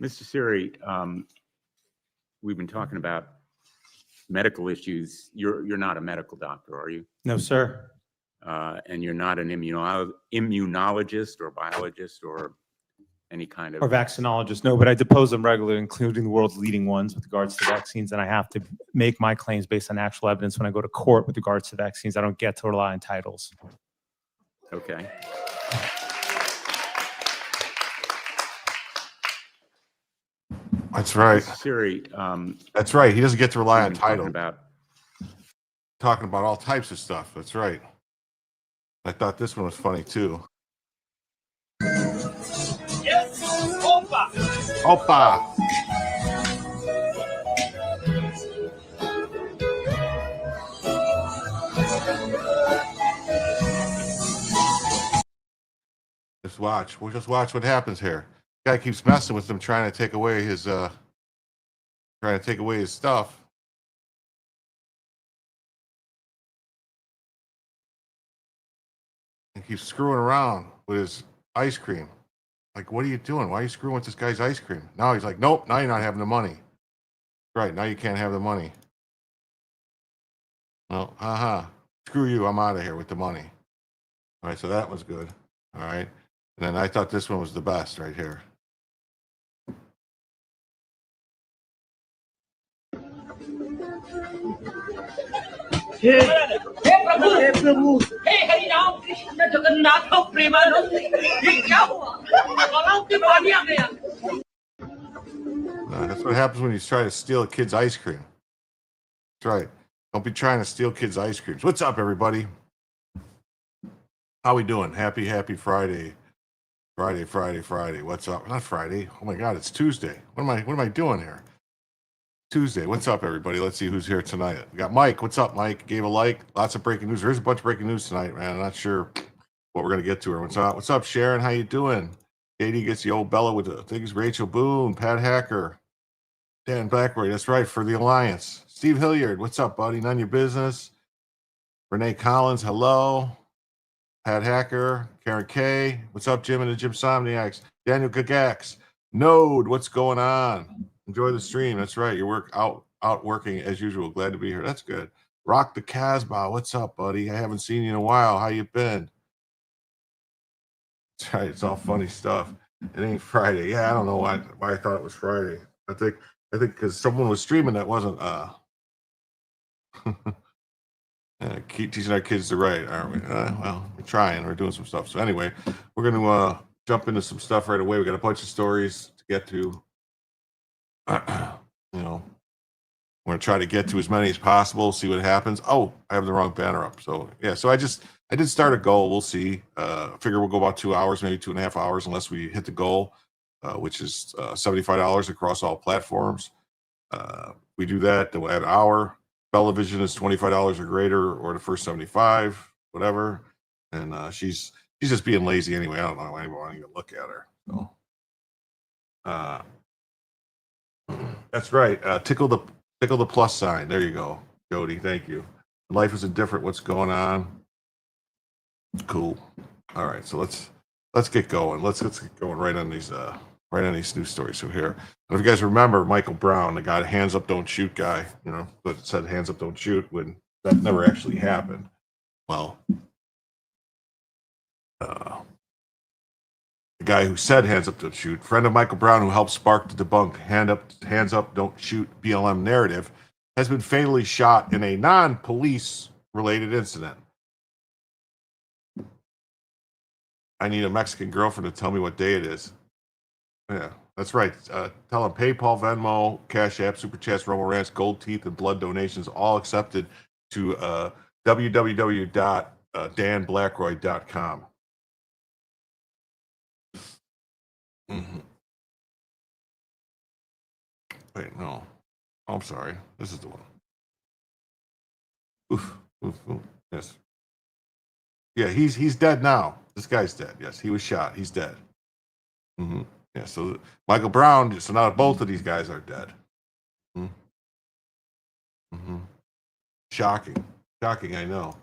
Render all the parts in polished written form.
Mr. Siri, we've been talking about medical issues. You're not a medical doctor, are you? No, sir. And you're not an immunologist or biologist or any kind of... Or vaccinologist. No, but I depose them regularly, including the world's leading ones with regards to vaccines. And I have to make my claims based on actual evidence when I go to court with regards to vaccines. I don't get to rely on titles. Okay. That's right. Mr. Siri, That's right. He doesn't get to rely on we've been title. Talking about all types of stuff. That's right. I thought this one was funny too. Yes. Opa. Opa. Just watch. We'll just watch what happens here. Guy keeps messing with them, trying to take away his stuff. keeps screwing around with his ice cream. Like, what are you doing? Why are you screwing with this guy's ice cream? Now he's like, nope, now you're not having the money. Right, now you can't have the money. Well, screw you, I'm out of here with the money. All right, so that was good. All right. And then I thought this one was the best right here. हे प्रभु हे प्रभु हे हरि राम कृष्ण जगन्नाथ प्रेमानंद ये क्या हुआ गलाव के पानी आ गया That's what happens when you try to steal a kid's ice cream. That's right. Don't be trying to steal kids' ice creams. What's up, everybody? How we doing? Happy Friday. Friday. What's up? Not Friday. Oh my God, it's Tuesday. What am I doing here? Tuesday. What's up, everybody? Let's see who's here tonight. We got Mike. What's up, Mike? Gave a like. Lots of breaking news. There's a bunch of breaking news tonight, man. I'm not sure what we're gonna get to. What's up? What's up, Sharon? How you doing? Katie gets the old Bella with the things. Rachel Boone, Pat Hacker, Dan Blackroy. That's right, for the Alliance. Steve Hilliard. What's up, buddy? None of your business. Renee Collins. Hello. Pat Hacker. Karen K. What's up, Jim and the Jim Somniacs? Daniel Gagax. Node. What's going on? Enjoy the stream. That's right. You're out working as usual. Glad to be here. That's good. Rock the Casbah. What's up, buddy? I haven't seen you in a while. How you been? That's right. It's all funny stuff. It ain't Friday. Yeah, I don't know why I thought it was Friday. I think because someone was streaming that wasn't keep teaching our kids to write, aren't we? Well, we're trying. We're doing some stuff. So anyway, we're going to jump into some stuff right away. We got a bunch of stories to get to. You know, we're going to try to get to as many as possible, see what happens. Oh, I have the wrong banner up. So yeah, so I did start a goal. We'll see. Figure we'll go about 2 hours, maybe 2.5 hours, unless we hit the goal, which is $75 across all platforms. We do that, then we'll add an hour. Television is $25 or greater, or the first 75, whatever. And she's just being lazy anyway. I don't know why anyone even look at her. So, that's right. Tickle the plus sign. There you go, Jody. Thank you. Life is indifferent. What's going on? Cool. All right, so let's get going. Let's get going right on these news stories. So here, if you guys remember Michael Brown, the guy, hands up, don't shoot guy, you know, that said hands up, don't shoot, when that never actually happened. Well, the guy who said hands up, don't shoot, friend of Michael Brown who helped spark the debunk hands up, don't shoot BLM narrative, has been fatally shot in a non-police related incident. I need a Mexican girlfriend to tell me what day it is. Yeah, that's right. Tell him PayPal, Venmo, Cash App, Super Chats, Romo Rants, Gold Teeth, and blood donations all accepted to www.danblackroy.com. Mm-hmm. Wait, no. Oh, I'm sorry. This is the one. Oof. Yes. Yeah, he's dead now. This guy's dead. Yes, he was shot. He's dead. Mm-hmm. Yeah, so Michael Brown, so now both of these guys are dead. Mm-hmm. Mm-hmm. Shocking, I know.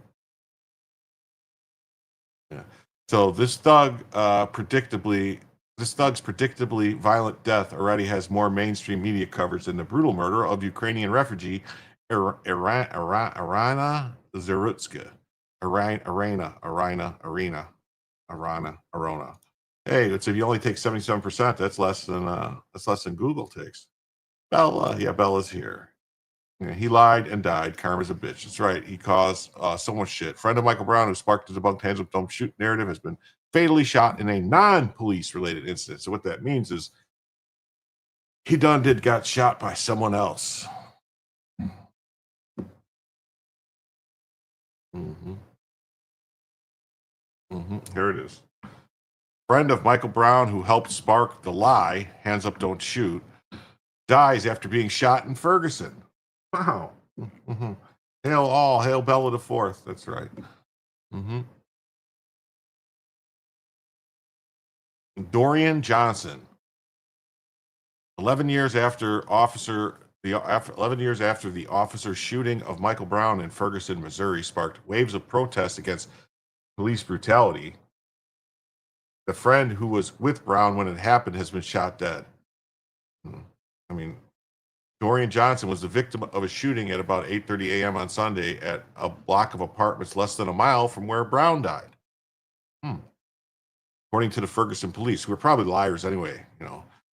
Yeah. So this thug's predictably violent death already has more mainstream media coverage than the brutal murder of Ukrainian refugee Iryna Zarutska. Iryna. Hey, it's if you only take 77%, that's less than Google takes. Bella's here. Yeah, he lied and died. Karma's a bitch. That's right. He caused so much shit. Friend of Michael Brown, who sparked the debunked hands up, don't shoot narrative, has been fatally shot in a non-police related incident. So what that means is he got shot by someone else. Mm-hmm. Here it is. Friend of Michael Brown, who helped spark the lie, hands up, don't shoot, dies after being shot in Ferguson. Wow. Mm-hmm. Hail Bella the Fourth. That's right. Mm-hmm. Dorian Johnson. 11 years after the officer shooting of Michael Brown in Ferguson, Missouri, sparked waves of protest against police brutality. The friend who was with Brown when it happened has been shot dead. I mean, Dorian Johnson was the victim of a shooting at about 8:30 a.m. on Sunday at a block of apartments less than a mile from where Brown died. According to the Ferguson police, who are probably liars anyway,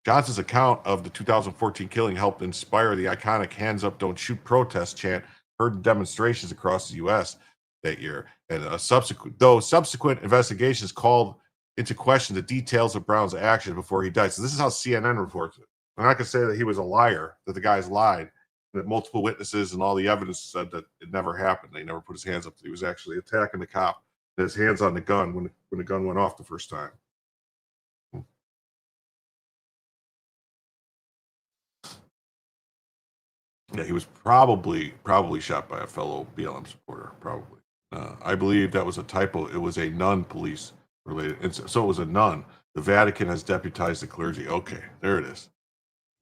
Johnson's account of the 2014 killing helped inspire the iconic "Hands Up, Don't Shoot" protest chant heard in demonstrations across the U.S. that year. And subsequent investigations called into question the details of Brown's actions before he died. So this is how CNN reports it. I'm not going to say that he was a liar, that the guys lied, that multiple witnesses and all the evidence said that it never happened. They never put his hands up. He was actually attacking the cop, his hands on the gun when the gun went off the first time. Yeah, he was probably shot by a fellow BLM supporter, probably. I believe that was a typo. It was a non-police related. So it was a nun. The Vatican has deputized the clergy. Okay, there it is.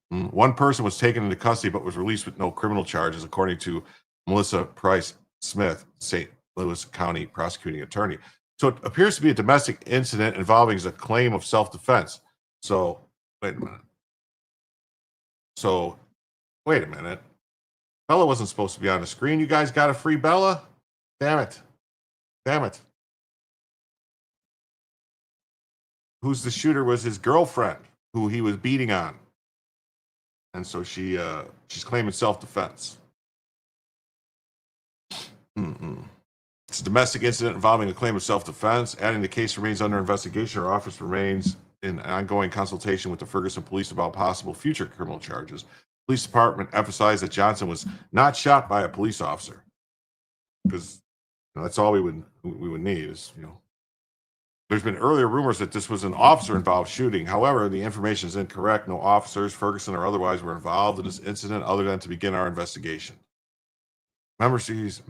One person was taken into custody but was released with no criminal charges, according to Melissa Price Smith, St. Louis County prosecuting attorney. So it appears to be a domestic incident involving a claim of self-defense. So, wait a minute. Bella wasn't supposed to be on the screen. You guys got a free Bella? Damn it. Who's the shooter was his girlfriend, who he was beating on. And so she's claiming self-defense. It's a domestic incident involving a claim of self-defense. Adding the case remains under investigation. Our office remains in ongoing consultation with the Ferguson police about possible future criminal charges. Police department emphasized that Johnson was not shot by a police officer, because that's all we would need is, There's been earlier rumors that this was an officer-involved shooting. However, the information is incorrect. No officers, Ferguson or otherwise, were involved in this incident other than to begin our investigation. Memories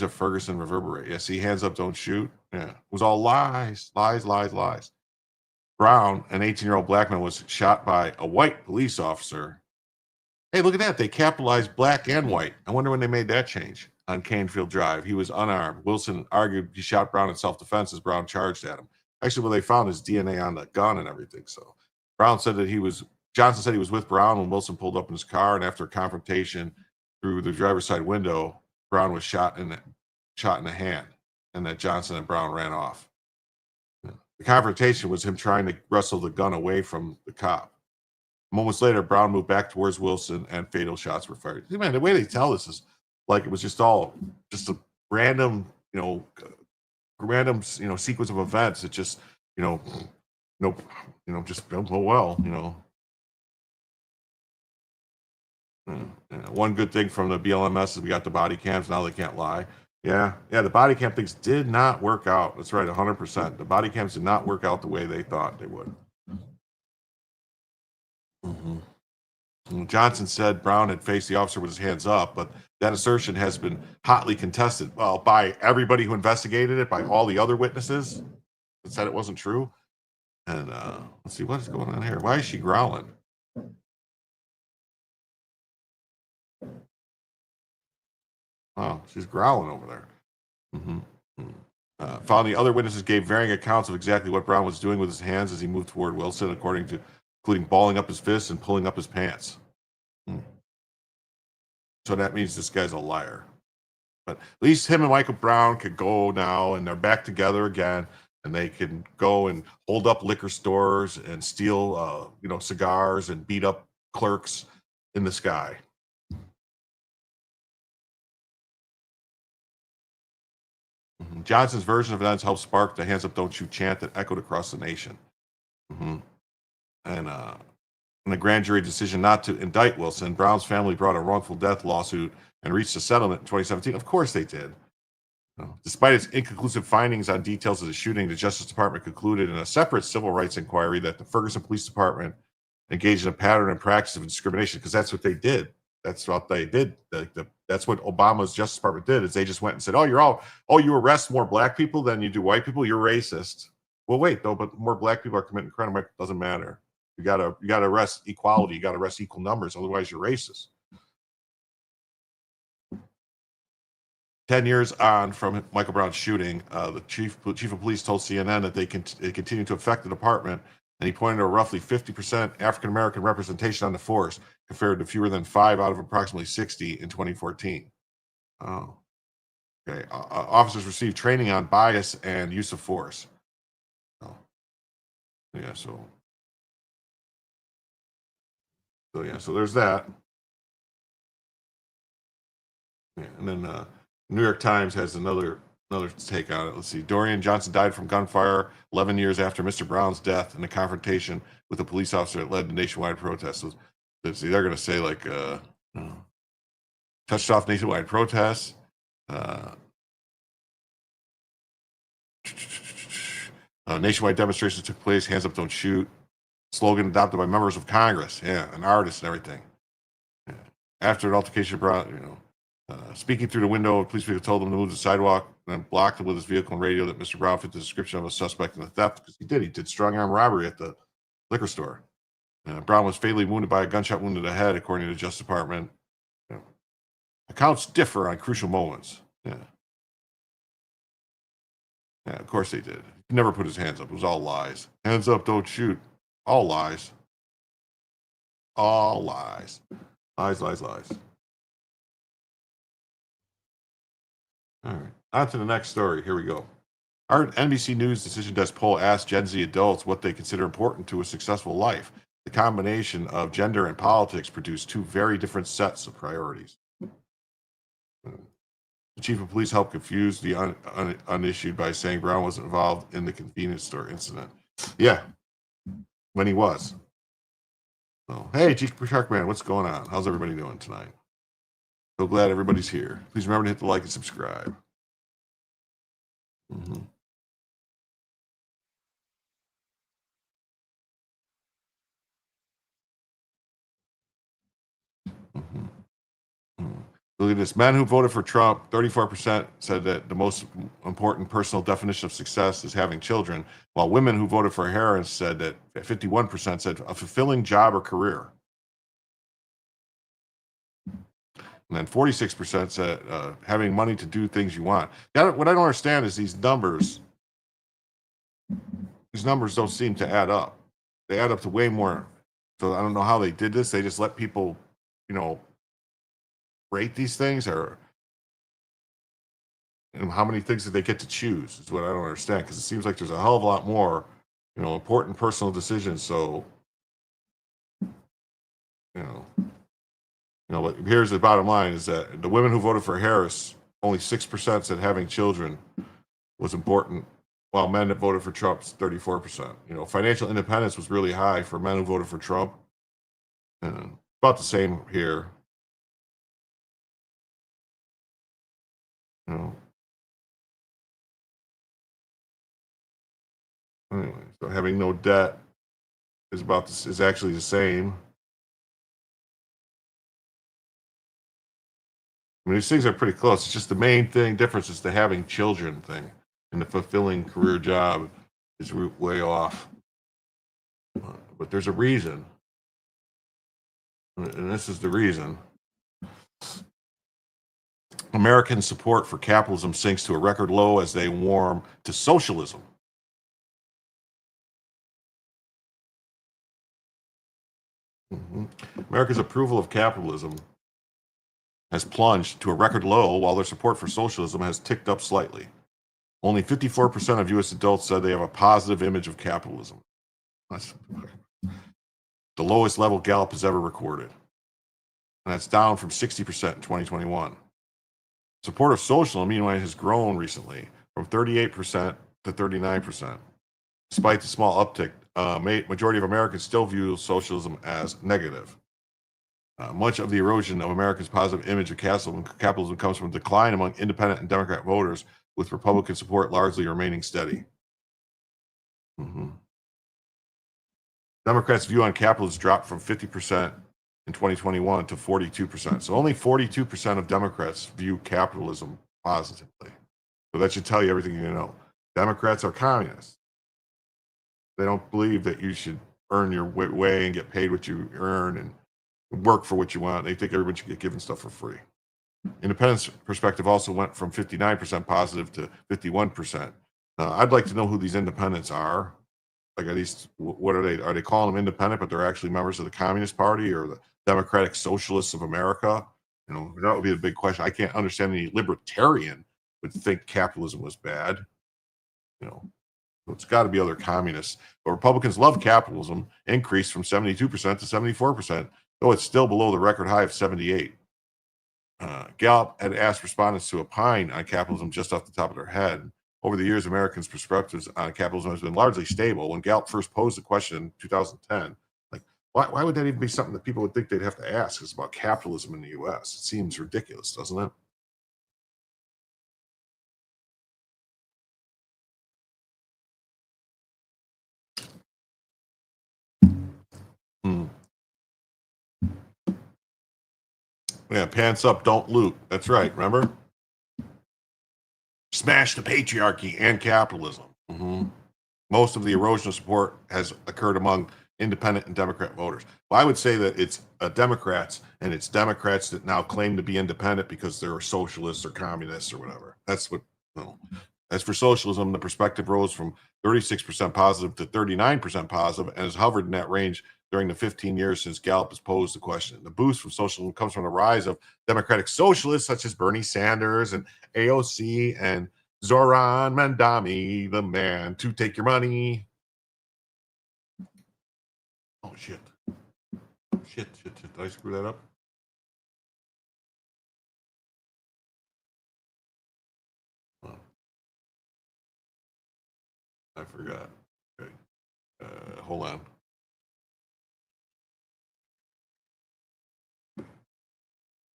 of Ferguson reverberate. Yeah, see, hands up, don't shoot. Yeah, it was all lies. Brown, an 18-year-old black man, was shot by a white police officer. Hey, look at that. They capitalized black and white. I wonder when they made that change. On Canfield Drive. He was unarmed. Wilson argued he shot Brown in self-defense as Brown charged at him. Actually, they found his DNA on the gun and everything. So Johnson said he was with Brown when Wilson pulled up in his car, and after a confrontation through the driver's side window, Brown was shot in the hand, and that Johnson and Brown ran off. The confrontation was him trying to wrestle the gun away from the cop. Moments later, Brown moved back towards Wilson, and fatal shots were fired. See, man, the way they tell this is like it was just a random, sequence of events. It just, just oh well. One good thing from the BLMS is we got the body cams. Now they can't lie. Yeah, the body cam things did not work out. That's right, 100%. The body cams did not work out the way they thought they would. Johnson said Brown had faced the officer with his hands up, but that assertion has been hotly contested. Well, by everybody who investigated it, by all the other witnesses that said it wasn't true. And let's see, what is going on here? Why is she growling? Oh, she's growling over there. Found the other witnesses gave varying accounts of exactly what Brown was doing with his hands as he moved toward Wilson, including balling up his fists and pulling up his pants. So that means this guy's a liar. But at least him and Michael Brown could go now, and they're back together again, and they can go and hold up liquor stores and steal, cigars and beat up clerks in the sky. Johnson's version of events helped spark the "Hands Up, Don't Shoot" chant that echoed across the nation. And in the grand jury decision not to indict Wilson, Brown's family brought a wrongful death lawsuit and reached a settlement in 2017. Of course they did. Despite its inconclusive findings on details of the shooting, the Justice Department concluded in a separate civil rights inquiry that the Ferguson Police Department engaged in a pattern and practice of discrimination, because that's what they did. That's what they did. That's what Obama's Justice Department did, is they just went and said, you arrest more black people than you do white people, you're racist. Well, wait, though, but more black people are committing crime. It doesn't matter. You gotta arrest equality. You gotta arrest equal numbers. Otherwise, you're racist. 10 years on from Michael Brown's shooting, the chief of police told CNN that they continue to affect the department, and he pointed to a roughly 50% African-American representation on the force compared to fewer than 5 out of approximately 60 in 2014. Oh, okay. Officers received training on bias and use of force. Oh, yeah, so there's that. Yeah, and then New York Times has another take on it. Let's see. Dorian Johnson died from gunfire 11 years after Mr. Brown's death in a confrontation with a police officer that led to nationwide protests. So, see, they're going to say like touched off nationwide protests. Nationwide demonstrations took place. Hands up, don't shoot. Slogan adopted by members of Congress. Yeah, and artists and everything. Yeah. After an altercation, speaking through the window, police people told him to move to the sidewalk and then blocked him with his vehicle and radio that Mr. Brown fit the description of a suspect in the theft, because he did. He did strong arm robbery at the liquor store. Brown was fatally wounded by a gunshot wound to the head, according to the Justice Department. Accounts differ on crucial moments. Yeah, of course they did. He never put his hands up. It was all lies. Hands up, don't shoot. All lies. All lies. Lies, lies, lies. All right. On to the next story. Here we go. Our NBC News Decision Desk poll asked Gen Z adults what they consider important to a successful life. The combination of gender and politics produced 2 very different sets of priorities. The chief of police helped confuse the unissued by saying Brown wasn't involved in the convenience store incident. Yeah, when he was. So, hey, Chief Sharkman, what's going on? How's everybody doing tonight? So glad everybody's here. Please remember to hit the like and subscribe. Mm-hmm. Mm-hmm. Mm-hmm. Look at this. Men who voted for Trump, 34% said that the most important personal definition of success is having children, while women who voted for Harris said that 51% said a fulfilling job or career. And then 46% said having money to do things you want. What I don't understand is these numbers don't seem to add up. They add up to way more. So I don't know how they did this. They just let people, rate these things, or how many things did they get to choose is what I don't understand, because it seems like there's a hell of a lot more, important personal decisions. So, but here's the bottom line is that the women who voted for Harris, only 6% said having children was important, while men that voted for Trump, 34%. Financial independence was really high for men who voted for Trump, and about the same here. Anyway, so having no debt is actually the same. I mean, these things are pretty close. It's just the main difference is the having children thing, and the fulfilling career job is way off. But there's a reason, and this is the reason. American support for capitalism sinks to a record low as they warm to socialism. America's approval of capitalism has plunged to a record low, while their support for socialism has ticked up slightly. Only 54% of U.S. adults said they have a positive image of capitalism. That's the lowest level Gallup has ever recorded. And that's down from 60% in 2021. Support of socialism, meanwhile, has grown recently from 38% to 39%. Despite the small uptick, majority of Americans still view socialism as negative. Much of the erosion of America's positive image of capitalism comes from a decline among independent and Democrat voters, with Republican support largely remaining steady. Democrats' view on capitalism dropped from 50% in 2021 to 42%. So only 42% of Democrats view capitalism positively. So that should tell you everything you need to know. Democrats are communists. They don't believe that you should earn your way and get paid what you earn and work for what you want. They think everybody should get given stuff for free. Independence perspective also went from 59% positive to 51%. I'd like to know who these independents are. Like, at least, what are they? Are they calling them independent, but they're actually members of the Communist Party or the Democratic Socialists of America? You know, that would be a big question. I can't understand any libertarian would think capitalism was bad. You know, so it's got to be other communists. But Republicans love capitalism, increased from 72% to 74%, though it's still below the record high of 78. Gallup had asked respondents to opine on capitalism just off the top of their head. Over the years, Americans' perspectives on capitalism has been largely stable. When Gallup first posed the question in 2010, like, why would that even be something that people would think they'd have to ask? It's about capitalism in the U.S. It seems ridiculous, doesn't it? Yeah, pants up, don't loot. That's right, remember? Smash the patriarchy and capitalism. Most of the erosion of support has occurred among independent and Democrat voters. Well, I would say that it's Democrats, and it's Democrats that now claim to be independent because they're socialists or communists or whatever. That's what, you know. As for socialism, the perspective rose from 36% positive to 39% positive and has hovered in that range during the 15 years since Gallup has posed the question. The boost from socialism comes from the rise of democratic socialists such as Bernie Sanders and AOC and Zoran Mandami, the man to take your money. Oh, shit. Shit. Did I screw that up? Oh. I forgot. Okay. Hold on.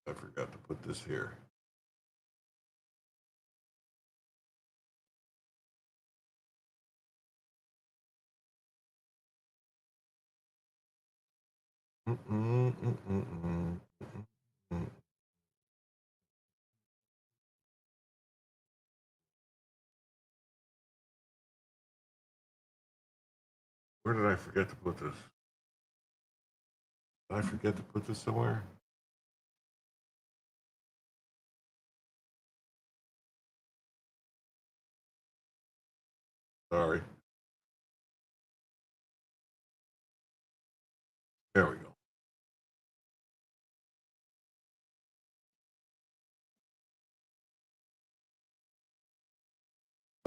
I forgot to put this here. Where did I forget to put this? Did I forget to put this somewhere? Sorry. There we go.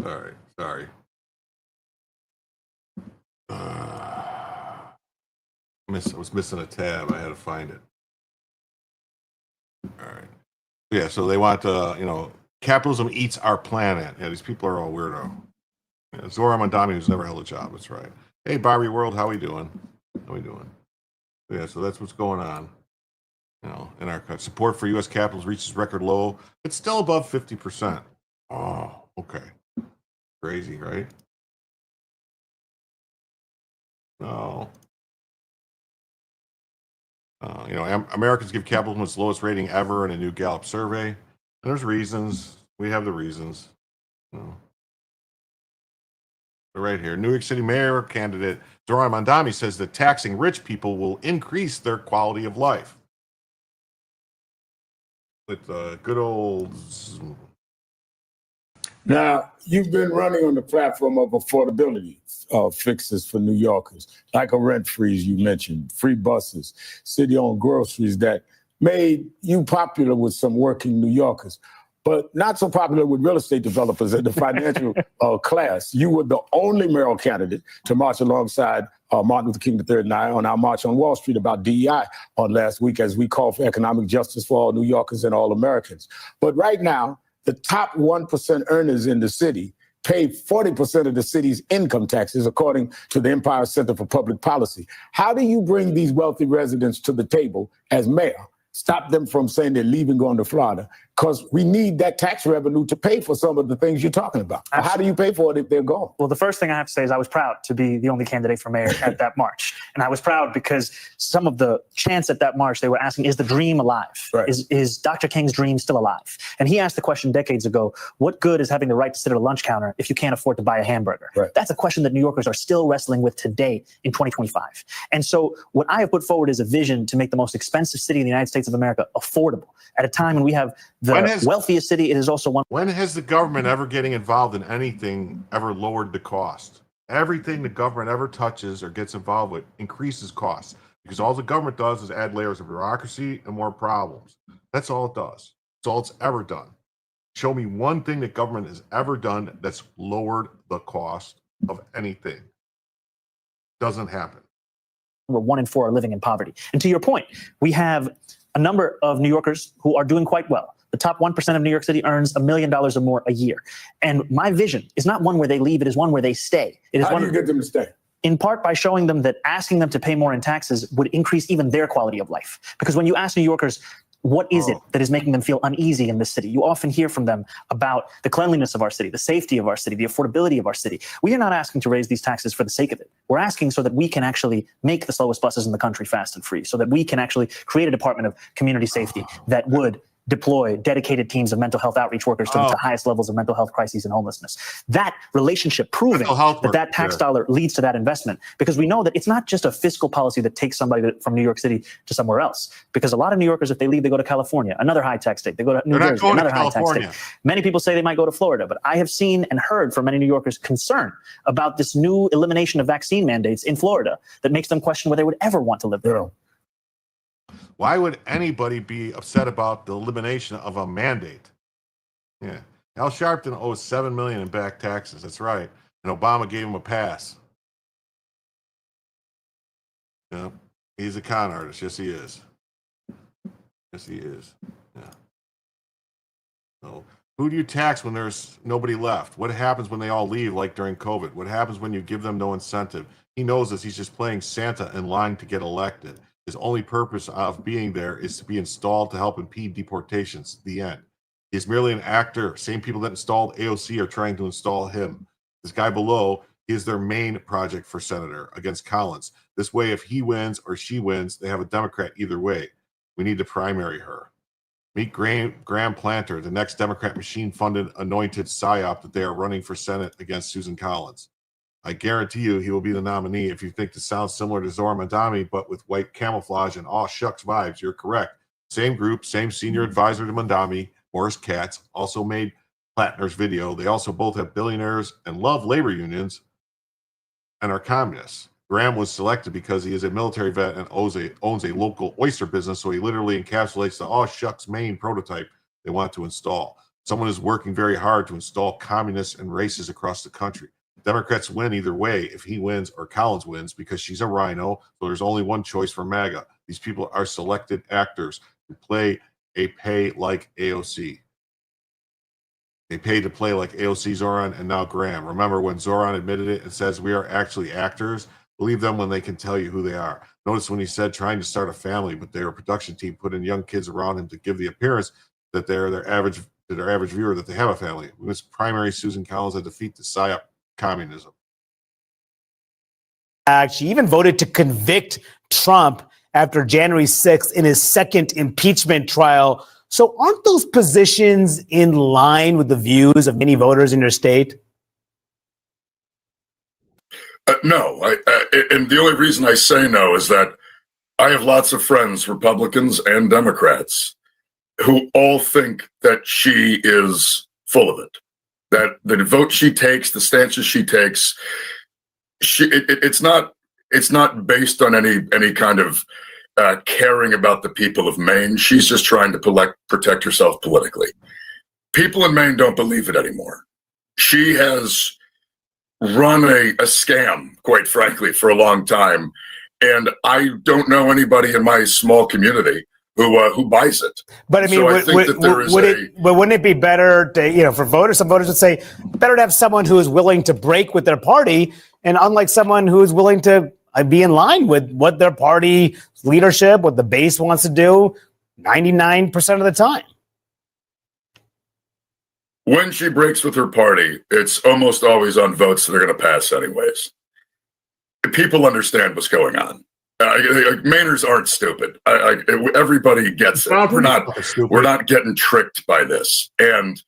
All right, sorry. I was missing a tab. I had to find it. All right. Yeah, so they want capitalism eats our planet. Yeah, these people are all weirdo. Yeah, Zoran Mandami, who's never held a job. That's right. Hey, Barbie World, how we doing? Yeah, so that's what's going on. You know, in our support for U.S. capitals reaches record low. It's still above 50%. Oh, okay. Crazy, right? No. Americans give capitalism its lowest rating ever in a new Gallup survey. And there's reasons. We have the reasons. Right here. New York City mayor candidate Dorian Mandami says that taxing rich people will increase their quality of life. With good old... Now, you've been running on the platform of affordability fixes for New Yorkers, like a rent freeze you mentioned, free buses, city-owned groceries that made you popular with some working New Yorkers, but not so popular with real estate developers and the financial class. You were the only mayoral candidate to march alongside Martin Luther King III and I on our March on Wall Street about DEI on last week as we call for economic justice for all New Yorkers and all Americans. But right now, the top 1% earners in the city pay 40% of the city's income taxes, according to the Empire Center for Public Policy. How do you bring these wealthy residents to the table as mayor? Stop them from saying they're leaving, going to Florida, because we need that tax revenue to pay for some of the things you're talking about. How do you pay for it if they're gone? Well, the first thing I have to say is I was proud to be the only candidate for mayor at that march. And I was proud because some of the chants at that march, they were asking, is the dream alive? Right. Is Dr. King's dream still alive? And he asked the question decades ago, what good is having the right to sit at a lunch counter if you can't afford to buy a hamburger? Right. That's a question that New Yorkers are still wrestling with today in 2025. And so what I have put forward is a vision to make the most expensive city in the United States of America affordable at a time when we have the wealthiest city. It is also one. When has the government ever getting involved in anything ever lowered the cost? Everything the government ever touches or gets involved with increases costs, because all the government does is add layers of bureaucracy and more problems. That's all it does. That's all it's ever done. Show me one thing that government has ever done that's lowered the cost of anything. Doesn't happen. Where 1 in 4 are living in poverty. And to your point, we have a number of New Yorkers who are doing quite well. The top 1% of New York City earns $1 million or more a year. And my vision is not one where they leave, it is one where they stay. It is How one do you get them to stay? in part by showing them that asking them to pay more in taxes would increase even their quality of life. Because when you ask New Yorkers, what is it that is making them feel uneasy in this city? You often hear from them about the cleanliness of our city, the safety of our city, the affordability of our city. We are not asking to raise these taxes for the sake of it. We're asking so that we can actually make the slowest buses in the country fast and free, so that we can actually create a Department of Community Safety that would deploy dedicated teams of mental health outreach workers to the highest levels of mental health crises and homelessness. That relationship proving that tax dollar leads to that investment, because we know that it's not just a fiscal policy that takes somebody from New York City to somewhere else. Because a lot of New Yorkers, if they leave, they go to California, another high tax state. They go to New Jersey, another high tax state. Many people say they might go to Florida, but I have seen and heard from many New Yorkers concern about this new elimination of vaccine mandates in Florida that makes them question whether they would ever want to live there. Why would anybody be upset about the elimination of a mandate? Yeah. Al Sharpton owes $7 million in back taxes. That's right. And Obama gave him a pass. Yeah. He's a con artist. Yes, he is. Yes, he is. Yeah. So, who do you tax when there's nobody left? What happens when they all leave, like during COVID? What happens when you give them no incentive? He knows this. He's just playing Santa in line to get elected. His only purpose of being there is to be installed to help impede deportations. The end. He's merely an actor. Same people that installed AOC are trying to install him. This guy below is their main project for senator against Collins. This way, if he wins or she wins, they have a Democrat either way. We need to primary her. Meet Graham Planter, the next Democrat machine-funded anointed psyop that they are running for Senate against Susan Collins. I guarantee you he will be the nominee. If you think this sounds similar to Zohar Mandami, but with white camouflage and aw shucks vibes, you're correct. Same group, same senior advisor to Mandami, Morris Katz, also made Plattner's video. They also both have billionaires and love labor unions and are communists. Graham was selected because he is a military vet and owns a local oyster business, so he literally encapsulates the aw shucks Maine prototype they want to install. Someone is working very hard to install communists and racists across the country. Democrats win either way if he wins or Collins wins, because she's a rhino, so there's only one choice for MAGA. These people are selected actors who pay like AOC. They pay to play like AOC, Zoran, and now Graham. Remember when Zoran admitted it and says we are actually actors? Believe them when they can tell you who they are. Notice when he said trying to start a family, but their production team put in young kids around him to give the appearance that they're their average viewer that they have a family. We must primary Susan Collins and defeat the PSYOP communism. She even voted to convict Trump after January 6th in his second impeachment trial. So aren't those positions in line with the views of many voters in your state? No, and the only reason I say no is that I have lots of friends, Republicans and Democrats, who all think that she is full of it. That the vote she takes, the stances she takes, it's not based on any kind of caring about the people of Maine. She's just trying to protect herself politically. People in Maine don't believe it anymore. She has run a scam, quite frankly, for a long time, and I don't know anybody in my small community who buys it. But I mean, but wouldn't it be better to, for voters, some voters would say, better to have someone who is willing to break with their party, and unlike someone who is willing to be in line with what their party leadership, what the base wants to do 99% of the time. When she breaks with her party, it's almost always on votes that are going to pass anyways. People understand what's going on. Mainers aren't stupid. Everybody gets it. We're not getting tricked by this. And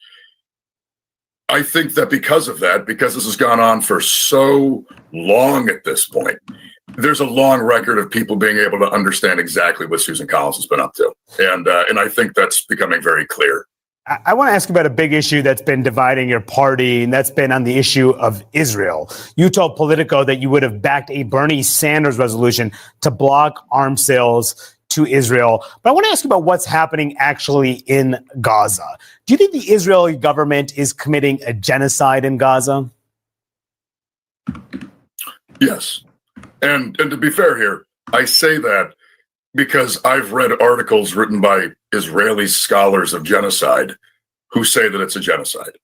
I think that because this has gone on for so long at this point, there's a long record of people being able to understand exactly what Susan Collins has been up to. And I think that's becoming very clear. I want to ask you about a big issue that's been dividing your party, and that's been on the issue of Israel. You told Politico that you would have backed a Bernie Sanders resolution to block arms sales to Israel. But I want to ask you about what's happening actually in Gaza. Do you think the Israeli government is committing a genocide in Gaza? Yes. And to be fair here, I say that because I've read articles written by Israeli scholars of genocide who say that it's a genocide.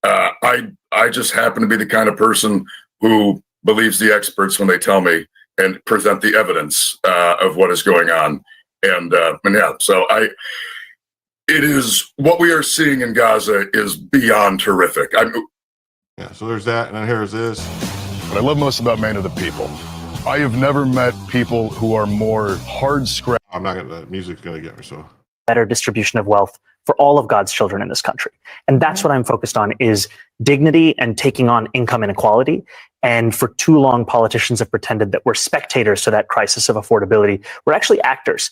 I just happen to be the kind of person who believes the experts when they tell me and present the evidence of what is going on. And yeah, so it is what we are seeing in Gaza is beyond terrific. Yeah, so there's that, and then here's this. What I love most about Man of the People, I have never met people who are more hard scratch. I'm not gonna. The music's gonna get me. So better distribution of wealth for all of God's children in this country. And that's what I'm focused on is dignity and taking on income inequality. And for too long, politicians have pretended that we're spectators to that crisis of affordability. We're actually actors.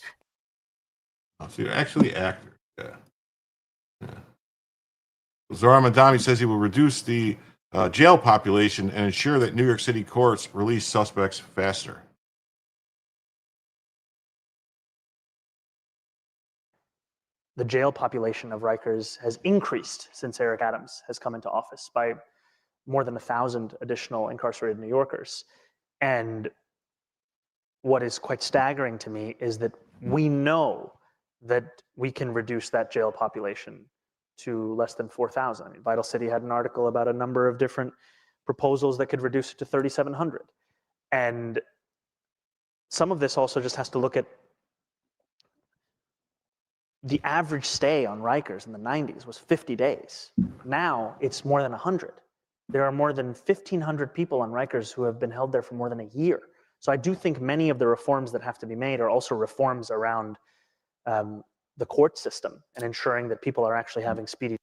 oh, so you're actually actors. Yeah. Zohar Madami says he will reduce the jail population and ensure that New York City courts release suspects faster. The jail population of Rikers has increased since Eric Adams has come into office by more than 1,000 additional incarcerated New Yorkers. And what is quite staggering to me is that we know that we can reduce that jail population to less than 4,000. I mean, Vital City had an article about a number of different proposals that could reduce it to 3,700. And some of this also just has to look at the average stay on Rikers in the 90s was 50 days. Now it's more than 100. There are more than 1,500 people on Rikers who have been held there for more than a year. So I do think many of the reforms that have to be made are also reforms around the court system and ensuring that people are actually having speedy.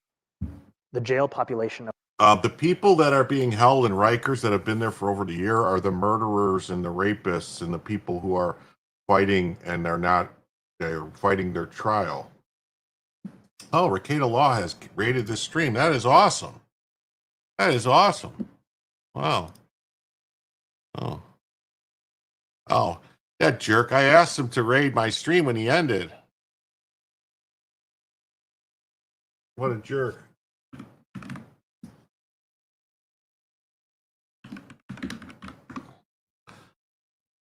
The jail population. The people that are being held in Rikers that have been there for over a year are the murderers and the rapists and the people who are fighting and they're fighting their trial. Oh, Ricada Law has rated this stream. That is awesome. That is awesome. Wow. Oh, that jerk. I asked him to raid my stream when he ended. What a jerk.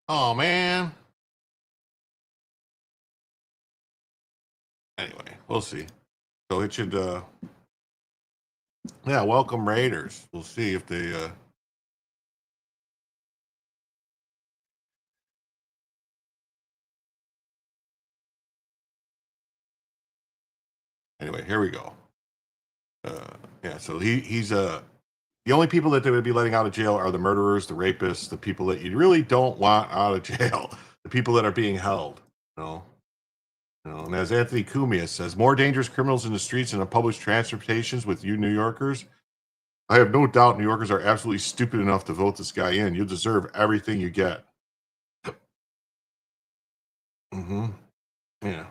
Oh, man. Anyway, we'll see. So it should, yeah, welcome Raiders. We'll see if they, anyway, here we go. Yeah, so he's the only people that they would be letting out of jail are the murderers, the rapists, the people that you really don't want out of jail, the people that are being held. And as Anthony Cumia says, more dangerous criminals in the streets and on public transportations with you New Yorkers. I have no doubt New Yorkers are absolutely stupid enough to vote this guy in. You deserve everything you get. Yeah.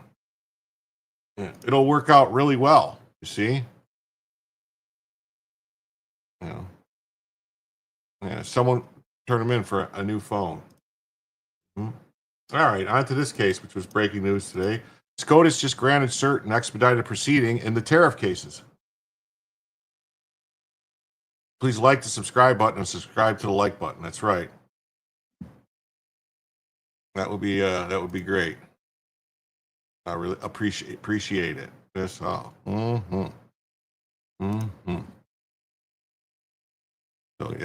It'll work out really well, you see? Yeah, someone turn him in for a new phone. All right, on to this case, which was breaking news today. SCOTUS just granted cert and expedited proceeding in the tariff cases. Please like the subscribe button and subscribe to the like button. That's right. That would be great. I really appreciate it. This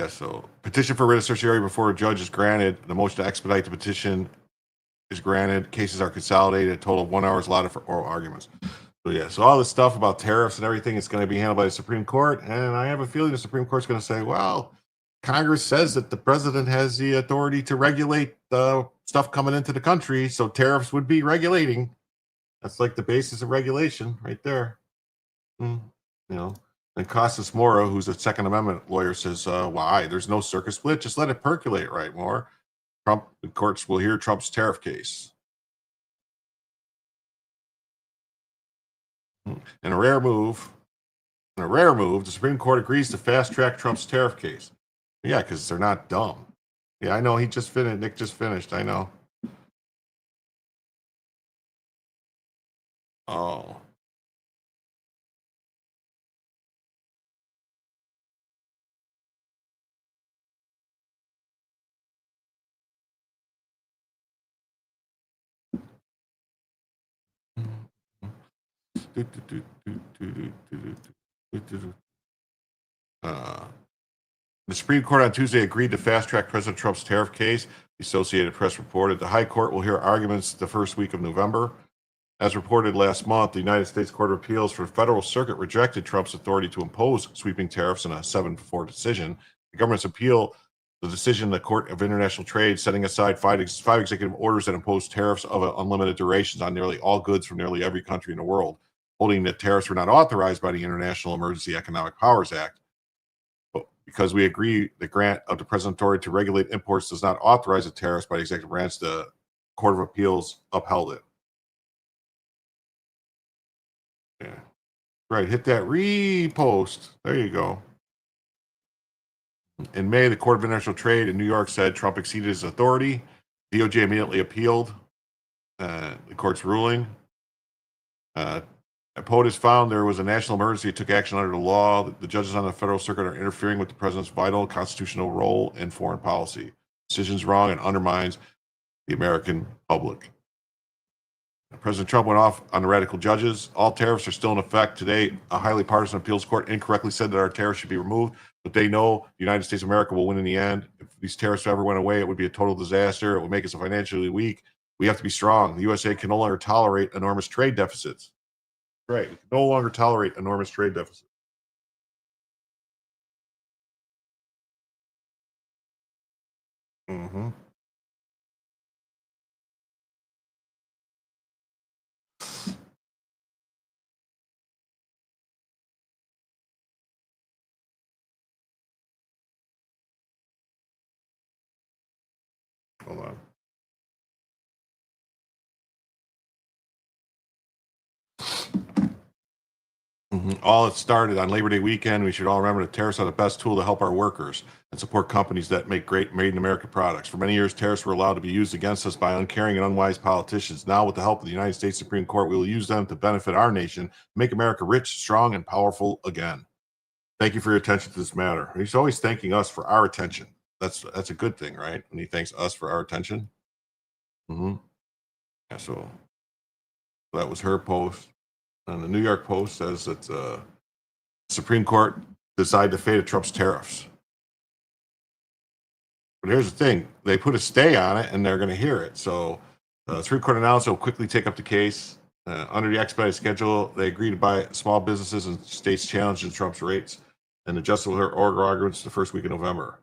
So petition for writ of certiorari before a judge is granted. The motion to expedite the petition is granted. Cases are consolidated. A total of 1 hour is allotted for oral arguments. So all this stuff about tariffs and everything is going to be handled by the Supreme Court. And I have a feeling the Supreme Court's going to say, well, Congress says that the president has the authority to regulate the stuff coming into the country. So tariffs would be regulating. That's like the basis of regulation right there. And Costas Mora, who's a Second Amendment lawyer, says, why? There's no circuit split. Just let it percolate, right, Moore? The courts will hear Trump's tariff case. In a rare move, the Supreme Court agrees to fast-track Trump's tariff case. Yeah, because they're not dumb. Yeah, I know. He just finished. Nick just finished. I know. Oh. The Supreme Court on Tuesday agreed to fast-track President Trump's tariff case. The Associated Press reported the High Court will hear arguments the first week of November. As reported last month, the United States Court of Appeals for the Federal Circuit rejected Trump's authority to impose sweeping tariffs in a 7-4 decision. The government's appeal the decision, the Court of International Trade setting aside five executive orders that impose tariffs of unlimited durations on nearly all goods from nearly every country in the world, holding that tariffs were not authorized by the International Emergency Economic Powers Act. But because we agree the grant of the President's authority to regulate imports does not authorize the tariffs by the executive branch, the Court of Appeals upheld it. Yeah. Right, hit that repost. There you go. In May, the Court of International Trade in New York said Trump exceeded his authority. DOJ immediately appealed the court's ruling. POTUS found there was a national emergency, took action under the law. The judges on the federal circuit are interfering with the president's vital constitutional role in foreign policy. Decision's wrong and undermines the American public. President Trump went off on the radical judges. All tariffs are still in effect. Today, a highly partisan appeals court incorrectly said that our tariffs should be removed, but they know the United States of America will win in the end. If these tariffs ever went away, it would be a total disaster. It would make us financially weak. We have to be strong. The USA can no longer tolerate enormous trade deficits. Right. We can no longer tolerate enormous trade deficits. Mm-hmm. Hold on. All it started on Labor Day weekend. We should all remember that tariffs are the best tool to help our workers and support companies that make great made in America products. For many years, tariffs were allowed to be used against us by uncaring and unwise politicians. Now, with the help of the United States Supreme Court, we will use them to benefit our nation, make America rich, strong, and powerful again. Thank you for your attention to this matter. He's always thanking us for our attention. That's a good thing, right? When he thanks us for our attention. Yeah, so that was her post. And the New York Post says that the Supreme Court decided the fate of Trump's tariffs. But here's the thing. They put a stay on it, and they're going to hear it. So the Supreme Court announced it will quickly take up the case. Under the expedited schedule, they agreed to buy small businesses and states challenging Trump's rates. And the justice will hear oral arguments the first week of November.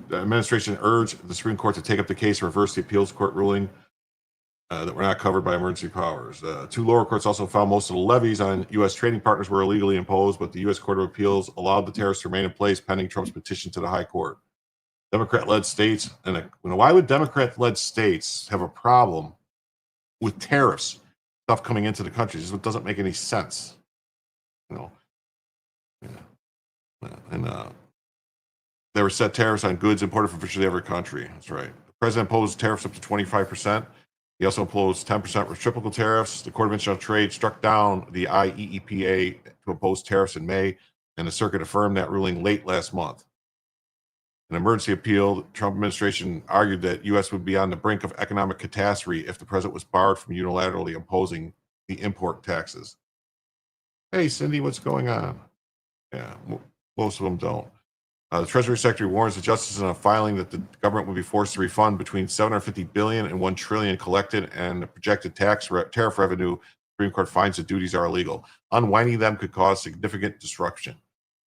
The administration urged the Supreme Court to take up the case and reverse the appeals court ruling that were not covered by emergency powers. Two lower courts also found most of the levies on U.S. trading partners were illegally imposed, but the U.S. Court of Appeals allowed the tariffs to remain in place pending Trump's petition to the High Court. Democrat-led states, and why would Democrat-led states have a problem with tariffs, stuff coming into the country? This doesn't make any sense. They were set tariffs on goods imported from virtually every country. That's right. The president imposed tariffs up to 25%. He also imposed 10% reciprocal tariffs. The Court of International Trade struck down the IEEPA to impose tariffs in May, and the circuit affirmed that ruling late last month. An emergency appeal, the Trump administration argued that U.S. would be on the brink of economic catastrophe if the president was barred from unilaterally imposing the import taxes. Hey, Cindy, what's going on? Yeah, most of them don't. The Treasury Secretary warns the justices in a filing that the government would be forced to refund between $750 billion and $1 trillion collected, and the projected tariff revenue. The Supreme Court finds the duties are illegal. Unwinding them could cause significant disruption.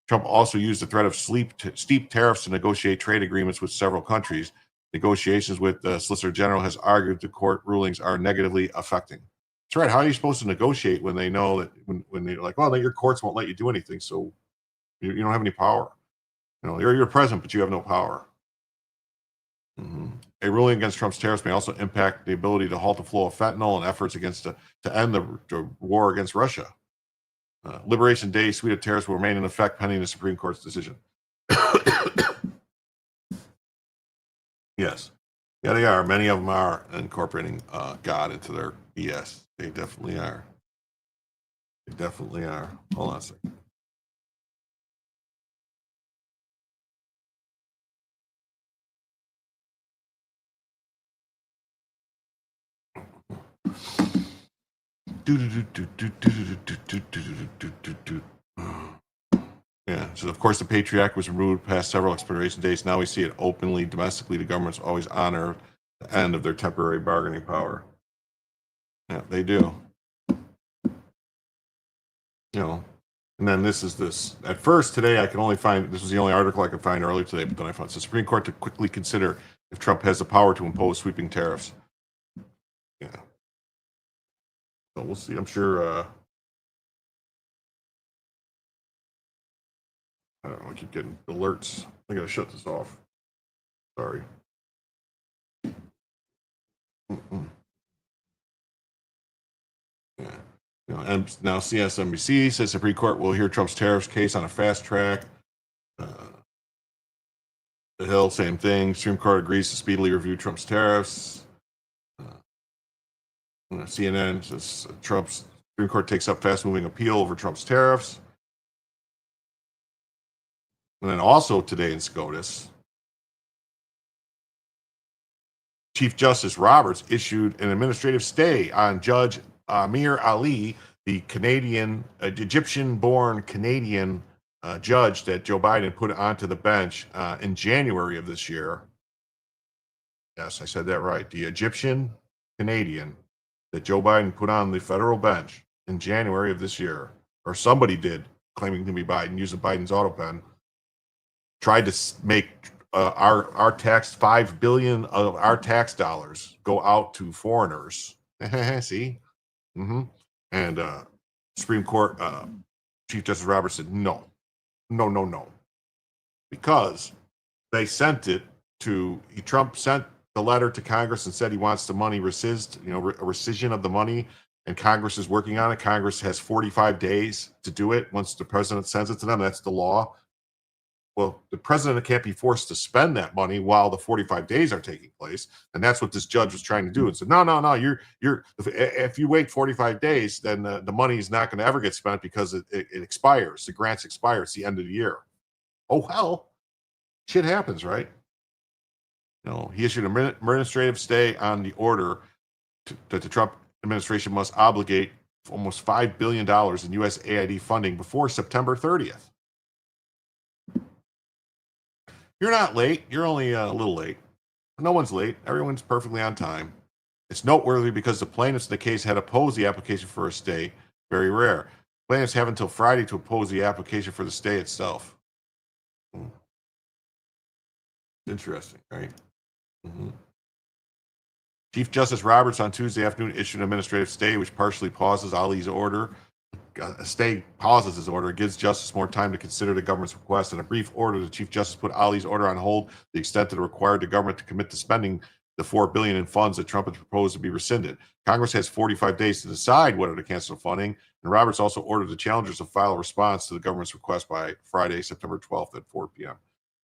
Trump also used the threat of steep tariffs to negotiate trade agreements with several countries. Negotiations with the Solicitor General has argued the court rulings are negatively affecting. That's right. How are you supposed to negotiate when they know that when they're like, well, your courts won't let you do anything, so you don't have any power? You're president, but you have no power. A ruling against Trump's tariffs may also impact the ability to halt the flow of fentanyl and efforts to end the war against Russia. Liberation Day suite of tariffs will remain in effect pending the Supreme Court's decision. Yes. Yeah, they are. Many of them are incorporating God into their BS. They definitely are. They definitely are. Hold on a second. Yeah, so of course the Patriot Act was removed past several expiration dates. Now we see it openly, domestically. The governments always honor the end of their temporary bargaining power. Yeah, they do. You know, and then this. At first today, I could only find, this was the only article I could find earlier today, but then I found the Supreme Court to quickly consider if Trump has the power to impose sweeping tariffs. Yeah. So we'll see. I'm sure. I don't know. I keep getting alerts. I gotta shut this off. Sorry. Yeah. You know, and now CSNBC says Supreme Court will hear Trump's tariffs case on a fast track. The Hill, same thing. Supreme Court agrees to speedily review Trump's tariffs. CNN says Trump's Supreme Court takes up fast-moving appeal over Trump's tariffs. And then also today in SCOTUS, Chief Justice Roberts issued an administrative stay on Judge Amir Ali, the Canadian, Egyptian-born Canadian judge that Joe Biden put onto the bench in January of this year. Yes, I said that right. The Egyptian Canadian that Joe Biden put on the federal bench in January of this year, or somebody did, claiming to be Biden, using Biden's auto pen, tried to make our tax, $5 billion of our tax dollars go out to foreigners. See? And Supreme Court Chief Justice Roberts said no, because they sent it to Trump sent the letter to Congress and said he wants the money rescised, a rescission of the money, and Congress is working on it. Congress has 45 days to do it. Once the president sends it to them, that's the law. Well, the president can't be forced to spend that money while the 45 days are taking place, and that's what this judge was trying to do. And said, no, if you wait 45 days, then the money is not going to ever get spent because it expires. The grants expire. It's the end of the year. Oh hell, shit happens, right? He issued an administrative stay on the order that the Trump administration must obligate almost $5 billion in USAID funding before September 30th. You're not late. You're only a little late. No one's late. Everyone's perfectly on time. It's noteworthy because the plaintiffs in the case had opposed the application for a stay. Very rare. Plaintiffs have until Friday to oppose the application for the stay itself. Interesting, right? Chief Justice Roberts on Tuesday afternoon issued an administrative stay which partially pauses Ali's order. A stay pauses his order, gives Justice more time to consider the government's request. In a brief order, the Chief Justice put Ali's order on hold to the extent that it required the government to commit to spending the $4 billion in funds that Trump had proposed to be rescinded. Congress has 45 days to decide whether to cancel funding, and Roberts also ordered the challengers to file a response to the government's request by Friday, September 12th at 4 p.m.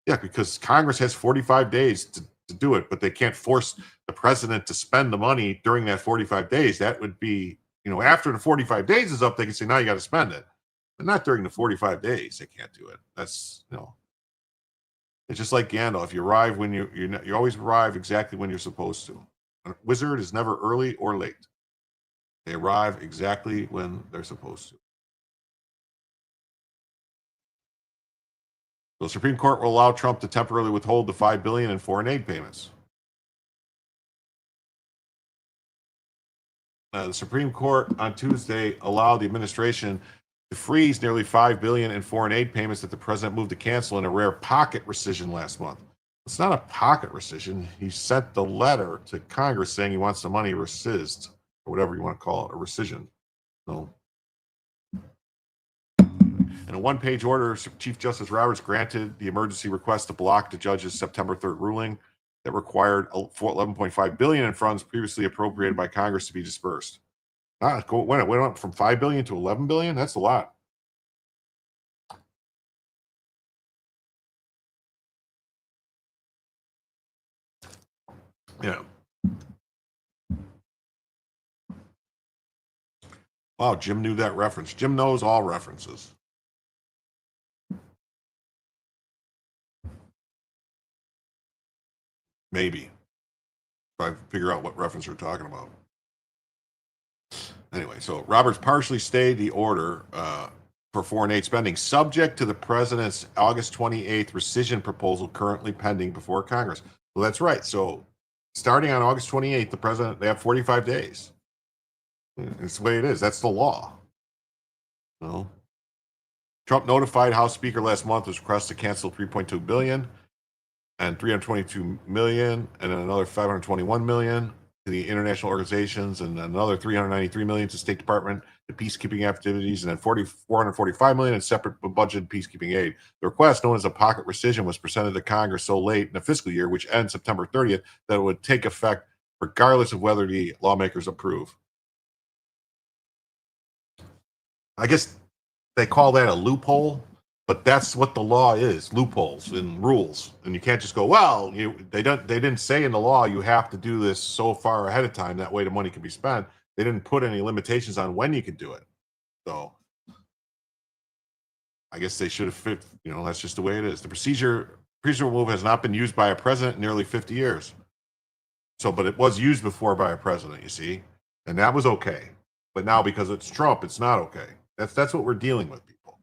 Yeah, because Congress has 45 days to do it, but they can't force the president to spend the money during that 45 days. That would be, after the 45 days is up, they can say, now you got to spend it. But not during the 45 days. They can't do it. That's, it's just like Gandalf. You arrive when you always arrive exactly when you're supposed to. A wizard is never early or late. They arrive exactly when they're supposed to. So the Supreme Court will allow Trump to temporarily withhold the $5 billion in foreign aid payments. The Supreme Court on Tuesday allowed the administration to freeze nearly $5 billion in foreign aid payments that the president moved to cancel in a rare pocket rescission last month. It's not a pocket rescission. He sent the letter to Congress saying he wants the money rescised, or whatever you want to call it, a rescission. So, in a one-page order, Chief Justice Roberts granted the emergency request to block the judge's September 3rd ruling. that required 11.5 billion in funds previously appropriated by Congress to be dispersed. It went up from 5 billion to 11 billion. That's a lot. Yeah. Wow, Jim knew that reference. Jim knows all references. Maybe. If I figure out what reference we're talking about. Anyway, so Roberts partially stayed the order for foreign aid spending, subject to the president's August 28th rescission proposal currently pending before Congress. Well, that's right. So starting on August 28th, the president, they have 45 days. It's the way it is. That's the law. No. Trump notified House Speaker last month was request to cancel 3.2 billion and 322 million and then another 521 million to the international organizations and another 393 million to State Department, the peacekeeping activities, and then 445 million in separate budgeted peacekeeping aid. The request, known as a pocket rescission, was presented to Congress so late in the fiscal year, which ends September 30th, that it would take effect regardless of whether the lawmakers approve. I guess they call that a loophole, but that's what the law is: loopholes and rules. And you can't just go, well, they didn't say in the law you have to do this so far ahead of time, that way the money can be spent. They didn't put any limitations on when you can do it. So I guess they should have fit, that's just the way it is. The procedural move has not been used by a president in nearly 50 years. So, but it was used before by a president, you see, and that was okay. But now because it's Trump, it's not okay. That's what we're dealing with, people.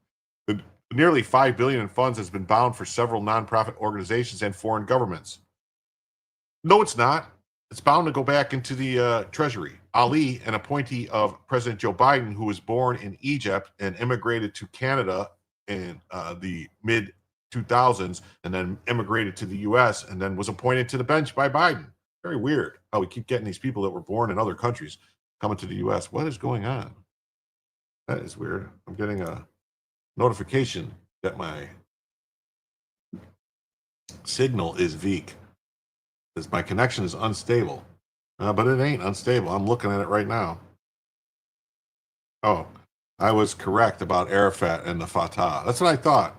The nearly $5 billion in funds has been bound for several nonprofit organizations and foreign governments. No, it's not. It's bound to go back into the Treasury. Ali, an appointee of President Joe Biden, who was born in Egypt and immigrated to Canada in the mid-2000s and then immigrated to the U.S. and then was appointed to the bench by Biden. Very weird how we keep getting these people that were born in other countries coming to the U.S. What is going on? That is weird. I'm getting a notification that my signal is weak. Because my connection is unstable. But it ain't unstable. I'm looking at it right now. Oh, I was correct about Arafat and the Fatah. That's what I thought.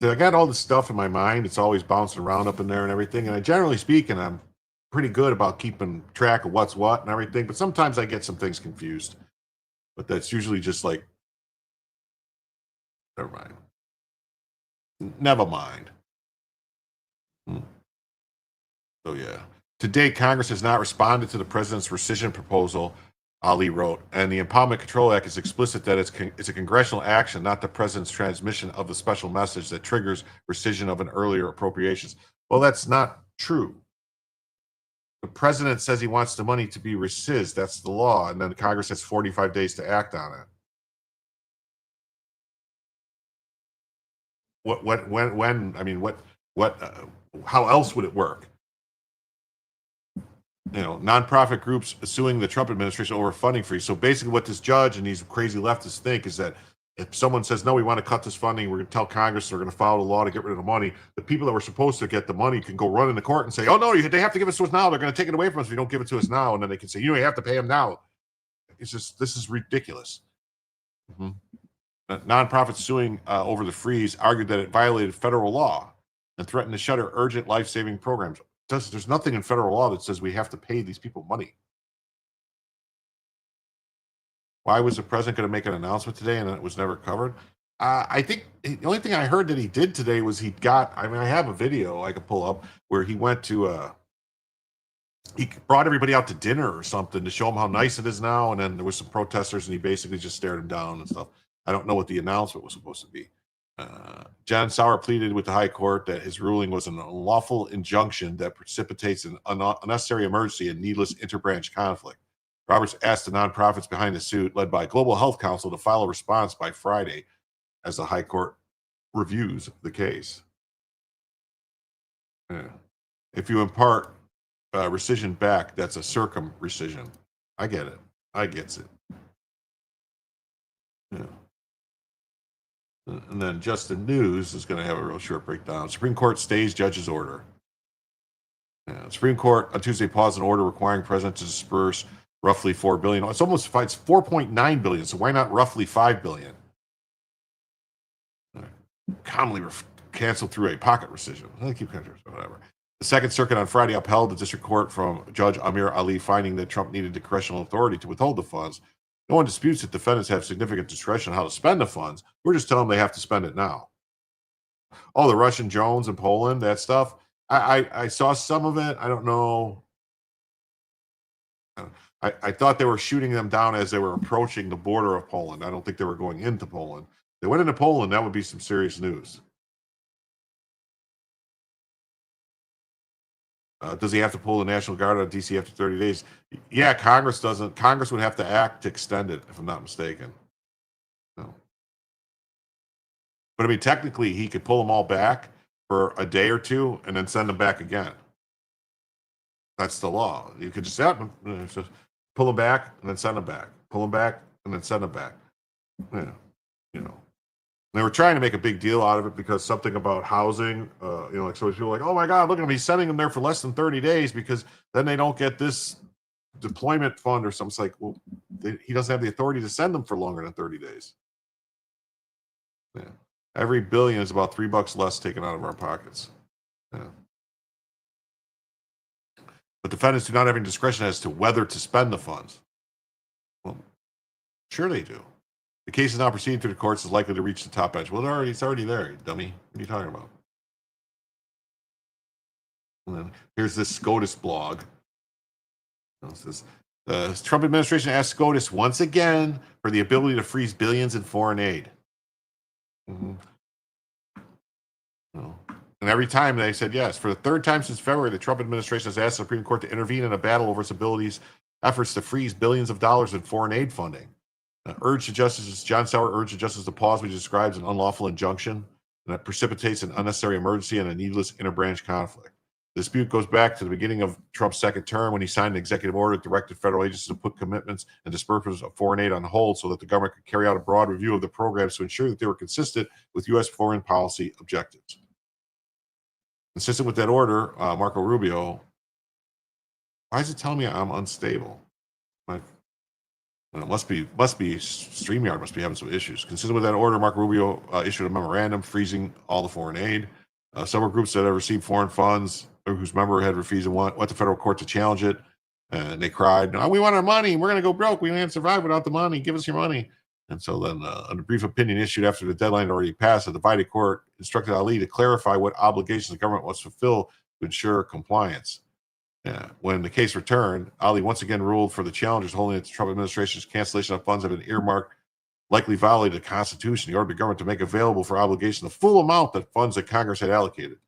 I got all this stuff in my mind. It's always bouncing around up in there and everything. And generally speaking, I'm pretty good about keeping track of what's what and everything. But sometimes I get some things confused. But that's usually just like, never mind. Never mind. So yeah. Today, Congress has not responded to the president's rescission proposal, Ali wrote, and the Impoundment Control Act is explicit that it's a congressional action, not the president's transmission of the special message that triggers rescission of an earlier appropriations. Well, that's not true. The president says he wants the money to be rescisted. That's the law, and then Congress has 45 days to act on it. How else would it work? Nonprofit groups suing the Trump administration over funding freeze. So basically what this judge and these crazy leftists think is that if someone says, no, we want to cut this funding, we're going to tell Congress they're going to follow the law to get rid of the money, the people that were supposed to get the money can go run in the court and say, oh, no, they have to give it to us now. They're going to take it away from us if you don't give it to us now. And then they can say, you have to pay them now. It's just, this is ridiculous. Nonprofits suing over the freeze argued that it violated federal law and threatened to shutter urgent life-saving programs. There's nothing in federal law that says we have to pay these people money. Why was the president going to make an announcement today and it was never covered? I think the only thing I heard that he did today was I have a video I could pull up where he went to, he brought everybody out to dinner or something to show them how nice it is now. And then there was some protesters and he basically just stared them down and stuff. I don't know what the announcement was supposed to be. John Sauer pleaded with the high court that his ruling was an unlawful injunction that precipitates an unnecessary emergency and needless interbranch conflict. Roberts asked the nonprofits behind the suit, led by Global Health Council, to file a response by Friday as the high court reviews the case. If you impart rescission back, that's a circum-rescission. I get it. I gets it. Yeah. And then Just the News is going to have a real short breakdown. Supreme Court stays judge's order. Supreme Court on Tuesday paused an order requiring president to disperse roughly $4 billion. It's 4.9 billion. So why not roughly $5 billion? Commonly canceled through a pocket rescission. I keep whatever. The Second Circuit on Friday upheld the district court from Judge Amir Ali finding that Trump needed discretional authority to withhold the funds. No one disputes that defendants have significant discretion on how to spend the funds. We're just telling them they have to spend it now. Oh, the Russian drones in Poland, that stuff. I saw some of it. I don't know. I thought they were shooting them down as they were approaching the border of Poland. I don't think they were going into Poland. If they went into Poland, that would be some serious news. Does he have to pull the National Guard out of D.C. after 30 days? Yeah, Congress doesn't. Congress would have to act to extend it, if I'm not mistaken. No. But I mean, technically, he could pull them all back for a day or two and then send them back again. That's the law. You could just pull them back and then send them back. Pull them back and then send them back. Yeah, you know. They were trying to make a big deal out of it because something about housing, like so people were like, oh my God, look at him, he's sending them there for less than 30 days because then they don't get this deployment fund or something. It's like, well, he doesn't have the authority to send them for longer than 30 days. Yeah. Every billion is about $3 less taken out of our pockets. Yeah. But defendants do not have any discretion as to whether to spend the funds. Well, sure they do. The case is now proceeding through the courts, is likely to reach the top edge. Well, it's already there, you dummy. What are you talking about? And then here's this SCOTUS blog. It says, the Trump administration asked SCOTUS once again for the ability to freeze billions in foreign aid. Mm-hmm. And every time they said yes. For the third time since February, the Trump administration has asked the Supreme Court to intervene in a battle over its efforts to freeze billions of dollars in foreign aid funding. John Sauer urged the justice to pause what he describes an unlawful injunction, and that precipitates an unnecessary emergency and a needless interbranch conflict. The dispute goes back to the beginning of Trump's second term when he signed an executive order that directed federal agencies to put commitments and disbursements of foreign aid on hold so that the government could carry out a broad review of the programs to ensure that they were consistent with U.S. foreign policy objectives. Consistent with that order, Marco Rubio, why is it telling me I'm unstable? It must be StreamYard must be having some issues. Consistent with that order, Marco Rubio issued a memorandum freezing all the foreign aid. Several groups that have received foreign funds or whose member had refused and went to federal court to challenge it. And they cried, no, we want our money. We're going to go broke. We can't survive without the money. Give us your money. And so then a brief opinion issued after the deadline had already passed, a divided court instructed Ali to clarify what obligations the government must fulfill to ensure compliance. When the case returned, Ali once again ruled for the challengers, holding that the Trump administration's cancellation of funds have been earmarked, likely violated the Constitution. He ordered the government to make available for obligation the full amount that funds that Congress had allocated.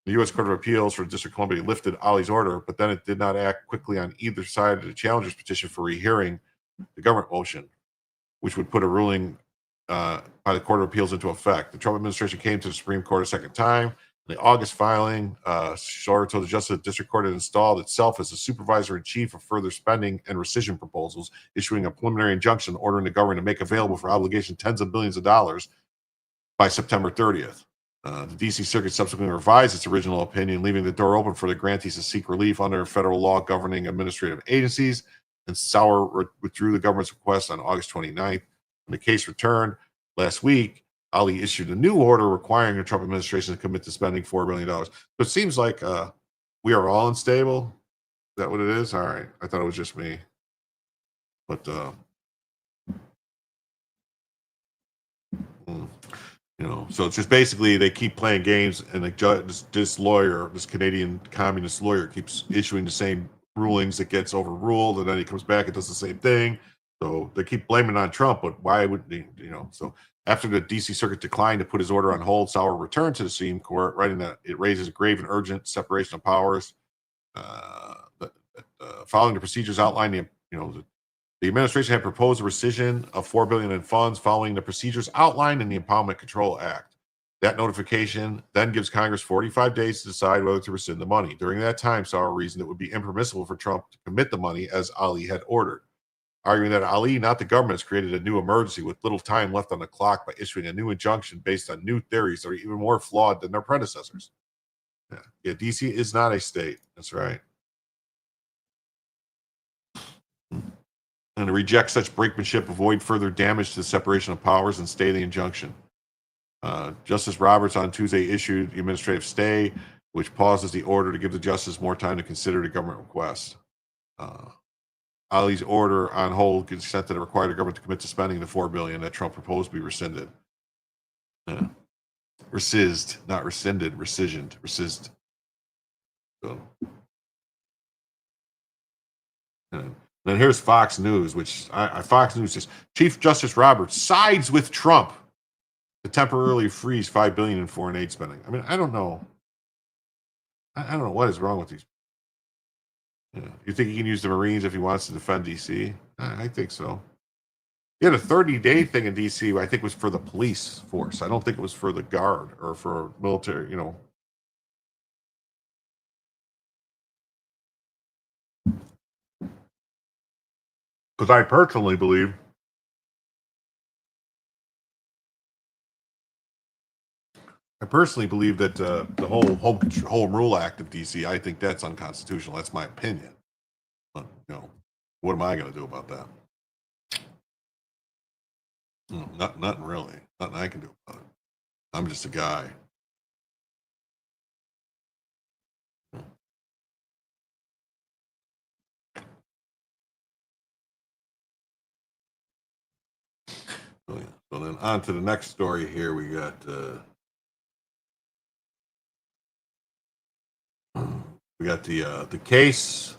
The U.S. Court of Appeals for the District of Columbia lifted Ali's order, but then it did not act quickly on either side of the challengers' petition for rehearing the government motion, which would put a ruling by the Court of Appeals into effect. The Trump administration came to the Supreme Court a second time. In the August filing, Schor told the Justice the District Court had installed itself as the supervisor-in-chief of further spending and rescission proposals, issuing a preliminary injunction ordering the government to make available for obligation tens of billions of dollars by September 30th. The D.C. Circuit subsequently revised its original opinion, leaving the door open for the grantees to seek relief under federal law governing administrative agencies, and Sauer withdrew the government's request on August 29th. When the case returned last week, Ali issued a new order requiring the Trump administration to commit to spending $4 billion. So it seems like we are all unstable. Is that what it is? All right. I thought it was just me. But, so it's just basically they keep playing games, and this Canadian communist lawyer keeps issuing the same rulings that gets overruled, and then he comes back and does the same thing. So they keep blaming it on Trump, but why would so after the D.C. Circuit declined to put his order on hold, Sauer returned to the Supreme Court, writing that it raises a grave and urgent separation of powers. Following the procedures outlined, the administration had proposed a rescission of $4 billion in funds following the procedures outlined in the Empowerment Control Act. That notification then gives Congress 45 days to decide whether to rescind the money. During that time, Sauer reasoned it would be impermissible for Trump to commit the money as Ali had ordered, arguing that Ali, not the government, has created a new emergency with little time left on the clock by issuing a new injunction based on new theories that are even more flawed than their predecessors. Yeah, DC is not a state. That's right. And to reject such brinkmanship, avoid further damage to the separation of powers, and stay the injunction. Justice Roberts on Tuesday issued the administrative stay, which pauses the order to give the justice more time to consider the government request. Ali's order on hold consent that it required the government to commit to spending the $4 billion that Trump proposed be rescinded. Rescised, not rescinded, rescissioned, rescissed. So, then here's Fox News, which Fox News says Chief Justice Roberts sides with Trump to temporarily freeze $5 billion in foreign aid spending. I mean, I don't know. I don't know what is wrong with these. You think he can use the Marines if he wants to defend DC? I think so. He had a 30-day thing in DC, I think was for the police force. I don't think it was for the guard or for military, Because I personally believe that the whole Home Rule Act of DC, I think that's unconstitutional. That's my opinion. But, what am I going to do about that? Nothing really. Nothing I can do about it. I'm just a guy. So then on to the next story here. We got the case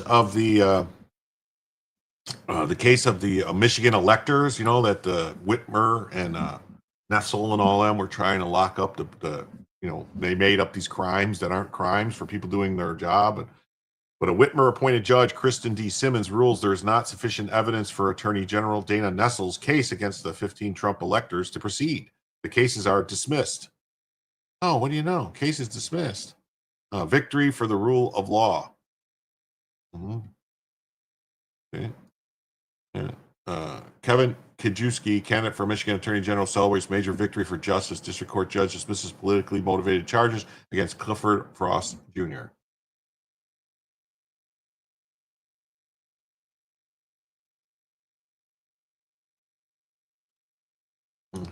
of the Michigan electors. That Whitmer and Nessel and all them were trying to lock up they made up these crimes that aren't crimes for people doing their job. But a Whitmer-appointed judge, Kristen D. Simmons, rules there is not sufficient evidence for Attorney General Dana Nessel's case against the 15 Trump electors to proceed. The cases are dismissed. Oh, what do you know? Case is dismissed. Victory for the rule of law. Okay. Yeah. Kevin Kijewski, candidate for Michigan Attorney General, celebrates major victory for justice. District Court judge dismisses politically motivated charges against Clifford Frost Jr.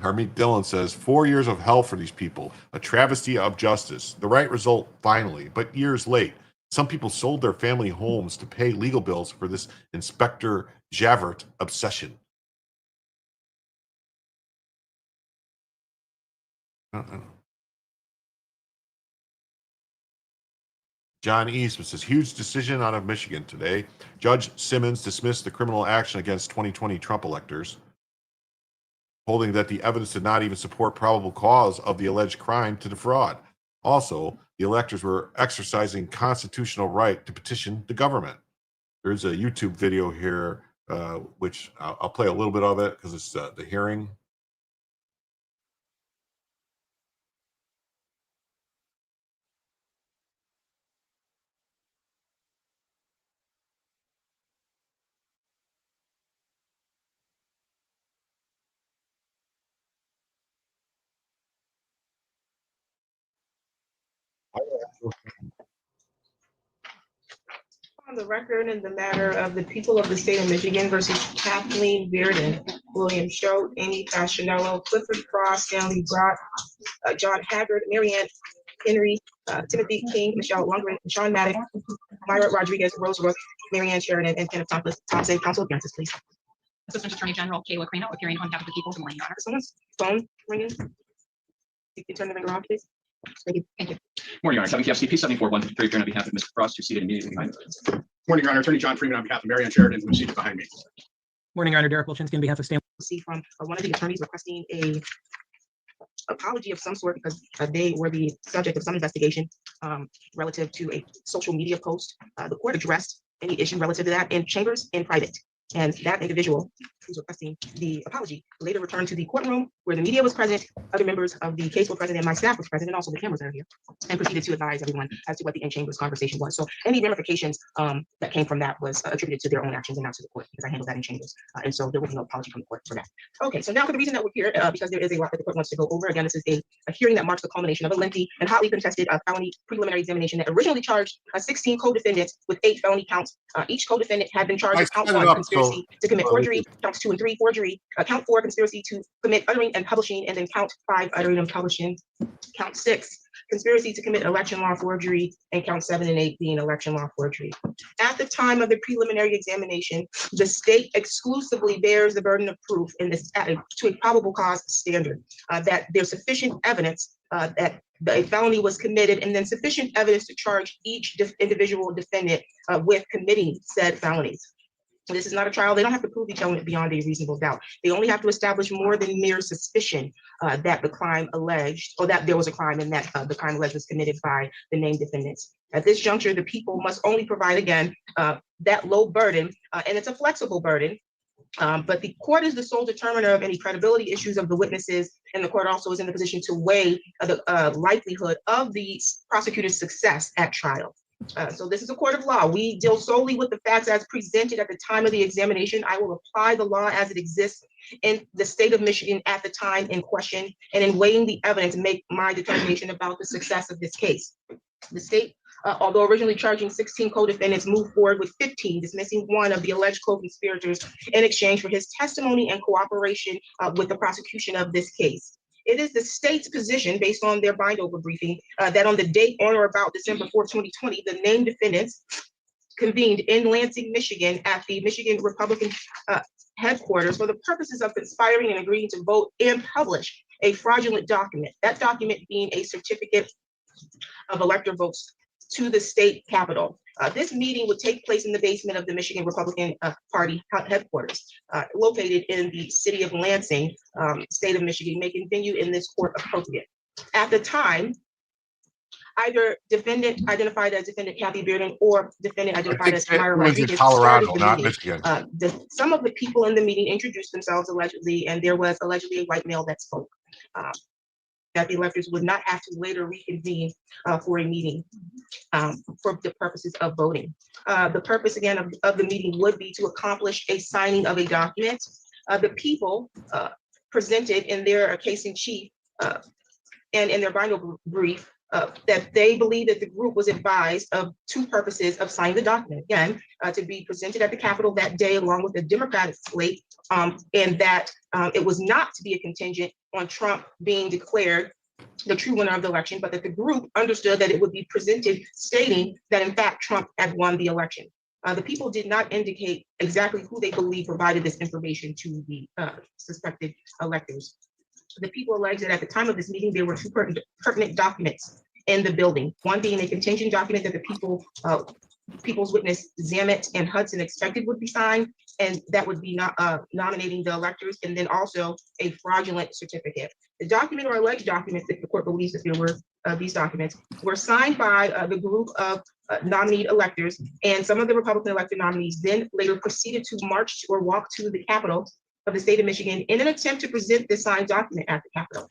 Harmeet Dillon says, 4 years of hell for these people, a travesty of justice. The right result, finally, but years late. Some people sold their family homes to pay legal bills for this Inspector Javert obsession. John Eastman says, huge decision out of Michigan today. Judge Simmons dismissed the criminal action against 2020 Trump electors, holding that the evidence did not even support probable cause of the alleged crime to defraud. Also, the electors were exercising constitutional right to petition the government. There's a YouTube video here, which I'll play a little bit of it because it's the hearing. On the record in the matter of the people of the state of Michigan versus Kathleen Bearden, William Schrodt, Amy Passionello, Clifford Frost, Stanley Brock, John Haggard, Marianne Henry, Timothy King, Michelle Lundgren, Sean Maddock, Myra Rodriguez, Rose Rook, Marianne Sheridan, and Kenneth Thompson. Counsel appearances, please. Assistant Attorney General Kayla Crano, appearing on behalf of the people. Good morning, Your Honor. Someone's phone ringing. You can turn the ringer off, please. Thank you. Thank you. Morning, Your Honor. 7 KFCP 74-153, appearing on behalf of Mr. Frost, who's seated immediately behind me. Morning, Your Honor. Attorney John Freeman on behalf of Marianne Sheridan, who's seated behind me. Morning, Your Honor. Derek Wilchinski on behalf of Stan. See from one of the attorneys requesting a apology of some sort because they were the subject of some investigation relative to a social media post. The court addressed any issue relative to that in chambers in private, and that individual who's requesting the apology, later returned to the courtroom where the media was present, other members of the case were present, and my staff was present, and also the cameras are here, and proceeded to advise everyone as to what the in-chambers conversation was. So any ramifications that came from that was attributed to their own actions and not to the court, because I handled that in chambers. And so there was no apology from the court for that. Okay, so now for the reason that we're here, because there is a lot that the court wants to go over. Again, this is a hearing that marks the culmination of a lengthy and hotly contested felony preliminary examination that originally charged 16 co-defendants with 8 felony counts. Each co-defendant had been charged with count 1, conspiracy to commit forgery, counts 2 and 3, forgery, count 4, conspiracy to commit uttering and publishing, and then count 5, uttering and publishing, count 6, conspiracy to commit election law forgery, and count 7 and 8 being election law forgery. At the time of the preliminary examination, the state exclusively bears the burden of proof in this to a probable cause standard, that there's sufficient evidence that a felony was committed, and then sufficient evidence to charge each individual defendant with committing said felonies. This is not a trial. They don't have to prove each element beyond a reasonable doubt. They only have to establish more than mere suspicion that the crime alleged, or that there was a crime, and that the crime alleged was committed by the named defendants. At this juncture, the people must only provide, again, that low burden, and it's a flexible burden, but the court is the sole determiner of any credibility issues of the witnesses, and the court also is in the position to weigh the likelihood of the prosecutor's success at trial. So this is a court of law. We deal solely with the facts as presented at the time of the examination. I will apply the law as it exists in the state of Michigan at the time in question, and in weighing the evidence, make my determination about the success of this case. The state, although originally charging 16 co-defendants, moved forward with 15, dismissing one of the alleged co-conspirators in exchange for his testimony and cooperation with the prosecution of this case. It is the state's position, based on their bind-over briefing, that on the date on or about December 4th, 2020, the named defendants convened in Lansing, Michigan, at the Michigan Republican headquarters for the purposes of conspiring and agreeing to vote and publish a fraudulent document. That document being a certificate of elector votes to the state capitol. This meeting would take place in the basement of the Michigan Republican Party headquarters, located in the city of Lansing, state of Michigan, making venue in this court appropriate. At the time, either defendant identified as defendant Kathy Bearden or defendant identified as Tamara Rodriguez Colorado, started the not meeting. Michigan. Some of the people in the meeting introduced themselves allegedly, and there was allegedly a white male that spoke. That the electors would not have to later reconvene for a meeting for the purposes of voting. The purpose, again, of the meeting would be to accomplish a signing of a document. The people presented in their case in chief and in their binder brief that they believe that the group was advised of 2 purposes of signing the document. Again, to be presented at the Capitol that day along with the Democratic slate, and that it was not to be a contingent on Trump being declared the true winner of the election, but that the group understood that it would be presented stating that in fact Trump had won the election. The people did not indicate exactly who they believe provided this information to the suspected electors. The people alleged that at the time of this meeting, there were 2 pertinent documents in the building. One being a contingent document that the people's witness Zamet and Hudson expected would be signed, and that would be nominating the electors, and then also a fraudulent certificate. The document or alleged documents, if the court believes that there were these documents, were signed by the group of nominated electors, and some of the Republican elected nominees then later proceeded to march or walk to the Capitol of the state of Michigan in an attempt to present this signed document at the Capitol.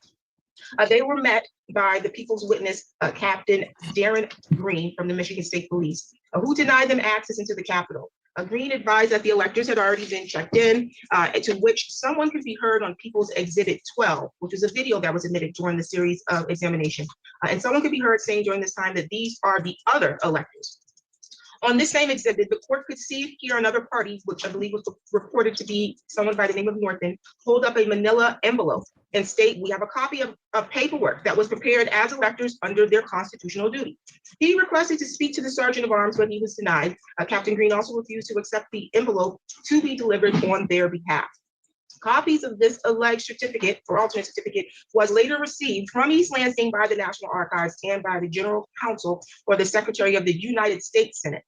They were met by the people's witness, Captain Darren Green from the Michigan State Police, who denied them access into the Capitol. Green advised that the electors had already been checked in, to which someone could be heard on People's Exhibit 12, which was a video that was admitted during the series of examination. And someone could be heard saying during this time that these are the other electors. On this same exhibit, the court could see, hear another party, which I believe was reported to be someone by the name of Norton, hold up a manila envelope and state, "We have a copy of paperwork that was prepared as electors under their constitutional duty." He requested to speak to the sergeant of arms, but he was denied. Captain Green also refused to accept the envelope to be delivered on their behalf. Copies of this alleged certificate, or alternate certificate, was later received from East Lansing by the National Archives and by the General Counsel or the Secretary of the United States Senate.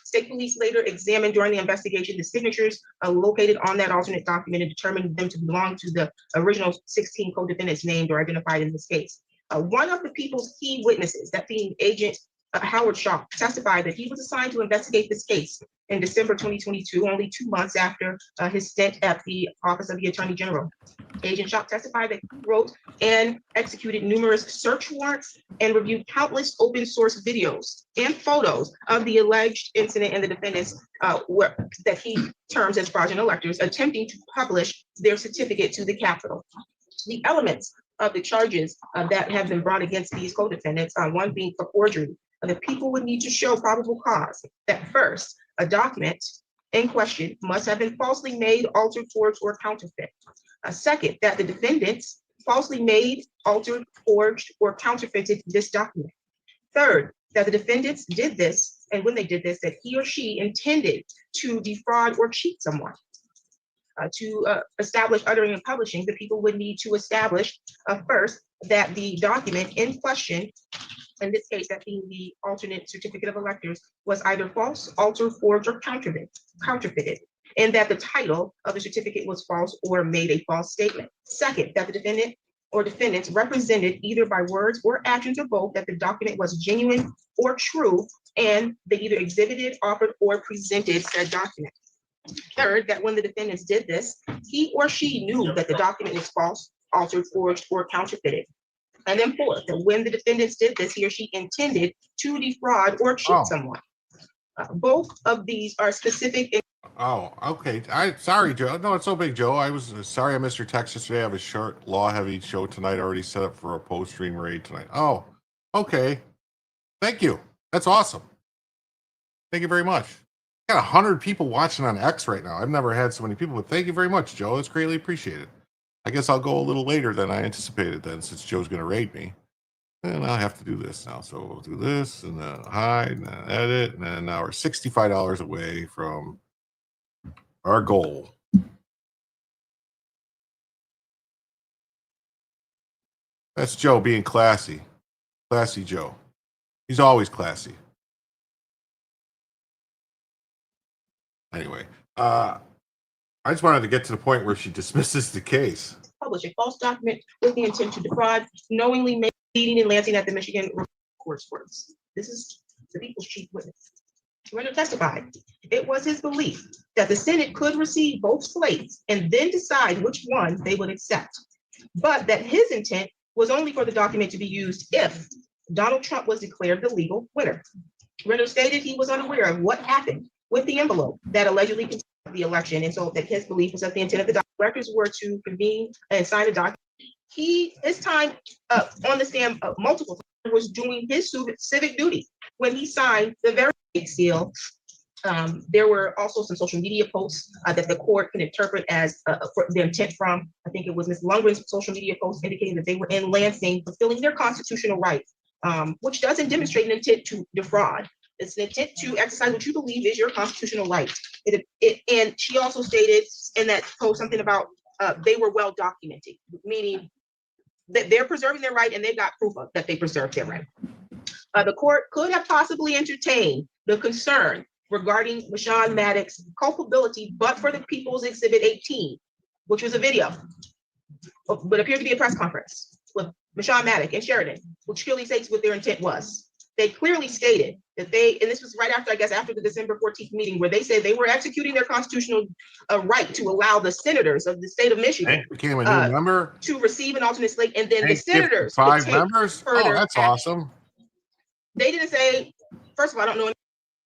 State police later examined during the investigation the signatures located on that alternate document and determined them to belong to the original 16 co-defendants named or identified in this case. One of the people's key witnesses, that being Agent Howard Shaw, testified that he was assigned to investigate this case in December 2022, only 2 months after his stint at the Office of the Attorney General. Agent Shaw testified that he wrote and executed numerous search warrants and reviewed countless open source videos and photos of the alleged incident and the defendants that he terms as fraudulent electors attempting to publish their certificate to the Capitol. The elements of the charges that have been brought against these co-defendants, one being for forgery, the people would need to show probable cause that first, a document in question must have been falsely made, altered, forged, or counterfeit. Second, that the defendants falsely made, altered, forged, or counterfeited this document. Third, that the defendants did this, and when they did this, that he or she intended to defraud or cheat someone. To establish uttering and publishing, the people would need to establish first that the document in question, in this case, that being the alternate certificate of electors, was either false, altered, forged, or counterfeited, and that the title of the certificate was false or made a false statement. Second, that the defendant or defendants represented either by words or actions or both that the document was genuine or true, and they either exhibited, offered, or presented said document. Third, that when the defendants did this, he or she knew that the document was false, altered, forged, or counterfeited. And then fourth, that when the defendants did this, he or she intended to defraud or cheat someone. Both of these are specific. Oh, okay. Sorry, Joe. No, it's no big, Joe. I was sorry I missed your text yesterday. I have a short, law-heavy show tonight. Already set up for a post-stream raid tonight. Oh, okay. Thank you. That's awesome. Thank you very much. Got 100 people watching on X right now. I've never had so many people, but thank you very much, Joe. It's greatly appreciated. I guess I'll go a little later than I anticipated then, since Joe's going to raid me. And I'll have to do this now. So we'll do this, and then hide, and then edit, and then now we're $65 away from our goal. That's Joe being classy. Classy Joe. He's always classy. Anyway, I just wanted to get to the point where she dismisses the case. Publish a false document with the intent to defraud, knowingly misleading and lancing at the Michigan court's words. This is the people's chief witness. Iryna testified it was his belief that the Senate could receive both slates and then decide which one they would accept, but that his intent was only for the document to be used if Donald Trump was declared the legal winner. Iryna stated he was unaware of what happened with the envelope that allegedly contained the election, and so that his belief was that the intent of the electors were to convene and sign a document. His time on the stand multiple times was doing his civic duty when he signed the very big seal. There were also some social media posts that the court can interpret as the intent from, I think it was Ms. Lundgren's social media posts indicating that they were in Lansing fulfilling their constitutional right, which doesn't demonstrate an intent to defraud. It's an intent to exercise what you believe is your constitutional right. And she also stated in that post something about they were well documented, meaning that they're preserving their right and they've got proof of that they preserved their right. The court could have possibly entertained the concern regarding Michonne Maddox's culpability, but for the People's Exhibit 18, which was a video, but appeared to be a press conference with Michonne Maddox and Sheridan, which clearly states what their intent was. They clearly stated that and this was right after, I guess, after the December 14th meeting, where they said they were executing their constitutional right to allow the senators of the state of Michigan became a new member to receive an alternate slate, and then the senators 5 members. Oh, that's awesome. They didn't say. First of all, I don't know.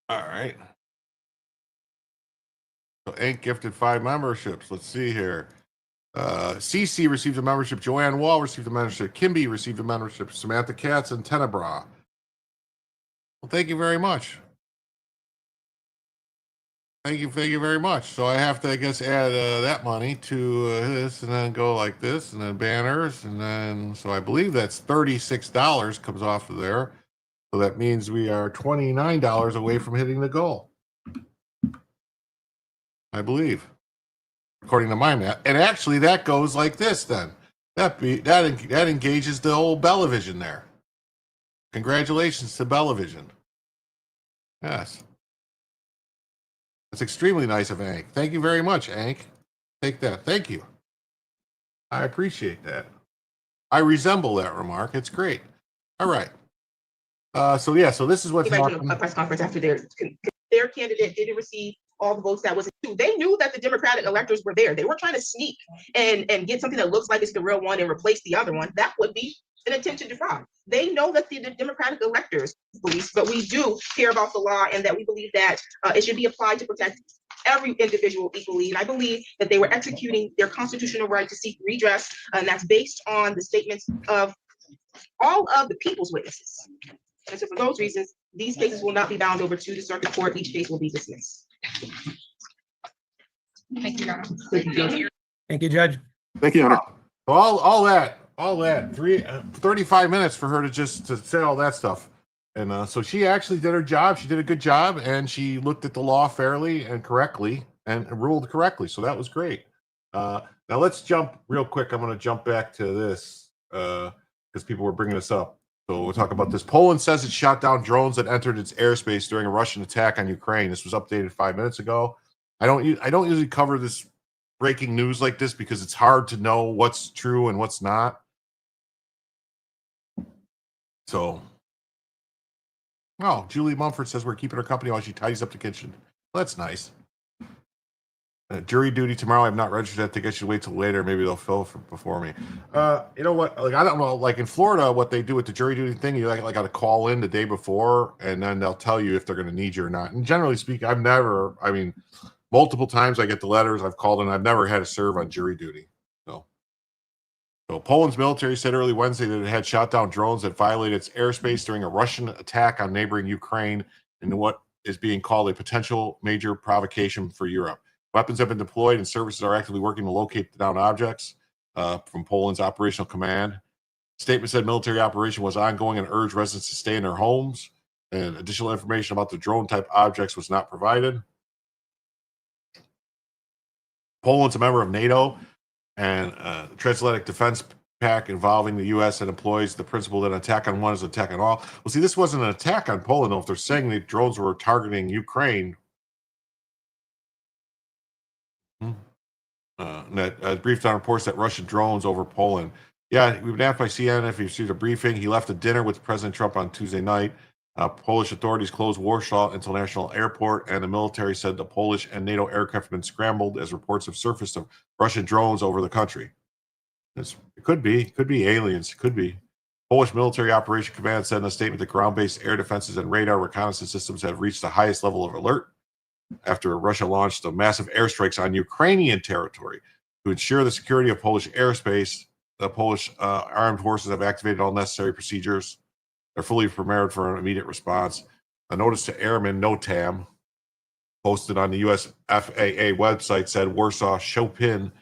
All right. So Inc. gifted 5 memberships. Let's see here. CC received a membership. Joanne Wall received a membership. Kimby received a membership. Samantha Katz and Tenebra. Well, thank you very much. Thank you very much. So I have to, I guess, add that money to this, and then go like this, and then banners, and then, so I believe that's $36 comes off of there. So that means we are $29 away from hitting the goal, I believe, according to my math. And actually, that goes like this. Then that engages the old Bellavision there. Congratulations to Bellavision. Yes. That's extremely nice of Hank. Thank you very much, Hank. Take that. Thank you. I appreciate that. I resemble that remark. It's great. All right. So yeah, so this is what's Imagine happening. a press conference after their candidate didn't receive all the votes that was due. They knew that the Democratic electors were there. They weren't trying to sneak and get something that looks like it's the real one and replace the other one. That would be an attempt to defraud. They know that the Democratic electors police, but we do care about the law and that we believe that it should be applied to protect every individual equally. And I believe that they were executing their constitutional right to seek redress, and that's based on the statements of all of the people's witnesses. And so for those reasons, these cases will not be bound over to the circuit court. Each case will be dismissed. Thank you, Your Honor. Thank you, Judge. Thank you, Judge. Thank you, Honor. All that, 35 minutes for her to say all that stuff. And so she actually did her job. She did a good job, and she looked at the law fairly and correctly and ruled correctly. So that was great. Now let's jump real quick. I'm going to jump back to this because people were bringing this up. So we'll talk about this. Poland says it shot down drones that entered its airspace during a Russian attack on Ukraine. This was updated 5 minutes ago. I don't usually cover this breaking news like this because it's hard to know what's true and what's not. So, oh, Julie Mumford says we're keeping her company while she tidies up the kitchen. Well, that's nice. Jury duty tomorrow. I'm not registered. I think I should wait till later. Maybe they'll fill before me. You know what? Like I don't know. Like in Florida, what they do with the jury duty thing, you like got to call in the day before, and then they'll tell you if they're going to need you or not. And generally speaking, I mean, multiple times I get the letters. I've called in. I've never had to serve on jury duty. So Poland's military said early Wednesday that it had shot down drones that violated its airspace during a Russian attack on neighboring Ukraine in what is being called a potential major provocation for Europe. Weapons have been deployed and services are actively working to locate the downed objects from Poland's operational command. Statement said military operation was ongoing and urged residents to stay in their homes. And additional information about the drone type objects was not provided. Poland's a member of NATO and Transatlantic Defense Pact involving the U.S. and employs the principle that an attack on one is an attack on all. Well, see, this wasn't an attack on Poland, though. If they're saying the drones were targeting Ukraine, that briefed on reports that Russian drones over Poland. Yeah, we've been asked by CNN if he received a briefing. He left a dinner with President Trump on Tuesday night. Polish authorities closed Warsaw International Airport, and the military said the Polish and NATO aircraft have been scrambled as reports have surfaced of Russian drones over the country. It could be aliens. It could be. Polish Military Operation Command said in a statement that ground-based air defenses and radar reconnaissance systems have reached the highest level of alert after Russia launched a massive airstrikes on Ukrainian territory. To ensure the security of Polish airspace, the Polish armed forces have activated all necessary procedures. They're fully prepared for an immediate response. A notice to airmen, NOTAM, posted on the U.S. FAA website said Warsaw Chopin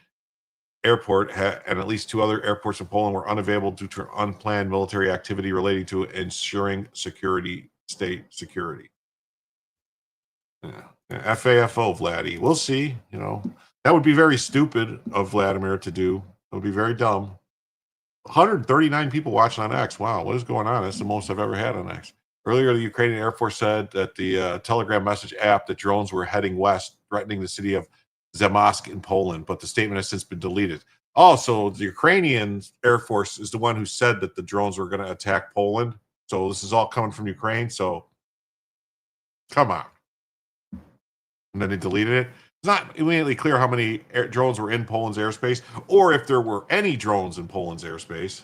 Airport and at least two other airports in Poland were unavailable due to unplanned military activity relating to ensuring state security. Yeah. FAFO, Vladdy. We'll see. You know, that would be very stupid of Vladimir to do. It would be very dumb. 139 people watching on X. Wow, what is going on? That's the most I've ever had on X. Earlier, the Ukrainian Air Force said that the Telegram message app that drones were heading west, threatening the city of Zamosk in Poland, but the statement has since been deleted. Oh, so the Ukrainian Air Force is the one who said that the drones were going to attack Poland. So this is all coming from Ukraine. So come on. And then they deleted it. It's not immediately clear how many drones were in Poland's airspace or if there were any drones in Poland's airspace.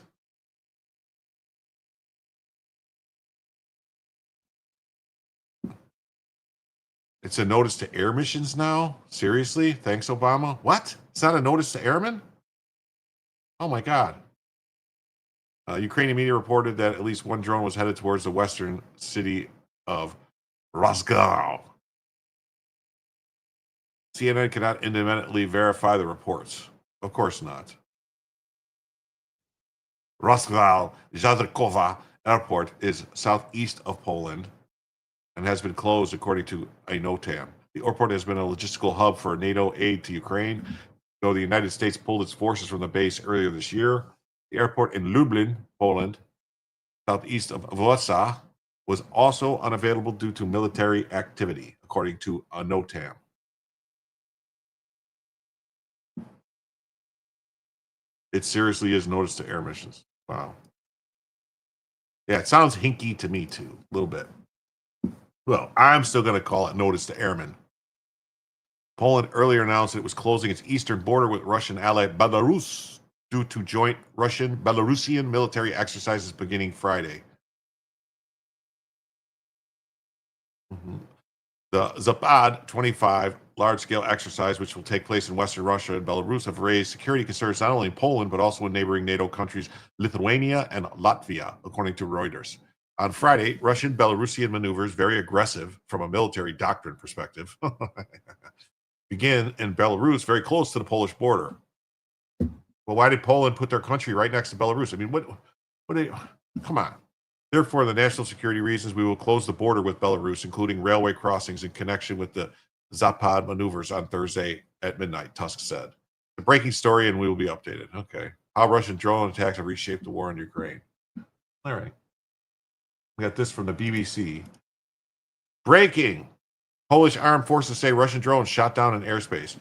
It's a notice to air missions now? Seriously? Thanks, Obama? What? It's not a notice to airmen? Oh, my God. Ukrainian media reported that at least one drone was headed towards the western city of Rosgau. CNN cannot independently verify the reports. Of course not. Rosgau Zarutska Airport is southeast of Poland and has been closed according to a NOTAM. The airport has been a logistical hub for NATO aid to Ukraine, though the United States pulled its forces from the base earlier this year. The airport in Lublin, Poland, southeast of Warsaw, was also unavailable due to military activity, according to a NOTAM. It seriously is notice to air missions. Wow. Yeah, it sounds hinky to me too, a little bit. Well, I'm still going to call it notice to airmen. Poland earlier announced it was closing its eastern border with Russian ally Belarus due to joint Russian-Belarusian military exercises beginning Friday. The Zapad 25 large-scale exercise, which will take place in Western Russia and Belarus, have raised security concerns not only in Poland, but also in neighboring NATO countries Lithuania and Latvia, according to Reuters. On Friday, Russian-Belarusian maneuvers, very aggressive from a military doctrine perspective, begin in Belarus, very close to the Polish border. Well, why did Poland put their country right next to Belarus? I mean, come on. Therefore, the national security reasons, we will close the border with Belarus, including railway crossings in connection with the Zapad maneuvers on Thursday at midnight, Tusk said. The breaking story, and we will be updated. Okay. How Russian drone attacks have reshaped the war in Ukraine. All right. We got this from the BBC. Breaking. Polish armed forces say Russian drones shot down in airspace.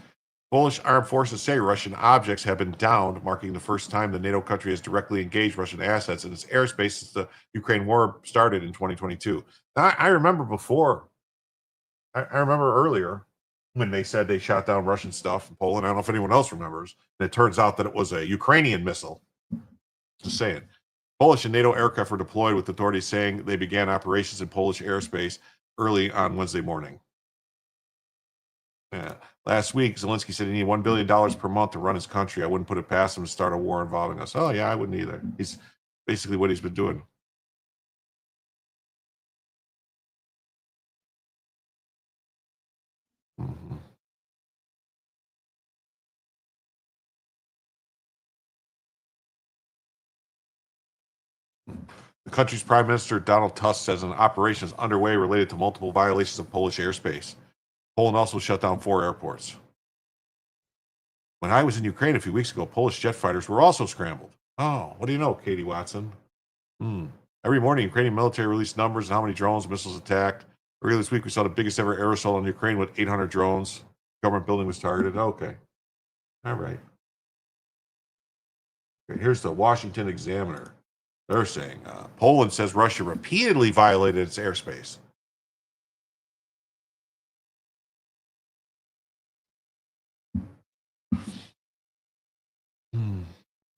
Polish armed forces say Russian objects have been downed, marking the first time the NATO country has directly engaged Russian assets in its airspace since the Ukraine war started in 2022. Now, I remember before, I remember earlier when they said they shot down Russian stuff in Poland. I don't know if anyone else remembers. And it turns out that it was a Ukrainian missile. Just saying. Polish and NATO aircraft were deployed, with authorities saying they began operations in Polish airspace early on Wednesday morning. Yeah. Last week, Zelensky said he needed $1 billion per month to run his country. I wouldn't put it past him to start a war involving us. Oh, yeah, I wouldn't either. He's basically what he's been doing. Mm-hmm. The country's Prime Minister, Donald Tusk, says an operation is underway related to multiple violations of Polish airspace. Poland also shut down 4 airports. When I was in Ukraine a few weeks ago, Polish jet fighters were also scrambled. Oh, what do you know, Katie Watson? Every morning, Ukrainian military released numbers on how many drones and missiles attacked. Earlier this week, we saw the biggest ever air assault on Ukraine with 800 drones. Government building was targeted. Okay. All right. Okay, here's the Washington Examiner. They're saying Poland says Russia repeatedly violated its airspace.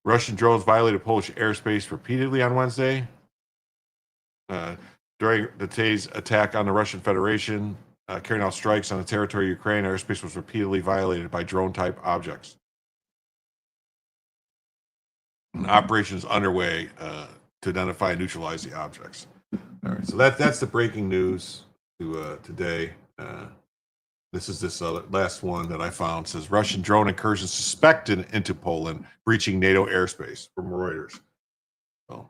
Russian drones violated Polish airspace repeatedly on Wednesday. During the day's attack on the Russian Federation, carrying out strikes on the territory of Ukraine, airspace was repeatedly violated by drone-type objects. An operation is underway to identify and neutralize the objects. All right, so that's the breaking news to today. This is this last one that I found. It says Russian drone incursion suspected into Poland, breaching NATO airspace, from Reuters. So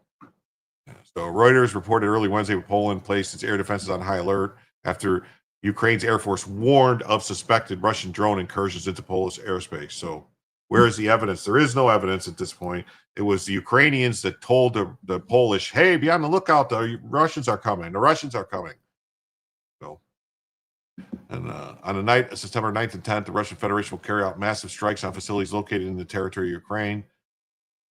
Reuters reported early Wednesday Poland placed its air defenses on high alert after Ukraine's Air Force warned of suspected Russian drone incursions into Polish airspace. So where is the evidence? There is no evidence at this point. It was the Ukrainians that told the Polish, hey, be on the lookout. The Russians are coming. The Russians are coming. So, and on the night of September 9th and 10th, the Russian Federation will carry out massive strikes on facilities located in the territory of Ukraine.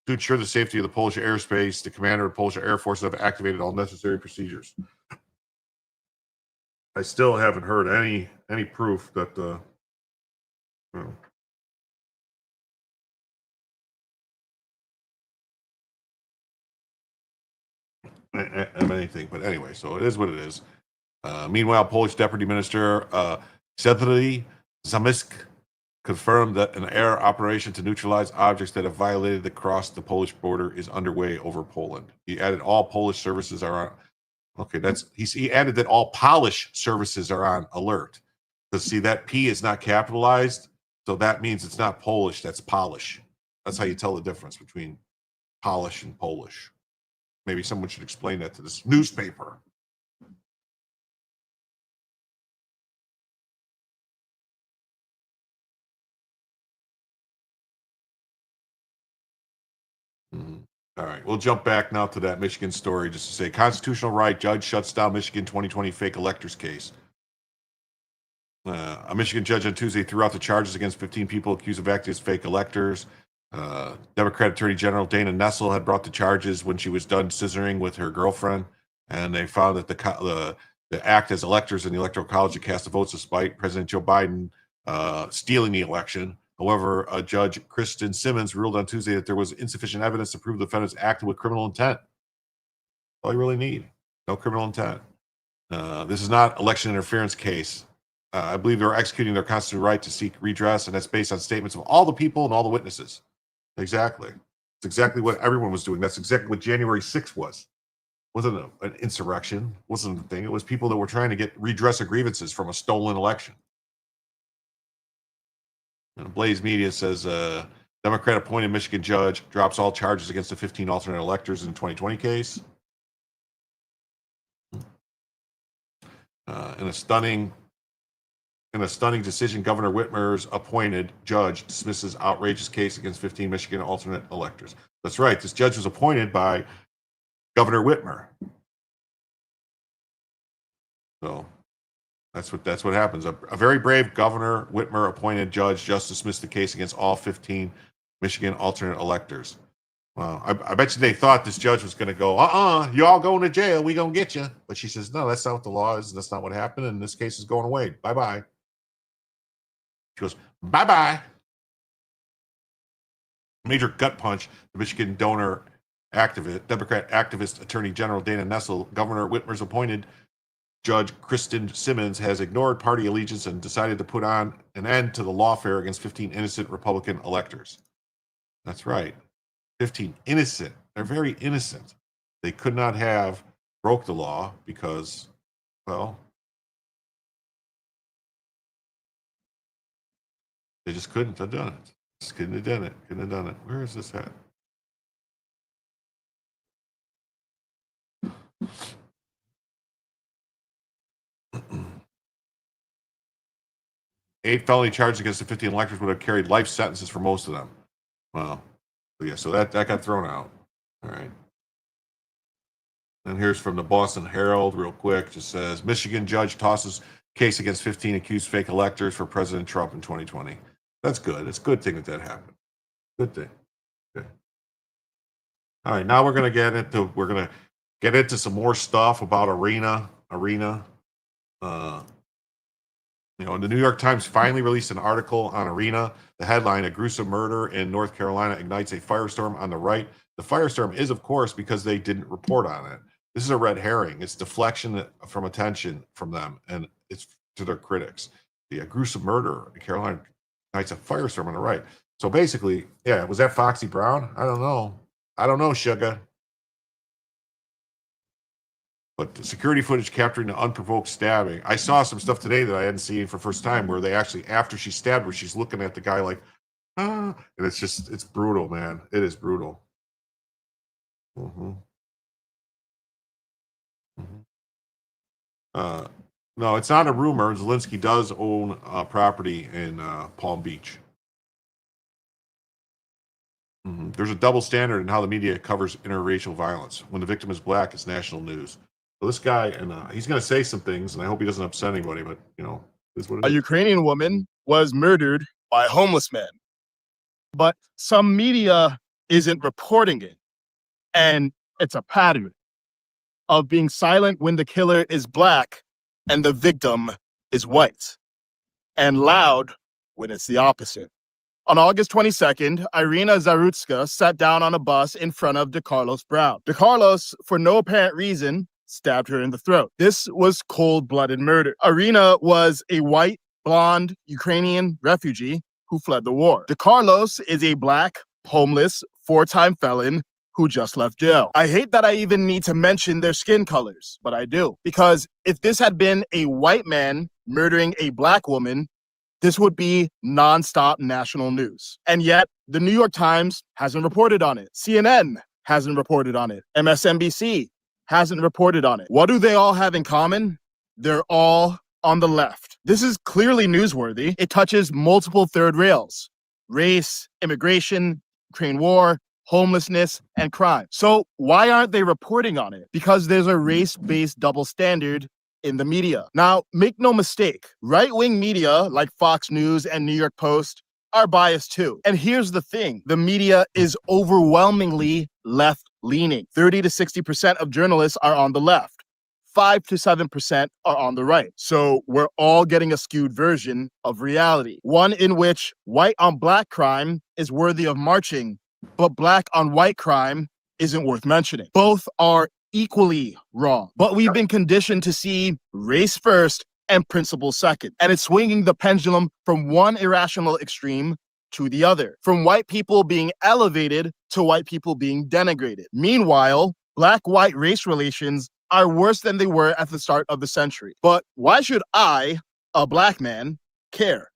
To ensure the safety of the Polish airspace, the commander of the Polish Air Force have activated all necessary procedures. I still haven't heard any proof that of anything. But anyway, so it is what it is. Meanwhile, Polish Deputy Minister Cezary Zamysk confirmed that an air operation to neutralize objects that have violated across the Polish border is underway over Poland. He added all Polish services are on. Okay, he added that all Polish services are on alert. Because see, that P is not capitalized, so that means it's not Polish, that's Polish. That's how you tell the difference between Polish and Polish. Maybe someone should explain that to this newspaper. All right, we'll jump back now to that Michigan story just to say constitutional right, judge shuts down Michigan 2020 fake electors case. A Michigan judge on Tuesday threw out the charges against 15 people accused of acting as fake electors. Democrat Attorney General Dana Nessel had brought the charges when she was done scissoring with her girlfriend, and they found that the act as electors in the Electoral College to cast the votes despite President Joe Biden stealing the election. However, Judge Kristen Simmons ruled on Tuesday that there was insufficient evidence to prove the defendants acted with criminal intent. All you really need, no criminal intent. This is not election interference case. I believe they're executing their constitutional right to seek redress, and that's based on statements of all the people and all the witnesses. Exactly. It's exactly what everyone was doing. That's exactly what January 6th was. Wasn't an insurrection. Wasn't a thing. It was people that were trying to get redress of grievances from a stolen election. And Blaze Media says Democrat appointed Michigan judge drops all charges against the 15 alternate electors in the 2020 case. In a stunning decision, Governor Whitmer's appointed judge dismisses outrageous case against 15 Michigan alternate electors. That's right. This judge was appointed by Governor Whitmer. So that's what happens. A very brave Governor Whitmer appointed judge just dismissed the case against all 15 Michigan alternate electors. Well, I bet you they thought this judge was going to go, you all going to jail. We going to get you. But she says, no, that's not what the law is. That's not what happened. And this case is going away. Bye-bye. She goes, bye-bye. Major gut punch. The Michigan Democrat activist Attorney General Dana Nessel, Governor Whitmer's appointed Judge Kristen Simmons has ignored party allegiance and decided to put on an end to the lawfare against 15 innocent Republican electors. That's right. 15 innocent. They're very innocent. They could not have broke the law because, well, they just couldn't have done it. Just couldn't have done it. Couldn't have done it. Where is this at? Eight felony charges against the 15 electors would have carried life sentences for most of them. Well, yeah, so that got thrown out. All right. And here's from the Boston Herald, real quick. Just says Michigan judge tosses case against 15 accused fake electors for President Trump in 2020. That's good. It's a good thing that happened. Good thing. Okay. All right, now we're gonna get into some more stuff about Iryna. The New York Times finally released an article on Iryna. The headline, "A gruesome murder in North Carolina ignites a firestorm on the right." The firestorm is, of course, because they didn't report on it. This is a red herring. It's deflection from attention from them, and it's to their critics. The gruesome murder in Carolina ignites a firestorm on the right. So basically, yeah, was that Foxy Brown? I don't know, sugar. But the security footage capturing the unprovoked stabbing. I saw some stuff today that I hadn't seen for the first time where they actually, after she stabbed her, she's looking at the guy like, and it's brutal, man. It is brutal. No, it's not a rumor. Zelensky does own property in Palm Beach. There's a double standard in how the media covers interracial violence. When the victim is black, it's national news. So this guy, and he's going to say some things, and I hope he doesn't upset anybody, but, this is what it is. A Ukrainian woman was murdered by a homeless man, but some media isn't reporting it. And it's a pattern of being silent when the killer is black and the victim is white, and loud when it's the opposite. On August 22nd, Iryna Zarutska sat down on a bus in front of DeCarlos Brown. DeCarlos, for no apparent reason, stabbed her in the throat. This was cold-blooded murder. Iryna was a white, blonde, Ukrainian refugee who fled the war. DeCarlos is a black, homeless, 4-time felon who just left jail. I hate that I even need to mention their skin colors, but I do. Because if this had been a white man murdering a black woman, this would be nonstop national news. And yet, the New York Times hasn't reported on it. CNN hasn't reported on it. MSNBC hasn't reported on it. What do they all have in common? They're all on the left. This is clearly newsworthy. It touches multiple third rails: race, immigration, Ukraine war, homelessness, and crime. So why aren't they reporting on it? Because there's a race-based double standard in the media. Now, make no mistake, right-wing media like Fox News and New York Post are biased too. And here's the thing. The media is overwhelmingly left-leaning. 30 to 60% of journalists are on the left. 5 to 7% are on the right. So we're all getting a skewed version of reality. One in which white on black crime is worthy of marching, but black on white crime isn't worth mentioning. Both are equally wrong. But we've been conditioned to see race first and principle second. And it's swinging the pendulum from one irrational extreme to the other, from white people being elevated to white people being denigrated. Meanwhile, black-white race relations are worse than they were at the start of the century. But why should I, a black man, care?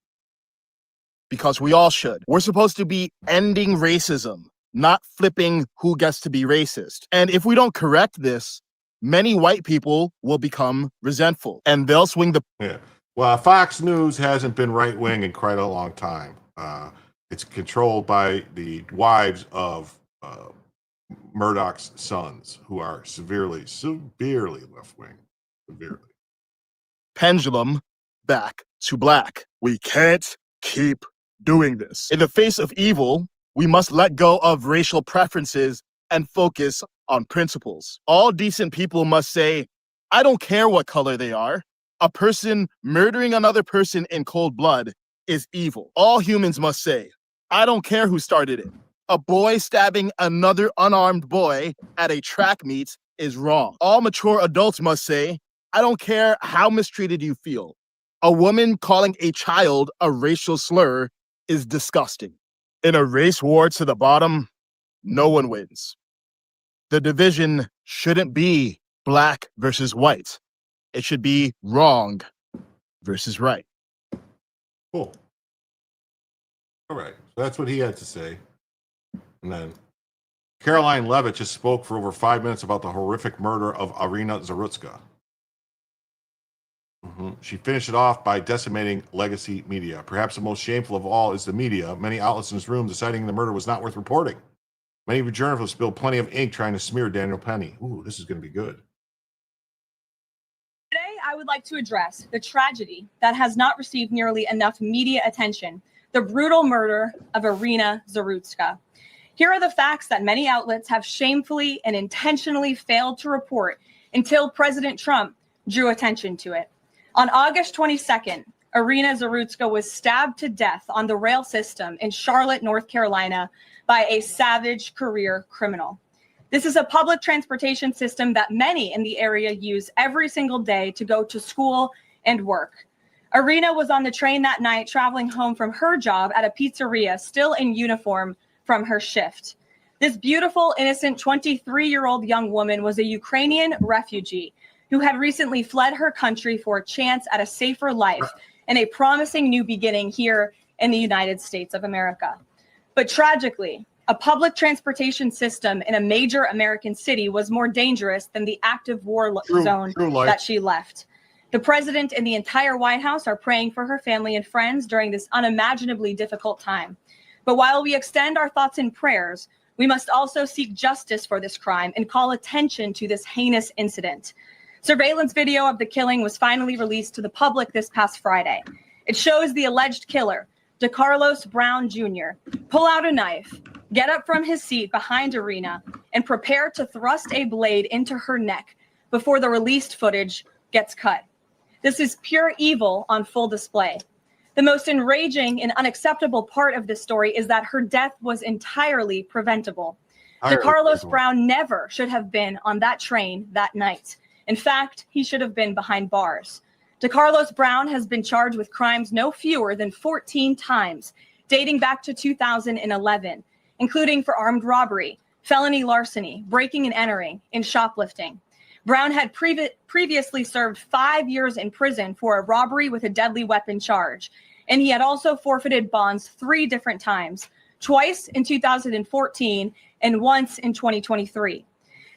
Because we all should. We're supposed to be ending racism, not flipping who gets to be racist. And if we don't correct this, many white people will become resentful and they'll swing the... Yeah. Well, Fox News hasn't been right-wing in quite a long time. It's controlled by the wives of Murdoch's sons, who are severely left-wing. Severely. Pendulum back to black. We can't keep doing this. In the face of evil, we must let go of racial preferences and focus on principles. All decent people must say, I don't care what color they are. A person murdering another person in cold blood is evil. All humans must say, I don't care who started it. A boy stabbing another unarmed boy at a track meet is wrong. All mature adults must say, I don't care how mistreated you feel. A woman calling a child a racial slur is disgusting. In a race war to the bottom, no one wins. The division shouldn't be black versus white. It should be wrong versus right. Cool. All right. So that's what he had to say. And then Caroline Levitt just spoke for over 5 minutes about the horrific murder of Iryna Zarutska. She finished it off by decimating legacy media. Perhaps the most shameful of all is the media. Many outlets in this room deciding the murder was not worth reporting. Many of you journalists spilled plenty of ink trying to smear Daniel Penny. Ooh, this is going to be good. Today, I would like to address the tragedy that has not received nearly enough media attention, the brutal murder of Iryna Zarutska. Here are the facts that many outlets have shamefully and intentionally failed to report until President Trump drew attention to it. On August 22nd, Iryna Zarutska was stabbed to death on the rail system in Charlotte, North Carolina, by a savage career criminal. This is a public transportation system that many in the area use every single day to go to school and work. Iryna was on the train that night traveling home from her job at a pizzeria, still in uniform from her shift. This beautiful, innocent 23-year-old young woman was a Ukrainian refugee who had recently fled her country for a chance at a safer life and a promising new beginning here in the United States of America. But tragically, a public transportation system in a major American city was more dangerous than the active war zone that she left. The president and the entire White House are praying for her family and friends during this unimaginably difficult time. But while we extend our thoughts and prayers, we must also seek justice for this crime and call attention to this heinous incident. Surveillance video of the killing was finally released to the public this past Friday. It shows the alleged killer, DeCarlos Brown Jr., pull out a knife, get up from his seat behind Iryna, and prepare to thrust a blade into her neck before the released footage gets cut. This is pure evil on full display. The most enraging and unacceptable part of this story is that her death was entirely preventable. DeCarlos Brown never should have been on that train that night. In fact, he should have been behind bars. DeCarlos Brown has been charged with crimes no fewer than 14 times, dating back to 2011, including for armed robbery, felony larceny, breaking and entering, and shoplifting. Brown had previously served 5 years in prison for a robbery with a deadly weapon charge, and he had also forfeited bonds 3 different times, twice in 2014 and once in 2023.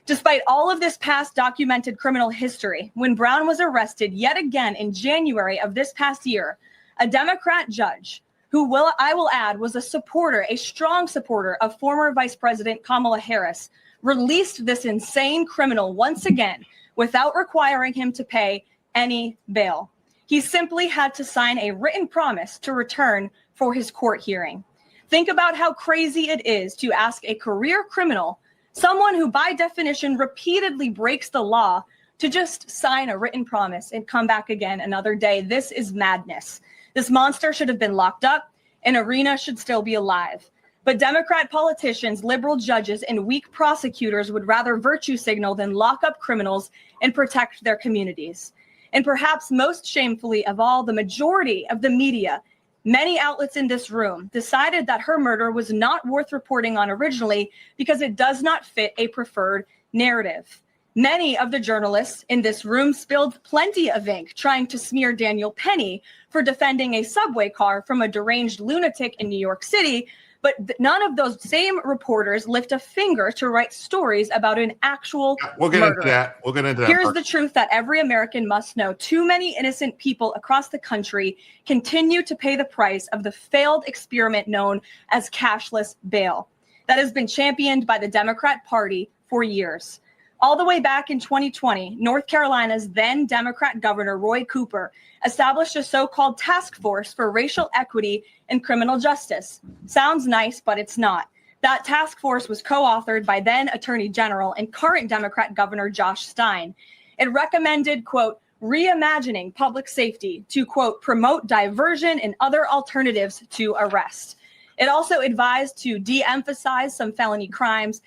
Despite all of this past documented criminal history, when Brown was arrested yet again in January of this past year, a Democrat judge, who I will add was a strong supporter of former Vice President Kamala Harris, released this insane criminal once again without requiring him to pay any bail. He simply had to sign a written promise to return for his court hearing. Think about how crazy it is to ask a career criminal, someone who by definition repeatedly breaks the law, to just sign a written promise and come back again another day. This is madness. This monster should have been locked up, and Iryna should still be alive. But Democrat politicians, liberal judges, and weak prosecutors would rather virtue signal than lock up criminals and protect their communities. And perhaps most shamefully of all, the majority of the media, many outlets in this room, decided that her murder was not worth reporting on originally because it does not fit a preferred narrative. Many of the journalists in this room spilled plenty of ink trying to smear Daniel Penny for defending a subway car from a deranged lunatic in New York City, but none of those same reporters lift a finger to write stories about an actual We'll get murderer. into that. We'll get into that. Here's the truth that every American must know. Too many innocent people across the country continue to pay the price of the failed experiment known as cashless bail that has been championed by the Democrat Party for years. All the way back in 2020, North Carolina's then Democrat Governor Roy Cooper established a so-called task force for racial equity and criminal justice. Sounds nice, but it's not. That task force was co-authored by then Attorney General and current Democrat Governor Josh Stein. It recommended, quote, reimagining public safety to, quote, promote diversion and other alternatives to arrest. It also advised to de-emphasize some felony crimes.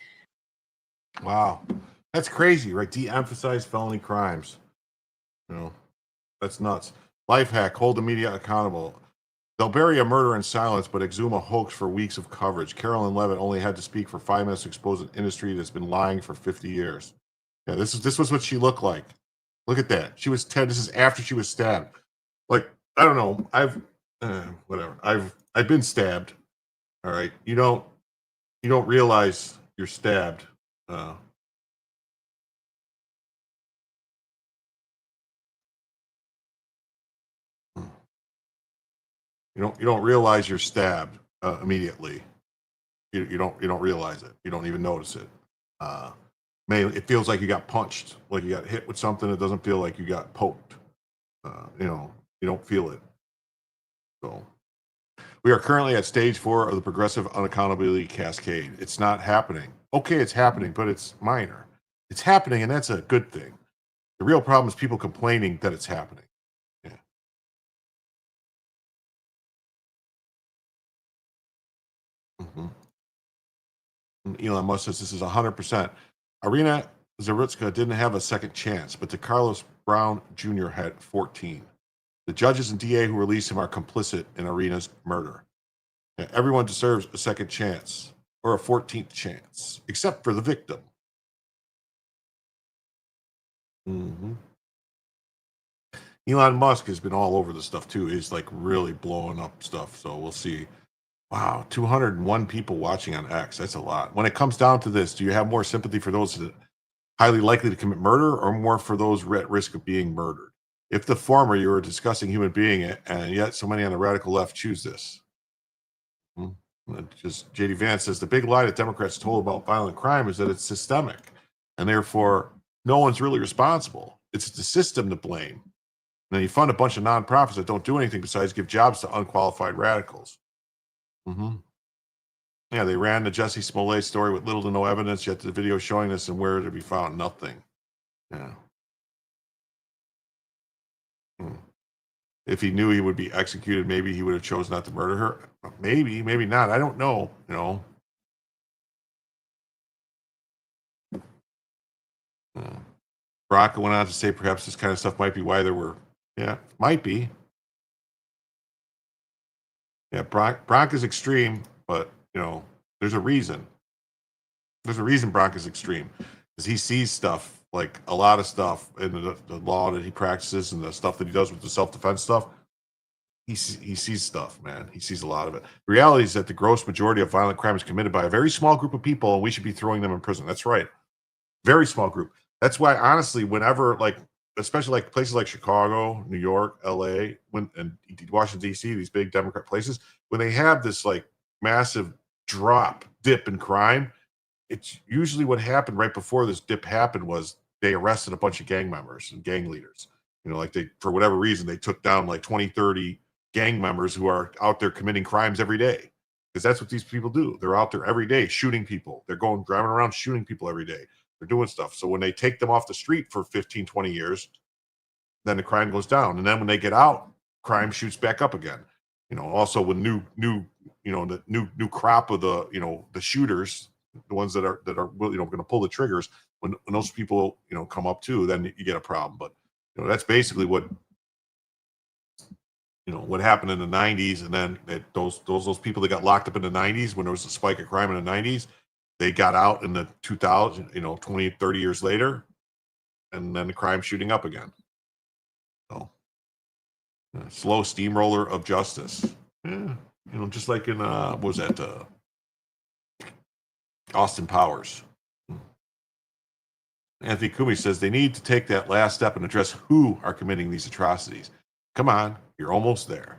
Wow. That's crazy, right? De-emphasize felony crimes. You know, that's nuts. Life hack, hold the media accountable. They'll bury a murder in silence, but exhume a hoax for weeks of coverage. Carolyn Levitt only had to speak for 5 minutes to expose an industry that's been lying for 50 years. Yeah, this was what she looked like. Look at that. She was 10. This is after she was stabbed. Like, I don't know. Whatever. I've been stabbed. All right. You don't realize you're stabbed. You don't realize you're stabbed immediately. You don't realize it. You don't even notice it. It feels like you got punched, like you got hit with something. It doesn't feel like you got poked. You don't feel it. So we are currently at stage 4 of the progressive unaccountability cascade. It's not happening. Okay, it's happening, but it's minor. It's happening, and that's a good thing. The real problem is people complaining that it's happening. Elon Musk says this is 100%. Iryna Zarutska didn't have a second chance, but DeCarlos Brown Jr. had 14. The judges and DA who released him are complicit in Iryna's murder. And everyone deserves a second chance or a 14th chance, except for the victim. Elon Musk has been all over this stuff too. He's like really blowing up stuff. So we'll see. Wow, 201 people watching on X. That's a lot. When it comes down to this, do you have more sympathy for those that highly likely to commit murder or more for those at risk of being murdered? If the former, you are a disgusting human being, and yet so many on the radical left choose this. Just JD Vance says the big lie that Democrats told about violent crime is that it's systemic, and therefore no one's really responsible. It's the system to blame. And then you fund a bunch of nonprofits that don't do anything besides give jobs to unqualified radicals. Yeah, they ran the Jussie Smollett story with little to no evidence, yet the video showing this and where to be found, nothing. Yeah. If he knew he would be executed, maybe he would have chosen not to murder her. Maybe, maybe not. I don't know. You know. Brock went on to say perhaps this kind of stuff might be why there were. Yeah, might be. Yeah, Brock is extreme, but you know, there's a reason. There's a reason Brock is extreme, because he sees stuff, like a lot of stuff in the law that he practices and the stuff that he does with the self-defense stuff. He sees stuff, man. He sees a lot of it. The reality is that the gross majority of violent crime is committed by a very small group of people, and we should be throwing them in prison. That's right. Very small group. That's why, honestly, whenever, like, especially like places like Chicago, New York, LA, and Washington, D.C., these big Democrat places, when they have this like massive dip in crime, it's usually what happened right before this dip happened was they arrested a bunch of gang members and gang leaders. You know, like they, for whatever reason, they took down like 20, 30 gang members who are out there committing crimes every day. Because that's what these people do. They're out there every day shooting people. They're driving around shooting people every day. They're doing stuff. So when they take them off the street for 15, 20 years, then the crime goes down. And then when they get out, crime shoots back up again. Also with the new crop of the shooters, the ones that are going to pull the triggers, when those people, come up too, then you get a problem. But, that's basically what happened in the 90s. And then those people that got locked up in the 90s, when there was a spike of crime in the 90s, they got out in the 2000, 20, 30 years later, and then the crime shooting up again. So, slow steamroller of justice. Yeah, just like in, what was that? Austin Powers. Anthony Kumi says they need to take that last step and address who are committing these atrocities. Come on, you're almost there.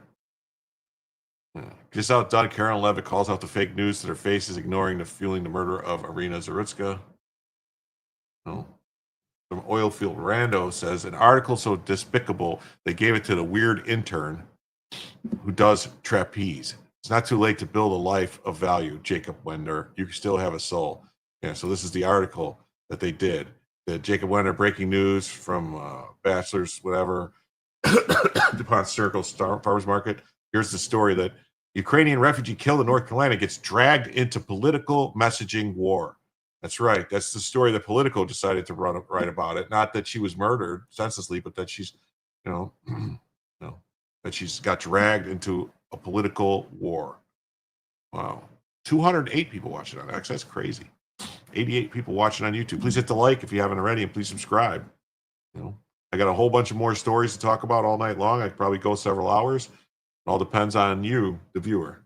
Just outdone, Karen Levitt calls out the fake news to their faces, ignoring the fueling the murder of Iryna Zarutska. From Oilfield Rando says, an article so despicable they gave it to the weird intern who does trapeze. It's not too late to build a life of value, Jacob Wender. You still have a soul. Yeah, so this is the article that they did. The Jacob Wender breaking news from Bachelor's, whatever, DuPont Circle Farmers Market. Here's the story that Ukrainian refugee killed in North Carolina gets dragged into political messaging war. That's right. That's the story that Politico decided to write about it. Not that she was murdered senselessly, but that she's, that she's got dragged into a political war. Wow. 208 people watching on X. That's crazy. 88 people watching on YouTube. Please hit the like if you haven't already, and please subscribe. I got a whole bunch of more stories to talk about all night long. I could probably go several hours. It all depends on you, the viewer.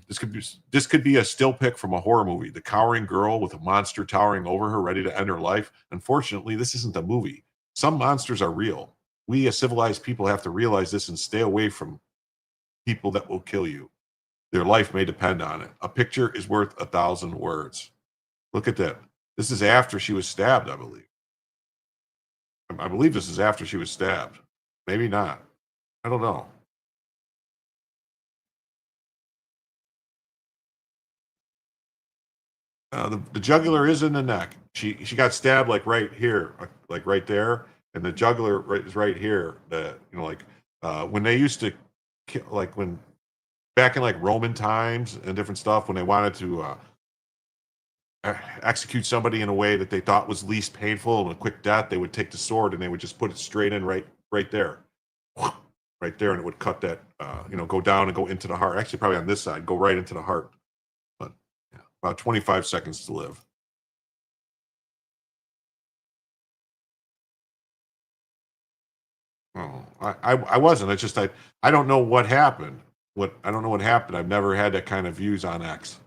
This could be a still pick from a horror movie. The cowering girl with a monster towering over her, ready to end her life. Unfortunately, this isn't a movie. Some monsters are real. We as civilized people have to realize this and stay away from people that will kill you. Their life may depend on it. A picture is worth 1,000 words. Look at that. This is after she was stabbed, I believe. I believe this is after she was stabbed. Maybe not. I don't know. The jugular is in the neck. She got stabbed like right here, like right there, and the jugular is right here. When they used to, like when back in like Roman times and different stuff, when they wanted to execute somebody in a way that they thought was least painful and a quick death, they would take the sword and they would just put it straight in right there, right there, and it would cut that, go down and go into the heart. Actually, probably on this side, go right into the heart. But yeah, about 25 seconds to live. Oh, I wasn't. It's just I don't know what happened. I don't know what happened. I've never had that kind of views on X.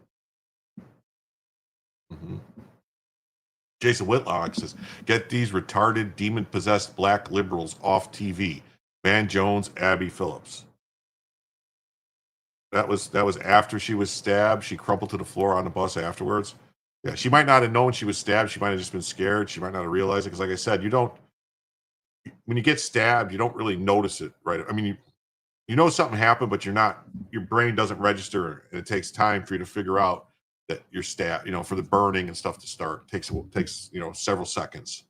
Jason Whitlock says, get these retarded, demon-possessed black liberals off TV. Van Jones, Abby Phillips. That was after she was stabbed. She crumpled to the floor on the bus afterwards. Yeah, she might not have known she was stabbed. She might have just been scared. She might not have realized it. Because like I said, when you get stabbed, you don't really notice it, right? I mean, you know something happened, but your brain doesn't register, and it takes time for you to figure out that you're stabbed, for the burning and stuff to start. It takes several seconds.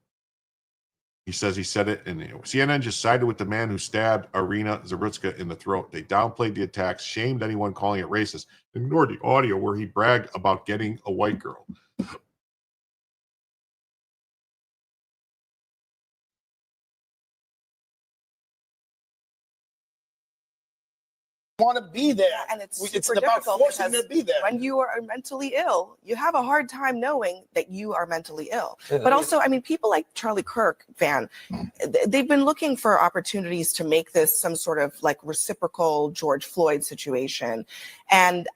He says he said it, and CNN just sided with the man who stabbed Iryna Zarutska in the throat. They downplayed the attacks, shamed anyone calling it racist, ignored the audio where he bragged about getting a white girl. Want to be there, and it's about difficult forcing them to be there. When you are mentally ill, you have a hard time knowing that you are mentally ill. Yeah. But also, I mean, people like Charlie Kirk, they've been looking for opportunities to make this some sort of like reciprocal George Floyd situation, and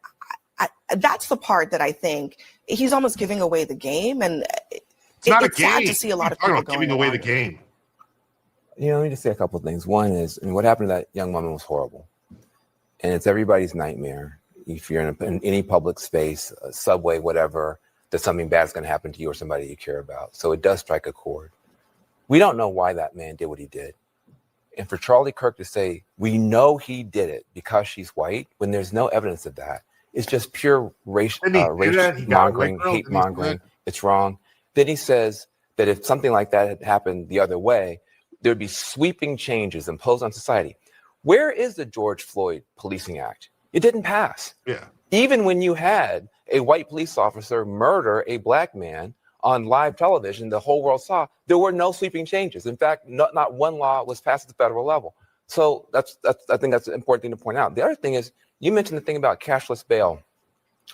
that's the part that I think he's almost giving away the game, and it's not a it's game. sad to see a lot of people giving away the game. Let me just say a couple of things. One is, what happened to that young woman was horrible. And it's everybody's nightmare. If you're in any public space, a subway, whatever, that something bad is going to happen to you or somebody you care about. So it does strike a chord. We don't know why that man did what he did. And for Charlie Kirk to say, we know he did it because she's white, when there's no evidence of that, it's just pure race mongering, hate mongering. It's wrong. Then he says that if something like that had happened the other way, there'd be sweeping changes imposed on society. Where is the George Floyd Policing Act? It didn't pass. Yeah. Even when you had a white police officer murder a black man on live television, the whole world saw, there were no sweeping changes. In fact, not one law was passed at the federal level. So I think that's an important thing to point out. The other thing is, you mentioned the thing about cashless bail.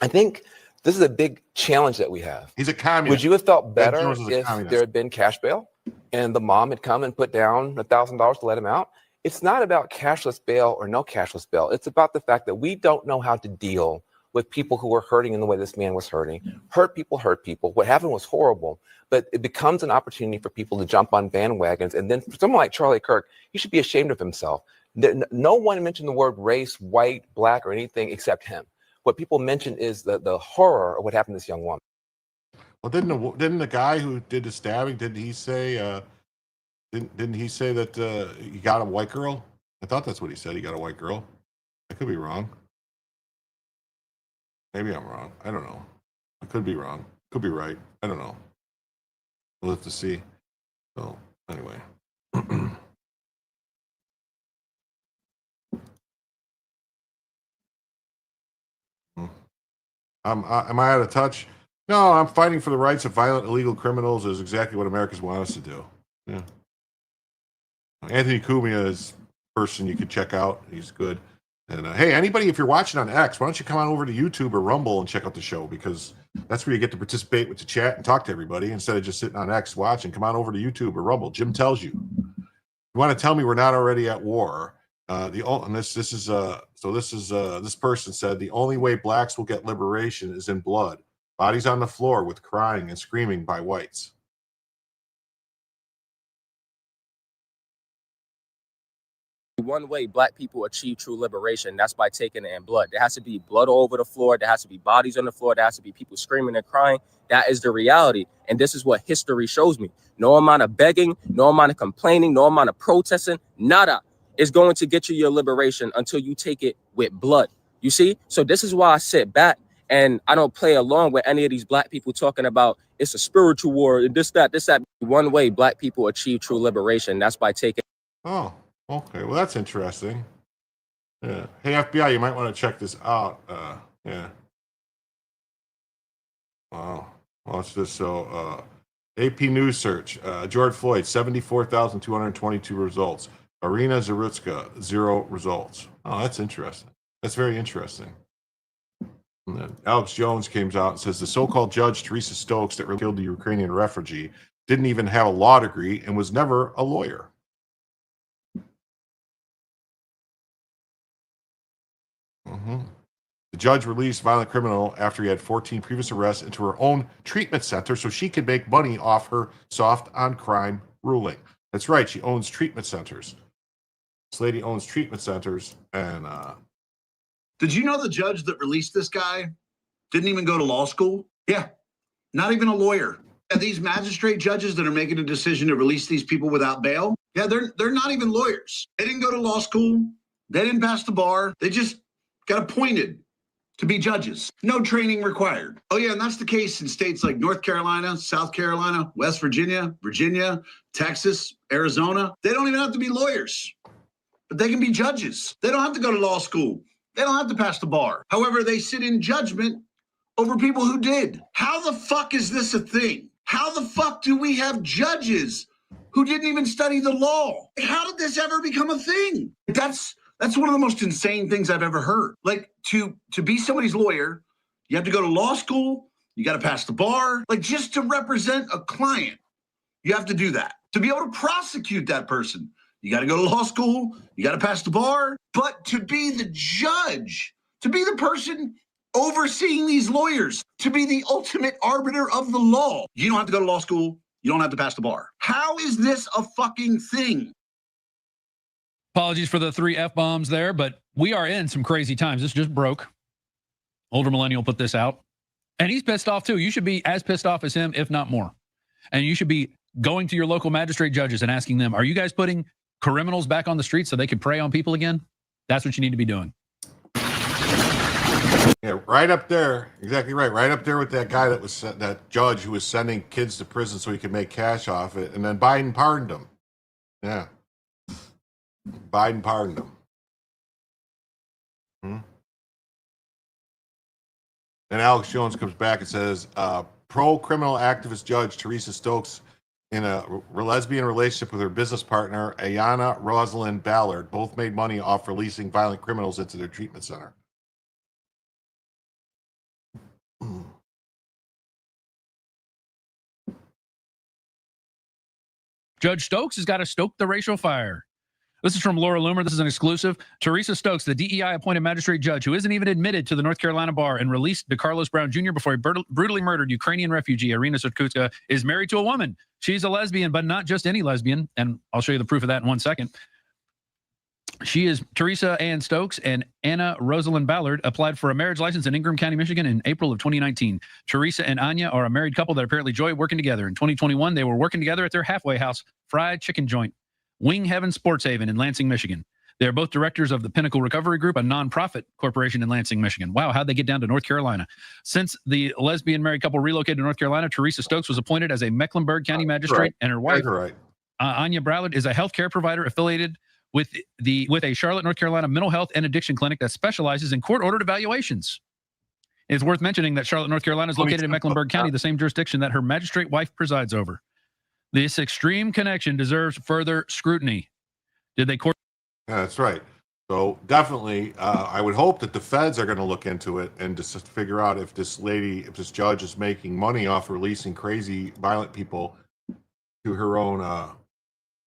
I think this is a big challenge that we have. He's a communist. Would you have felt better if communist. there had been cash bail and the mom had come and put down $1,000 to let him out? It's not about cashless bail or no cashless bail. It's about the fact that we don't know how to deal with people who are hurting in the way this man was hurting. Hurt people hurt people. What happened was horrible, but it becomes an opportunity for people to jump on bandwagons. And then for someone like Charlie Kirk, he should be ashamed of himself. No one mentioned the word race, white, black, or anything except him. What people mention is the horror of what happened to this young woman. Well, didn't the guy who did the stabbing, didn't he say that he got a white girl? I thought that's what he said. He got a white girl. I could be wrong. Maybe I'm wrong. I don't know. I could be wrong. Could be right. I don't know. We'll have to see. So anyway. Am I out of touch? No, I'm fighting for the rights of violent, illegal criminals is exactly what Americans want us to do. Yeah. Anthony Cumia is a person you could check out. He's good. And hey, anybody, if you're watching on X, why don't you come on over to YouTube or Rumble and check out the show, because that's where you get to participate with the chat and talk to everybody instead of just sitting on X watching. Come on over to YouTube or Rumble. Jim tells you. You want to tell me we're not already at war? This person said the only way blacks will get liberation is in blood, bodies on the floor with crying and screaming by whites. One way black people achieve true liberation, that's by taking it in blood. There has to be blood all over the floor. There has to be bodies on the floor. There has to be people screaming and crying. That is the reality. And this is what history shows me. No amount of begging, no amount of complaining, no amount of protesting, nada is going to get you your liberation until you take it with blood. You see? So this is why I sit back and I don't play along with any of these black people talking about it's a spiritual war and this, that. One way black people achieve true liberation, that's by taking. Oh. Okay, well, that's interesting. Yeah. Hey, FBI, you might want to check this out. Yeah. Wow. Watch this. So, AP News search. George Floyd, 74,222 results. Iryna Zarutska, 0 results. Oh, that's interesting. That's very interesting. And then Alex Jones comes out and says the so-called judge, Teresa Stokes, that killed the Ukrainian refugee, didn't even have a law degree and was never a lawyer. The judge released violent criminal after he had 14 previous arrests into her own treatment center so she could make money off her soft on crime ruling. That's right. She owns treatment centers. This lady owns treatment centers. And did you know the judge that released this guy didn't even go to law school? Yeah, not even a lawyer. And these magistrate judges that are making a decision to release these people without bail, yeah, they're not even lawyers. They didn't go to law school. They didn't pass the bar. They just got appointed to be judges. No training required. Oh yeah, and that's the case in states like North Carolina, South Carolina, West Virginia, Texas, Arizona. They don't even have to be lawyers, but they can be judges. They don't have to go to law school. They don't have to pass the bar. However, they sit in judgment over people who did. How the fuck is this a thing? How the fuck do we have judges who didn't even study the law? How did this ever become a thing? That's one of the most insane things I've ever heard. Like, to be somebody's lawyer, you have to go to law school, you got to pass the bar. Like, just to represent a client, you have to do that. To be able to prosecute that person, you got to go to law school, you got to pass the bar. But to be the judge, to be the person overseeing these lawyers, to be the ultimate arbiter of the law, you don't have to go to law school, you don't have to pass the bar. How is this a fucking thing? Apologies for the 3 F-bombs there, but we are in some crazy times. This just broke. Older millennial put this out. And he's pissed off too. You should be as pissed off as him, if not more. And you should be going to your local magistrate judges and asking them, are you guys putting criminals back on the streets so they could prey on people again, that's what you need to be doing. Yeah, right up there. Exactly right. Right up there with that guy that judge who was sending kids to prison so he could make cash off it. And then Biden pardoned him. Yeah. Biden pardoned him. Then Alex Jones comes back and says, pro-criminal activist judge Teresa Stokes in a lesbian relationship with her business partner, Iryna Rosalind Ballard, both made money off releasing violent criminals into their treatment center. Judge Stokes has got to stoke the racial fire. This is from Laura Loomer. This is an exclusive. Teresa Stokes, the DEI-appointed magistrate judge who isn't even admitted to the North Carolina bar and released DeCarlos Brown Jr. before he brutally murdered Ukrainian refugee Iryna Zarutska, is married to a woman. She's a lesbian, but not just any lesbian, and I'll show you the proof of that in 1 second. She is Teresa Ann Stokes, and Anna Rosalind Ballard applied for a marriage license in Ingham County, Michigan in April of 2019. Teresa and Anya are a married couple that apparently enjoy working together. In 2021, they were working together at their halfway house fried chicken joint, Wing Heaven Sports Haven in Lansing, Michigan. They are both directors of the Pinnacle Recovery Group, a nonprofit corporation in Lansing, Michigan. Wow, how'd they get down to North Carolina? Since the lesbian married couple relocated to North Carolina, Teresa Stokes was appointed as a Mecklenburg County magistrate, and her wife, Anya Ballard, is a healthcare provider affiliated with a Charlotte, North Carolina mental health and addiction clinic that specializes in court-ordered evaluations. It's worth mentioning that Charlotte, North Carolina is located in Mecklenburg County, the same jurisdiction that her magistrate wife presides over. This extreme connection deserves further scrutiny. Did they court? Yeah, that's right. So definitely, I would hope that the feds are going to look into it and just figure out if this judge is making money off releasing crazy, violent people to her own,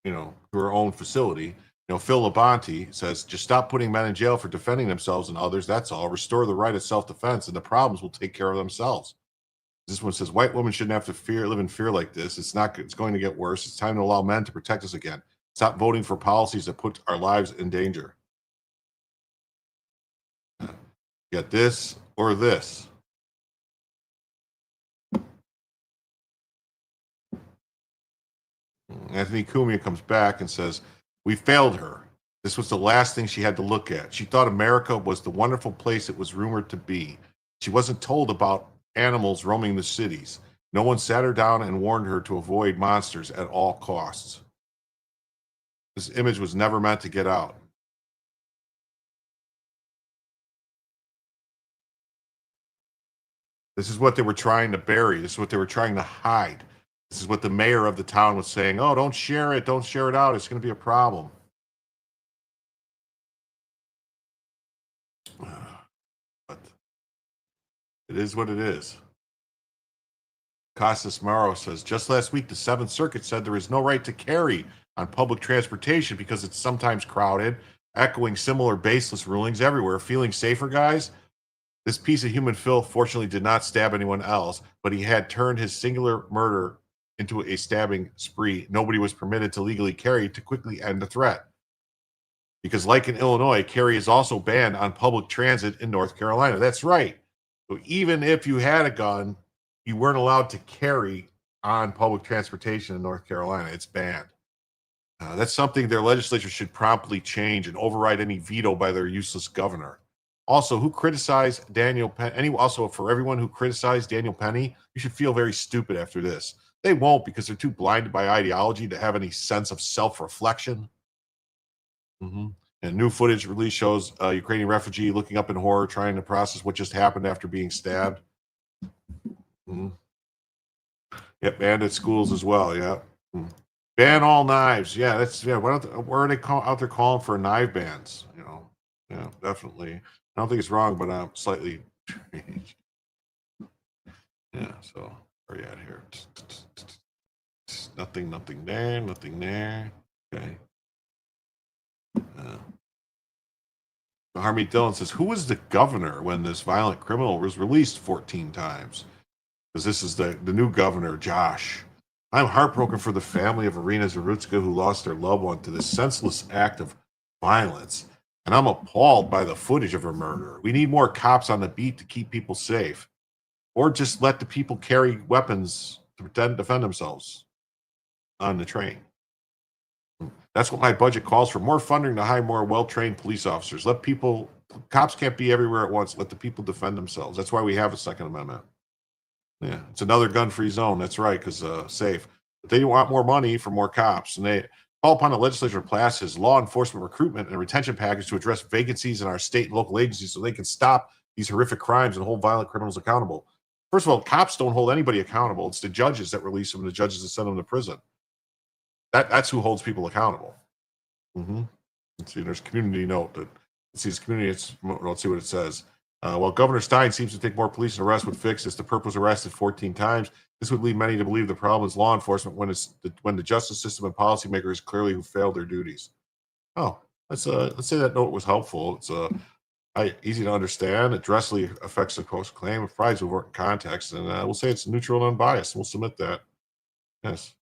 to her own facility. Phil Labonte says, just stop putting men in jail for defending themselves and others. That's all. Restore the right of self-defense, and the problems will take care of themselves. This one says, white women shouldn't have to live in fear like this. It's going to get worse. It's time to allow men to protect us again. Stop voting for policies that put our lives in danger. Get this or this. Anthony Cumia comes back and says, we failed her. This was the last thing she had to look at. She thought America was the wonderful place it was rumored to be. She wasn't told about animals roaming the cities. No one sat her down and warned her to avoid monsters at all costs. This image was never meant to get out. This is what they were trying to bury. This is what they were trying to hide. This is what the mayor of the town was saying. Oh, don't share it. Don't share it out. It's going to be a problem. But it is what it is. Costas Mauro says, just last week, the Seventh Circuit said there is no right to carry on public transportation because it's sometimes crowded, echoing similar baseless rulings everywhere. Feeling safer, guys? This piece of human filth fortunately did not stab anyone else, but he had turned his singular murder into a stabbing spree. Nobody was permitted to legally carry to quickly end the threat. Because like in Illinois, carry is also banned on public transit in North Carolina. That's right. So even if you had a gun, you weren't allowed to carry on public transportation in North Carolina. It's banned. That's something their legislature should promptly change and override any veto by their useless governor. Also, who criticized Daniel Penny? Also, for everyone who criticized Daniel Penny, you should feel very stupid after this. They won't, because they're too blinded by ideology to have any sense of self-reflection. And new footage release shows a Ukrainian refugee looking up in horror, trying to process what just happened after being stabbed. Yep, banned at schools as well. Yeah, ban all knives. Yeah, that's why are they out there calling for knife bans? Yeah, definitely. I don't think it's wrong, but I'm slightly strange. Yeah. So where are you at here? Nothing there. Nothing there. Okay. Harmeet Dillon says, who was the governor when this violent criminal was released 14 times? Because this is the new governor, Josh. I'm heartbroken for the family of Iryna Zarutska who lost their loved one to this senseless act of violence. And I'm appalled by the footage of her murder. We need more cops on the beat to keep people safe. Or just let the people carry weapons to defend themselves on the train. That's what my budget calls for. More funding to hire more well-trained police officers. Cops can't be everywhere at once. Let the people defend themselves. That's why we have a Second Amendment. Yeah, it's another gun-free zone. That's right, because safe. But they want more money for more cops, and they call upon the legislature to pass his law enforcement recruitment and retention package to address vacancies in our state and local agencies so they can stop these horrific crimes and hold violent criminals accountable. First of all, cops don't hold anybody accountable. It's the judges that release them and the judges that send them to prison. That's who holds people accountable. Let's see, there's a community note. Let's see, this community, let's see what it says. While Governor Stein seems to think more police and arrests would fix this, the perp was arrested 14 times. This would lead many to believe the problem is law enforcement when the justice system and policymakers clearly who failed their duties. Oh, let's say that note was helpful. It's easy to understand. It directly affects the post-claim. It provides important context, and we'll say it's neutral and unbiased. We'll submit that. Yes.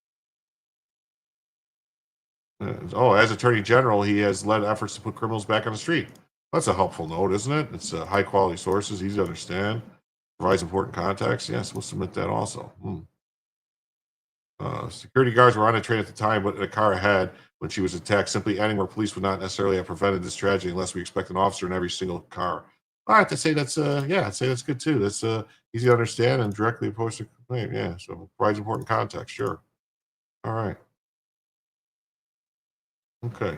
As Attorney General, he has led efforts to put criminals back on the street. That's a helpful note, isn't it? It's high-quality sources, easy to understand, provides important context. Yes, we'll submit that also. Security guards were on a train at the time, but in a car ahead when she was attacked. Simply adding more police would not necessarily have prevented this tragedy unless we expect an officer in every single car. I have to say that's I'd say that's good too. That's easy to understand and directly opposed to complaint. Yeah, so provides important context. Sure. All right. Okay.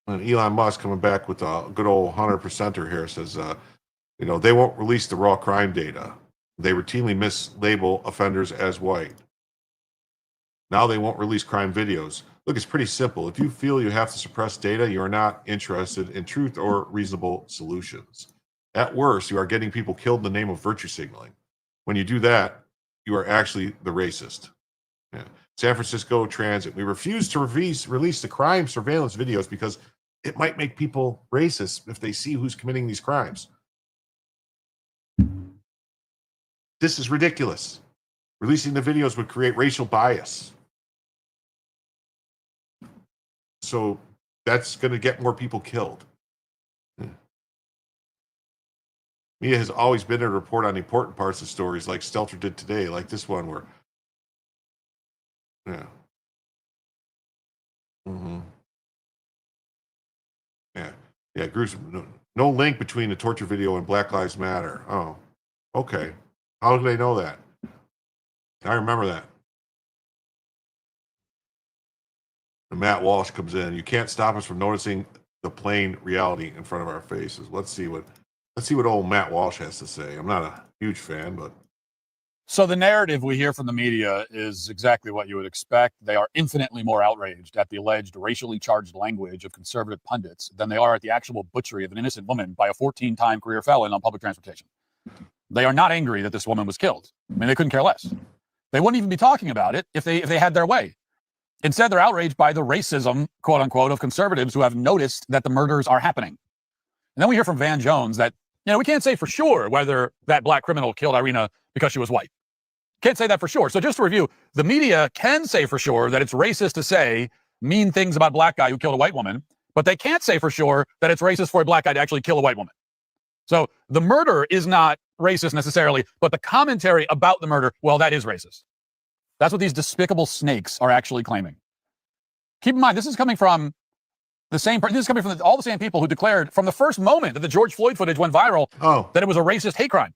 And Elon Musk coming back with a good old 100%er here says, they won't release the raw crime data. They routinely mislabel offenders as white. Now they won't release crime videos. Look, it's pretty simple. If you feel you have to suppress data, you are not interested in truth or reasonable solutions. At worst, you are getting people killed in the name of virtue signaling. When you do that, you are actually the racist. Yeah. San Francisco Transit. We refuse to release the crime surveillance videos because it might make people racist if they see who's committing these crimes. This is ridiculous. Releasing the videos would create racial bias. So that's going to get more people killed. Media has always been there to report on important parts of stories like Stelter did today, like this one where groups, no link between the torture video and Black Lives Matter. Oh, okay. How do they know that? I remember that. And Matt Walsh comes in. You can't stop us from noticing the plain reality in front of our faces. Let's see what old Matt Walsh has to say. I'm not a huge fan, but so the narrative we hear from the media is exactly what you would expect. They are infinitely more outraged at the alleged racially charged language of conservative pundits than they are at the actual butchery of an innocent woman by a 14-time career felon on public transportation. They are not angry that this woman was killed. I mean, they couldn't care less. They wouldn't even be talking about it if they had their way. Instead, they're outraged by the racism, quote unquote, of conservatives who have noticed that the murders are happening. And then we hear from Van Jones that, we can't say for sure whether that black criminal killed Iryna because she was white. Can't say that for sure. So just to review, the media can say for sure that it's racist to say mean things about a black guy who killed a white woman, but they can't say for sure that it's racist for a black guy to actually kill a white woman. So the murder is not racist necessarily, but the commentary about the murder, well, that is racist. That's what these despicable snakes are actually claiming. Keep in mind, this is coming from all the same people who declared from the first moment that the George Floyd footage went viral that it was a racist hate crime.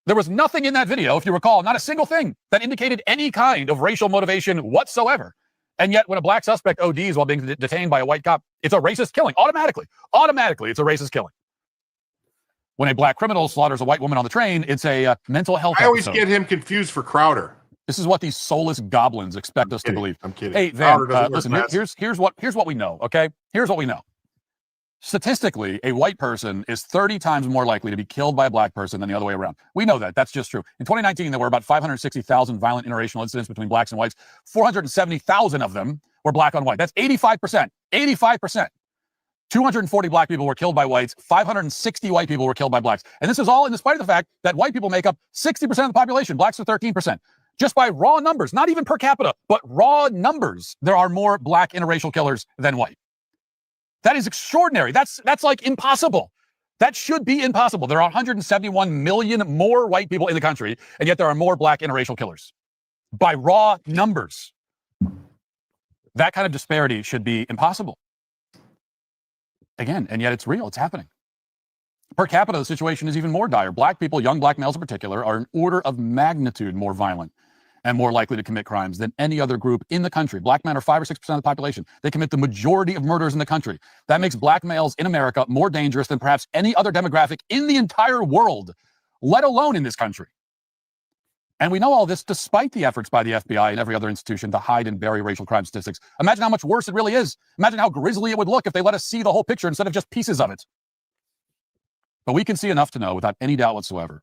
There was nothing in that video, if you recall, not a single thing that indicated any kind of racial motivation whatsoever. And yet when a black suspect ODs while being detained by a white cop, it's a racist killing. Automatically, it's a racist killing. When a black criminal slaughters a white woman on the train, it's a mental health I always episode. get him confused for Crowder. This is what these soulless goblins expect us to believe. I'm kidding. Hey, Van, listen, here's what we know, okay? Here's what we know. Statistically, a white person is 30 times more likely to be killed by a black person than the other way around. We know that. That's just true. In 2019, there were about 560,000 violent interracial incidents between blacks and whites. 470,000 of them were black on white. That's 85%. 85%. 240 black people were killed by whites. 560 white people were killed by blacks. And this is all in spite of the fact that white people make up 60% of the population. Blacks are 13%. Just by raw numbers, not even per capita, but raw numbers, there are more black interracial killers than white. That is extraordinary. That's like impossible. That should be impossible. There are 171 million more white people in the country, and yet there are more black interracial killers by raw numbers. That kind of disparity should be impossible. Again, and yet it's real, it's happening. Per capita, the situation is even more dire. Black people, young black males in particular, are an order of magnitude more violent and more likely to commit crimes than any other group in the country. Black men are 5 or 6% of the population. They commit the majority of murders in the country. That makes black males in America more dangerous than perhaps any other demographic in the entire world, let alone in this country. And we know all this despite the efforts by the FBI and every other institution to hide and bury racial crime statistics. Imagine how much worse it really is. Imagine how grisly it would look if they let us see the whole picture instead of just pieces of it. But we can see enough to know without any doubt whatsoever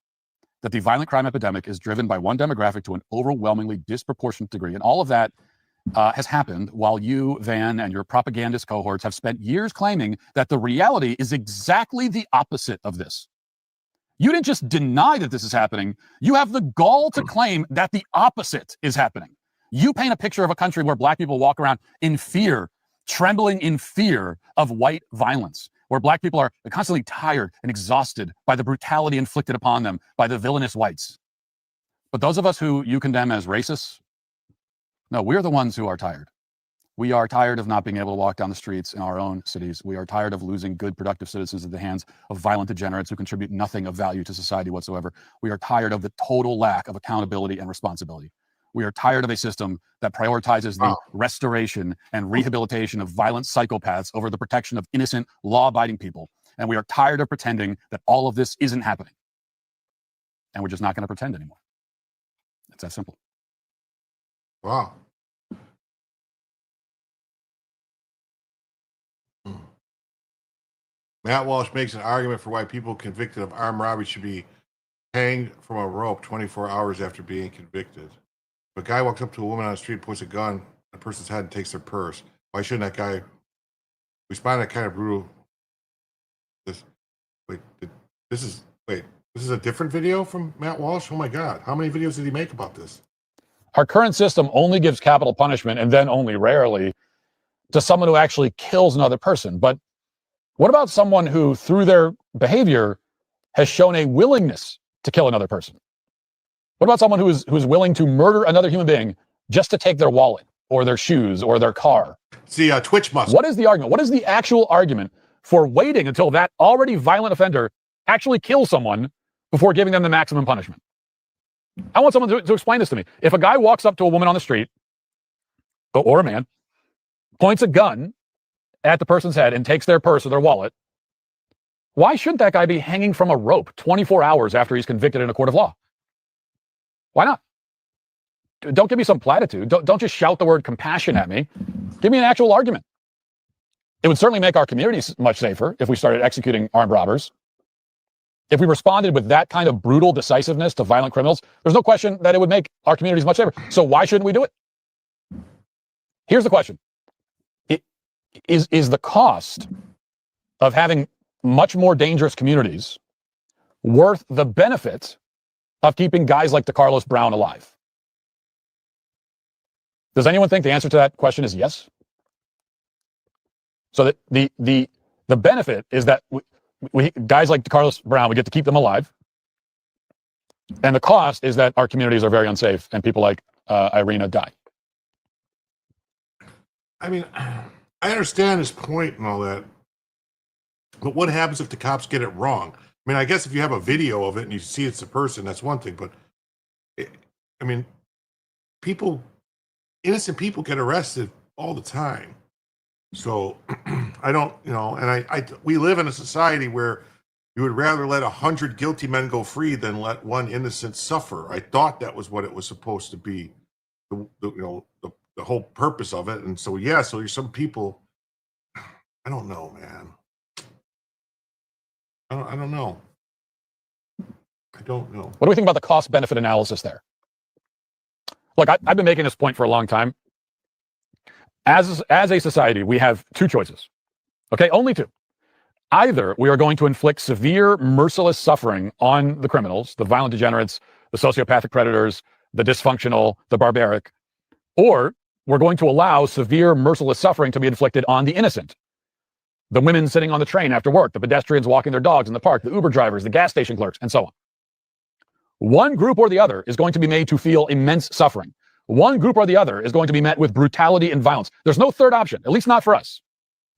that the violent crime epidemic is driven by one demographic to an overwhelmingly disproportionate degree. And all of that has happened while you, Van, and your propagandist cohorts have spent years claiming that the reality is exactly the opposite of this. You didn't just deny that this is happening. You have the gall to claim that the opposite is happening. You paint a picture of a country where black people walk around in fear, trembling in fear of white violence, where black people are constantly tired and exhausted by the brutality inflicted upon them by the villainous whites. But those of us who you condemn as racists, no, we're the ones who are tired. We are tired of not being able to walk down the streets in our own cities. We are tired of losing good, productive citizens at the hands of violent degenerates who contribute nothing of value to society whatsoever. We are tired of the total lack of accountability and responsibility. We are tired of a system that prioritizes the restoration and rehabilitation of violent psychopaths over the protection of innocent, law-abiding people. And we are tired of pretending that all of this isn't happening. And we're just not going to pretend anymore. It's that simple. Wow. Matt Walsh makes an argument for why people convicted of armed robbery should be hanged from a rope 24 hours after being convicted. If a guy walks up to a woman on the street, puts a gun in a person's head and takes their purse, why shouldn't that guy respond to that kind of brutal? This is a different video from Matt Walsh? Oh my God. How many videos did he make about this? Our current system only gives capital punishment, and then only rarely, to someone who actually kills another person. But what about someone who, through their behavior, has shown a willingness to kill another person? What about someone who is willing to murder another human being just to take their wallet or their shoes or their car? See, Twitch muscle. What is the argument? What is the actual argument for waiting until that already violent offender actually kills someone before giving them the maximum punishment? I want someone to explain this to me. If a guy walks up to a woman on the street, or a man, points a gun at the person's head and takes their purse or their wallet, why shouldn't that guy be hanging from a rope 24 hours after he's convicted in a court of law? Why not? Don't give me some platitude. Don't just shout the word compassion at me. Give me an actual argument. It would certainly make our communities much safer if we started executing armed robbers. If we responded with that kind of brutal decisiveness to violent criminals, there's no question that it would make our communities much safer. So why shouldn't we do it? Here's the question. Is the cost of having much more dangerous communities worth the benefit of keeping guys like DeCarlos Brown alive? Does anyone think the answer to that question is yes? So that the benefit is that we guys like DeCarlos Brown, we get to keep them alive. And the cost is that our communities are very unsafe and people like Iryna die. I mean, I understand his point and all that, but what happens if the cops get it wrong? I mean, I guess if you have a video of it and you see it's a person, that's one thing, but innocent people get arrested all the time. So I don't, and we live in a society where you would rather let 100 guilty men go free than let one innocent suffer. I thought that was what it was supposed to be, the whole purpose of it. And so, yeah, so some people, I don't know, man. I don't know. I don't know. What do we think about the cost-benefit analysis there? Look, I've been making this point for a long time. As a society, we have two choices. Okay, only two. Either we are going to inflict severe, merciless suffering on the criminals, the violent degenerates, the sociopathic predators, the dysfunctional, the barbaric, or we're going to allow severe, merciless suffering to be inflicted on the innocent. The women sitting on the train after work, the pedestrians walking their dogs in the park, the Uber drivers, the gas station clerks, and so on. One group or the other is going to be made to feel immense suffering. One group or the other is going to be met with brutality and violence. There's no third option, at least not for us.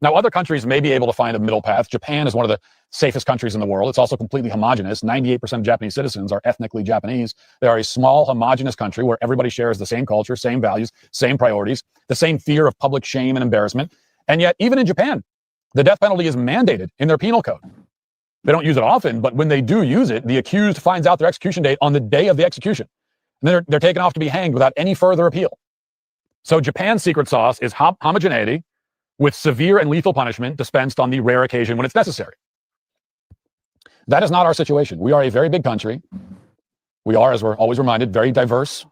Now, other countries may be able to find a middle path. Japan is one of the safest countries in the world. It's also completely homogenous. 98% of Japanese citizens are ethnically Japanese. They are a small, homogenous country where everybody shares the same culture, same values, same priorities, the same fear of public shame and embarrassment. And yet, even in Japan, the death penalty is mandated in their penal code. They don't use it often, but when they do use it, the accused finds out their execution date on the day of the execution. And then they're taken off to be hanged without any further appeal. So Japan's secret sauce is homogeneity with severe and lethal punishment dispensed on the rare occasion when it's necessary. That is not our situation. We are a very big country. We are, as we're always reminded, very diverse.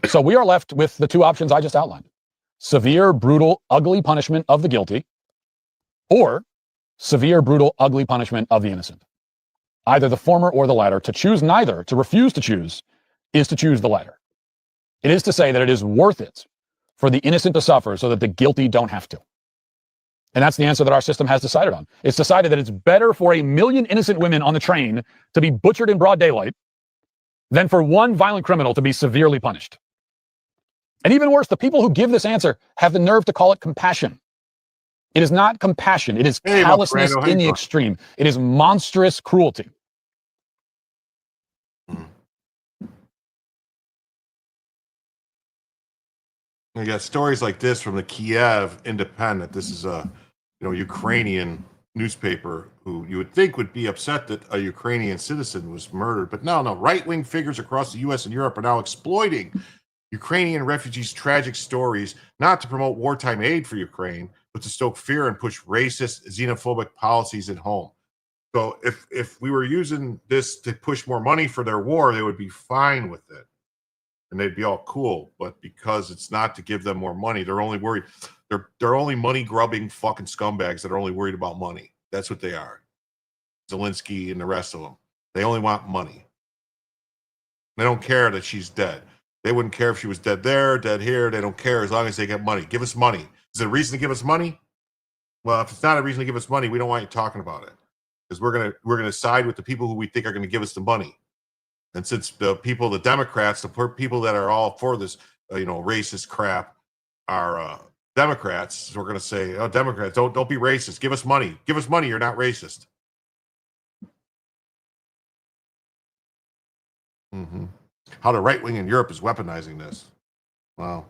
So we are left with the two options I just outlined. Severe, brutal, ugly punishment of the guilty, or severe, brutal, ugly punishment of the innocent. Either the former or the latter. To choose neither, to refuse to choose, is to choose the latter. It is to say that it is worth it for the innocent to suffer so that the guilty don't have to. And that's the answer that our system has decided on. It's decided that it's better for 1 million innocent women on the train to be butchered in broad daylight than for one violent criminal to be severely punished. And even worse, the people who give this answer have the nerve to call it compassion. It is not compassion. It is callousness in the extreme. It is monstrous cruelty. You got stories like this from the Kiev Independent. This is a Ukrainian newspaper who you would think would be upset that a Ukrainian citizen was murdered. But no, right-wing figures across the U.S. and Europe are now exploiting Ukrainian refugees' tragic stories, not to promote wartime aid for Ukraine, but to stoke fear and push racist, xenophobic policies at home. So if we were using this to push more money for their war, they would be fine with it. And they'd be all cool. But because it's not to give them more money, they're only worried. They're only money-grubbing fucking scumbags that are only worried about money. That's what they are. Zelensky and the rest of them. They only want money. They don't care that she's dead. They wouldn't care if she was dead there, dead here. They don't care as long as they get money. Give us money. Is it a reason to give us money? Well, if it's not a reason to give us money, we don't want you talking about it. Because we're gonna side with the people who we think are going to give us the money. And since the people, the Democrats, the people that are all for this, racist crap, are Democrats, so we're going to say, "Oh, Democrats, don't be racist. Give us money. Give us money. You're not racist." How the right wing in Europe is weaponizing this. Wow.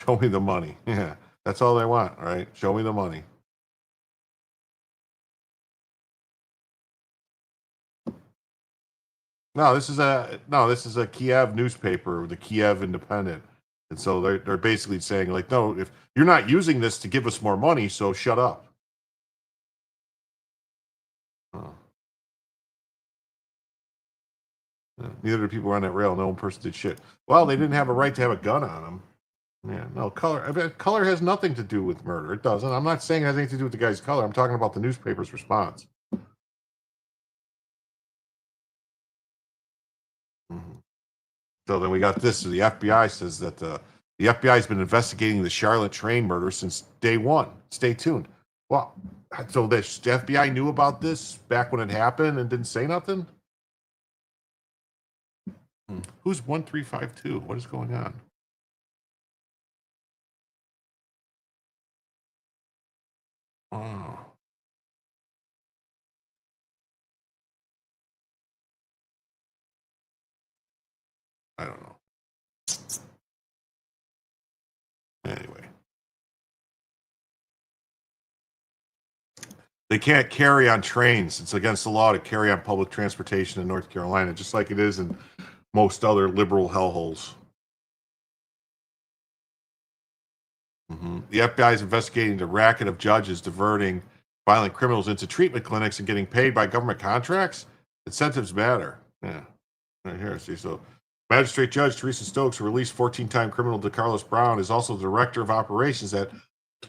Show me the money. Yeah, that's all they want, right? Show me the money. No, this is a Kiev newspaper, the Kiev Independent. And so they're basically saying, like, no, if you're not using this to give us more money, so shut up. Neither do people on that rail. No one person did shit. Well, they didn't have a right to have a gun on them. Yeah, no, color. I mean, color has nothing to do with murder. It doesn't. I'm not saying it has anything to do with the guy's color. I'm talking about the newspaper's response. So then we got this. So the FBI says that the FBI has been investigating the Charlotte train murder since day one. Stay tuned. Well, so the FBI knew about this back when it happened and didn't say nothing? Who's 1352? What is going on? Oh. I don't know. Anyway. They can't carry on trains. It's against the law to carry on public transportation in North Carolina, just like it is in most other liberal hellholes. The FBI is investigating the racket of judges diverting violent criminals into treatment clinics and getting paid by government contracts. Incentives matter. Yeah. Right here. See, so Magistrate Judge Teresa Stokes, who released 14-time criminal DeCarlos Brown, is also the director of operations at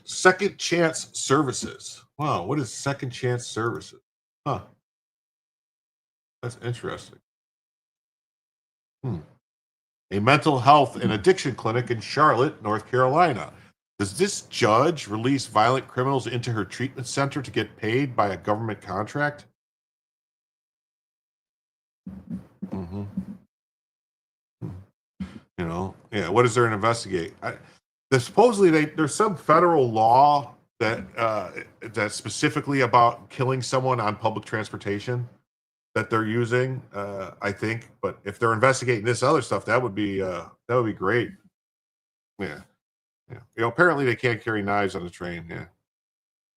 Second Chance Services. Wow, what is Second Chance Services? Huh. That's interesting. A mental health and addiction clinic in Charlotte, North Carolina. Does this judge release violent criminals into her treatment center to get paid by a government contract? You know, yeah. What is there to investigate? Supposedly there's some federal law that that's specifically about killing someone on public transportation that they're using. I think, but if they're investigating this other stuff, that would be great. Yeah, yeah. You know, apparently they can't carry knives on the train. Yeah,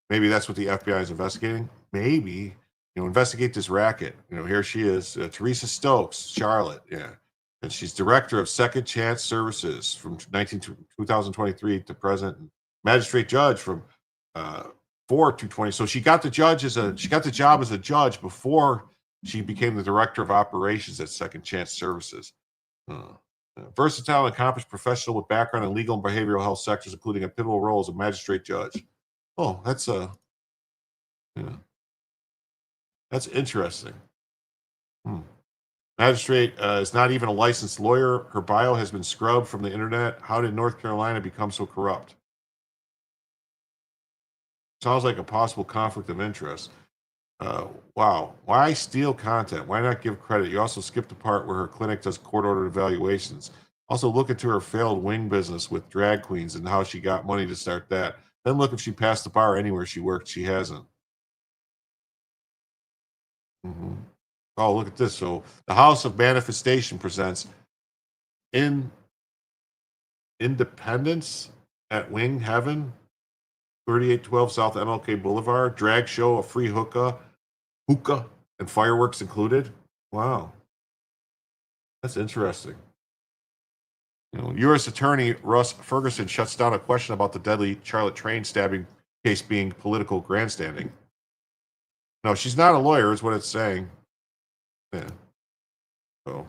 maybe that's what the FBI is investigating. Maybe, you know, investigate this racket. You know, here she is, Teresa Stokes, Charlotte. Yeah. And she's director of Second Chance Services from 2023 to present, and magistrate judge from 4 to 20. So she got the job as a judge before she became the director of operations at Second Chance Services. Versatile and accomplished professional with background in legal and behavioral health sectors, including a pivotal role as a magistrate judge. Oh, that's interesting. Magistrate is not even a licensed lawyer. Her bio has been scrubbed from the internet. How did North Carolina become so corrupt? Sounds like a possible conflict of interest. Wow. Why steal content? Why not give credit? You also skipped the part where her clinic does court-ordered evaluations. Also look into her failed wing business with drag queens and how she got money to start that. Then look if she passed the bar anywhere she worked. She hasn't. Mm-hmm. Oh, look at this. So the House of Manifestation presents Independence at Wing Heaven, 3812 South MLK Boulevard. Drag show, a free hookah, and fireworks included. Wow. That's interesting. You know, U.S. Attorney Russ Ferguson shuts down a question about the deadly Charlotte train stabbing case being political grandstanding. No, she's not a lawyer, is what it's saying. Yeah. So.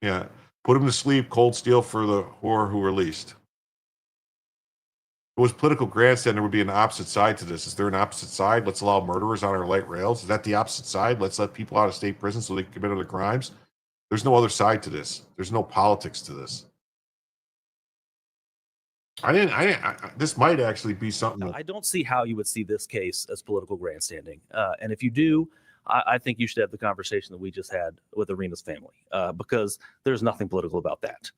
Yeah. Put him to sleep, cold steel for the whore who released. If it was political grandstand, there would be an opposite side to this. Is there an opposite side? Let's allow murderers on our light rails. Is that the opposite side? Let's let people out of state prison so they can commit other crimes. There's no other side to this. There's no politics to this. This might actually be something. I don't see how you would see this case as political grandstanding. And if you do, I think you should have the conversation that we just had with Iryna's family, because there's nothing political about that.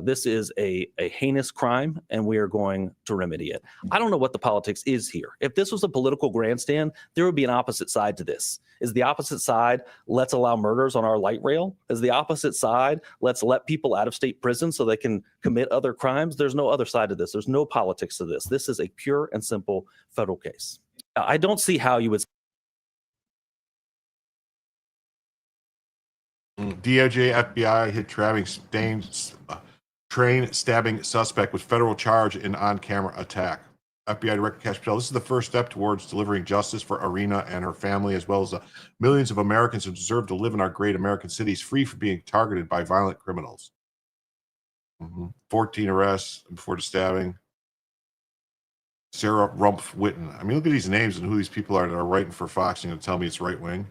This is a heinous crime, and we are going to remedy it. I don't know what the politics is here. If this was a political grandstand, there would be an opposite side to this. Is the opposite side, let's allow murders on our light rail? Is the opposite side, let's let people out of state prison so they can commit other crimes? There's no other side to this. There's no politics to this. This is a pure and simple federal case. I don't see how you would. DOJ, FBI hit train stabbing suspect with federal charge in on-camera attack. FBI Director Cash Patel, this is the first step towards delivering justice for Iryna and her family, as well as the millions of Americans who deserve to live in our great American cities free from being targeted by violent criminals. 14 arrests before the stabbing. Sarah Rumpf Witten. I mean, look at these names and who these people are that are writing for Fox. You're going to tell me it's right wing?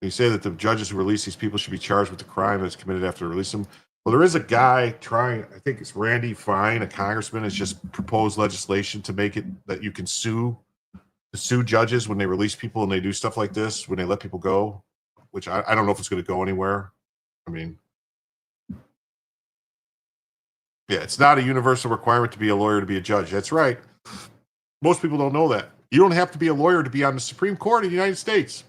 You say that the judges who release these people should be charged with the crime that's committed after release them. Well, there is a guy trying, I think it's Randy Fine, a congressman, has just proposed legislation to make it that you can sue judges when they release people and they do stuff like this, when they let people go, which I don't know if it's going to go anywhere. I mean, yeah, it's not a universal requirement to be a lawyer to be a judge. That's right. Most people don't know that. You don't have to be a lawyer to be on the Supreme Court of the United States.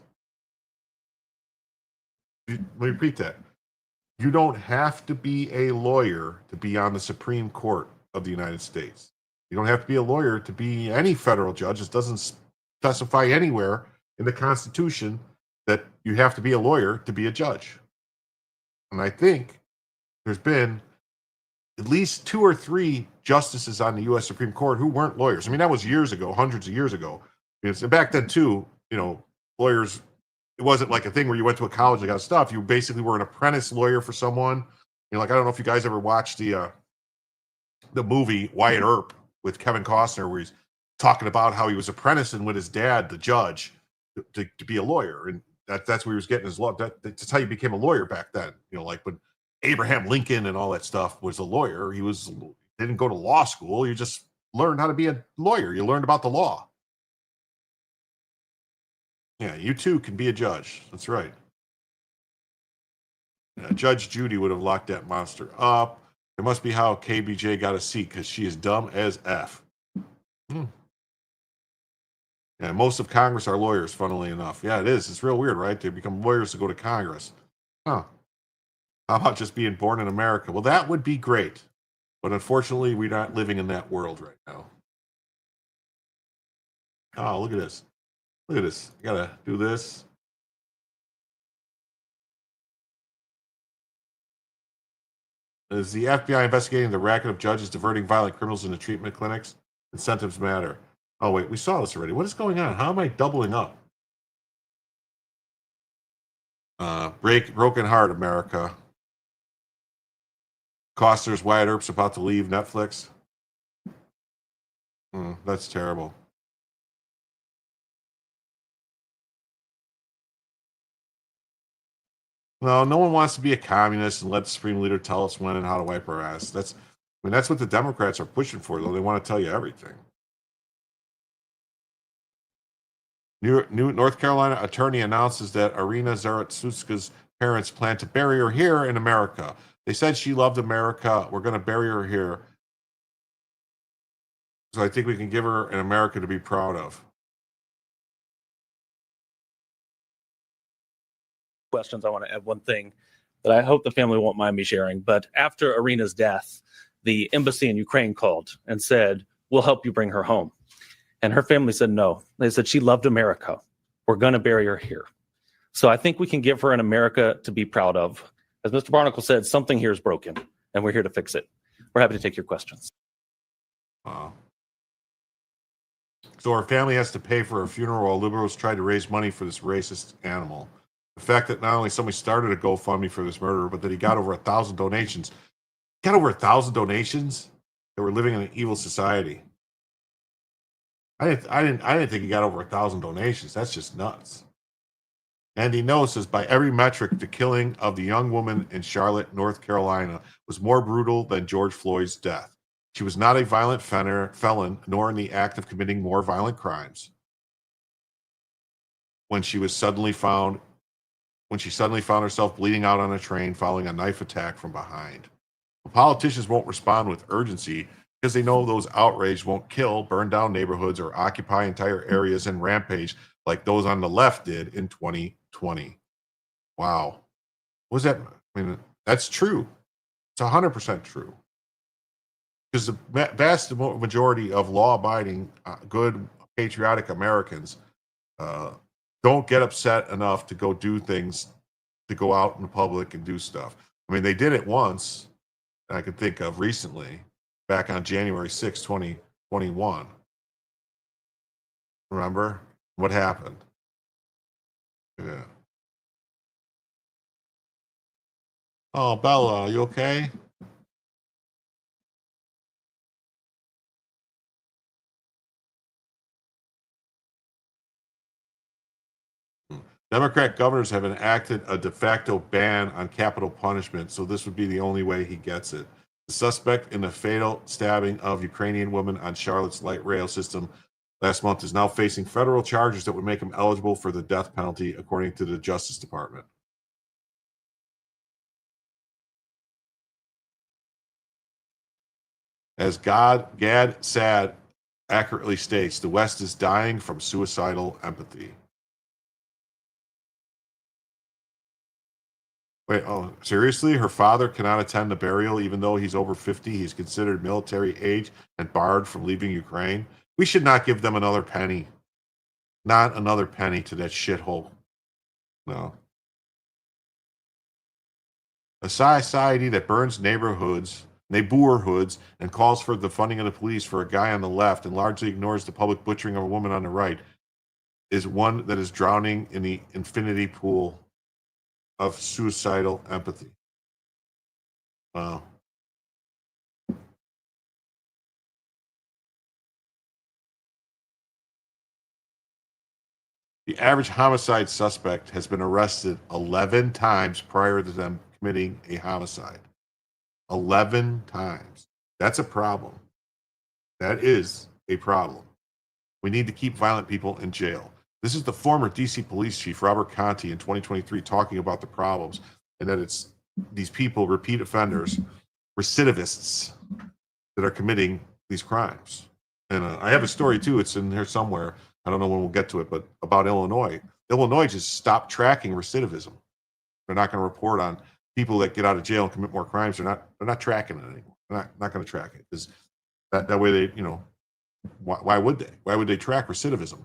Let me repeat that. You don't have to be a lawyer to be on the Supreme Court of the United States. You don't have to be a lawyer to be any federal judge. It doesn't specify anywhere in the Constitution that you have to be a lawyer to be a judge. And I think there's been at least 2 or 3 justices on the U.S. Supreme Court who weren't lawyers. I mean, that was years ago, hundreds of years ago. Because back then, too, you know, lawyers, it wasn't like a thing where you went to a college and got stuff. You basically were an apprentice lawyer for someone. You know, like, I don't know if you guys ever watched the movie Wyatt Earp with Kevin Costner, where he's talking about how he was apprenticing with his dad, the judge, to be a lawyer. And that's where he was getting his law. That's how you became a lawyer back then. You know, like when Abraham Lincoln and all that stuff was a lawyer, he didn't go to law school. You just learned how to be a lawyer. You learned about the law. Yeah, you too can be a judge. That's right. Yeah, Judge Judy would have locked that monster up. It must be how KBJ got a seat because she is dumb as F. Yeah, most of Congress are lawyers, funnily enough. Yeah, it is. It's real weird, right? They become lawyers to go to Congress. Huh. How about just being born in America? Well, that would be great. But unfortunately, we're not living in that world right now. Oh, look at this. Look at this. I gotta do this. Is the FBI investigating the racket of judges diverting violent criminals into treatment clinics? Incentives matter. Oh, wait, we saw this already. What is going on? How am I doubling up? Broken Heart, America. Costner's Wyatt Earp's about to leave Netflix. That's terrible. No, no one wants to be a communist and let the Supreme Leader tell us when and how to wipe our ass. That's what the Democrats are pushing for, though. They want to tell you everything. New North Carolina attorney announces that Iryna Zarutska's parents plan to bury her here in America. They said she loved America. We're going to bury her here. So I think we can give her an America to be proud of. Questions. I want to add one thing that I hope the family won't mind me sharing. But after Iryna's death, the embassy in Ukraine called and said, "We'll help you bring her home." And her family said no. They said she loved America. We're going to bury her here. So I think we can give her an America to be proud of. As Mr. Barnacle said, something here is broken, and we're here to fix it. We're happy to take your questions. Wow. So her family has to pay for a funeral while liberals try to raise money for this racist animal. The fact that not only somebody started a GoFundMe for this murderer, but that he got over 1,000 donations. Got over 1,000 donations? That we're living in an evil society. I didn't think he got over 1,000 donations. That's just nuts. And he knows, says, by every metric, the killing of the young woman in Charlotte, North Carolina, was more brutal than George Floyd's death. She was not a violent felon, nor in the act of committing more violent crimes. When she suddenly found herself bleeding out on a train following a knife attack from behind. Politicians won't respond with urgency because they know those outraged won't kill, burn down neighborhoods, or occupy entire areas and rampage like those on the left did in 2020. Wow. What was that? I mean, that's true. It's 100% true. Because the vast majority of law-abiding, good, patriotic Americans don't get upset enough to go do things, to go out in the public and do stuff. I mean, they did it once, I can think of recently, back on January 6, 2021. Remember what happened? Yeah. Oh, Bella, you okay? Democrat governors have enacted a de facto ban on capital punishment, so this would be the only way he gets it. The suspect in the fatal stabbing of Ukrainian woman on Charlotte's light rail system last month is now facing federal charges that would make him eligible for the death penalty, according to the Justice Department. As Gad Sad accurately states, the West is dying from suicidal empathy. Wait, oh, seriously? Her father cannot attend the burial even though he's over 50. He's considered military age and barred from leaving Ukraine. We should not give them another penny. Not another penny to that shithole. No. A society that burns neighborhoods, and calls for the funding of the police for a guy on the left and largely ignores the public butchering of a woman on the right is one that is drowning in the infinity pool of suicidal empathy. Wow. The average homicide suspect has been arrested 11 times prior to them committing a homicide. 11 times. That's a problem. That is a problem. We need to keep violent people in jail. This is the former DC police chief, Robert Conti, in 2023 talking about the problems and that it's these people, repeat offenders, recidivists that are committing these crimes. And I have a story too. It's in here somewhere. I don't know when we'll get to it, but about Illinois. Illinois just stopped tracking recidivism. They're not going to report on people that get out of jail and commit more crimes. They're not tracking it anymore. They're not going to track it because that way they, why would they? Why would they track recidivism?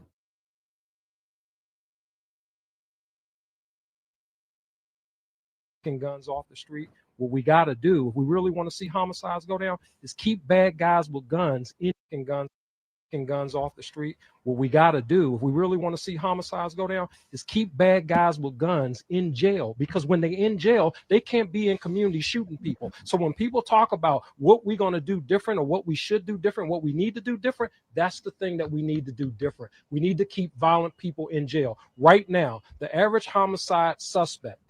Guns off the street. What we got to do, if we really want to see homicides go down, is keep bad guys with guns in guns off the street. What we got to do, if we really want to see homicides go down, is keep bad guys with guns in jail. Because when they in jail, they can't be in community shooting people. So when people talk about what we're going to do different or what we should do different, what we need to do different, that's the thing that we need to do different. We need to keep violent people in jail. Right now, the average homicide suspect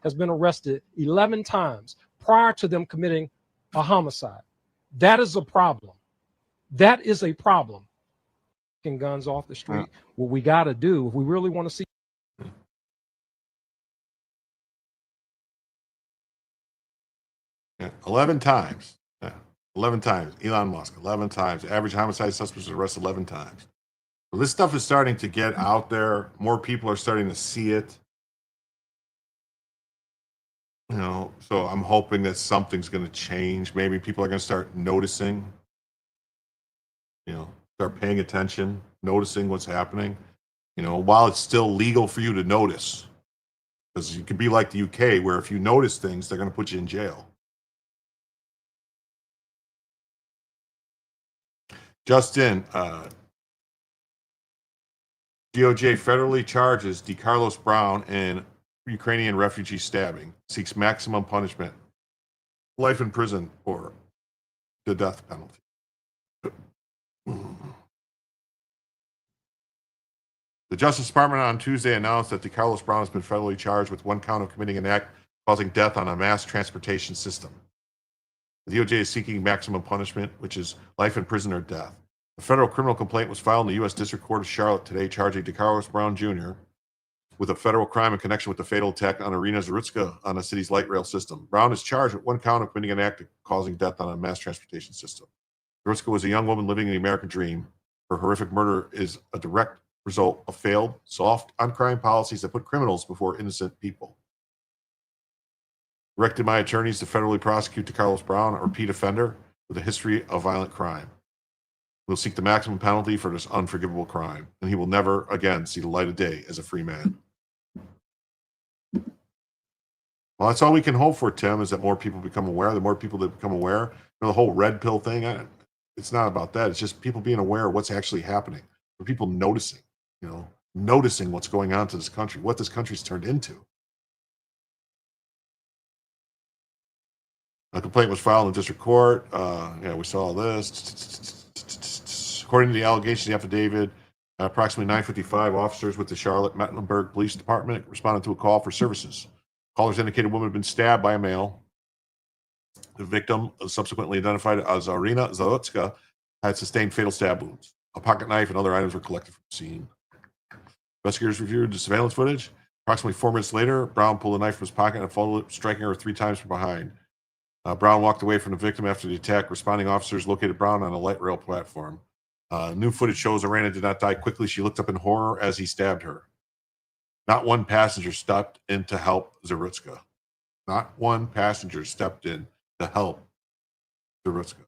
has been arrested 11 times prior to them committing a homicide. That is a problem. That is a problem. Guns off the street. What we got to do, if we really want to see. Yeah, 11 times. Yeah, 11 times. Elon Musk, 11 times. Average homicide suspects arrested 11 times. So this stuff is starting to get out there. More people are starting to see it. So I'm hoping that something's going to change. Maybe people are going to start noticing. Start paying attention, noticing what's happening, while it's still legal for you to notice. Because you could be like the UK, where if you notice things, they're going to put you in jail. Just in, DOJ federally charges DeCarlos Brown in Ukrainian refugee stabbing, seeks maximum punishment, life in prison or the death penalty. The Justice Department on Tuesday announced that DeCarlos Brown has been federally charged with one count of committing an act causing death on a mass transportation system. The DOJ is seeking maximum punishment, which is life in prison or death. A federal criminal complaint was filed in the U.S. District Court of Charlotte today, charging DeCarlos Brown Jr. with a federal crime in connection with the fatal attack on Iryna Zarutska on the city's light rail system. Brown is charged with one count of committing an act causing death on a mass transportation system. Zarutska was a young woman living the American dream. Her horrific murder is a direct result of failed, soft on crime policies that put criminals before innocent people. Directed my attorneys to federally prosecute DeCarlos Brown, a repeat offender with a history of violent crime. We'll seek the maximum penalty for this unforgivable crime, and he will never again see the light of day as a free man. Well, that's all we can hope for, Tim, is that more people become aware. The more people that become aware, the whole red pill thing, it's not about that. It's just people being aware of what's actually happening. For people noticing, noticing what's going on to this country, what this country's turned into. A complaint was filed in the district court. We saw this. According to the allegations, the affidavit, approximately 9:55, officers with the Charlotte Mecklenburg Police Department responded to a call for services. Callers indicated a woman had been stabbed by a male. The victim, subsequently identified as Iryna Zarutska, had sustained fatal stab wounds. A pocket knife and other items were collected from the scene. Investigators reviewed the surveillance footage. Approximately 4 minutes later, Brown pulled a knife from his pocket and followed it, striking her 3 times from behind. Brown walked away from the victim after the attack. Responding officers located Brown on a light rail platform. New footage shows Iryna did not die quickly. She looked up in horror as he stabbed her. Not one passenger stepped in to help Zarutska. Not one passenger stepped in to help Zarutska.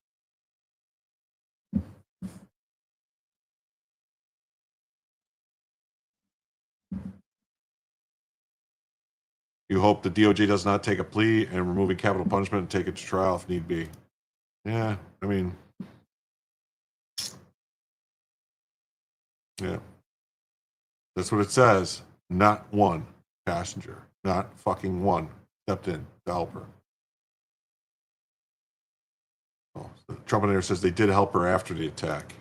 You hope the DOJ does not take a plea and removing capital punishment and take it to trial if need be. Yeah, yeah. That's what it says. Not one passenger, not fucking one, stepped in to help her. Oh, the Trump says they did help her after the attack.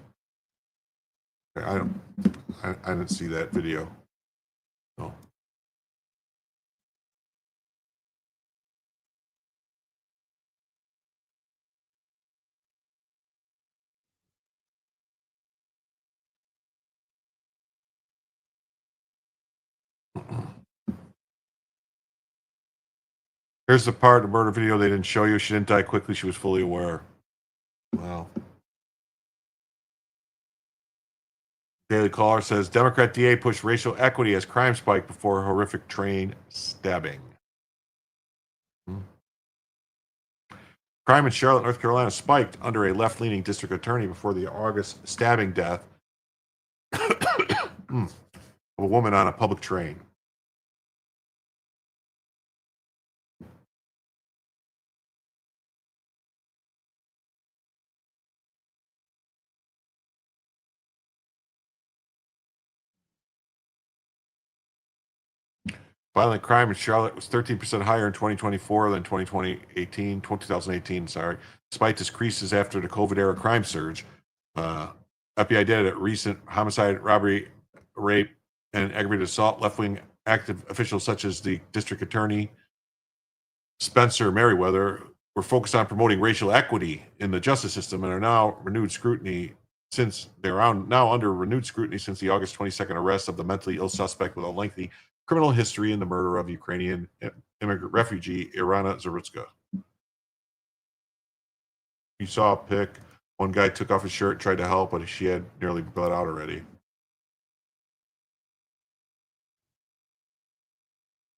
I didn't see that video. No. Here's the part of the murder video they didn't show you. She didn't die quickly. She was fully aware. Wow. Daily Caller says Democrat DA pushed racial equity as crime spike before horrific train stabbing. Crime in Charlotte, North Carolina spiked under a left-leaning district attorney before the August stabbing death of a woman on a public train. Violent crime in Charlotte was 13% higher in 2024 than 2018, despite decreases after the COVID-era crime surge. FBI data at recent homicide, robbery, rape, and aggravated assault, left-wing active officials such as the district attorney, Spencer Merriweather, were focused on promoting racial equity in the justice system and are now under renewed scrutiny since the August 22nd arrest of the mentally ill suspect with a lengthy criminal history in the murder of Ukrainian immigrant refugee Iryna Zarutska. You saw a pic. One guy took off his shirt, tried to help, but she had nearly bled out already.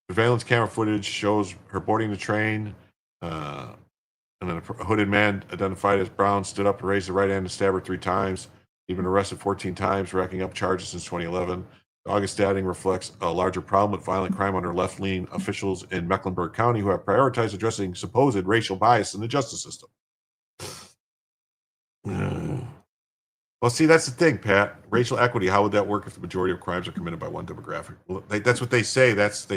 Surveillance camera footage shows her boarding the train, and then a hooded man identified as Brown stood up and raised the right hand and stabbed her 3 times. He'd been arrested 14 times, racking up charges since 2011. The August stabbing reflects a larger problem with violent crime under left-leaning officials in Mecklenburg County who have prioritized addressing supposed racial bias in the justice system. Well, see, that's the thing, Pat. Racial equity, how would that work if the majority of crimes are committed by one demographic? Well, that's what they say. That's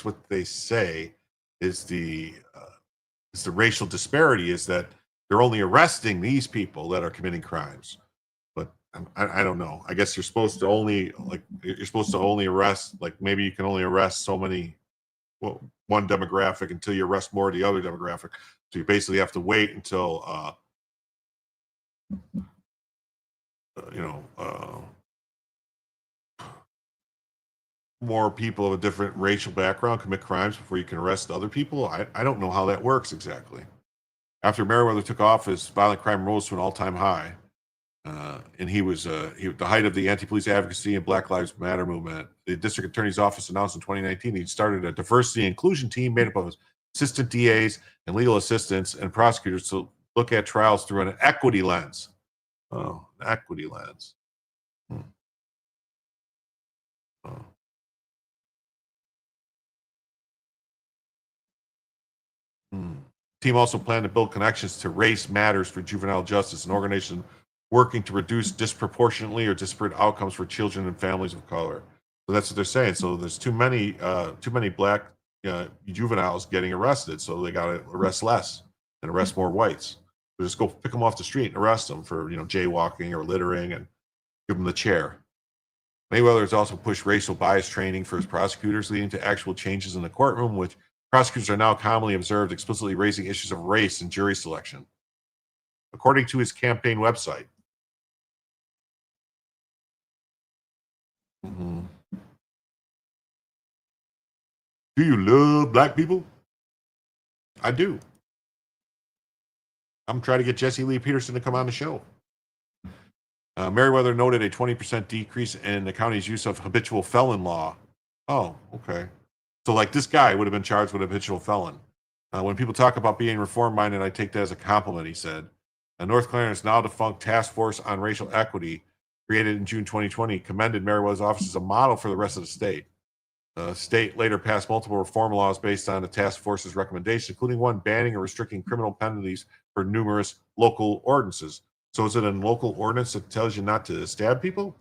what they say is the racial disparity is that they're only arresting these people that are committing crimes. But I don't know. I guess you're supposed to only arrest, like maybe you can only arrest so many, one demographic until you arrest more of the other demographic. So you basically have to wait until more people of a different racial background commit crimes before you can arrest other people. I don't know how that works exactly. After Merriweather took office, violent crime rose to an all-time high. And he was the height of the anti-police advocacy and Black Lives Matter movement. The district attorney's office announced in 2019 he started a diversity and inclusion team made up of assistant DAs and legal assistants and prosecutors to look at trials through an equity lens. Oh, an equity lens. Team also planned to build connections to Race Matters for Juvenile Justice, an organization working to reduce disproportionately or disparate outcomes for children and families of color. So that's what they're saying. So there's too many black juveniles getting arrested, so they got to arrest less and arrest more whites. So just go pick them off the street and arrest them for jaywalking or littering and give them the chair. Mayweather has also pushed racial bias training for his prosecutors, leading to actual changes in the courtroom, which prosecutors are now commonly observed explicitly raising issues of race in jury selection. According to his campaign website. Do you love black people? I do. I'm trying to get Jesse Lee Peterson to come on the show. Merriweather noted a 20% decrease in the county's use of habitual felon law. Oh, okay. So like this guy would have been charged with a habitual felon. When people talk about being reform-minded, I take that as a compliment, he said. North Carolina's now defunct Task Force on Racial Equity, created in June 2020, commended Merriweather's office as a model for the rest of the state. The state later passed multiple reform laws based on the task force's recommendations, including one banning or restricting criminal penalties for numerous local ordinances. So is it a local ordinance that tells you not to stab people?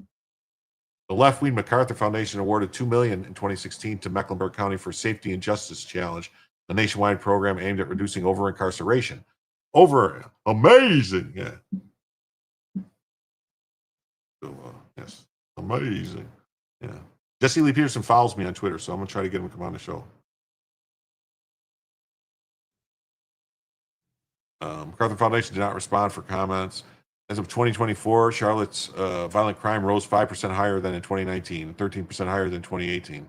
The left-wing MacArthur Foundation awarded $2 million in 2016 to Mecklenburg County for Safety and Justice Challenge, a nationwide program aimed at reducing over-incarceration. Amazing, yeah. So, yes, amazing, yeah. Jesse Lee Peterson follows me on Twitter, so I'm going to try to get him to come on the show. MacArthur Foundation did not respond for comments. As of 2024, Charlotte's violent crime rose 5% higher than in 2019, 13% higher than 2018.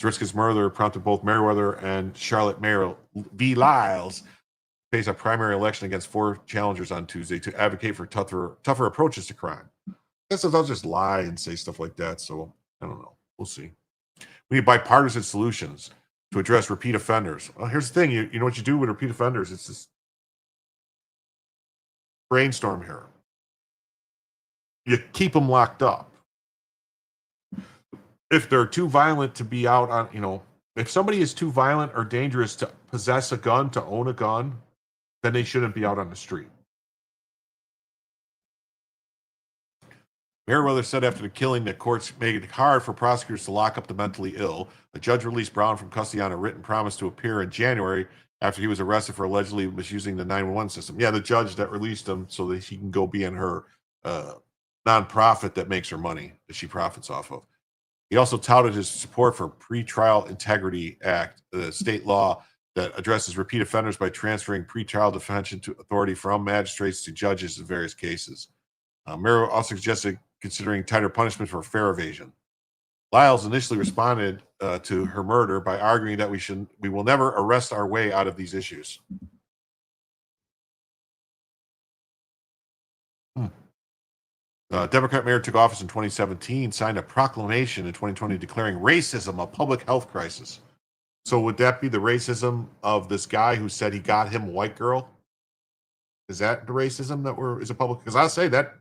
Zarutska's murder prompted both Meriwether and Charlotte Mayor V. Lyles face a primary election against 4 challengers on Tuesday to advocate for tougher approaches to crime. I guess they'll just lie and say stuff like that. So I don't know. We'll see. We need bipartisan solutions to address repeat offenders. Well, here's the thing. You know what you do with repeat offenders? It's this brainstorm here. You keep them locked up. If they're too violent to be out on, if somebody is too violent or dangerous to possess a gun, to own a gun, then they shouldn't be out on the street. Meriwether said after the killing that courts made it hard for prosecutors to lock up the mentally ill. The judge released Brown from custody on a written promise to appear in January after he was arrested for allegedly misusing the 911 system. Yeah, the judge that released him so that he can go be in her nonprofit that makes her money, that she profits off of. He also touted his support for Pretrial Integrity Act, the state law that addresses repeat offenders by transferring pretrial detention to authority from magistrates to judges in various cases. Meriwether also suggested considering tighter punishment for fare evasion. Lyles initially responded to her murder by arguing that we will never arrest our way out of these issues. Democrat mayor took office in 2017, signed a proclamation in 2020 declaring racism a public health crisis. So would that be the racism of this guy who said he got him a white girl? Is that the racism that is a public? Because I'll say that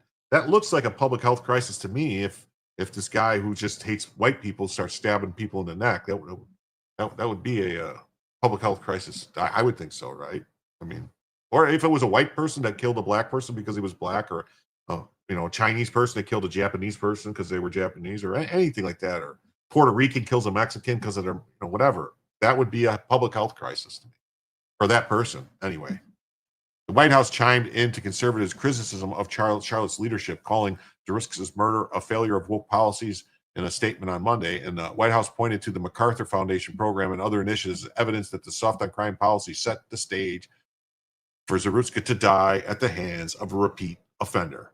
looks like a public health crisis to me. If this guy who just hates white people starts stabbing people in the neck, that would be a public health crisis. I would think so, right? I mean, or if it was a white person that killed a black person because he was black, or a Chinese person that killed a Japanese person because they were Japanese, or anything like that, or Puerto Rican kills a Mexican because of their whatever. That would be a public health crisis to me, for that person anyway. The White House chimed into conservatives' criticism of Charlotte's leadership, calling Zarutska's murder a failure of woke policies in a statement on Monday. And the White House pointed to the MacArthur Foundation program and other initiatives as evidence that the soft on crime policy set the stage for Zarutska to die at the hands of a repeat offender.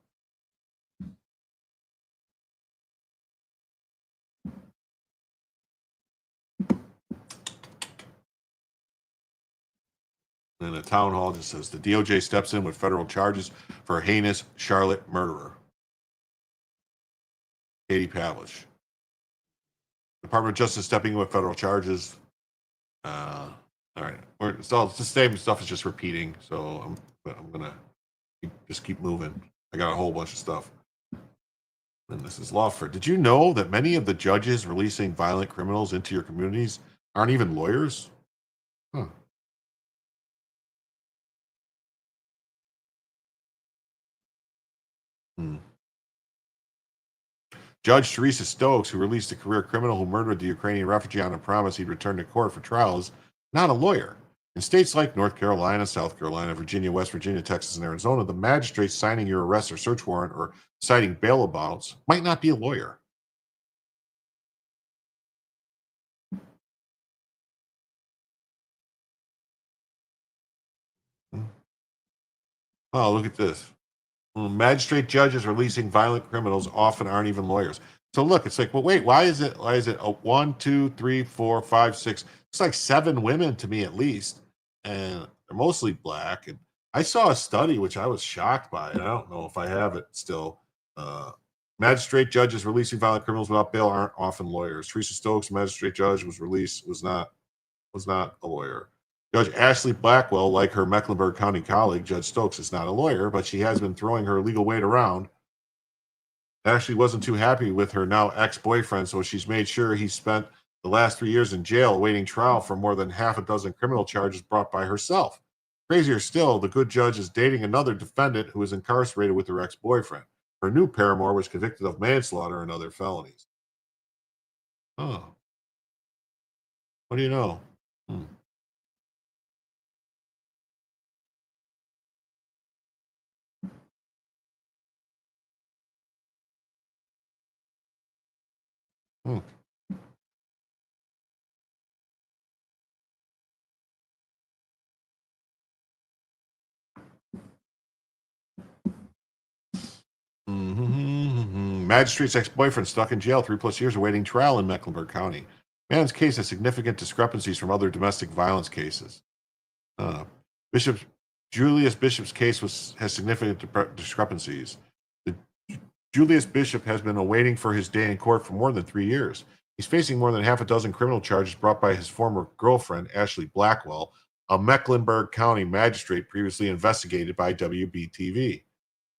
And the town hall just says the DOJ steps in with federal charges for a heinous Charlotte murderer. Katie Pavlich. Department of Justice stepping in with federal charges. All right. It's the same stuff is just repeating. So I'm going to keep moving. I got a whole bunch of stuff. And this is Lawford. Did you know that many of the judges releasing violent criminals into your communities aren't even lawyers? Huh. Judge Teresa Stokes, who released a career criminal who murdered the Ukrainian refugee on a promise he'd return to court for trial, is not a lawyer. In states like North Carolina, South Carolina, Virginia, West Virginia, Texas, and Arizona, the magistrate signing your arrest or search warrant or citing bailouts might not be a lawyer. Oh, look at this. Magistrate judges releasing violent criminals often aren't even lawyers. So look, it's like, well, wait, why is it a 1, 2, 3, 4, 5, 6? It's like 7 women to me at least, and they're mostly black. And I saw a study which I was shocked by, and I don't know if I have it still. Magistrate judges releasing violent criminals without bail aren't often lawyers. Teresa Stokes, magistrate judge, was not a lawyer. Judge Ashley Blackwell, like her Mecklenburg County colleague, Judge Stokes, is not a lawyer, but she has been throwing her legal weight around. Ashley wasn't too happy with her now ex-boyfriend, so she's made sure he spent the last 3 years in jail awaiting trial for more than half a dozen criminal charges brought by herself. Crazier still, the good judge is dating another defendant who is incarcerated with her ex-boyfriend. Her new paramour was convicted of manslaughter and other felonies. Oh. What do you know? Magistrate's ex-boyfriend stuck in jail 3+ years awaiting trial in Mecklenburg County. Man's case has significant discrepancies from other domestic violence cases. Julius Bishop's case has significant discrepancies. Julius Bishop has been awaiting for his day in court for more than 3 years. He's facing more than half a dozen criminal charges brought by his former girlfriend, Ashley Blackwell, a Mecklenburg County magistrate previously investigated by WBTV.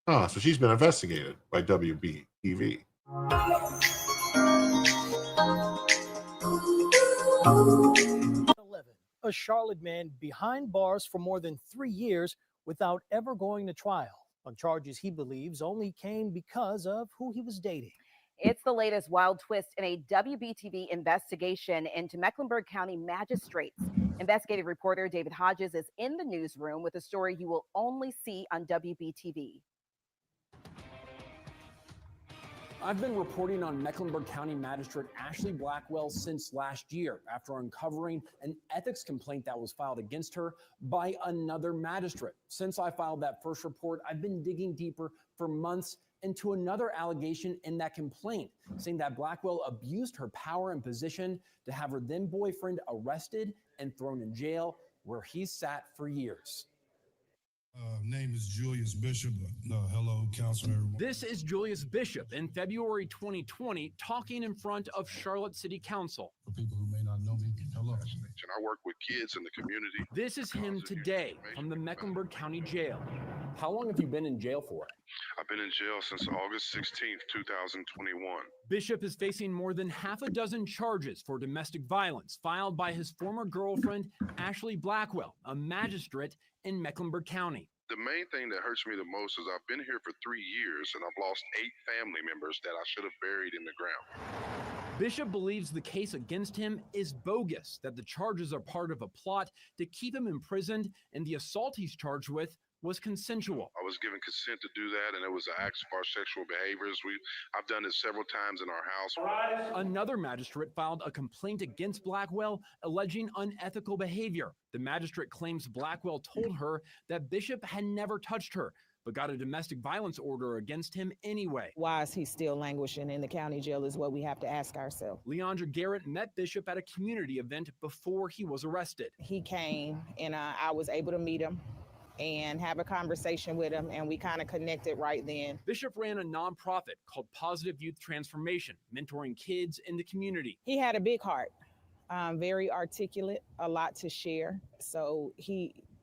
Oh, so she's been investigated by WBTV. A Charlotte man behind bars for more than 3 years without ever going to trial on charges he believes only came because of who he was dating. It's the latest wild twist in a WBTV investigation into Mecklenburg County magistrates. Investigative reporter David Hodges is in the newsroom with a story you will only see on WBTV. I've been reporting on Mecklenburg County Magistrate Ashley Blackwell since last year after uncovering an ethics complaint that was filed against her by another magistrate. Since I filed that first report, I've been digging deeper for months into another allegation in that complaint, saying that Blackwell abused her power and position to have her then boyfriend arrested and thrown in jail, where he sat for years. Name is Julius Bishop. Hello, Councilman. This is Julius Bishop in February 2020 talking in front of Charlotte City Council. For people who may not know me, hello. And I work with kids in the community. This is him today from the Mecklenburg County Jail. How long have you been in jail for? I've been in jail since August 16th, 2021. Bishop is facing more than half a dozen charges for domestic violence filed by his former girlfriend, Ashley Blackwell, a magistrate in Mecklenburg County. The main thing that hurts me the most is I've been here for 3 years and I've lost 8 family members that I should have buried in the ground. Bishop believes the case against him is bogus, that the charges are part of a plot to keep him imprisoned, and the assault he's charged with was consensual. I was given consent to do that, and it was an act of our sexual behaviors. I've done it several times in our house. Another magistrate filed a complaint against Blackwell alleging unethical behavior. The magistrate claims Blackwell told her that Bishop had never touched her, but got a domestic violence order against him anyway. Why is he still languishing in the county jail is what we have to ask ourselves. Leandra Garrett met Bishop at a community event before he was arrested. He came and I was able to meet him and have a conversation with him, and we kind of connected right then. Bishop ran a nonprofit called Positive Youth Transformation, mentoring kids in the community. He had a big heart, very articulate, a lot to share. So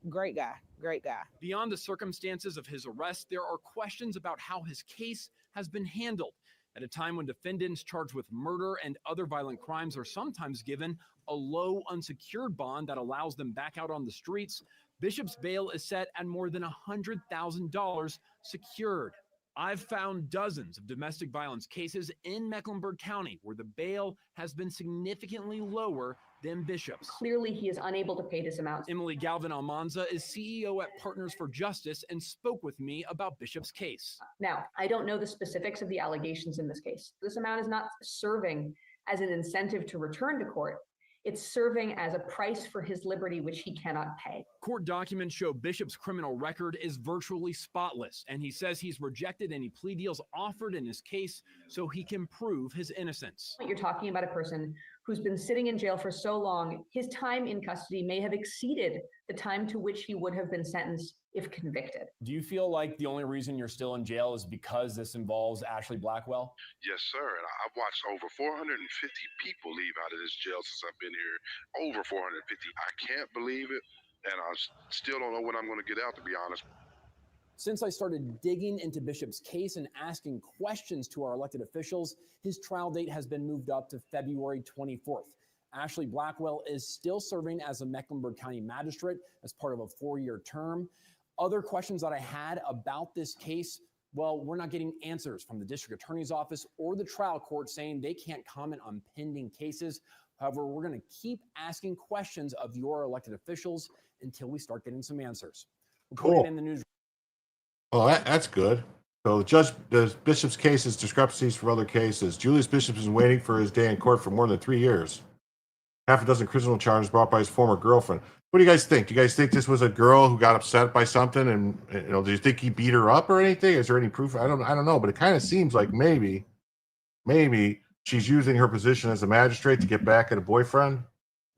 great guy. Great guy. Beyond the circumstances of his arrest, there are questions about how his case has been handled. At a time when defendants charged with murder and other violent crimes are sometimes given a low unsecured bond that allows them back out on the streets, Bishop's bail is set at more than $100,000 secured. I've found dozens of domestic violence cases in Mecklenburg County where the bail has been significantly lower than Bishop's. Clearly, he is unable to pay this amount. Emily Galvin Almanza is CEO at Partners for Justice and spoke with me about Bishop's case. Now, I don't know the specifics of the allegations in this case. This amount is not serving as an incentive to return to court. It's serving as a price for his liberty, which he cannot pay. Court documents show Bishop's criminal record is virtually spotless, and he says he's rejected any plea deals offered in his case so he can prove his innocence. You're talking about a person who's been sitting in jail for so long, his time in custody may have exceeded the time to which he would have been sentenced if convicted. Do you feel like the only reason you're still in jail is because this involves Ashley Blackwell? Yes, sir. And I've watched over 450 people leave out of this jail since I've been here. Over 450. I can't believe it. And I still don't know when I'm going to get out, to be honest. Since I started digging into Bishop's case and asking questions to our elected officials, his trial date has been moved up to February 24th. Ashley Blackwell is still serving as a Mecklenburg County magistrate as part of a 4-year term. Other questions that I had about this case, well, we're not getting answers from the district attorney's office or the trial court saying they can't comment on pending cases. However, we're going to keep asking questions of your elected officials until we start getting some answers. Cool. In the news. Well, that's good. So the Bishop's case is discrepancies from other cases. Julius Bishop has been waiting for his day in court for more than 3 years. Half a dozen criminal charges brought by his former girlfriend. What do you guys think? Do you guys think this was a girl who got upset by something, and do you think he beat her up or anything? Is there any proof? I don't know, but it kind of seems like maybe she's using her position as a magistrate to get back at a boyfriend,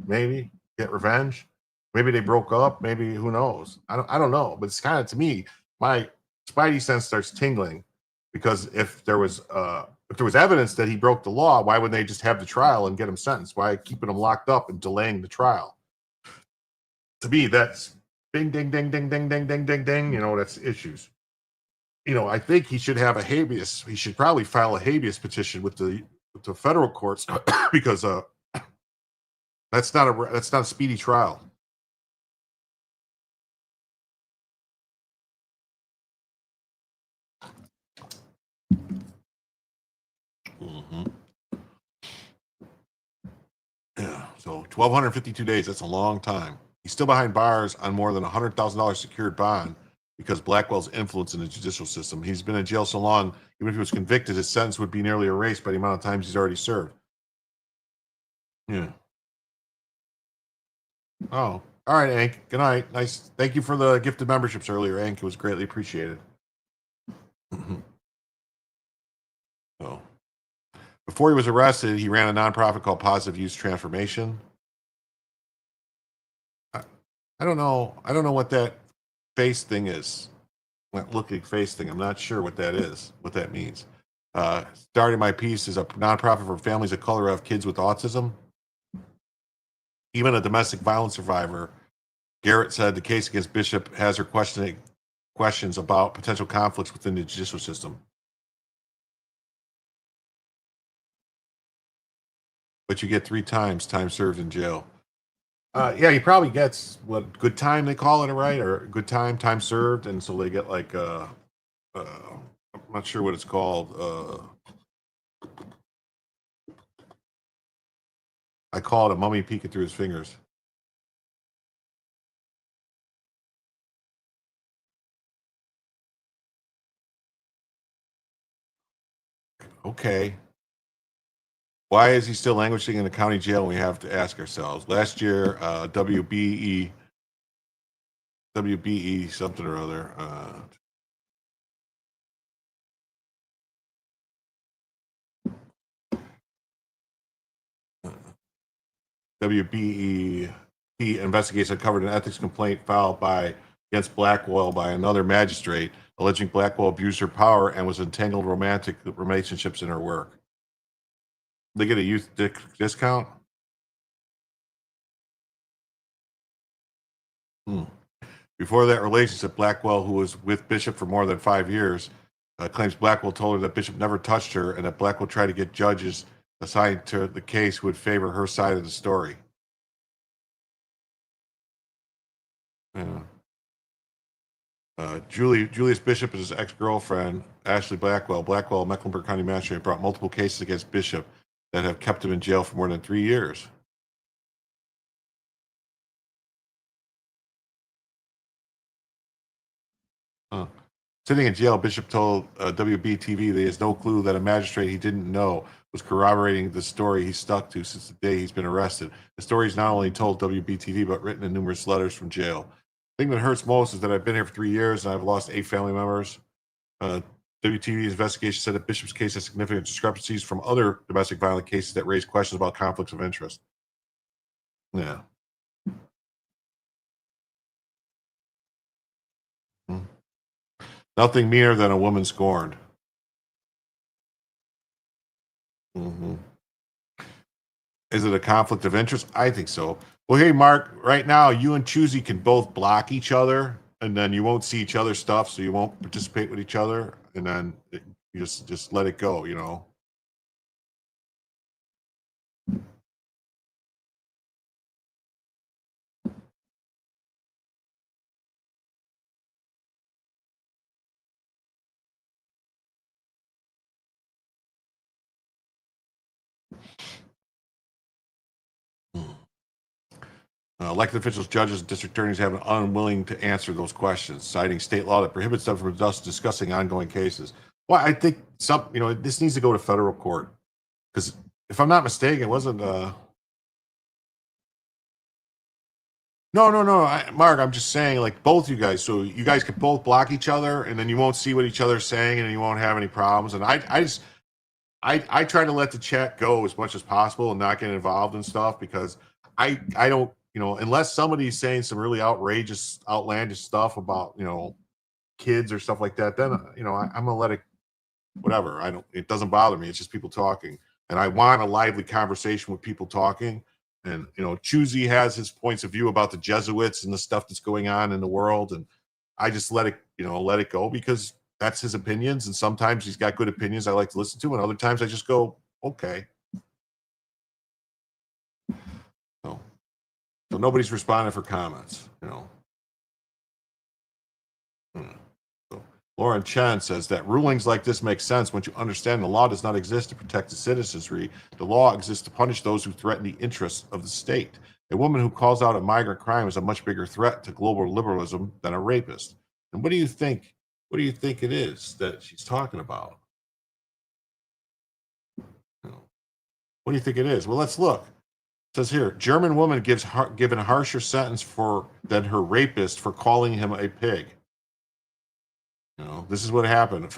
maybe get revenge. Maybe they broke up. Maybe, who knows? I don't know. But it's kind of, to me, my spidey sense starts tingling, because if there was evidence that he broke the law, why wouldn't they just have the trial and get him sentenced? Why keeping him locked up and delaying the trial? To me, that's ding, ding, ding, ding, ding, ding, ding, ding, ding. You know, that's issues. You know, I think he should have a habeas. He should probably file a habeas petition with the federal courts because that's not a speedy trial. Yeah, so 1,252 days, that's a long time. He's still behind bars on more than $100,000 secured bond because Blackwell's influence in the judicial system. He's been in jail so long, even if he was convicted, his sentence would be nearly erased by the amount of times he's already served. Yeah. Oh, all right, Hank. Good night. Nice. Thank you for the gifted memberships earlier, Hank. It was greatly appreciated. So, before he was arrested, he ran a nonprofit called Positive Youth Transformation. I don't know. I don't know what that face thing is. That looking face thing. I'm not sure what that is. What that means. Starting my piece is a nonprofit for families of color who have kids with autism. Even a domestic violence survivor, Garrett said the case against Bishop has her questions about potential conflicts within the judicial system. But you get 3 times time served in jail. Yeah, he probably gets what good time they call it, right? Or good time served, and so they get like I'm not sure what it's called. I call it a mummy peeking through his fingers. Okay. Why is he still languishing in the county jail? We have to ask ourselves. Last year, WBE something or other. WBEP investigates uncovered an ethics complaint filed against Blackwell by another magistrate, alleging Blackwell abused her power and was entangled in romantic relationships in her work. They get a youth discount? Before that relationship, Blackwell, who was with Bishop for more than 5 years, claims Blackwell told her that Bishop never touched her and that Blackwell tried to get judges assigned to the case who would favor her side of the story. Yeah. Julius Bishop is his ex-girlfriend, Ashley Blackwell. Blackwell, Mecklenburg County Magistrate, brought multiple cases against Bishop that have kept him in jail for more than 3 years. Sitting in jail, Bishop told WBTV that he has no clue that a magistrate he didn't know was corroborating the story he stuck to since the day he's been arrested. The story is not only told WBTV, but written in numerous letters from jail. The thing that hurts most is that I've been here for 3 years and I've lost 8 family members. WTV's investigation said that Bishop's case has significant discrepancies from other domestic violence cases that raise questions about conflicts of interest. Yeah. Nothing meaner than a woman scorned. Is it a conflict of interest? I think so. Well, hey, Mark, right now, you and Choosy can both block each other, and then you won't see each other's stuff, so you won't participate with each other, and then you just let it go, you know? Elected officials, judges, and district attorneys have been unwilling to answer those questions, citing state law that prohibits them from discussing ongoing cases. Well, I think this needs to go to federal court, because if I'm not mistaken, it wasn't. No. Mark, I'm just saying, like, both you guys. So you guys can both block each other, and then you won't see what each other's saying, and you won't have any problems. And I try to let the chat go as much as possible and not get involved in stuff because I don't, you know, unless somebody's saying some really outrageous, outlandish stuff about, you know, kids or stuff like that, then, you know, I'm gonna let it, whatever. It doesn't bother me. It's just people talking. And I want a lively conversation with people talking. And, you know, Choosy has his points of view about the Jesuits and the stuff that's going on in the world. And I just let it go because that's his opinions. And sometimes he's got good opinions I like to listen to. And other times I just go, okay. So nobody's responding for comments, you know. Lauren Chen says that rulings like this make sense once you understand the law does not exist to protect the citizenry. The law exists to punish those who threaten the interests of the state. A woman who calls out a migrant crime is a much bigger threat to global liberalism than a rapist. And what do you think? What do you think it is that she's talking about? What do you think it is? Well, let's look. It says here, German woman given a harsher sentence than her rapist for calling him a pig. You know, this is what happened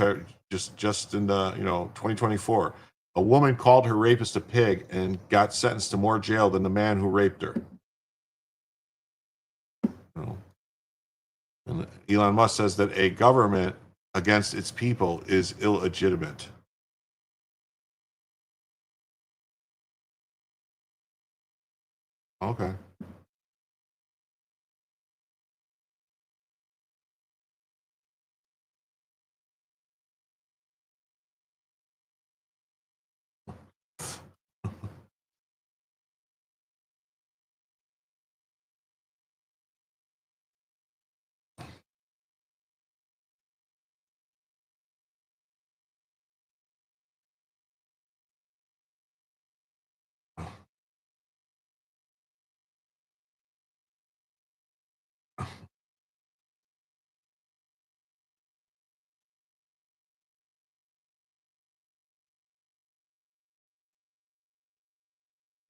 just in the 2024. A woman called her rapist a pig and got sentenced to more jail than the man who raped her. You know, and Elon Musk says that a government against its people is illegitimate. Okay.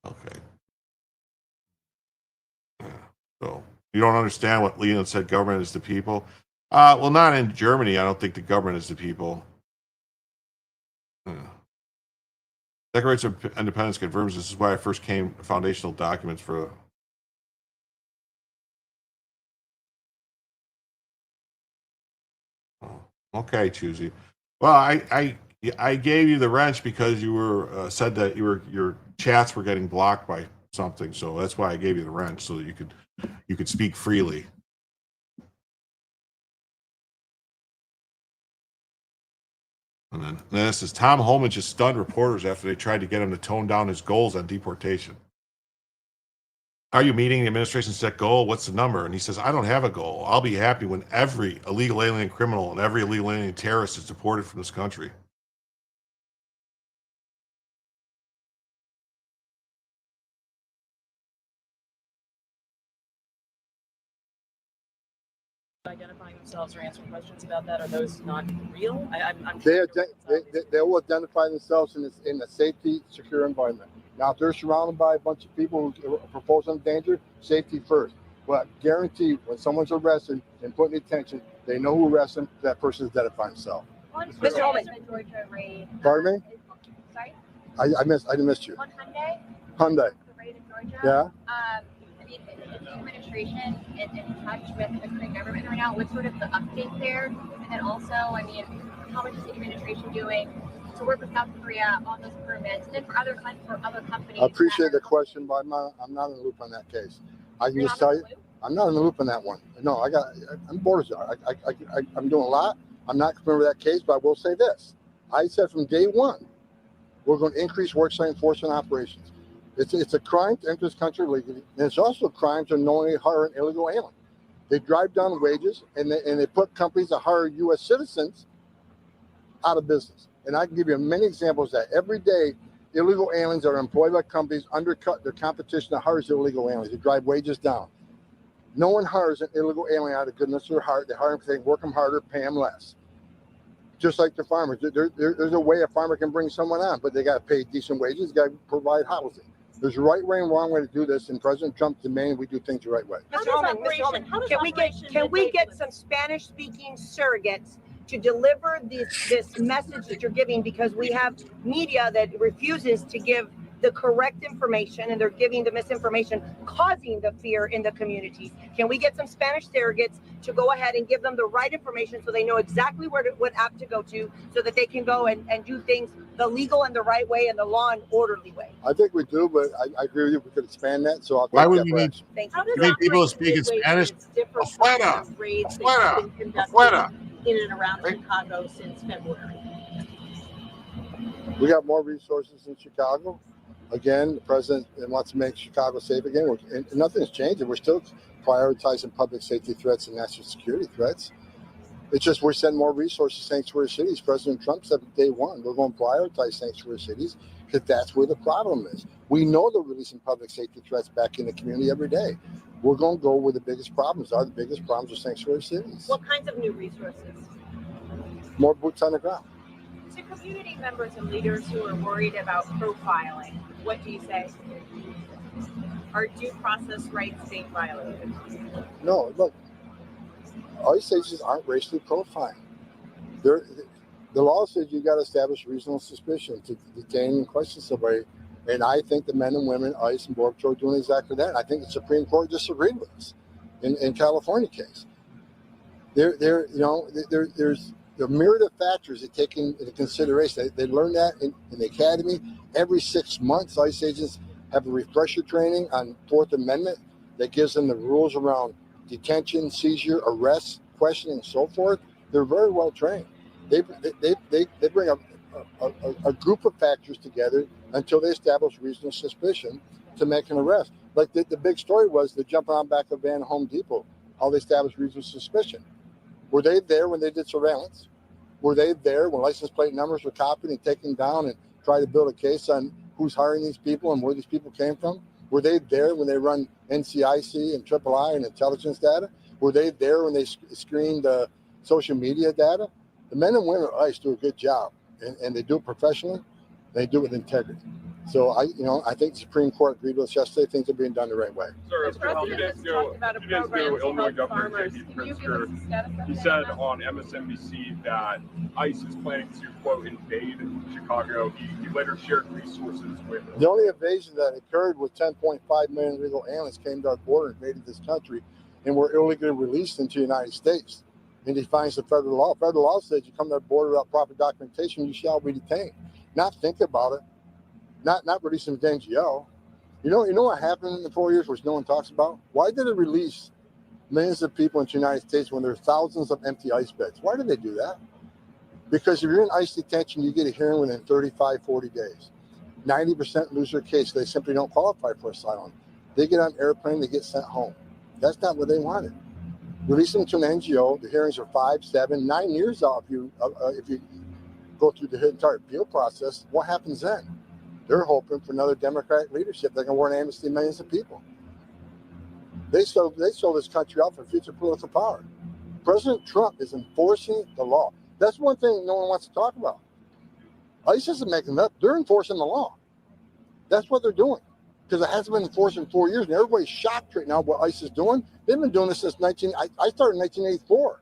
Okay. So you don't understand what Leon said, government is the people? Well, not in Germany. I don't think the government is the people. Declaration of Independence confirms this is why I first came foundational documents for. Okay, Choosy. Well, I gave you the wrench because you were said that your chats were getting blocked by something, so that's why I gave you the wrench so that you could speak freely. And then this is Tom Holman just stunned reporters after they tried to get him to tone down his goals on deportation. Are you meeting the administration's set goal? What's the number? And he says, I don't have a goal. I'll be happy when every illegal alien criminal and every illegal alien terrorist is deported from this country. Identifying themselves or answering questions about that? Are those not real? I'm they will identify themselves in a safety, secure environment. Now, if they're surrounded by a bunch of people who propose them danger, safety first. But guarantee when someone's arrested and put in detention, they know who arrested them, that person's identifying himself. Mr. Holman. Pardon me? Sorry? I missed you. On Hyundai? Hyundai. The raid in Georgia? Yeah. I mean, is the administration in touch with the current government right now? What's sort of the update there? And then also, I mean, how much is the administration doing to work with South Korea on those permits and then for other companies? I appreciate the question, but I'm not in the loop on that case. I can just tell you, I'm not in the loop on that one. No, I'm borders. I'm doing a lot. I'm not familiar with that case, but I will say this. I said from day one, we're going to increase worksite enforcement operations. It's a crime to enter this country legally, and it's also a crime to knowingly hire an illegal alien. They drive down wages, and they put companies that hire U.S. citizens out of business. And I can give you many examples of that. Every day, illegal aliens that are employed by companies undercut their competition that hires illegal aliens. They drive wages down. No one hires an illegal alien out of goodness of their heart. They hire them because they work them harder, pay them less. Just like the farmers. There's a way a farmer can bring someone on, but they got to pay decent wages. Got to provide housing. There's a right way and wrong way to do this, and President Trump demanded we do things the right way. Mr. Holman, can we get some Spanish-speaking surrogates to deliver this message that you're giving, because we have media that refuses to give the correct information, and they're giving the misinformation, causing the fear in the communities. Can we get some Spanish surrogates to go ahead and give them the right information so they know exactly what app to go to, so that they can go and do things the legal and the right way and the law and orderly way? I think we do, but I agree with you. We could expand that. So I'll Why take would that we for need? action. Thank You you. need people to speak in Spanish? Afuera, afuera, afuera. In and around Chicago since February. We got more resources in Chicago. Again, the president wants to make Chicago safe again. And nothing's changing. We're still prioritizing public safety threats and national security threats. It's just we're sending more resources to sanctuary cities. President Trump said day one, we're going to prioritize sanctuary cities because that's where the problem is. We know they're releasing public safety threats back in the community every day. We're going to go where the biggest problems are. The biggest problems are sanctuary cities. What kinds of new resources? More boots on the ground. To community members and leaders who are worried about profiling, what do you say? Are due process rights being violated? No, look, ICE agents aren't racially profiling. The law says you got to establish reasonable suspicion to detain and question somebody. And I think the men and women, ICE and Border Patrol, are doing exactly that. And I think the Supreme Court disagreed with us in California case. There's the myriad of factors they take into consideration. They learn that in the academy. Every 6 months, ICE agents have a refresher training on Fourth Amendment that gives them the rules around detention, seizure, arrest, questioning, and so forth. They're very well trained. They bring a group of factors together until they establish reasonable suspicion to make an arrest. Like the big story was the jumping on back of Van Home Depot, how they established reasonable suspicion. Were they there when they did surveillance? Were they there when license plate numbers were copied and taken down and tried to build a case on who's hiring these people and where these people came from? Were they there when they run NCIC and III and intelligence data? Were they there when they screened social media data? The men and women at ICE do a good job, and they do it professionally. They do it with integrity. So I think the Supreme Court agreed with us yesterday. Things are being done the right way. Sir, you didn't do Illinois Governor J.B. Pritzker. He said on MSNBC that ICE is planning to, quote, invade Chicago. He later shared resources with them. The only invasion that occurred was 10.5 million illegal aliens came to our border, invaded this country, and were illegally released into the United States. And defines the federal law. Federal law says you come to our border without proper documentation, you shall be detained. Not think about it. Not releasing the NGO. You know what happened in the 4 years, which no one talks about? Why did it release millions of people into the United States when there are thousands of empty ICE beds? Why did they do that? Because if you're in ICE detention, you get a hearing within 35, 40 days. 90% lose their case. They simply don't qualify for asylum. They get on an airplane, they get sent home. That's not what they wanted. Releasing them to an NGO, the hearings are 5, 7, 9 years out. If you go through the entire appeal process, what happens then? They're hoping for another Democratic leadership that can warrant amnesty millions of people. They sold this country out for future political power. President Trump is enforcing the law. That's one thing no one wants to talk about. ICE isn't making it up. They're enforcing the law. That's what they're doing. Because it hasn't been enforced in 4 years, and everybody's shocked right now what ICE is doing. They've been doing this since I started in 1984.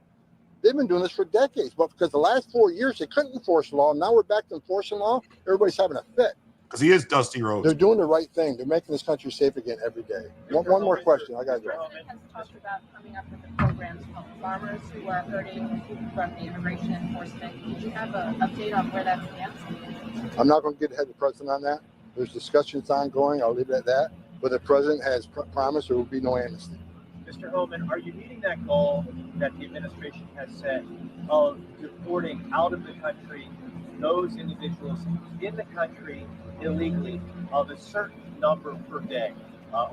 They've been doing this for decades, but because the last 4 years they couldn't enforce the law, now we're back to enforcing law, everybody's having a fit. Because he is Dusty Rhodes. They're doing the right thing. They're making this country safe again every day. One more question. I got to go. The president has talked about coming up with the programs to help farmers who are hurting from the immigration enforcement. Did you have an update on where that stands? I'm not going to get ahead of the president on that. There's discussions ongoing. I'll leave it at that. But the president has promised there will be no amnesty. Mr. Homan, are you meeting that goal that the administration has set of deporting out of the country those individuals in the country illegally of a certain number per day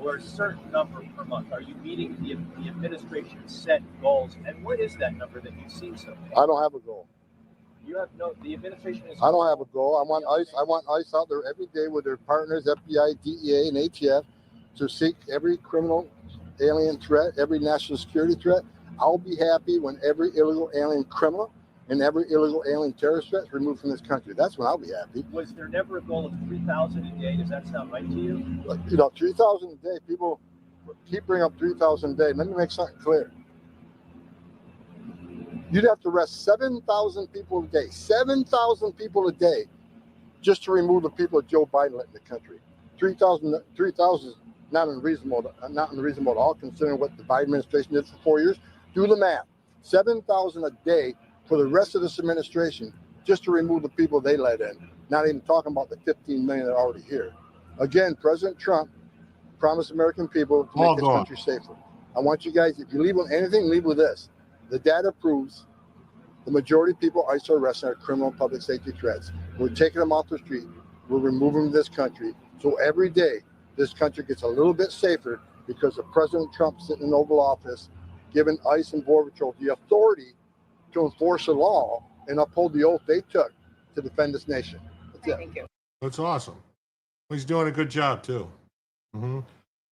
or a certain number per month? Are you meeting the administration's set goals? And what is that number that you've seen so far? I don't have a goal. You have the administration is. I don't have a goal. I want ICE out there every day with their partners, FBI, DEA, and ATF, to seek every criminal alien threat, every national security threat. I'll be happy when every illegal alien criminal and every illegal alien terrorist threat is removed from this country. That's when I'll be happy. Was there never a goal of 3,000 a day? Does that sound right to you? 3,000 a day. People keep bringing up 3,000 a day. Let me make something clear. You'd have to arrest 7,000 people a day, 7,000 people a day, just to remove the people that Joe Biden let in the country. 3,000 is not unreasonable at all, considering what the Biden administration did for 4 years. Do the math. 7,000 a day for the rest of this administration, just to remove the people they let in. Not even talking about the 15 million that are already here. Again, President Trump promised American people to make this country safer. I want you guys, if you leave with anything, leave with this. The data proves the majority of people ICE are arresting are criminal and public safety threats. We're taking them off the street. We're removing them from this country. So every day, this country gets a little bit safer because of President Trump sitting in the Oval Office, giving ICE and Border Patrol the authority to enforce the law and uphold the oath they took to defend this nation. That's it. Thank you. That's awesome. He's doing a good job, too.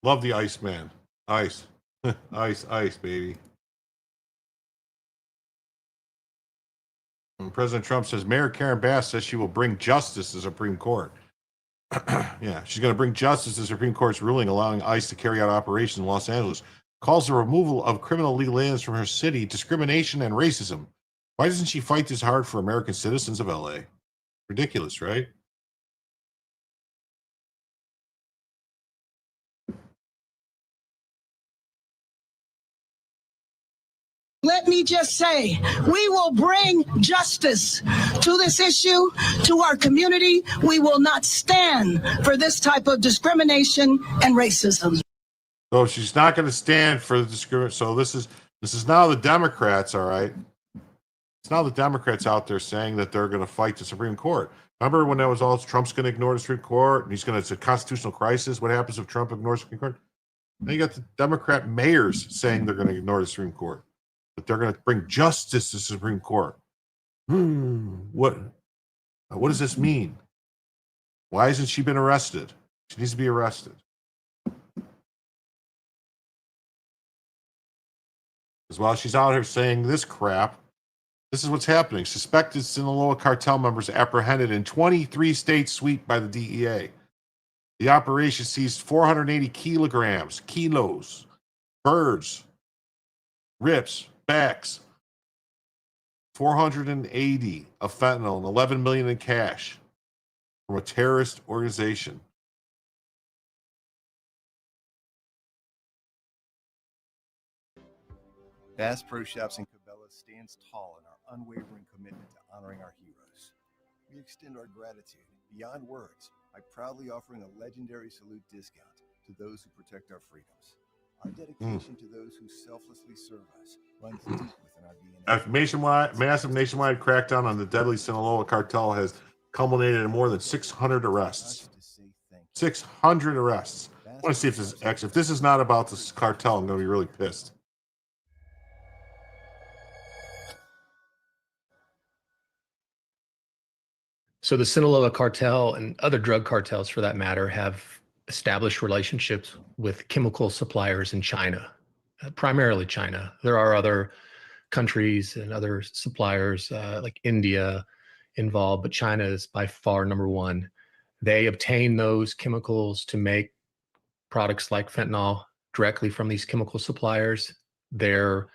Love the Ice Man. Ice. Ice, baby. And President Trump says Mayor Karen Bass says she will bring justice to the Supreme Court. Yeah, she's going to bring justice to the Supreme Court's ruling allowing ICE to carry out operations in Los Angeles. Calls the removal of criminal legal aliens from her city discrimination and racism. Why doesn't she fight this hard for American citizens of LA? Ridiculous, right? Let me just say, we will bring justice to this issue, to our community. We will not stand for this type of discrimination and racism. So she's not going to stand for the discrimination. So this is now the Democrats, all right? It's now the Democrats out there saying that they're going to fight the Supreme Court. Remember when that was all Trump's going to ignore the Supreme Court and it's a constitutional crisis? What happens if Trump ignores the Supreme Court? Then you got the Democrat mayors saying they're going to ignore the Supreme Court. But they're going to bring justice to the Supreme Court. What does this mean? Why hasn't she been arrested? She needs to be arrested. Because while she's out here saying this crap, this is what's happening. Suspected Sinaloa cartel members apprehended in 23 states sweep by the DEA. The operation seized 480 kilos, birds, rips, backs, 480 of fentanyl and 11 million in cash from a terrorist organization. Bass Pro Shops in Cabela stands tall in our unwavering commitment to honoring our heroes. We extend our gratitude beyond words by proudly offering a legendary salute discount to those who protect our freedoms. Our dedication to those who selflessly serve us runs deep within our DNA. Massive nationwide crackdown on the deadly Sinaloa cartel has culminated in more than 600 arrests. 600 arrests. I want to see if this is not about this cartel, I'm going to be really pissed. So the Sinaloa cartel and other drug cartels, for that matter, have established relationships with chemical suppliers in China, primarily China. There are other countries and other suppliers like India involved, but China is by far number one. They obtain those chemicals to make products like fentanyl directly from these chemical suppliers. They're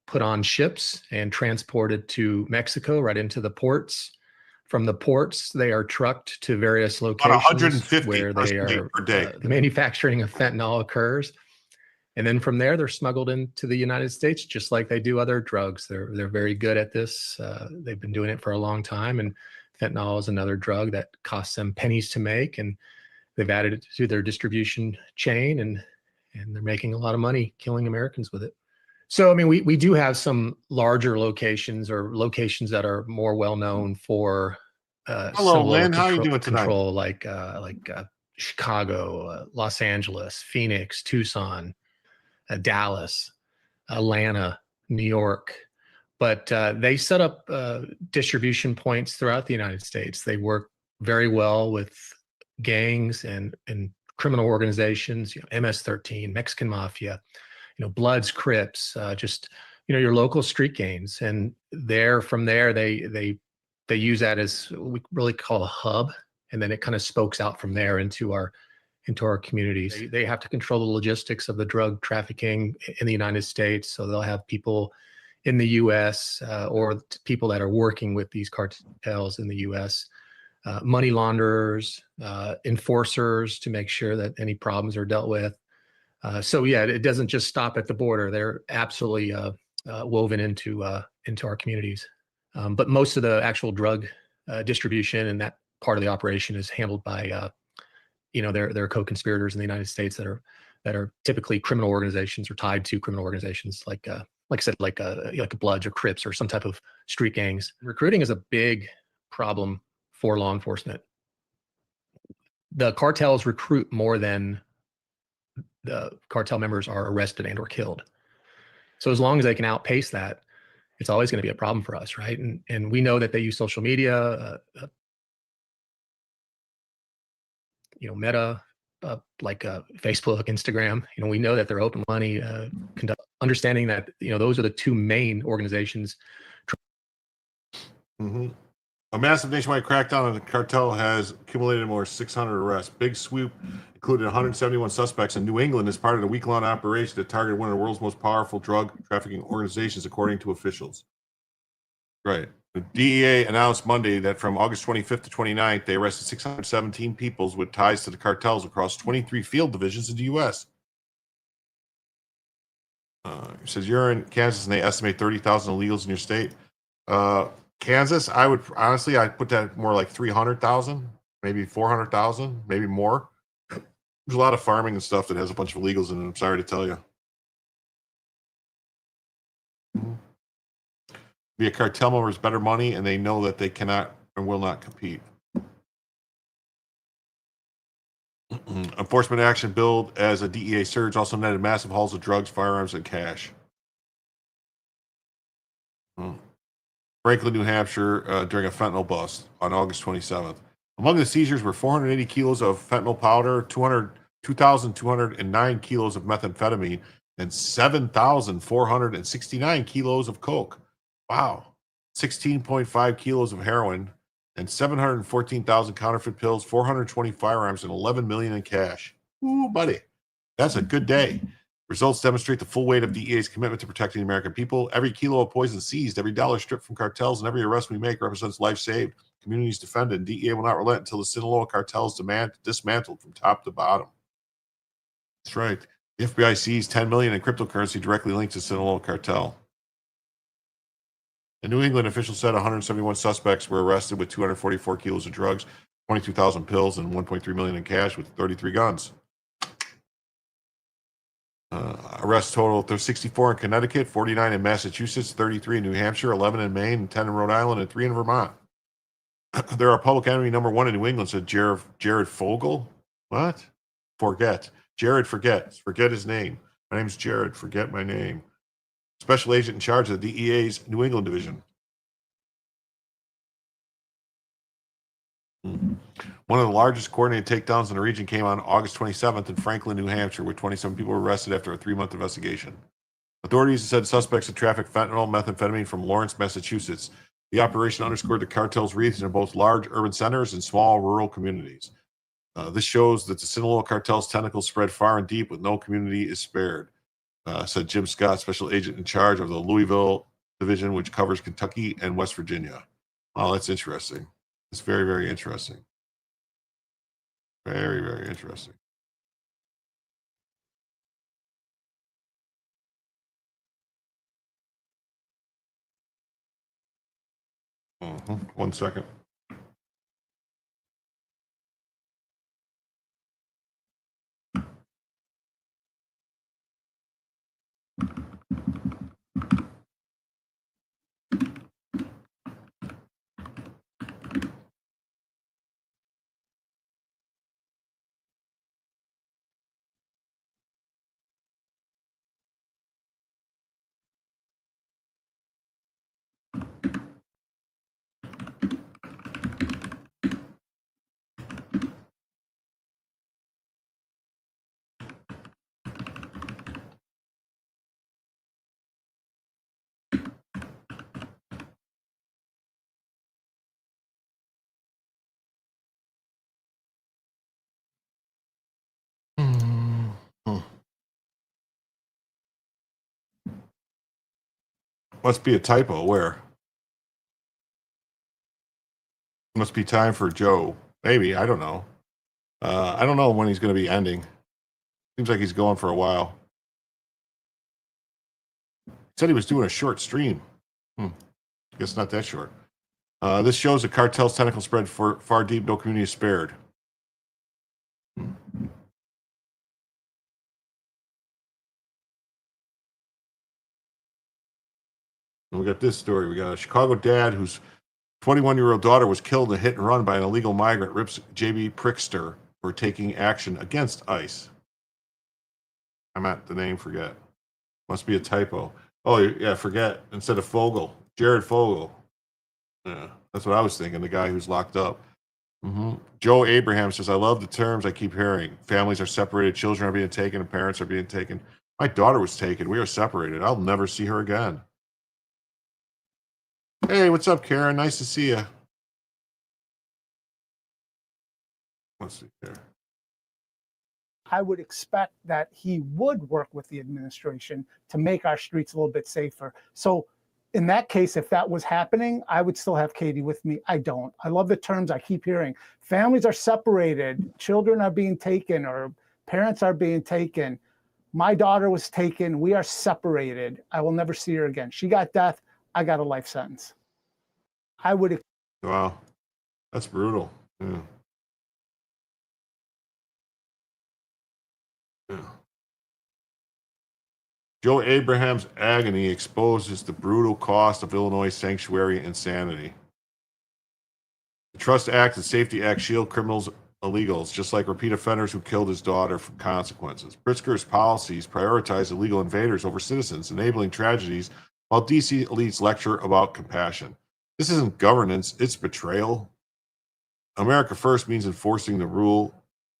put on ships and transported to Mexico, right into the ports. From the ports, they are trucked to various locations where they are the manufacturing of fentanyl occurs. And then from there, they're smuggled into the United States, just like they do other drugs. They're very good at this. They've been doing it for a long time. And fentanyl is another drug that costs them pennies to make. And they've added it to their distribution chain, and they're making a lot of money killing Americans with it. So, I mean, we do have some larger locations or locations that are more well known for hello, Lynn. How are you doing tonight? Control, like Chicago, Los Angeles, Phoenix, Tucson, Dallas, Atlanta, New York. But they set up distribution points throughout the United States. They work very well with gangs and criminal organizations, MS-13, Mexican Mafia, Bloods, Crips, just your local street gangs. And from there they use that as what we really call a hub, and then it kind of spokes out from there into our communities. They have to control the logistics of the drug trafficking in the United States, so they'll have people in the U.S. Or people that are working with these cartels in the U.S., money launderers, enforcers to make sure that any problems are dealt with. So yeah, it doesn't just stop at the border. They're absolutely woven into our communities. But most of the actual drug distribution and that part of the operation is handled by their co-conspirators in the United States that are typically criminal organizations or tied to criminal organizations like I said, like Bloods or Crips or some type of street gangs. Recruiting is a big problem for law enforcement. The cartels recruit more than the cartel members are arrested and or killed. So as long as they can outpace that, it's always going to be a problem for us, right? And we know that they use social media, Meta, like Facebook, Instagram. We know that they're open money, understanding that those are the two main organizations. Mm-hmm. A massive nationwide crackdown on the cartel has accumulated more 600 arrests. Big swoop included 171 suspects in New England as part of a week-long operation that targeted one of the world's most powerful drug trafficking organizations, according to officials. Right. The DEA announced Monday that from August 25th to 29th, they arrested 617 people with ties to the cartels across 23 field divisions in the U.S. It says you're in Kansas and they estimate 30,000 illegals in your state. Kansas, I'd put that more like 300,000, maybe 400,000, maybe more. There's a lot of farming and stuff that has a bunch of illegals in it. I'm sorry to tell you. Be a cartel member is better money, and they know that they cannot and will not compete. Enforcement action billed as a DEA surge also netted massive hauls of drugs, firearms, and cash. Franklin, New Hampshire, during a fentanyl bust on August 27th. Among the seizures were 480 kilos of fentanyl powder, 2,209 kilos of methamphetamine, and 7,469 kilos of coke. Wow. 16.5 kilos of heroin and 714,000 counterfeit pills, 420 firearms, and 11 million in cash. Ooh, buddy. That's a good day. Results demonstrate the full weight of DEA's commitment to protecting the American people. Every kilo of poison seized, every dollar stripped from cartels, and every arrest we make represents life saved, communities defended, and DEA will not relent until the Sinaloa cartel is dismantled from top to bottom. That's right. The FBI seized 10 million in cryptocurrency directly linked to Sinaloa cartel. In New England, officials said 171 suspects were arrested with 244 kilos of drugs, 22,000 pills, and 1.3 million in cash with 33 guns. Arrests total, there's 64 in Connecticut, 49 in Massachusetts, 33 in New Hampshire, 11 in Maine, and 10 in Rhode Island, and 3 in Vermont. There are public enemy number one in New England, said Jared Fogle. What? Forget. Jared, forget. Forget his name. My name's Jared. Forget my name. Special agent in charge of the DEA's New England division. One of the largest coordinated takedowns in the region came on August 27th in Franklin, New Hampshire, where 27 people were arrested after a 3-month investigation. Authorities said suspects had trafficked fentanyl, methamphetamine from Lawrence, Massachusetts. The operation underscored the cartel's reach in both large urban centers and small rural communities. This shows that the Sinaloa cartel's tentacles spread far and deep, with no community is spared, said Jim Scott, special agent in charge of the Louisville division, which covers Kentucky and West Virginia. Wow, that's interesting. It's very, very interesting. Very, very interesting. Mm-hmm. 1 second. Must be a typo. Where? Must be time for Joe. Maybe. I don't know. I don't know when he's going to be ending. Seems like he's going for a while. Said he was doing a short stream. Guess not that short. This shows the cartel's tentacle spread far deep. No community is spared. And we got this story. We got a Chicago dad whose 21-year-old daughter was killed in a hit and run by an illegal migrant rips JB Prickster for taking action against ICE. I'm at the name, forget. Must be a typo. Oh, yeah, forget. Instead of Fogel. Jared Fogel. Yeah, that's what I was thinking, the guy who's locked up. Joe Abraham says, I love the terms I keep hearing. Families are separated, children are being taken, and parents are being taken. My daughter was taken. We are separated. I'll never see her again. Hey, what's up, Karen? Nice to see you. Let's see here. I would expect that he would work with the administration to make our streets a little bit safer. So in that case, if that was happening, I would still have Katie with me. I don't. I love the terms I keep hearing. Families are separated, children are being taken, or parents are being taken. My daughter was taken. We are separated. I will never see her again. She got death. I got a life sentence. I would. Wow. That's brutal. Yeah. Yeah. Joe Abraham's agony exposes the brutal cost of Illinois sanctuary insanity. The Trust Act and Safety Act shield criminals, illegals, just like repeat offenders who killed his daughter, from consequences. Pritzker's policies prioritize illegal invaders over citizens, enabling tragedies, while DC elites lecture about compassion. This isn't governance, it's betrayal. America First means enforcing the rule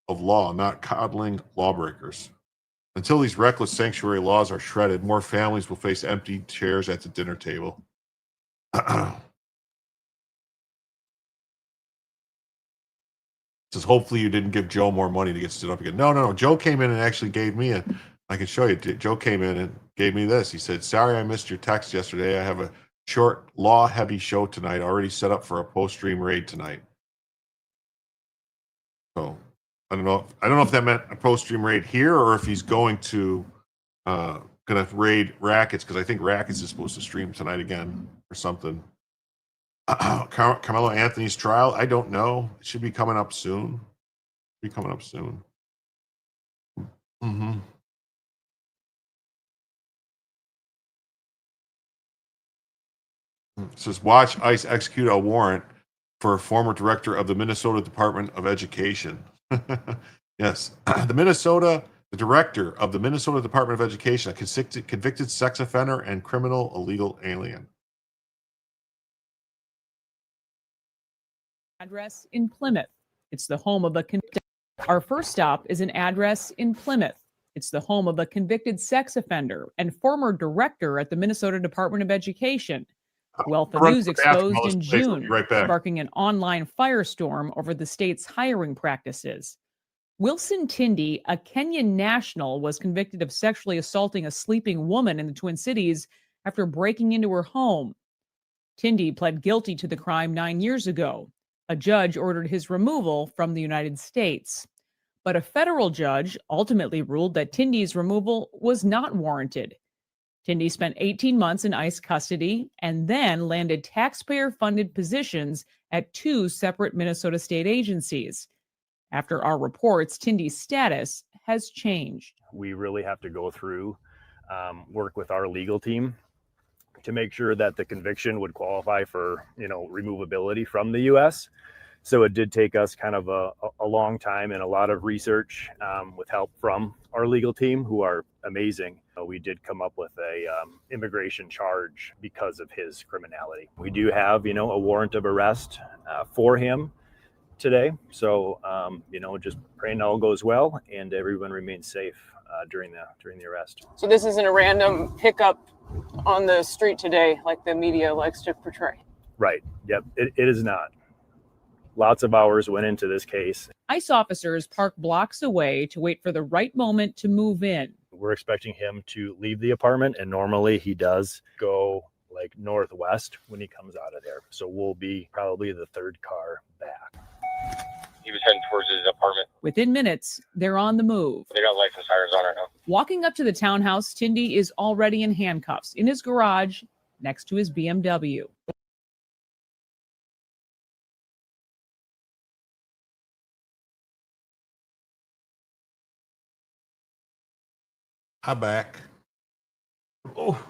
of law, not coddling lawbreakers. Until these reckless sanctuary laws are shredded, more families will face empty chairs at the dinner table. Says, hopefully you didn't give Joe more money to get stood up again. No. Joe came in and actually gave me I can show you. Joe came in and gave me this. He said, sorry I missed your text yesterday. I have a short, law-heavy show tonight, already set up for a post-stream raid tonight. So I don't know if that meant a post-stream raid here or if he's going to raid Rackets, because I think Rackets is supposed to stream tonight again or something. Carmelo Anthony's trial, I don't know. It should be coming up soon. It says, watch ICE execute a warrant for a former director of the Minnesota Department of Education. Yes, the director of the Minnesota Department of Education, a convicted sex offender and criminal illegal alien. Address in Plymouth. It's the home of a Our first stop is an address in Plymouth. It's the home of a convicted sex offender and former director at the Minnesota Department of Education. Wealth of News exposed in June, sparking an online firestorm over the state's hiring practices. Wilson Tindy, a Kenyan national, was convicted of sexually assaulting a sleeping woman in the Twin Cities after breaking into her home. Tindy pled guilty to the crime 9 years ago. A judge ordered his removal from the United States. But a federal judge ultimately ruled that Tindy's removal was not warranted. Tindy spent 18 months in ICE custody and then landed taxpayer-funded positions at 2 separate Minnesota state agencies. After our reports, Tindy's status has changed. We really have to go through, work with our legal team to make sure that the conviction would qualify for, removability from the U.S. So it did take us kind of a long time and a lot of research with help from our legal team, who are amazing. We did come up with a immigration charge because of his criminality. We do have, a warrant of arrest for him today. So, just praying all goes well and everyone remains safe during the arrest. So this isn't a random pickup on the street today, like the media likes to portray. Right. Yep. It is not. Lots of hours went into this case. ICE officers park blocks away to wait for the right moment to move in. We're expecting him to leave the apartment, and normally he does go like northwest when he comes out of there. So we'll be probably the third car back. He was heading towards his apartment. Within minutes, they're on the move. They got lights and sirens on right now. Walking up to the townhouse, Tindy is already in handcuffs in his garage next to his BMW. I'm back. Oh.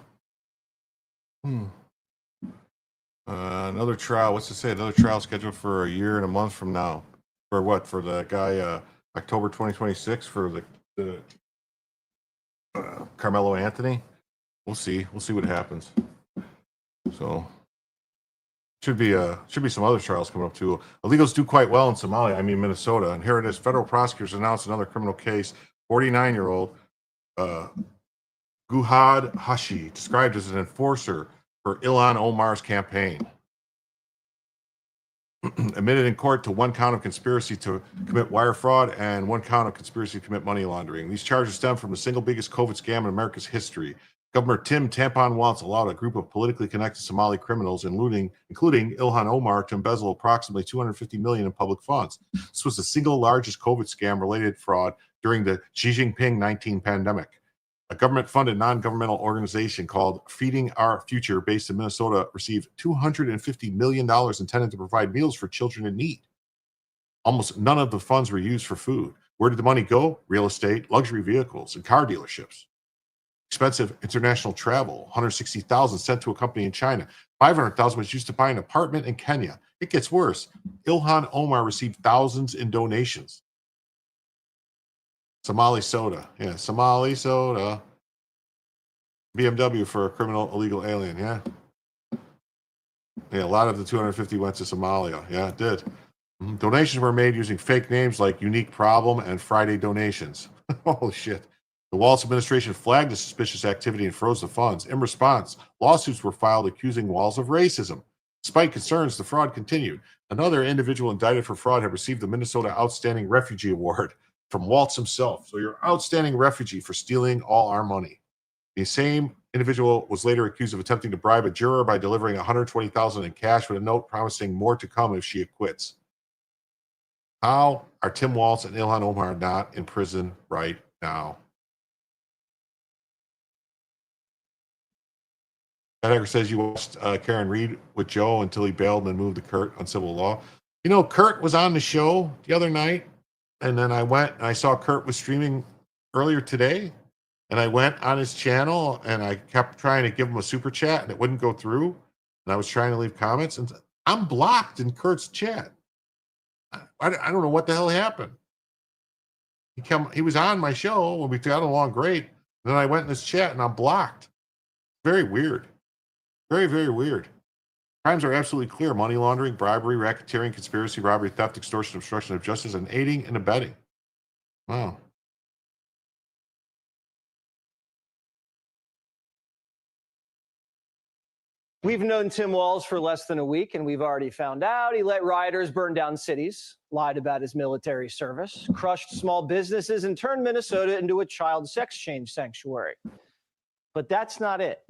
Another trial. What's it say? Another trial scheduled for a year and a month from now. For what? For the guy, October 2026, for the Carmelo Anthony. We'll see. We'll see what happens. So should be some other trials coming up too. Illegals do quite well in Somalia. I mean Minnesota. And here it is. Federal prosecutors announced another criminal case. 49-year-old Guhad Hashi, described as an enforcer for Ilhan Omar's campaign, admitted in court to one count of conspiracy to commit wire fraud and one count of conspiracy to commit money laundering. These charges stem from the single biggest COVID scam in America's history. Governor Tim Tampon Walz allowed a group of politically connected Somali criminals, including Ilhan Omar, to embezzle approximately $250 million in public funds. This was the single largest COVID scam-related fraud during the Xi Jinping 19 pandemic. A government-funded non-governmental organization called Feeding Our Future, based in Minnesota, received $250 million intended to provide meals for children in need. Almost none of the funds were used for food. Where did the money go? Real estate, luxury vehicles, and car dealerships. Expensive international travel, $160,000 sent to a company in China. $500,000 was used to buy an apartment in Kenya. It gets worse. Ilhan Omar received thousands in donations. Somali soda. Yeah, Somali soda. BMW for a criminal illegal alien. Yeah. Yeah, a lot of the 250 went to Somalia. Yeah, it did. Donations were made using fake names like Unique Problem and Friday Donations. Holy shit. The Walz administration flagged the suspicious activity and froze the funds. In response, lawsuits were filed accusing Walz of racism. Despite concerns, the fraud continued. Another individual indicted for fraud had received the Minnesota Outstanding Refugee Award from Walz himself. So you're outstanding refugee for stealing all our money. The same individual was later accused of attempting to bribe a juror by delivering $120,000 in cash with a note promising more to come if she acquits. How are Tim Walz and Ilhan Omar not in prison right now? Edgar says you watched Karen Reed with Joe until he bailed and then moved to Kurt on civil law. You know, Kurt was on the show the other night, and then I went and I saw Kurt was streaming earlier today, and I went on his channel and I kept trying to give him a super chat and it wouldn't go through. And I was trying to leave comments and I'm blocked in Kurt's chat. I don't know what the hell happened. He was on my show when we got along great. Then I went in his chat and I'm blocked. Very weird. Very, very weird. Crimes are absolutely clear. Money laundering, bribery, racketeering, conspiracy, robbery, theft, extortion, obstruction of justice, and aiding and abetting. Wow. We've known Tim Walz for less than a week, and we've already found out he let rioters burn down cities, lied about his military service, crushed small businesses, and turned Minnesota into a child sex change sanctuary. But that's not it.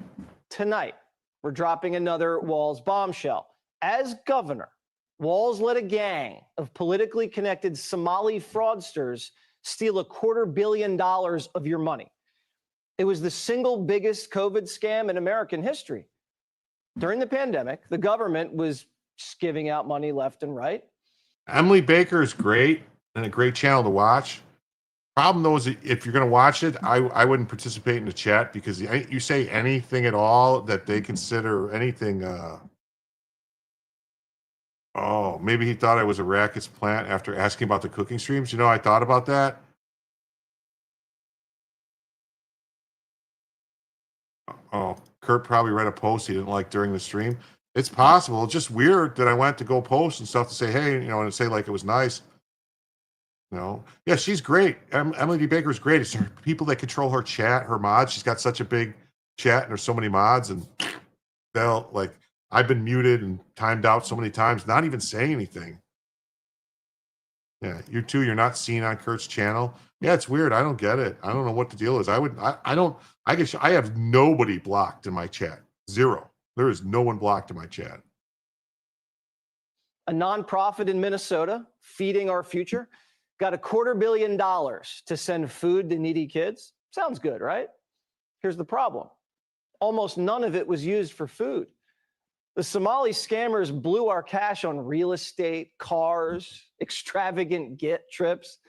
Tonight, we're dropping another Walz bombshell. As governor, Walz let a gang of politically connected Somali fraudsters steal $250 million of your money. It was the single biggest COVID scam in American history. During the pandemic, the government was giving out money left and right. Emily Baker is great and a great channel to watch. Problem though is if you're going to watch it, I wouldn't participate in the chat because you say anything at all that they consider anything. Oh, maybe he thought I was a rackets plant after asking about the cooking streams. You know, I thought about that. Oh, Kurt probably read a post he didn't like during the stream. It's possible. It's just weird that I went to go post and stuff to say, hey, you know, and say like it was nice. No, yeah, she's great. Emily D. Baker is great. It's her people that control her chat, her mods. She's got such a big chat, and there's so many mods, and they'll like. I've been muted and timed out so many times, not even saying anything. Yeah, you too. You're not seen on Kurt's channel. Yeah, it's weird. I don't get it. I don't know what the deal is. I don't. I guess I have nobody blocked in my chat. Zero. There is no one blocked in my chat. A nonprofit in Minnesota, Feeding Our Future, got $250 million to send food to needy kids. Sounds good, right? Here's the problem. Almost none of it was used for food. The Somali scammers blew our cash on real estate, cars, extravagant get trips.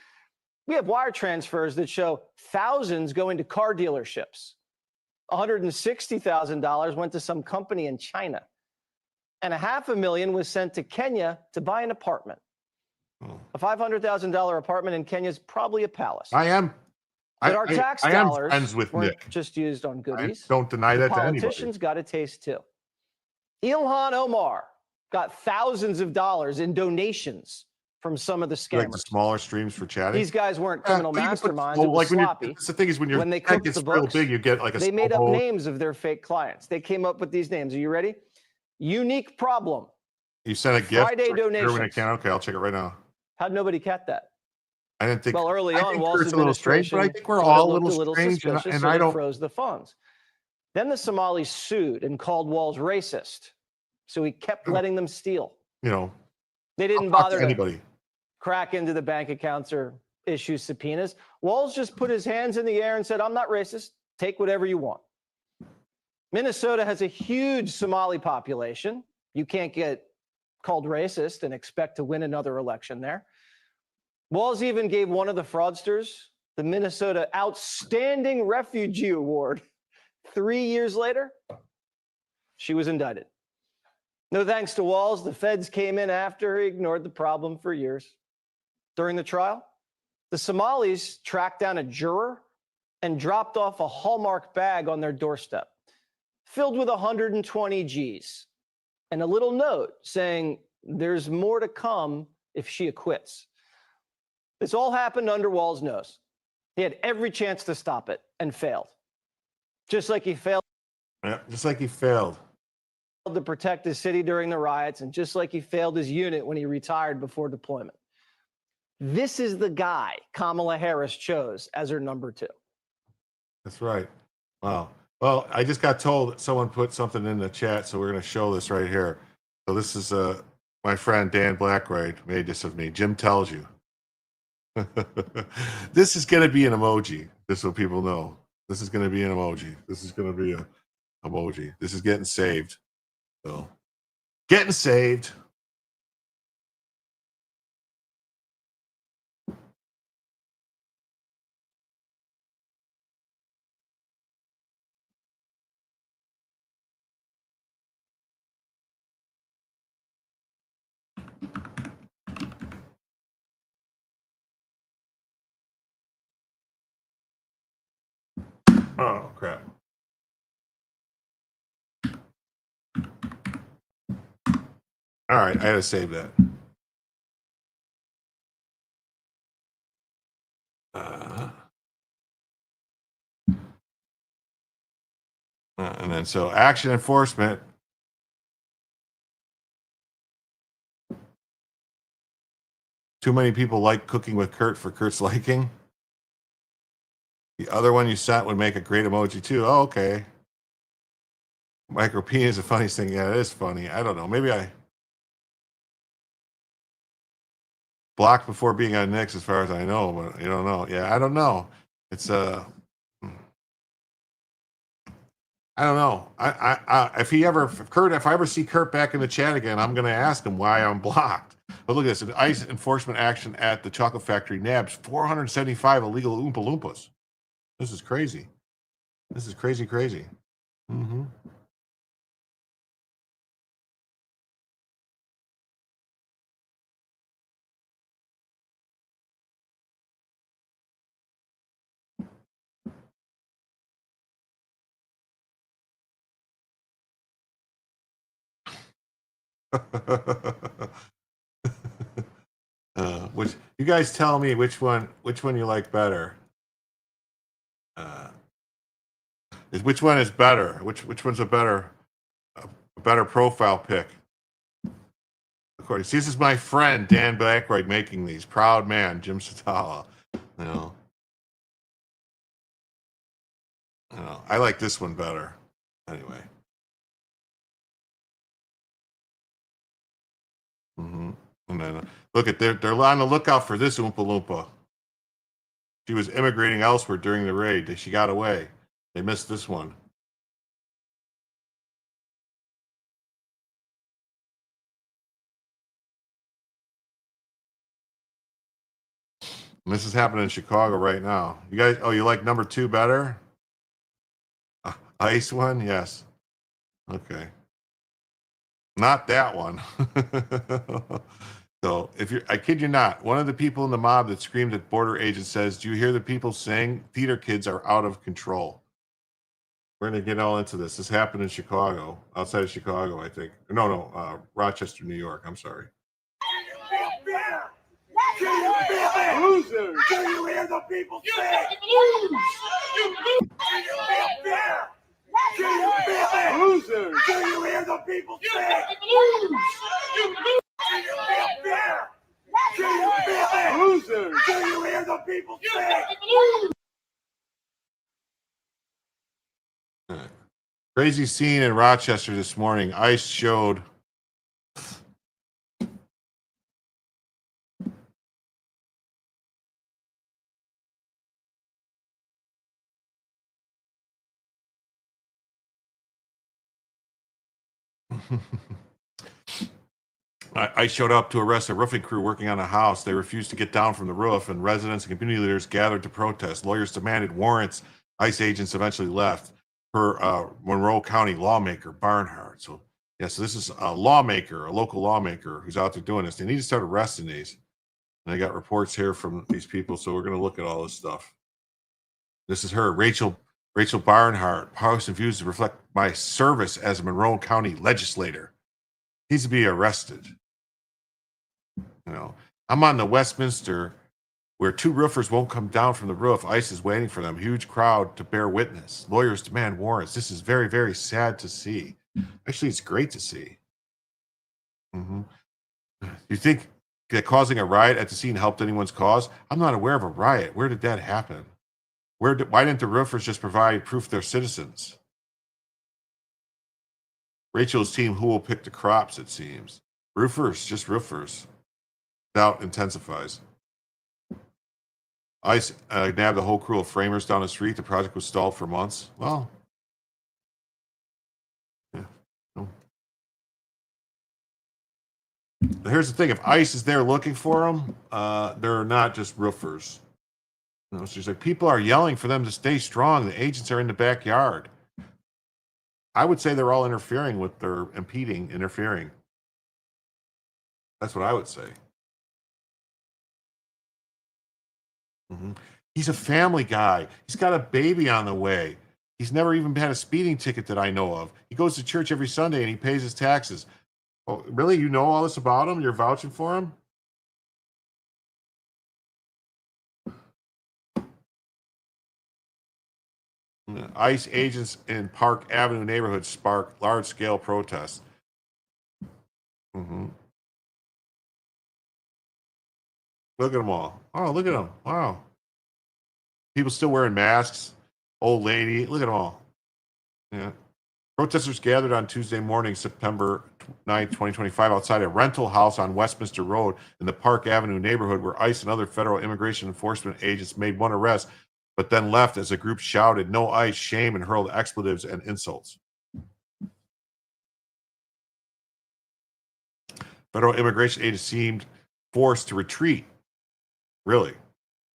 We have wire transfers that show thousands going to car dealerships. $160,000 went to some company in China. And $500,000 was sent to Kenya to buy an apartment. A $500,000 apartment in Kenya is probably a palace. I am. But our tax I am dollars friends with weren't Nick. just used on goodies. I don't deny The that to anybody. politicians got a taste too. Ilhan Omar got thousands of dollars in donations from some of the scammers. Like the smaller streams for chatting. These guys weren't criminal masterminds. Well, it was like when sloppy. that's the thing is when your When they check cooked gets the real books, big, you get like a they made up small- names of their fake clients. They came up with these names. Are you ready? Unique problem. You sent a gift. Friday When it donations. can. Okay, I'll check it right now. How'd nobody catch that? I didn't think. Well, early I on, think Walz's Kurt's a little strange, administration but I think we're thought all it a looked little strange, suspicious, and so I they don't. froze the funds. Then the Somalis sued and called Walz racist, so he kept letting them steal. You know, They didn't I'll talk bother to anybody. crack into the bank accounts or issue subpoenas. Walz just put his hands in the air and said, "I'm not racist. Take whatever you want." Minnesota has a huge Somali population. You can't get called racist and expect to win another election there. Walz even gave one of the fraudsters the Minnesota Outstanding Refugee Award. 3 years later, she was indicted. No thanks to Walz, the feds came in after he ignored the problem for years. During the trial, the Somalis tracked down a juror and dropped off a Hallmark bag on their doorstep, filled with 120 G's, and a little note saying there's more to come if she acquits. This all happened under Walz's nose. He had every chance to stop it and failed. Just like he failed. Yeah, just like he failed To protect his city during the riots, and just like he failed his unit when he retired before deployment. This is the guy Kamala Harris chose as her number 2. That's right. Wow. Well, I just got told that someone put something in the chat, so we're going to show this right here. So this is my friend Dan Blackwright made this of me. Jim tells you. This is going to be an emoji, just so people know. This is going to be an emoji. This is going to be a emoji. This is getting saved. So, getting saved. Oh, crap. All right, I had to save that. And then so action enforcement. Too many people like cooking with Kurt for Kurt's liking. The other one you sent would make a great emoji too. Oh, okay. Micro penis is the funniest thing. Yeah, it is funny. I don't know. Maybe I blocked before being on Nix, as far as I know, but you don't know. Yeah, I don't know. It's I don't know. If I ever see Kurt back in the chat again, I'm going to ask him why I'm blocked. But look at this: an ICE enforcement action at the chocolate factory nabs 475 illegal Oompa Loompas. This is crazy. This is crazy. Mm-hmm. Which you guys tell me which one you like better. Which one is better? Which one's a better profile pic? Of course, this is my friend Dan Blackwright making these. Proud man, Jim Satala. You know, I like this one better. Anyway. Mm-hmm. And then look at they're on the lookout for this Oompa Loompa. She was immigrating elsewhere during the raid. She got away. They missed this one. And this is happening in Chicago right now. You guys, oh, you like number 2 better? Ice one? Yes. Okay. Not that one. So if you're, I kid you not, one of the people in the mob that screamed at border agents says, "Do you hear the people sing? Theater kids are out of control." We're going to get all into this. This happened in Chicago, outside of Chicago, I think. No, Rochester, New York. I'm sorry. Losers! Do you hear the people say? Losers! Do you hear the people say? Losers! Do you hear the people say? Crazy scene in Rochester this morning. ICE showed I showed up to arrest a roofing crew working on a house. They refused to get down from the roof, and residents and community leaders gathered to protest. Lawyers demanded warrants. ICE agents eventually left. Per Monroe County lawmaker Barnhart. So this is a lawmaker, a local lawmaker who's out there doing this. They need to start arresting these. And I got reports here from these people, so we're going to look at all this stuff. This is her, Rachel Barnhart. Posts and views reflect my service as a Monroe County legislator. Needs to be arrested. You know, I'm on the Westminster where 2 roofers won't come down from the roof. ICE is waiting for them. Huge crowd to bear witness. Lawyers demand warrants. This is very, very sad to see. Actually, it's great to see. You think that causing a riot at the scene helped anyone's cause? I'm not aware of a riot. Where did that happen? Why didn't the roofers just provide proof they're citizens? Rachel's team, who will pick the crops, it seems. Roofers, just roofers. Doubt intensifies. ICE nabbed the whole crew of framers down the street. The project was stalled for months. Well, yeah. No. Here's the thing. If ICE is there looking for them, they're not just roofers. You know, she's like, people are yelling for them to stay strong. The agents are in the backyard. I would say they're all interfering with their interfering. That's what I would say. He's a family guy. He's got a baby on the way. He's never even had a speeding ticket that I know of. He goes to church every Sunday and he pays his taxes. Oh, really? You know all this about him? You're vouching for him? ICE agents in Park Avenue neighborhood spark large-scale protests. Look at them all. Oh, look at them. Wow. People still wearing masks. Old lady. Look at them all. Yeah. Protesters gathered on Tuesday morning, September 9th, 2025, outside a rental house on Westminster Road in the Park Avenue neighborhood, where ICE and other federal immigration enforcement agents made one arrest, but then left as a group shouted, "No ICE, shame," and hurled expletives and insults. Federal immigration agents seemed forced to retreat. Really?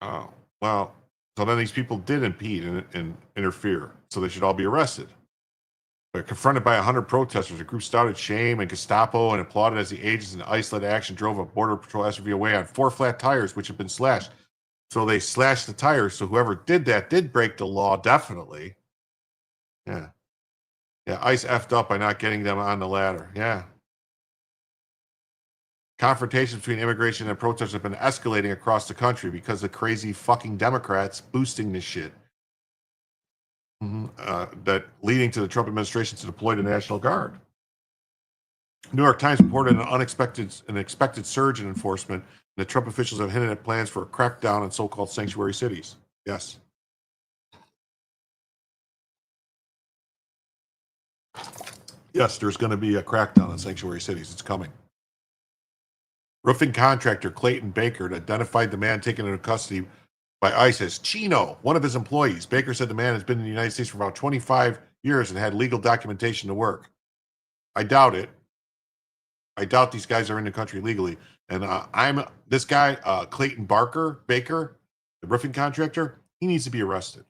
Oh, well, so then these people did impede and interfere, so they should all be arrested. But confronted by 100 protesters, the group shouted shame and Gestapo and applauded as the agents in ICE-led action drove a Border Patrol SUV away on 4 flat tires, which had been slashed. So they slashed the tires. So whoever did that did break the law, definitely. Yeah. Yeah, ICE effed up by not getting them on the ladder. Yeah. Confrontations between immigration and protesters have been escalating across the country because of crazy fucking Democrats boosting this shit. That leading to the Trump administration to deploy the National Guard. New York Times reported an expected surge in enforcement, and the Trump officials have hinted at plans for a crackdown on so-called sanctuary cities. Yes. Yes, there's going to be a crackdown on sanctuary cities. It's coming. Roofing contractor Clayton Baker identified the man taken into custody by ICE as Chino, one of his employees. Baker said the man has been in the United States for about 25 years and had legal documentation to work. I doubt it. I doubt these guys are in the country legally. And this guy, Clayton Baker, the roofing contractor, he needs to be arrested.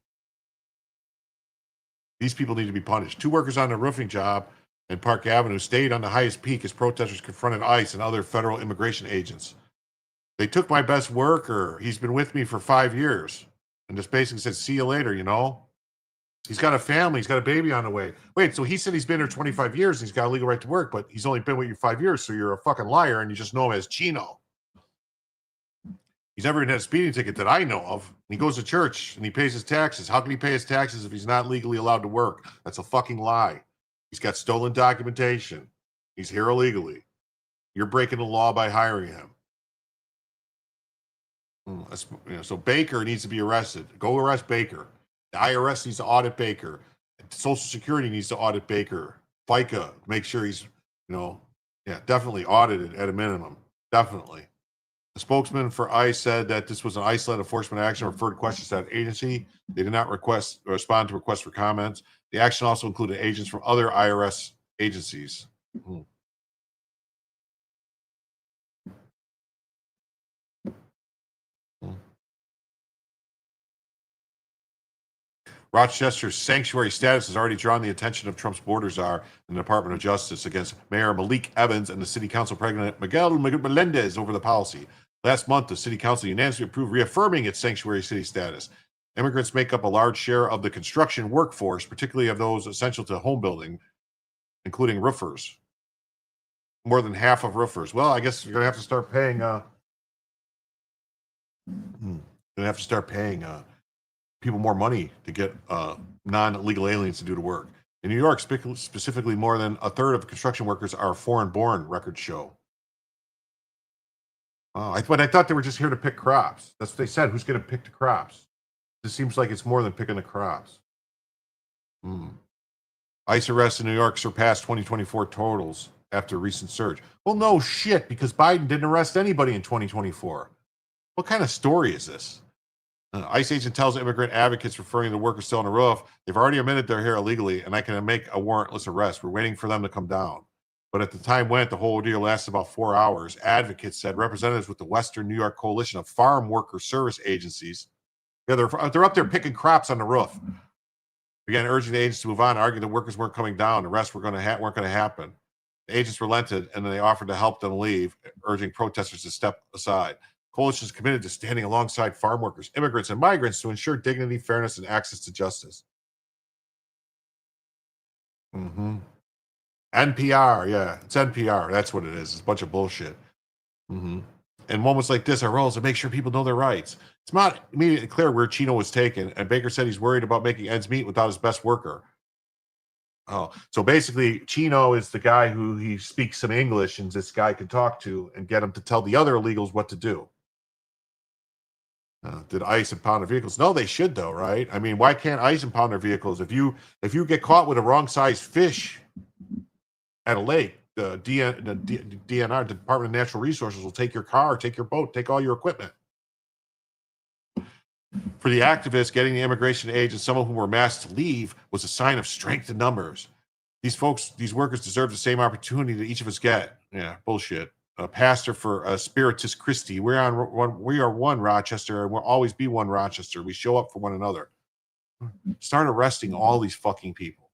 These people need to be punished. 2 workers on a roofing job in Park Avenue stayed on the highest peak as protesters confronted ICE and other federal immigration agents. They took my best worker. He's been with me for 5 years. And just basically said, see you later, you know? He's got a family. He's got a baby on the way. Wait, so he said he's been here 25 years and he's got a legal right to work, but he's only been with you 5 years, so you're a fucking liar and you just know him as Chino. He's never even had a speeding ticket that I know of. He goes to church and he pays his taxes. How can he pay his taxes if he's not legally allowed to work? That's a fucking lie. He's got stolen documentation. He's here illegally. You're breaking the law by hiring him. So Baker needs to be arrested. Go arrest Baker. The IRS needs to audit Baker. Social Security needs to audit Baker. FICA, make sure he's, definitely audited at a minimum. Definitely. The spokesman for ICE said that this was an ICE-led enforcement action, referred questions to that agency. They did not respond to requests for comments. The action also included agents from other IRS agencies. Rochester's sanctuary status has already drawn the attention of Trump's border czar and the Department of Justice against Mayor Malik Evans and the City Council President Miguel Melendez over the policy. Last month, the City Council unanimously approved reaffirming its sanctuary city status. Immigrants make up a large share of the construction workforce, particularly of those essential to home building, including roofers. More than half of roofers. Well, I guess you're going to have to start paying. People more money to get non-legal aliens to do the work. In New York, specifically, more than a third of construction workers are foreign-born, records show. But I thought they were just here to pick crops. That's what they said. Who's going to pick the crops? This seems like it's more than picking the crops. ICE arrests in New York surpassed 2024 totals after recent surge. Well, no shit, because Biden didn't arrest anybody in 2024. What kind of story is this? ICE agent tells immigrant advocates referring to the workers still on the roof, they've already admitted they're here illegally and I can make a warrantless arrest. We're waiting for them to come down. But at the time went, the whole ordeal lasted about 4 hours. Advocates said representatives with the Western New York Coalition of Farm Worker Service Agencies, they're up there picking crops on the roof, began urging the agents to move on, arguing the workers weren't coming down, the rest weren't going to happen. The agents relented and then they offered to help them leave, urging protesters to step aside. Coalition is committed to standing alongside farm workers, immigrants, and migrants to ensure dignity, fairness, and access to justice. NPR, yeah, it's NPR. That's what it is. It's a bunch of bullshit. And moments like this are roles to make sure people know their rights. It's not immediately clear where Chino was taken, and Baker said he's worried about making ends meet without his best worker. So basically, Chino is the guy who he speaks some English, and this guy can talk to and get him to tell the other illegals what to do. Did ICE impound their vehicles? No, they should though, right? I mean, why can't ICE impound their vehicles? If you get caught with a wrong size fish at a lake, the DNR, the Department of Natural Resources, will take your car, take your boat, take all your equipment. For the activists, getting the immigration agents, some of whom were masked to leave, was a sign of strength in numbers. These workers deserve the same opportunity that each of us get. Yeah, bullshit. A pastor for Spiritus Christi. We are one Rochester, and we'll always be one Rochester. We show up for one another. Start arresting all these fucking people.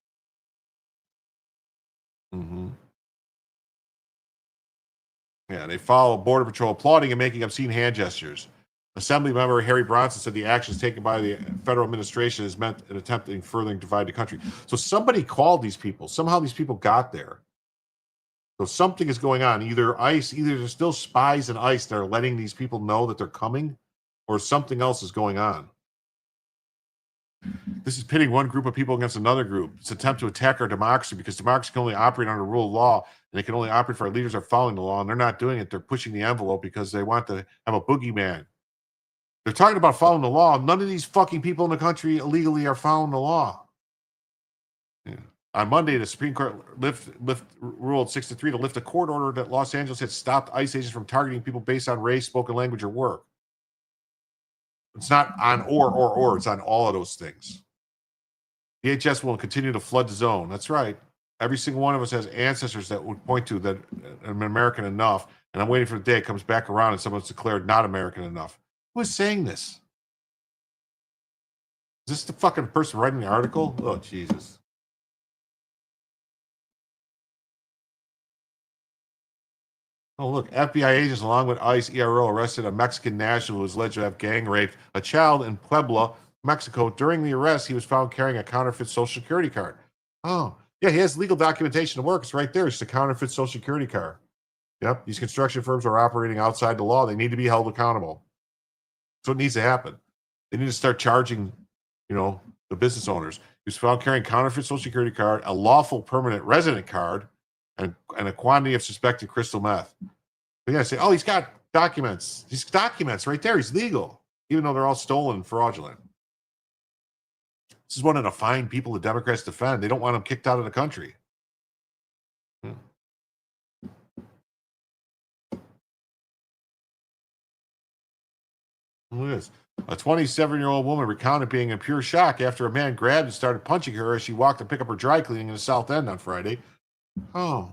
Yeah, they follow Border Patrol applauding and making obscene hand gestures. Assembly member Harry Bronson said the actions taken by the federal administration is meant an attempt at further divide the country. So somebody called these people. Somehow these people got there. So something is going on. Either there's still spies in ICE that are letting these people know that they're coming, or something else is going on. This is pitting one group of people against another group. It's an attempt to attack our democracy because democracy can only operate under rule of law, and they can only operate if our leaders are following the law, and they're not doing it. They're pushing the envelope because they want to have a boogeyman. They're talking about following the law. None of these fucking people in the country illegally are following the law. Yeah. On Monday, the Supreme Court ruled 6-3 to lift a court order that Los Angeles had stopped ICE agents from targeting people based on race, spoken language, or work. It's not on or. It's on all of those things. DHS will continue to flood the zone. That's right. Every single one of us has ancestors that would point to that I'm American enough, and I'm waiting for the day it comes back around and someone's declared not American enough. Who is saying this? Is this the fucking person writing the article? Oh, Jesus. Oh, look, FBI agents along with ICE ERO arrested a Mexican national who was alleged to have gang raped a child in Puebla, Mexico. During the arrest, he was found carrying a counterfeit Social Security card. Oh, yeah, he has legal documentation to work. It's right there. It's a counterfeit Social Security card. Yep, these construction firms are operating outside the law. They need to be held accountable. That's what needs to happen. They need to start charging, the business owners. He was found carrying counterfeit Social Security card, a lawful permanent resident card, and a quantity of suspected crystal meth. We gotta say, oh, he's got documents. These documents right there. He's legal, even though they're all stolen and fraudulent. This is one of the fine people the Democrats defend. They don't want him kicked out of the country. Look at this. A 27-year-old woman recounted being in pure shock after a man grabbed and started punching her as she walked to pick up her dry cleaning in the South End on Friday. Oh.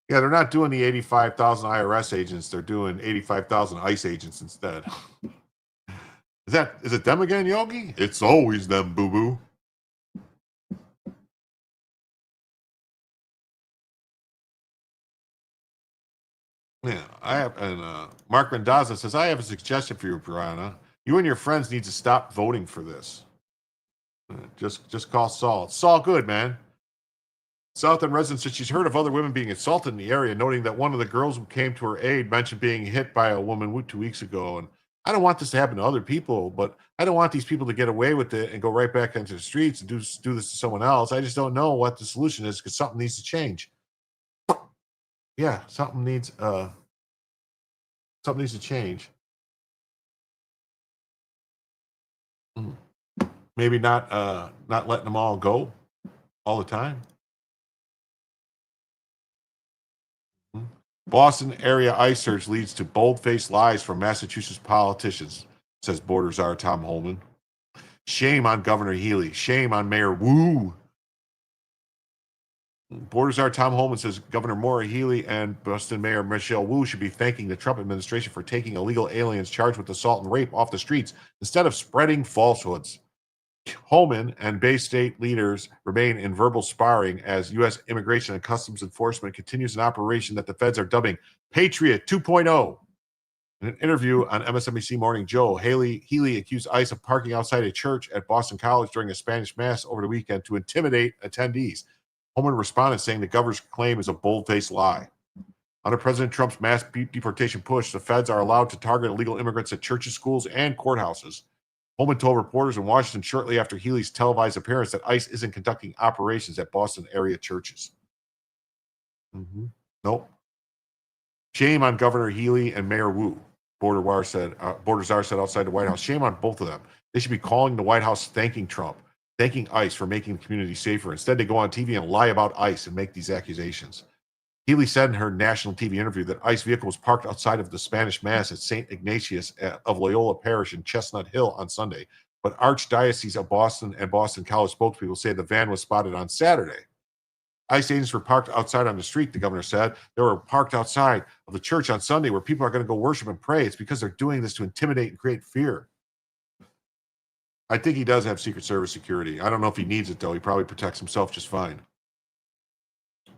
Yeah, they're not doing the 85,000 IRS agents. They're doing 85,000 ICE agents instead. Is it them again, Yogi? It's always them, boo-boo. Yeah, Mark Mendoza says, I have a suggestion for you, Iryna. You and your friends need to stop voting for this. Just call Saul. It's Saul good, man. South End resident said she's heard of other women being assaulted in the area, noting that one of the girls who came to her aid mentioned being hit by a woman 2 weeks ago. And I don't want this to happen to other people, but I don't want these people to get away with it and go right back into the streets and do this to someone else. I just don't know what the solution is because something needs to change. Yeah, something needs to change. Maybe not letting them all go all the time. Boston area ICE search leads to bold-faced lies from Massachusetts politicians, says Border Czar Tom Holman. Shame on Governor Healy. Shame on Mayor Wu. Border Czar Tom Holman says Governor Maura Healy and Boston Mayor Michelle Wu should be thanking the Trump administration for taking illegal aliens charged with assault and rape off the streets instead of spreading falsehoods. Holman and Bay State leaders remain in verbal sparring as U.S. Immigration and Customs Enforcement continues an operation that the feds are dubbing Patriot 2.0. In an interview on MSNBC Morning Joe, Healy accused ICE of parking outside a church at Boston College during a Spanish Mass over the weekend to intimidate attendees. Holman responded saying the governor's claim is a bold-faced lie. Under President Trump's mass deportation push, the feds are allowed to target illegal immigrants at churches, schools, and courthouses. Holman told reporters in Washington shortly after Healy's televised appearance that ICE isn't conducting operations at Boston area churches. Nope. Shame on Governor Healy and Mayor Wu, Border Czar said outside the White House. Shame on both of them. They should be calling the White House thanking Trump, thanking ICE for making the community safer. Instead, they go on TV and lie about ICE and make these accusations. Healy said in her national TV interview that ICE vehicle was parked outside of the Spanish Mass at St. Ignatius of Loyola Parish in Chestnut Hill on Sunday, but Archdiocese of Boston and Boston College spokespeople say the van was spotted on Saturday. ICE agents were parked outside on the street, the governor said. They were parked outside of the church on Sunday where people are going to go worship and pray. It's because they're doing this to intimidate and create fear. I think he does have Secret Service security. I don't know if he needs it, though. He probably protects himself just fine.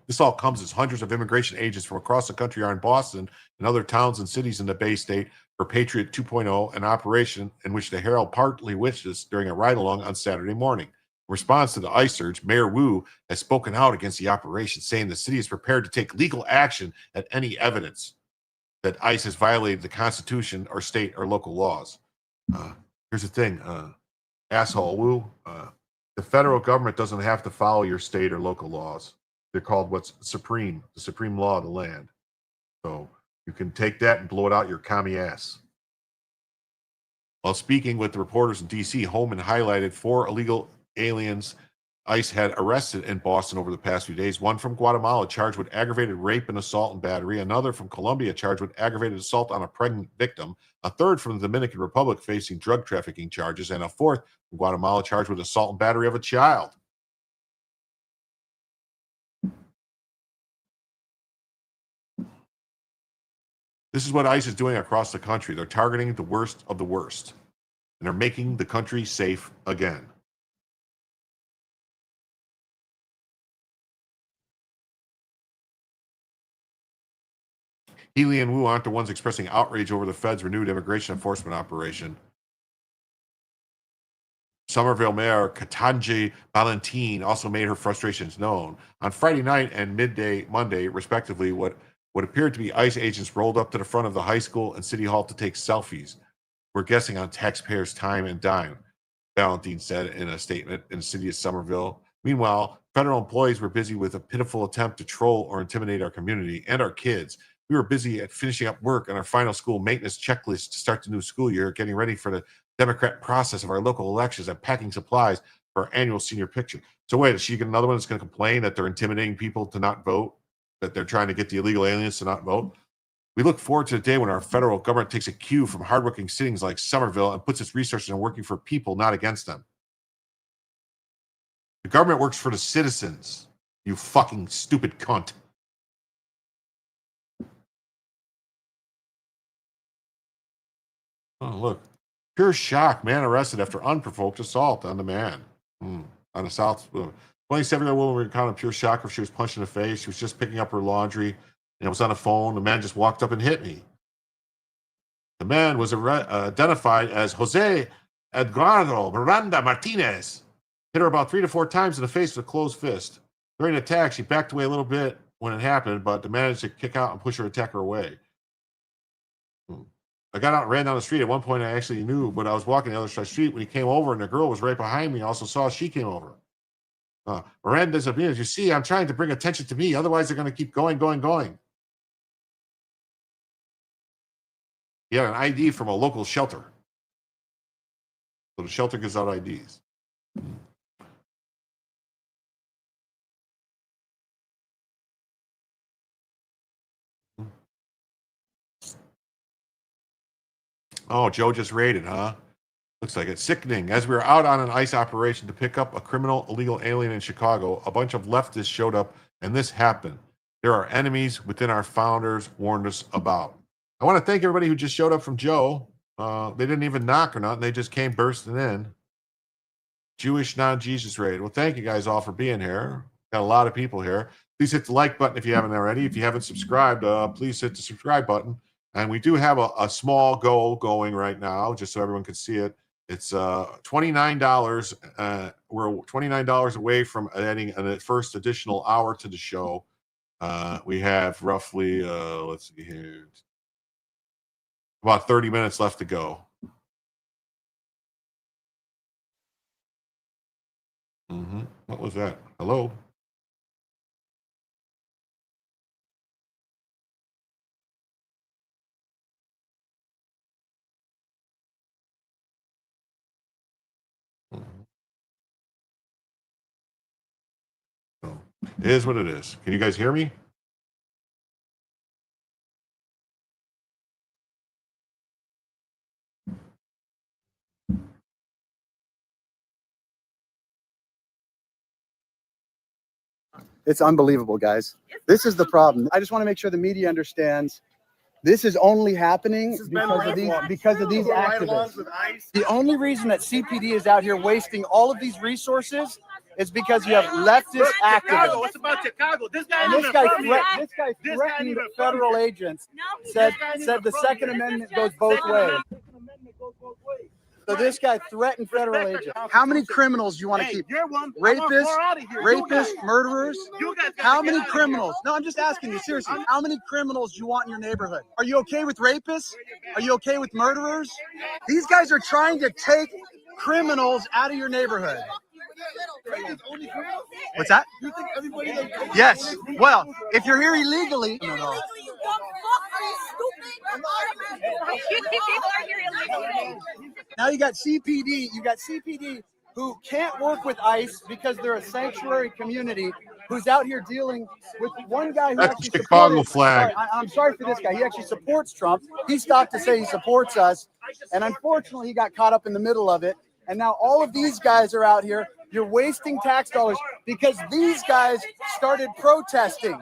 This all comes as hundreds of immigration agents from across the country are in Boston and other towns and cities in the Bay State for Patriot 2.0, an operation in which the Herald partly witnessed during a ride-along on Saturday morning. In response to the ICE surge, Mayor Wu has spoken out against the operation, saying the city is prepared to take legal action at any evidence that ICE has violated the Constitution or state or local laws. Here's the thing, asshole Wu, the federal government doesn't have to follow your state or local laws. They're called what's supreme, the supreme law of the land. So you can take that and blow it out your commie ass. While speaking with the reporters in D.C., Holman highlighted 4 illegal aliens ICE had arrested in Boston over the past few days. One from Guatemala charged with aggravated rape and assault and battery. Another from Colombia charged with aggravated assault on a pregnant victim. A third from the Dominican Republic facing drug trafficking charges. And a fourth from Guatemala charged with assault and battery of a child. This is what ICE is doing across the country. They're targeting the worst of the worst. And they're making the country safe again. Healy and Wu aren't the ones expressing outrage over the Fed's renewed immigration enforcement operation. Somerville Mayor Katanji Valentin also made her frustrations known. On Friday night and midday Monday, respectively, what appeared to be ICE agents rolled up to the front of the high school and city hall to take selfies. We're guessing on taxpayers' time and dime, Valentin said in a statement in the city of Somerville. Meanwhile, federal employees were busy with a pitiful attempt to troll or intimidate our community and our kids. We were busy at finishing up work on our final school maintenance checklist to start the new school year, getting ready for the Democrat process of our local elections, and packing supplies for our annual senior picture. So wait, is she another one that's going to complain that they're intimidating people to not vote, that they're trying to get the illegal aliens to not vote? We look forward to the day when our federal government takes a cue from hardworking cities like Somerville and puts its resources in working for people, not against them. The government works for the citizens, you fucking stupid cunt. Oh, look. Pure shock. Man arrested after unprovoked assault on the man. On the South. 27-year-old woman recounted pure shock after she was punched in the face. She was just picking up her laundry, and it was on the phone. The man just walked up and hit me. The man was identified as Jose Edgardo Miranda Martinez. Hit her about 3 to 4 times in the face with a closed fist. During the attack, she backed away a little bit when it happened, but managed to kick out and push her attacker away. I got out and ran down the street. At one point, I actually knew, but I was walking the other side of the street when he came over, and the girl was right behind me. I also saw she came over. Miranda's abuse. You see, I'm trying to bring attention to me. Otherwise, they're going to keep going. He had an ID from a local shelter. So the shelter gives out IDs. Oh, Joe just raided, huh? Looks like it. Sickening. As we were out on an ICE operation to pick up a criminal illegal alien in Chicago, a bunch of leftists showed up, and this happened. There are enemies within our founders warned us about. I want to thank everybody who just showed up from Joe. They didn't even knock or nothing. They just came bursting in. Jewish non-Jesus raid. Well, thank you guys all for being here. Got a lot of people here. Please hit the like button if you haven't already. If you haven't subscribed, please hit the subscribe button. And we do have a small goal going right now, just so everyone can see it. It's $29. We're $29 away from adding a first additional hour to the show. We have roughly, let's see here, about 30 minutes left to go. What was that? Hello? It is what it is. Can you guys hear me? It's unbelievable, guys. This is the problem. I just want to make sure the media understands this is only happening because of these activists. The only reason that CPD is out here wasting all of these resources is because you have leftist activists. It's about Chicago. This guy threatened federal agents. Said the Second Amendment goes both ways. So this guy threatened federal agents. How many criminals do you want to keep? Rapists, murderers? How many criminals? No, I'm just asking you, seriously. How many criminals do you want in your neighborhood? Are you okay with rapists? Are you okay with murderers? These guys are trying to take criminals out of your neighborhood. What's that? Yes. Well, if you're here illegally. Now you got CPD. who can't work with ICE because they're a sanctuary community who's out here dealing with one guy who That's actually the Chicago supported. flag. Sorry, I'm sorry for this guy. He actually supports Trump. He stopped to say he supports us, and unfortunately, he got caught up in the middle of it. And now all of these guys are out here. You're wasting tax dollars because these guys started protesting.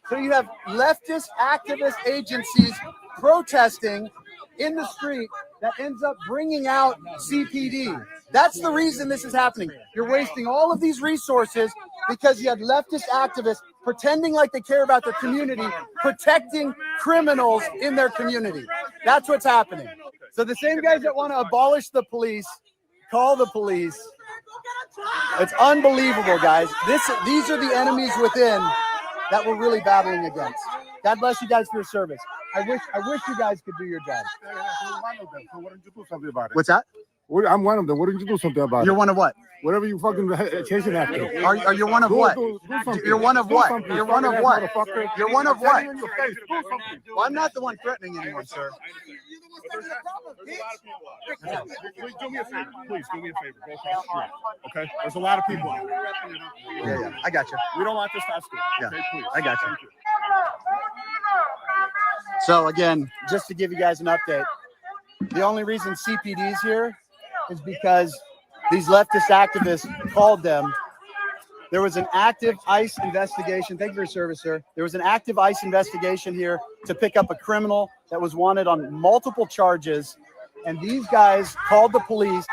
So you have leftist activist agencies protesting in the street that ends up bringing out CPD. That's the reason this is happening. You're wasting all of these resources because you had leftist activists pretending like they care about their community, protecting criminals in their community. That's what's happening. So the same guys that want to abolish the police, call the police. It's unbelievable, guys. These are the enemies within that we're really battling against. God bless you guys for your service. I wish you guys could do your job. What's that? I'm one of them. Why don't you do something about it? You're one of what? Whatever you fucking chasing after. Are you one of what? You're one of what? You're one of what? You're one of what? Well, I'm not the one threatening anyone, sir. Please do me a favor. Please do me a favor. Go across the street. Okay? There's a lot of people out there. Yeah. I got you. We don't want this to escalate. Yeah. Okay, please. I got you. So again, just to give you guys an update, the only reason CPD is here is because these leftist activists called them. There was an active ICE investigation. Thank you for your service, sir. There was an active ICE investigation here to pick up a criminal that was wanted on multiple charges. And these guys called the police.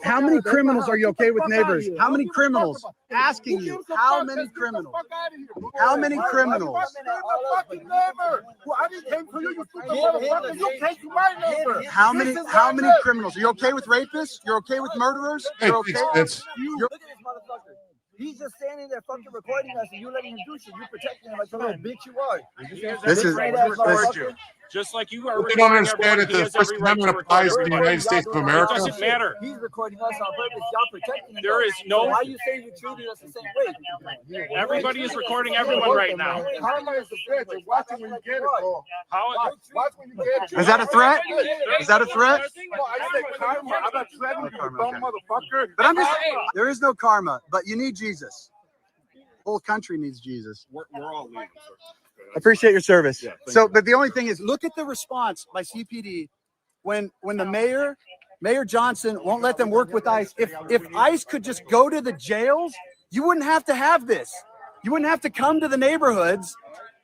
How many criminals are you okay with, neighbors? How many criminals? Asking you, how many criminals? How many criminals? How many criminals? Are you okay with rapists? You're okay with murderers? You're okay? Look at this motherfucker. He's just standing there fucking recording us and you letting him do shit. You protecting him like a little bitch you are. Just like you are. You don't understand that the First Amendment applies to the United States of America? It doesn't matter. He's recording us on purpose. Y'all protecting him. There is no. Why are you saying you treated us the same way? Everybody is recording everyone right now. Karma is a bitch. And watch when you get it, bro. Watch when you get it. Is that a threat? Is that a threat? No, I said karma. I'm not threatening you, dumb motherfucker. But I'm just, there is no karma, but you need Jesus. The whole country needs Jesus. We're all leaving, sir. I appreciate your service. Yeah, But the only thing is, look at the response by CPD when the Mayor Johnson won't let them work with ICE. If ICE could just go to the jails, you wouldn't have to have this. You wouldn't have to come to the neighborhoods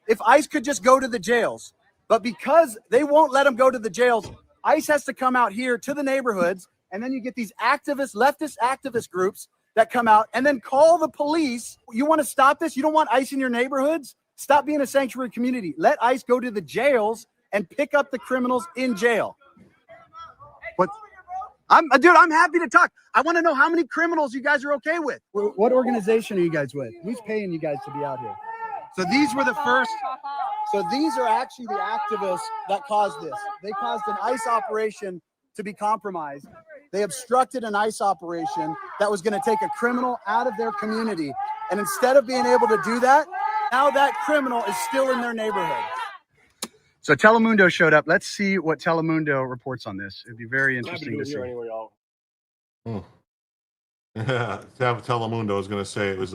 if ICE could just go to the jails. But because they won't let them go to the jails, ICE has to come out here to the neighborhoods, and then you get these activist, leftist activist groups that come out and then call the police. You want to stop this? You don't want ICE in your neighborhoods? Stop being a sanctuary community. Let ICE go to the jails and pick up the criminals in jail. But I'm happy to talk. I want to know how many criminals you guys are okay with. What organization are you guys with? Who's paying you guys to be out here? So these were the first. So these are actually the activists that caused this. They caused an ICE operation to be compromised. They obstructed an ICE operation that was going to take a criminal out of their community. And instead of being able to do that, now that criminal is still in their neighborhood. So Telemundo showed up. Let's see what Telemundo reports on this. It'd be very interesting to see. Telemundo is going to say it was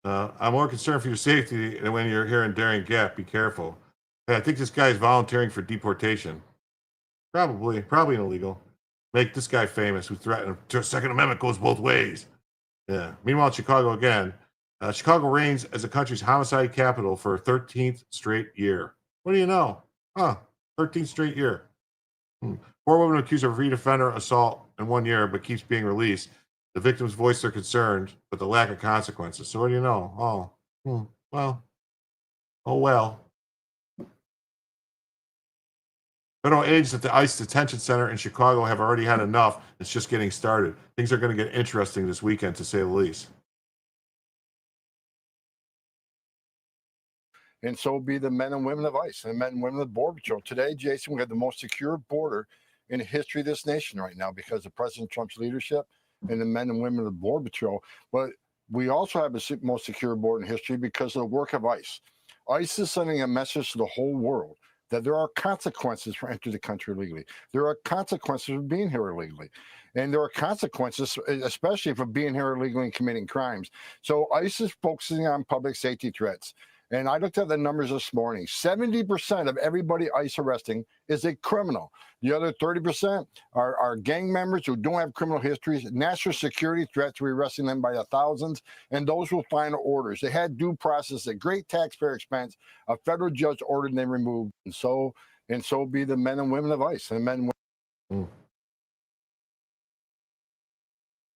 I'm more concerned for your safety than when you're here in Darien Gap. Be careful. Hey, I think this guy is volunteering for deportation. Probably illegal. Make this guy famous who threatened him. Second Amendment goes both ways. Yeah. Meanwhile, Chicago again. Chicago reigns as the country's homicide capital for a 13th straight year. What do you know? 13th straight year. 4 women accused of re-offender assault in 1 year, but keeps being released. The victims voiced their concerns, but the lack of consequences. So what do you know? Well. Federal agents at the ICE detention center in Chicago have already had enough. It's just getting started. Things are going to get interesting this weekend, to say the least. And so be the men and women of ICE and the men and women of the Border Patrol. Today, Jason, we have the most secure border in the history of this nation right now because of President Trump's leadership and the men and women of the Border Patrol. But we also have the most secure border in history because of the work of ICE. ICE is sending a message to the whole world that there are consequences for entering the country illegally. There are consequences for being here illegally. And there are consequences, especially for being here illegally and committing crimes. So ICE is focusing on public safety threats. And I looked at the numbers this morning. 70% of everybody ICE arresting is a criminal. The other 30% are gang members who don't have criminal histories, national security threats, we're arresting them by the thousands, and those will final orders. They had due process at great taxpayer expense. A federal judge ordered them removed. And so be the men and women of ICE. And men and women.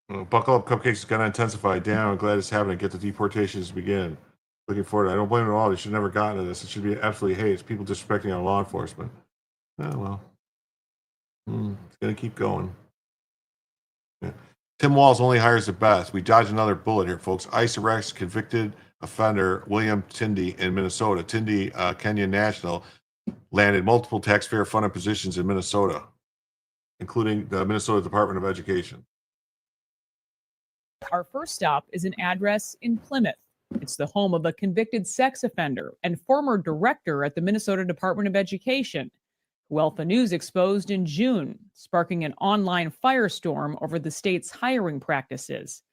Well, buckle up, Cupcakes is going to intensify. Damn, I'm glad it's happening. Get the deportations begin. Looking forward. I don't blame them at all. They should have never gotten to this. It should be absolutely hate. It's people disrespecting our law enforcement. Oh, well. It's going to keep going. Yeah. Tim Walz only hires the best. We dodged another bullet here, folks. ICE arrests convicted offender William Tindy in Minnesota. Tindy, Kenyan national, landed multiple taxpayer-funded positions in Minnesota, including the Minnesota Department of Education. Our first stop is an address in Plymouth. It's the home of a convicted sex offender and former director at the Minnesota Department of Education, who Alpha News exposed in June, sparking an online firestorm over the state's hiring practices.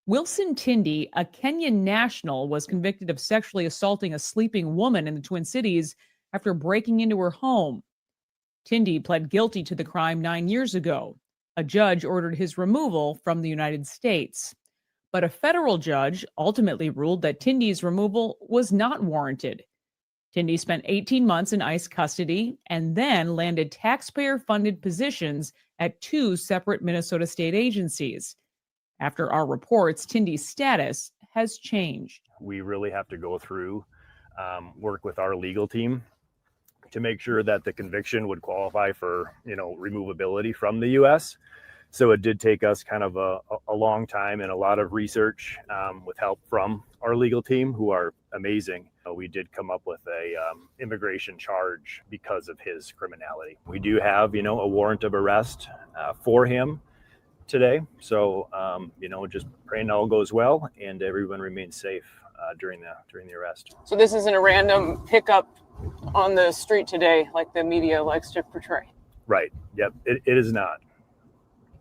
Wilson Tindy, a Kenyan national, was convicted of sexually assaulting a sleeping woman in the Twin Cities after breaking into her home. Tindy pled guilty to the crime 9 years ago. A judge ordered his removal from the United States. But a federal judge ultimately ruled that Tindy's removal was not warranted. Tindy spent 18 months in ICE custody and then landed taxpayer-funded positions at 2 separate Minnesota state agencies. After our reports, Tindy's status has changed. We really have to go through, work with our legal team to make sure that the conviction would qualify for, removability from the U.S. So it did take us kind of a long time and a lot of research with help from our legal team, who are amazing. We did come up with a immigration charge because of his criminality. We do have, a warrant of arrest for him today. So, just praying all goes well and everyone remains safe during the arrest. So this isn't a random pickup on the street today, like the media likes to portray. Right. Yep. It is not.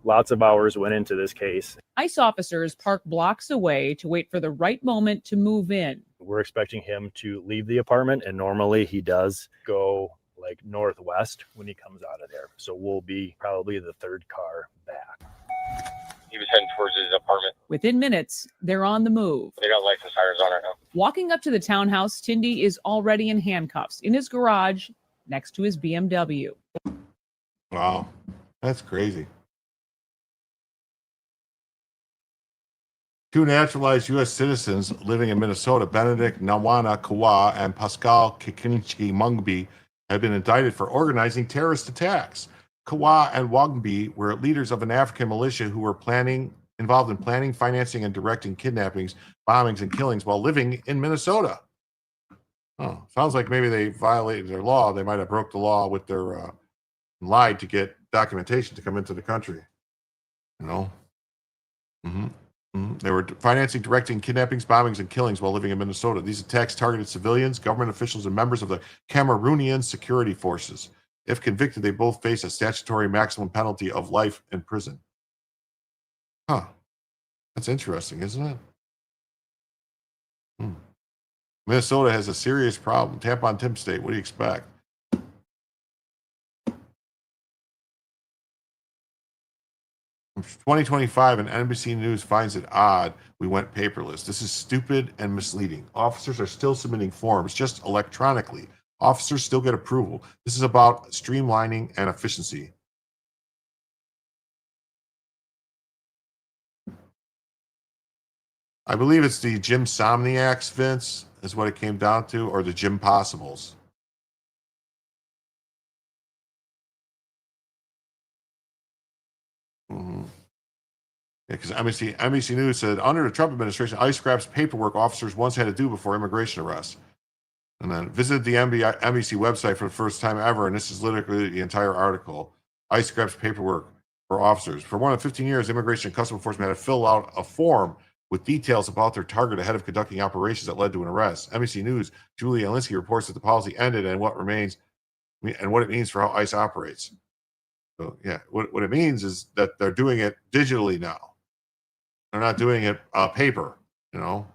Lots of hours went into this case. ICE officers park blocks away to wait for the right moment to move in. We're expecting him to leave the apartment, and normally he does go like northwest when he comes out of there. So we'll be probably the third car back. He was heading towards his apartment. Within minutes, they're on the move. They got license irons on right now. Walking up to the townhouse, Tindy is already in handcuffs in his garage next to his BMW. Wow, that's crazy. 2 naturalized U.S. citizens living in Minnesota, Benedict Nawana Kawa and Pascal Kikinchi Mungbi, have been indicted for organizing terrorist attacks. Kawa and Wangbi were leaders of an African militia who were involved in planning, financing, and directing kidnappings, bombings, and killings while living in Minnesota. Oh, sounds like maybe they violated their law. They might have broke the law with their lied to get documentation to come into the country. They were financing, directing kidnappings, bombings, and killings while living in Minnesota. These attacks targeted civilians, government officials, and members of the Cameroonian security forces. If convicted, they both face a statutory maximum penalty of life in prison. Huh. That's interesting, isn't it? Minnesota has a serious problem. Tampon Tim State, what do you expect? In 2025, and NBC News finds it odd we went paperless. This is stupid and misleading. Officers are still submitting forms, just electronically. Officers still get approval. This is about streamlining and efficiency. I believe it's the Jim Somniacs, Vince, is what it came down to, or the Jim Possibles. Because NBC News said, under the Trump administration, ICE scraps paperwork officers once had to do before immigration arrests. And then visited the NBC website for the first time ever, and this is literally the entire article. ICE scraps paperwork for officers. For more than 15 years, Immigration and Customs Enforcement had to fill out a form with details about their target ahead of conducting operations that led to an arrest. NBC News' Julia Alinsky reports that the policy ended and what remains and what it means for how ICE operates. So yeah, what it means is that they're doing it digitally now. They're not doing it paper, you know.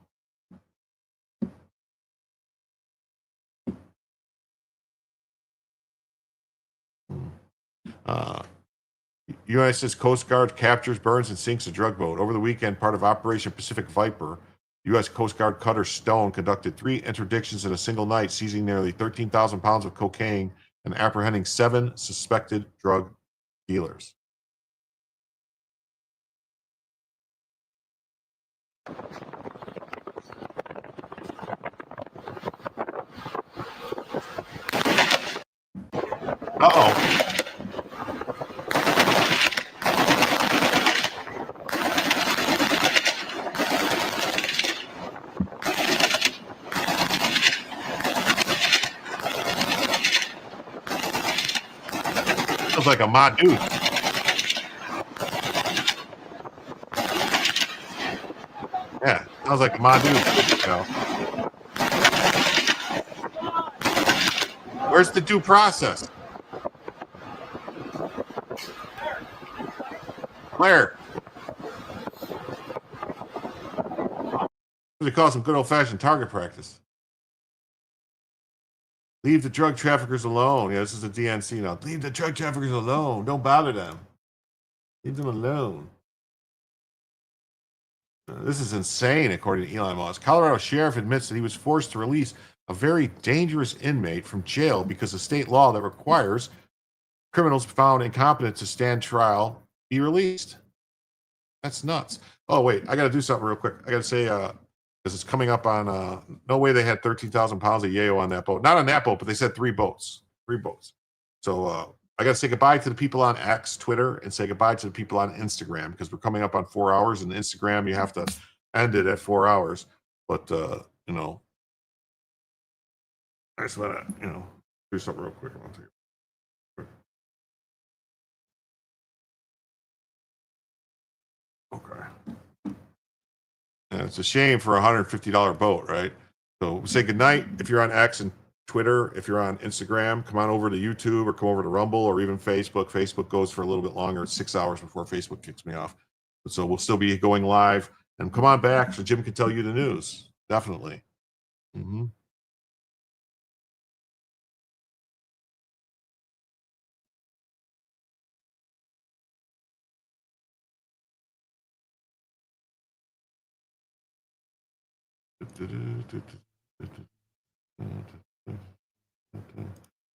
United States Coast Guard captures, burns, and sinks a drug boat. Over the weekend, part of Operation Pacific Viper, U.S. Coast Guard cutter Stone conducted 3 interdictions in a single night, seizing nearly 13,000 pounds of cocaine and apprehending 7 suspected drug dealers. Uh-oh. Sounds like a ma dude. Yeah, sounds like a ma dude. You know. Where's the due process? Where? They call some good old-fashioned target practice. Leave the drug traffickers alone. Yeah, this is a DNC now. Leave the drug traffickers alone. Don't bother them. Leave them alone. This is insane, according to Elon Musk. Colorado sheriff admits that he was forced to release a very dangerous inmate from jail because of state law that requires criminals found incompetent to stand trial be released. That's nuts. Oh, wait. I got to do something real quick. I got to say, because it's coming up on, no way they had 13,000 pounds of yayo on that boat. Not on that boat, but they said 3 boats. 3 boats. So I got to say goodbye to the people on X, Twitter, and say goodbye to the people on Instagram, because we're coming up on 4 hours, and Instagram, you have to end it at 4 hours. But, you know, I just want to, you know, do something real quick. Okay. And it's a shame for a $150 boat, right? So we say goodnight. If you're on X and Twitter, if you're on Instagram, come on over to YouTube or come over to Rumble or even Facebook. Facebook goes for a little bit longer. It's 6 hours before Facebook kicks me off. So we'll still be going live. And come on back so Jim can tell you the news. Definitely. Mm-hmm.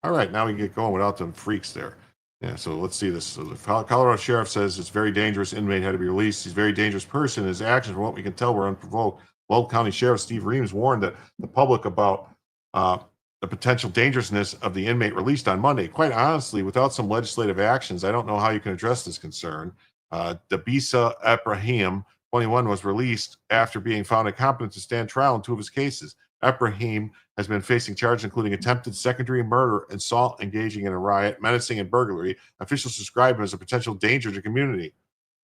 All right, now we can get going without them freaks there. Yeah, so let's see this. So the Colorado sheriff says it's very dangerous inmate had to be released. He's a very dangerous person. His actions, from what we can tell, were unprovoked. Weld County Sheriff Steve Reams warned that the public about the potential dangerousness of the inmate released on Monday. Quite honestly, without some legislative actions, I don't know how you can address this concern. Dabisa Ibrahim, 21, was released after being found incompetent to stand trial in 2 of his cases. Ibrahim has been facing charges including attempted second-degree murder, assault, engaging in a riot, menacing, and burglary. Officials describe him as a potential danger to the community.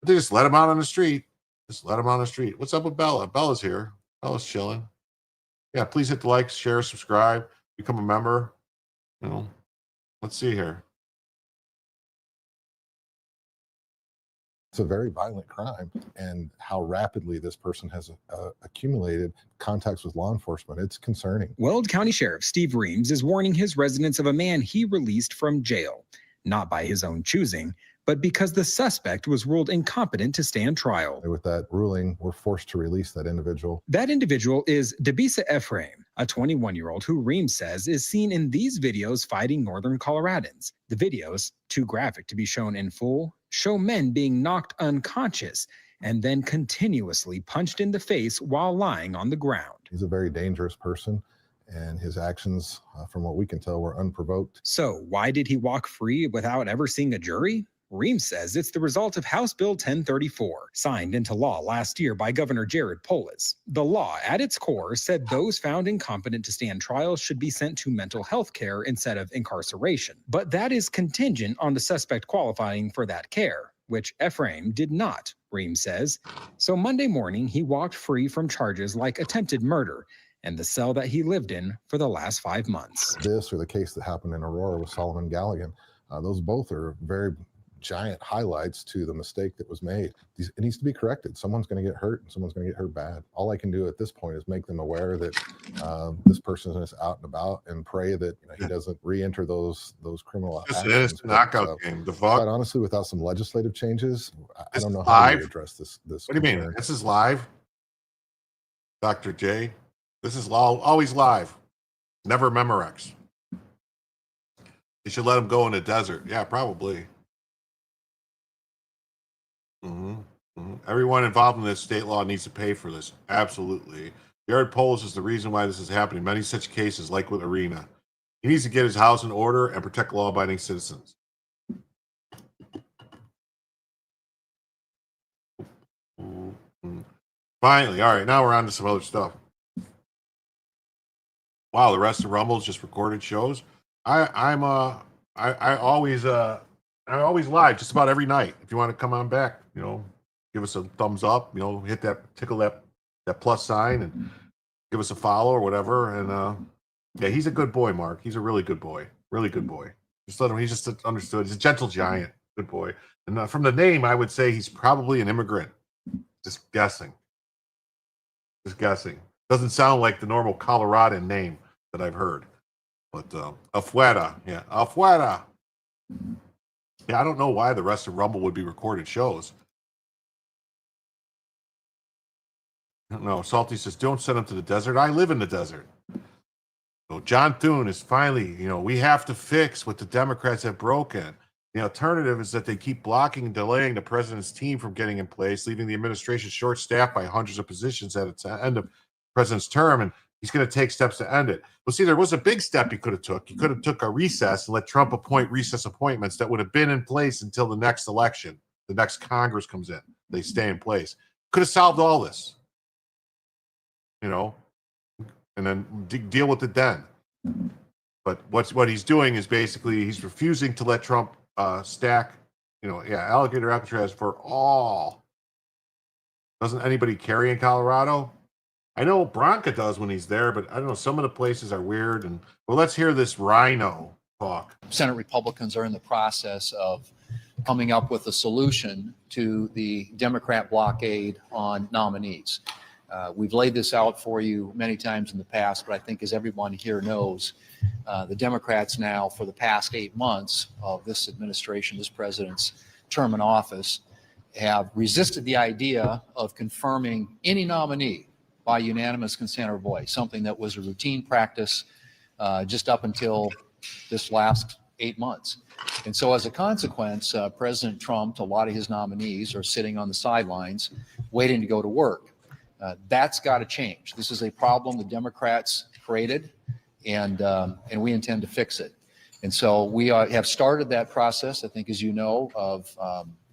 But they just let him out on the street. Just let him on the street. What's up with Bella? Bella's here. Bella's chilling. Yeah, please hit the like, share, subscribe, become a member. You know, let's see here. It's a very violent crime, and how rapidly this person has accumulated contacts with law enforcement, it's concerning. Weld County Sheriff Steve Reams is warning his residents of a man he released from jail, not by his own choosing, but because the suspect was ruled incompetent to stand trial. With that ruling, we're forced to release that individual. That individual is Dabisa Ibrahim, a 21-year-old who Reams says is seen in these videos fighting northern Coloradans. The videos, too graphic to be shown in full, show men being knocked unconscious and then continuously punched in the face while lying on the ground. He's a very dangerous person, and his actions, from what we can tell, were unprovoked. So why did he walk free without ever seeing a jury? Reams says it's the result of House Bill 1034, signed into law last year by Governor Jared Polis. The law, at its core, said those found incompetent to stand trial should be sent to mental health care instead of incarceration. But that is contingent on the suspect qualifying for that care, which Ephraim did not, Reams says. So Monday morning, he walked free from charges like attempted murder and the cell that he lived in for the last 5 months. This or the case that happened in Aurora with Solomon Galligan, those both are very giant highlights to the mistake that was made. It needs to be corrected. Someone's going to get hurt and someone's going to get hurt bad. All I can do at this point is make them aware that this person is out and about and pray that he doesn't re-enter those criminal actions. It's a knockout game. The fuck? Quite honestly, without some legislative changes, I don't know how live? to address this. What do you mean? This is live, Dr. J. This is always live. Never Memorex. You should let him go in the desert. Yeah, probably. Everyone involved in this state law needs to pay for this. Absolutely. Jared Polis is the reason why this is happening. Many such cases, like with Iryna. He needs to get his house in order and protect law-abiding citizens. Finally, all right, now we're on to some other stuff. Wow, the rest of Rumble's just recorded shows. I always live just about every night. If you want to come on back, give us a thumbs up, hit tickle that plus sign and give us a follow or whatever. And yeah, he's a good boy, Mark. He's a really good boy. Really good boy. Just let him, he's just understood. He's a gentle giant. Good boy. And from the name, I would say he's probably an immigrant. Just guessing. Doesn't sound like the normal Coloradan name that I've heard. But afuera. Yeah, afuera. Yeah, I don't know why the rest of Rumble would be recorded shows. No, Salty says, don't send him to the desert. I live in the desert. So John Thune is finally, we have to fix what the Democrats have broken. The alternative is that they keep blocking and delaying the president's team from getting in place, leaving the administration short-staffed by hundreds of positions at its end of the president's term, and he's going to take steps to end it. Well, see, there was a big step he could have took. He could have took a recess and let Trump appoint recess appointments that would have been in place until the next election. The next Congress comes in. They stay in place. Could have solved all this. And then deal with it then. But what he's doing is basically he's refusing to let Trump stack, alligator Alcatraz for all. Doesn't anybody carry in Colorado? I know Bronca does when he's there, but I don't know. Some of the places are weird. And well, let's hear this rhino talk. Senate Republicans are in the process of coming up with a solution to the Democrat blockade on nominees. We've laid this out for you many times in the past, but I think as everyone here knows, the Democrats now, for the past 8 months of this administration, this president's term in office, have resisted the idea of confirming any nominee by unanimous consent or voice, something that was a routine practice just up until this last 8 months. And so as a consequence, President Trump, a lot of his nominees are sitting on the sidelines waiting to go to work. That's got to change. This is a problem the Democrats created, and we intend to fix it. And so we have started that process, I think, as you know, of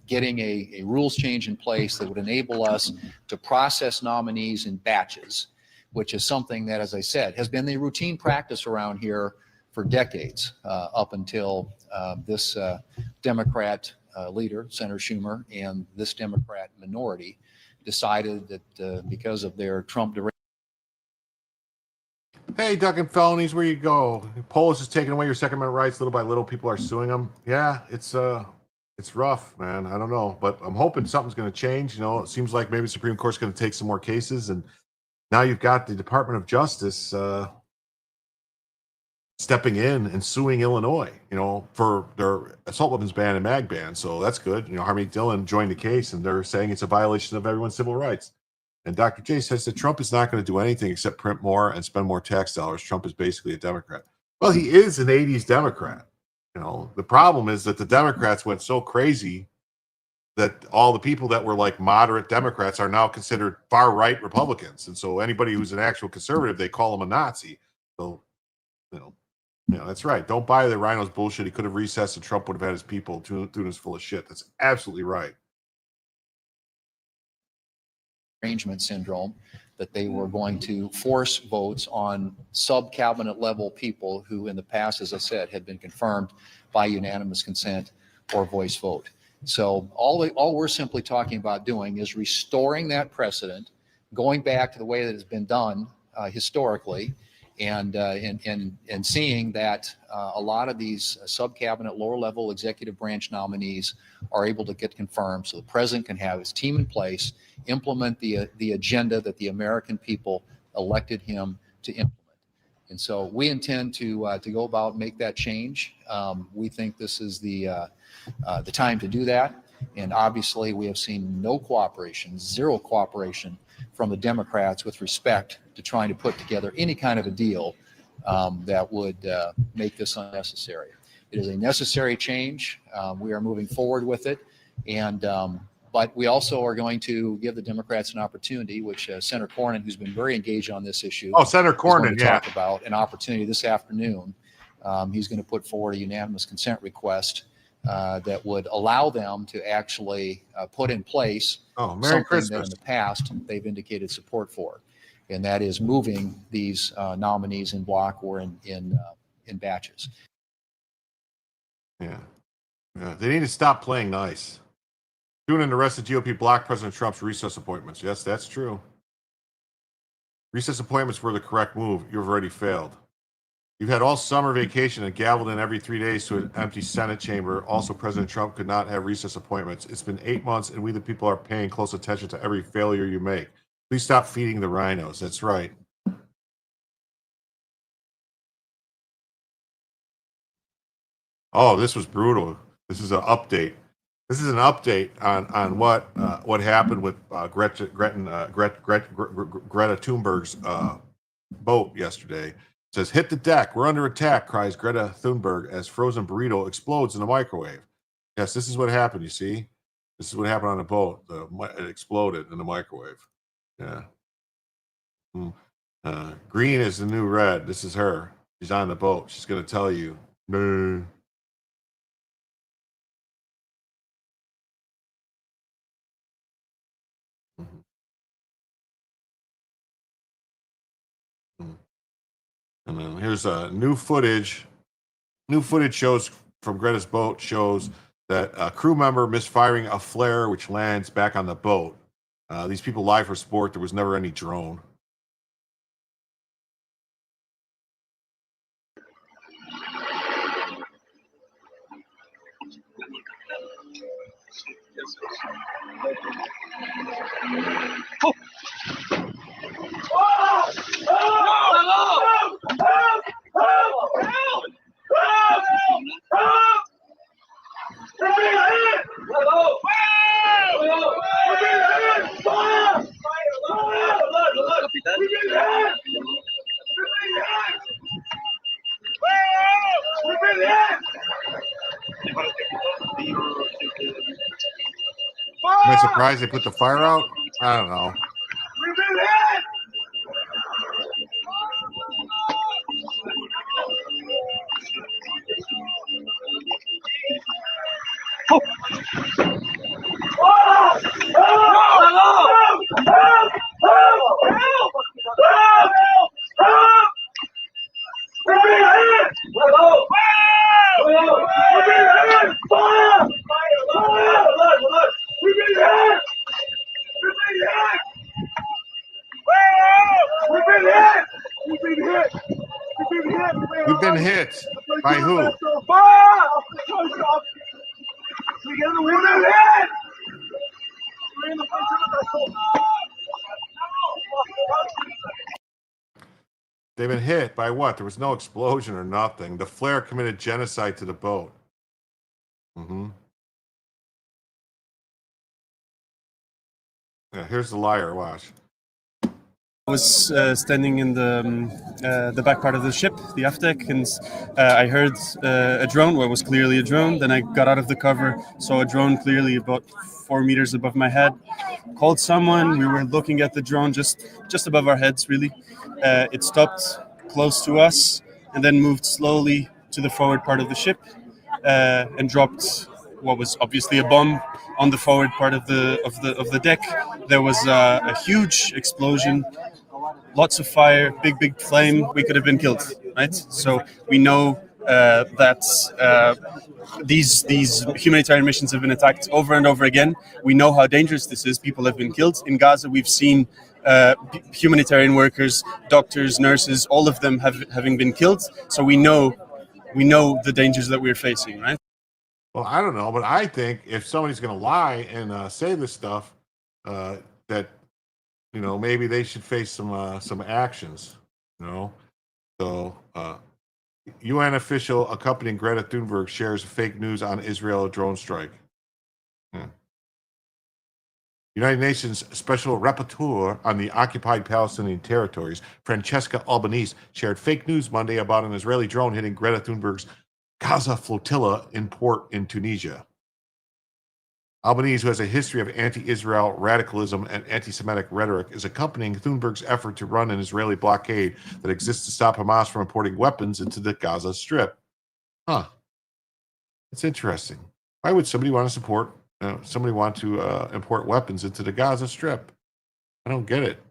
getting a rules change in place that would enable us to process nominees in batches, which is something that, as I said, has been the routine practice around here for decades, up until this Democrat leader, Senator Schumer, and this Democrat minority decided that because of their Trump direction. Hey, Duncan Felonies, where you go? Polis is taking away your Second Amendment rights little by little. People are suing them. Yeah, it's rough, man. I don't know, but I'm hoping something's going to change. It seems like maybe the Supreme Court's going to take some more cases, and now you've got the Department of Justice stepping in and suing Illinois, for their assault weapons ban and mag ban. So that's good. Harmeet Dillon joined the case, and they're saying it's a violation of everyone's civil rights. And Dr. J says that Trump is not going to do anything except print more and spend more tax dollars. Trump is basically a Democrat. Well, he is an 80s Democrat. The problem is that the Democrats went so crazy that all the people that were like moderate Democrats are now considered far-right Republicans. And so anybody who's an actual conservative, they call him a Nazi. So, yeah, that's right. Don't buy the rhino's bullshit. He could have recessed and Trump would have had his people. Thune is full of shit. That's absolutely right. Arrangement syndrome, that they were going to force votes on sub-cabinet level people who in the past, as I said, had been confirmed by unanimous consent or voice vote. So all we're simply talking about doing is restoring that precedent, going back to the way that it's been done historically, and seeing that a lot of these sub-cabinet, lower-level executive branch nominees are able to get confirmed, so the president can have his team in place, implement the agenda that the American people elected him to implement. And so we intend to go about make that change. We think this is the time to do that. And obviously, we have seen no cooperation, zero cooperation from the Democrats with respect to trying to put together any kind of a deal that would make this unnecessary. It is a necessary change. We are moving forward with it. But we also are going to give the Democrats an opportunity, which Senator Cornyn, who's been very engaged on this issue, Senator Cornyn, talk about an opportunity this afternoon. He's going to put forward a unanimous consent request that would allow them to actually put in place something that in the past they've indicated support for, and that is moving these nominees in block or in batches. Yeah, they need to stop playing nice. Tune in to rest of GOP block President Trump's recess appointments. Yes, that's true. Recess appointments were the correct move. You've already failed. You've had all summer vacation and gavelled in every 3 days to an empty Senate chamber. Also, President Trump could not have recess appointments. It's been 8 months, and we the people are paying close attention to every failure you make. Please stop feeding the rhinos. That's right. Oh, this was brutal. This is an update. This is an update on what happened with Greta Thunberg's boat yesterday. It says, "Hit the deck. We're under attack," cries Greta Thunberg as frozen burrito explodes in the microwave. Yes, this is what happened, you see? This is what happened on the boat. It exploded in the microwave. Yeah. Green is the new red. This is her. She's on the boat. She's going to tell you. No. And then here's new footage. New footage shows from Greta's boat shows that a crew member misfiring a flare, which lands back on the boat. These people lie for sport. There was never any drone. Am I surprised they put the fire out? I don't know. We've been hit. By who? They've been hit by what? There was no explosion or nothing. The flare committed genocide to the boat. Yeah, here's the liar. Watch. I was standing in the back part of the ship, the aft deck, and I heard a drone. Well, it was clearly a drone. Then I got out of the cover, saw a drone clearly about 4 meters above my head. Called someone. We were looking at the drone just above our heads, really. It stopped close to us and then moved slowly to the forward part of the ship and dropped what was obviously a bomb on the forward part of the deck. There was a huge explosion. Lots of fire, big flame. We could have been killed, right? So we know that these humanitarian missions have been attacked over and over again. We know how dangerous this is. People have been killed in Gaza. We've seen humanitarian workers, doctors, nurses, all of them having been killed. So we know the dangers that we're facing, right? Well, I don't know, but I think if somebody's going to lie and say this stuff, that maybe they should face some actions. So UN official accompanying Greta Thunberg shares fake news on Israel drone strike. United Nations Special Rapporteur on the occupied Palestinian territories, Francesca Albanese, shared fake news Monday about an Israeli drone hitting Greta Thunberg's Gaza flotilla in port in Tunisia. Albanese, who has a history of anti-Israel radicalism and anti-Semitic rhetoric, is accompanying Thunberg's effort to run an Israeli blockade that exists to stop Hamas from importing weapons into the Gaza Strip. It's interesting. Why would somebody want to support? Somebody want to import weapons into the Gaza Strip? I don't get it.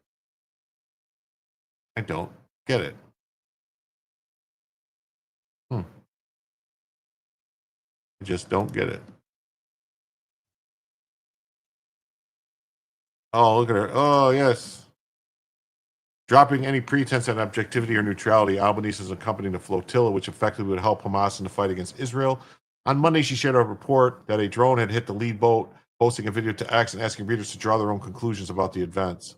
I don't get it. I just don't get it. Oh, look at her. Oh, yes. Dropping any pretense at objectivity or neutrality, Albanese is accompanying the flotilla, which effectively would help Hamas in the fight against Israel. On Monday, she shared a report that a drone had hit the lead boat, posting a video to X and asking readers to draw their own conclusions about the events.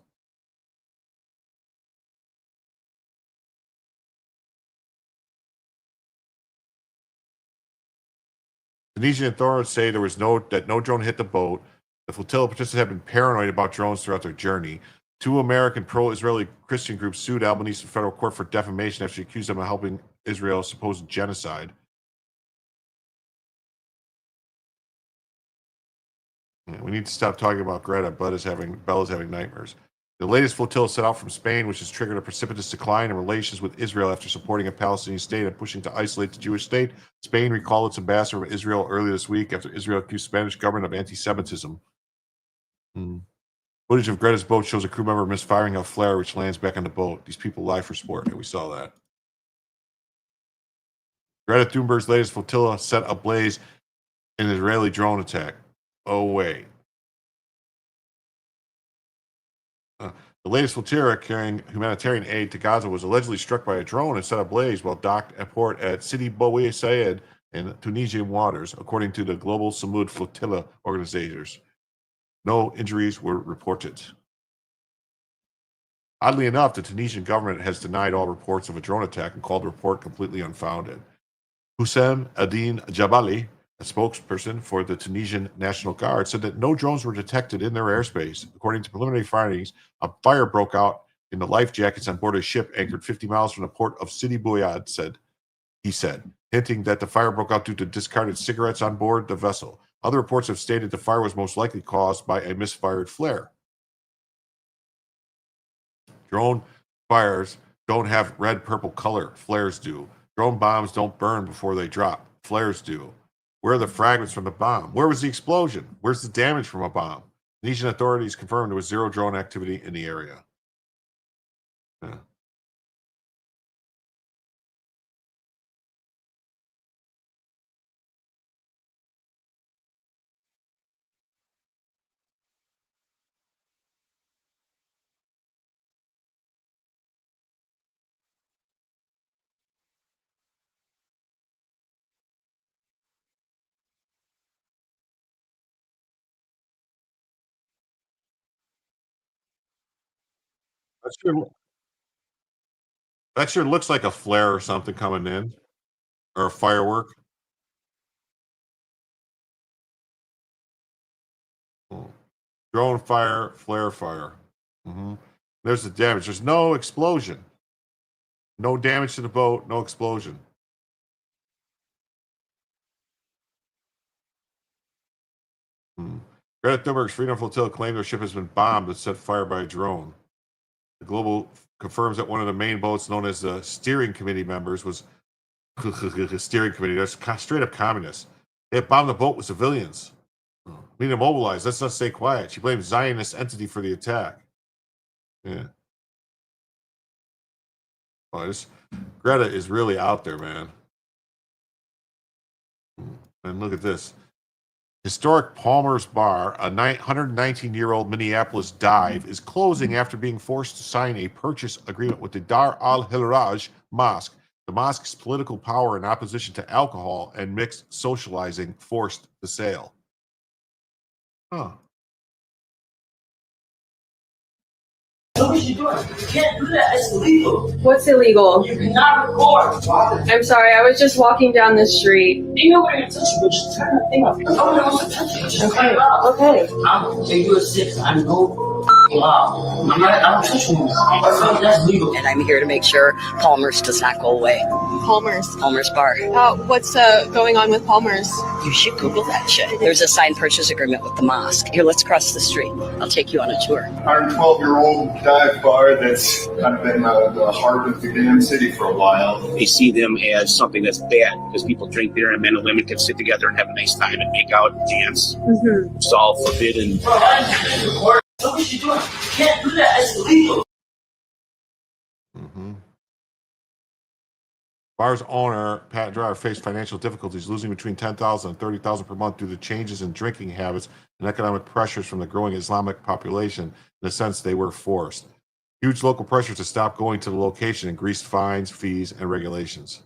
Tunisian authorities say that no drone hit the boat. The flotilla participants have been paranoid about drones throughout their journey. Two American pro-Israeli Christian groups sued Albanese in federal court for defamation after she accused them of helping Israel's supposed genocide. We need to stop talking about Greta. Bella's having nightmares. The latest flotilla set out from Spain, which has triggered a precipitous decline in relations with Israel after supporting a Palestinian state and pushing to isolate the Jewish state. Spain recalled its ambassador from Israel earlier this week after Israel accused Spanish government of anti-Semitism. Footage of Greta's boat shows a crew member misfiring a flare, which lands back on the boat. These people lie for sport, and we saw that. Greta Thunberg's latest flotilla set ablaze in an Israeli drone attack. Oh, wait. The latest flotilla carrying humanitarian aid to Gaza was allegedly struck by a drone and set ablaze while docked at port at Sidi Bou Said in Tunisian waters, according to the Global Samud Flotilla organizers. No injuries were reported. Oddly enough, the Tunisian government has denied all reports of a drone attack and called the report completely unfounded. Houssem Adine Jabali, a spokesperson for the Tunisian National Guard, said that no drones were detected in their airspace. According to preliminary findings, a fire broke out in the life jackets on board a ship anchored 50 miles from the port of Sidi Bou Said, hinting that the fire broke out due to discarded cigarettes on board the vessel. Other reports have stated the fire was most likely caused by a misfired flare. Drone fires don't have red-purple color. Flares do. Drone bombs don't burn before they drop. Flares do. Where are the fragments from the bomb? Where was the explosion? Where's the damage from a bomb? Tunisian authorities confirmed there was zero drone activity in the area. That sure looks like a flare or something coming in, or a firework. Drone fire, flare fire. There's the damage. There's no explosion. No damage to the boat, no explosion. Greta Thunberg's Freedom Flotilla claimed their ship has been bombed and set fire by a drone. The Global confirms that one of the main boats, known as the steering committee members, was the steering committee. That's straight up communists. They had bombed the boat with civilians. We need to mobilize. Let's not stay quiet. She blames Zionist entity for the attack. Yeah. Oh, Greta is really out there, man. And look at this. Historic Palmer's Bar, a 119-year-old Minneapolis dive, is closing after being forced to sign a purchase agreement with the Dar al-Hilraj Mosque. The mosque's political power and opposition to alcohol and mixed socializing forced the sale. Huh. What is she doing? You can't do that. It's illegal. What's illegal? You cannot record. I'm sorry, I was just walking down the street. Ain't nobody gonna touch you, but just turn the thing off. Nobody wants to touch you. Just turn it off. Okay. I'm take you a 6. I know. Wow. I don't touch you. That's legal. And I'm here to make sure Palmer's does not go away. Palmer's Bar. What's going on with Palmer's? You should Google that shit. There's a signed purchase agreement with the mosque. Here, let's cross the street. I'll take you on a tour. 112-year-old dive bar that's kind of been the heart of the damn city for a while. They see them as something that's bad because people drink there and men and women can sit together and have a nice time and make out and dance. Mm-hmm. It's all forbidden. What is she doing? You can't do that. It's illegal. Bar's owner, Pat Dreyer, faced financial difficulties, losing between $10,000 and $30,000 per month due to changes in drinking habits and economic pressures from the growing Islamic population. In a sense, they were forced. Huge local pressure to stop going to the location increased fines, fees, and regulations.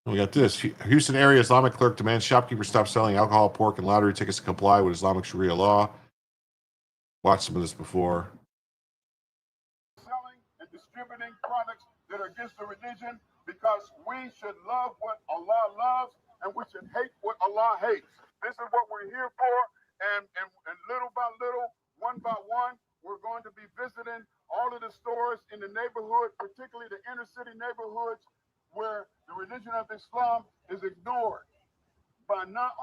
We got this. Houston area Islamic clerk demands shopkeepers stop selling alcohol, pork, and lottery tickets to comply with Islamic Sharia law. Watched some of this before. Selling and distributing products that are against the religion, because we should love what Allah loves and we should hate what Allah hates. This is what we're here for, and little by little, one by one, we're going to be visiting all of the stores in the neighborhood, particularly the inner city neighborhoods, where the religion of Islam is ignored by not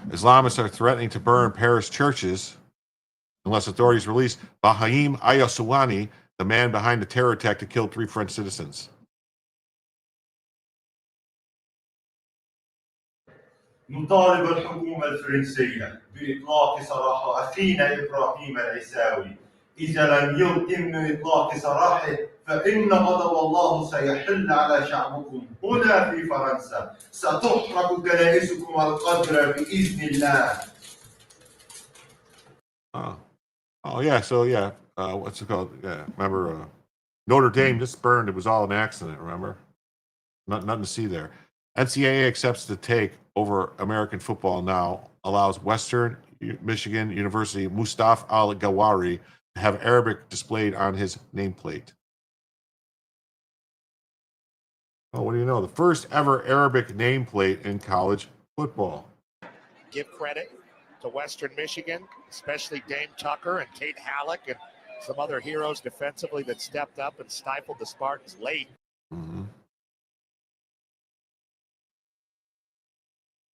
Islamists are threatening to burn Paris churches unless authorities release Bahaim Ayasouani, the man behind the terror attack that killed 3 French citizens. نطالب الحكومة الفرنسية بإطلاق سراح أخينا إبراهيم العيساوي. إذا لم يتم إطلاق سراحه فإن غضب الله سيحل على شعبكم هنا في فرنسا. ستحرق كنائسكم القذرة بإذن الله. Oh yeah, so yeah, what's it called? Yeah, remember Notre Dame just burned. It was all an accident. Remember, nothing to see there. NCAA accepts the take over American football now, allows Western Michigan University Mustafa Al-Gawari to have Arabic displayed on his nameplate. Oh, what do you know? The first ever Arabic nameplate in college football. Give credit to Western Michigan, especially Dame Tucker and Kate Halleck and some other heroes defensively that stepped up and stifled the Spartans late.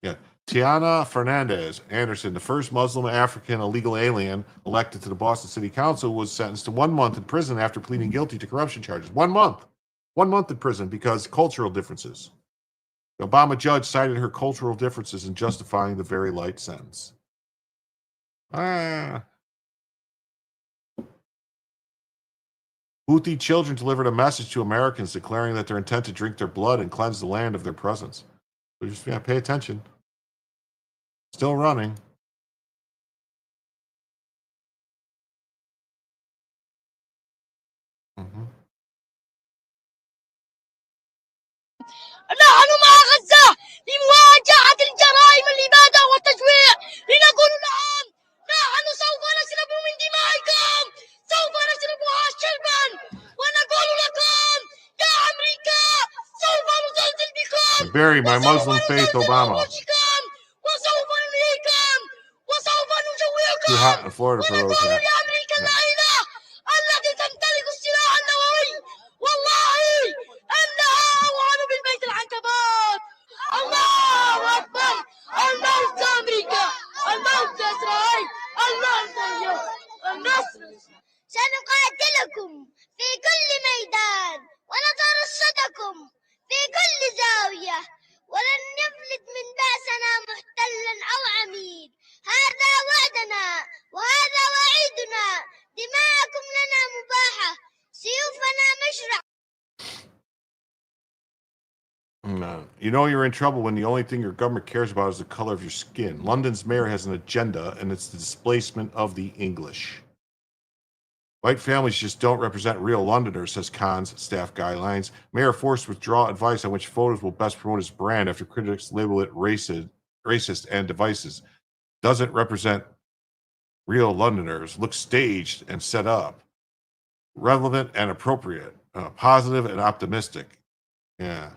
Yeah, Tiana Fernandez Anderson, the first Muslim African illegal alien elected to the Boston City Council, was sentenced to 1 month in prison after pleading guilty to corruption charges. 1 month. 1 month in prison because cultural differences. The Obama judge cited her cultural differences in justifying the very light sentence. Houthi children delivered a message to Americans declaring that their intent to drink their blood and cleanse the land of their presence. So just pay attention. Still running. نحن مع غزة لمواجهة الجرائم الإبادة والتجويع لنقول نعم نحن سوف نشرب من دمائكم سوف نشربها شربا ونقول لكم يا أمريكا سوف نزلزل بكم Bury my Muslim faith, Obama. وسوف ننهيكم وسوف نجوعكم Too hot in Florida for those. ونقول لأمريكا اللعينة التي تمتلك السلاح النووي والله أنها أوهن بالبيت العنكبوت. الله أكبر. الموت أمريكا الموت إسرائيل الموت النصر. سنقاتلكم في كل ميدان ونترصدكم في كل زاوية ولن نفلت من بأسنا محتلا أو عميل. هذا وعدنا وهذا وعيدنا. دماءكم لنا مباحة سيوفنا You know you're in trouble when the only thing your government cares about is the color of your skin. London's mayor has an agenda, and it's the displacement of the English. White families just don't represent real Londoners, says Khan's staff guidelines. Mayor forced to withdraw advice on which photos will best promote his brand after critics label it racist and divisive. Doesn't represent real Londoners. Looks staged and set up. Relevant and appropriate. Positive and optimistic. Yeah.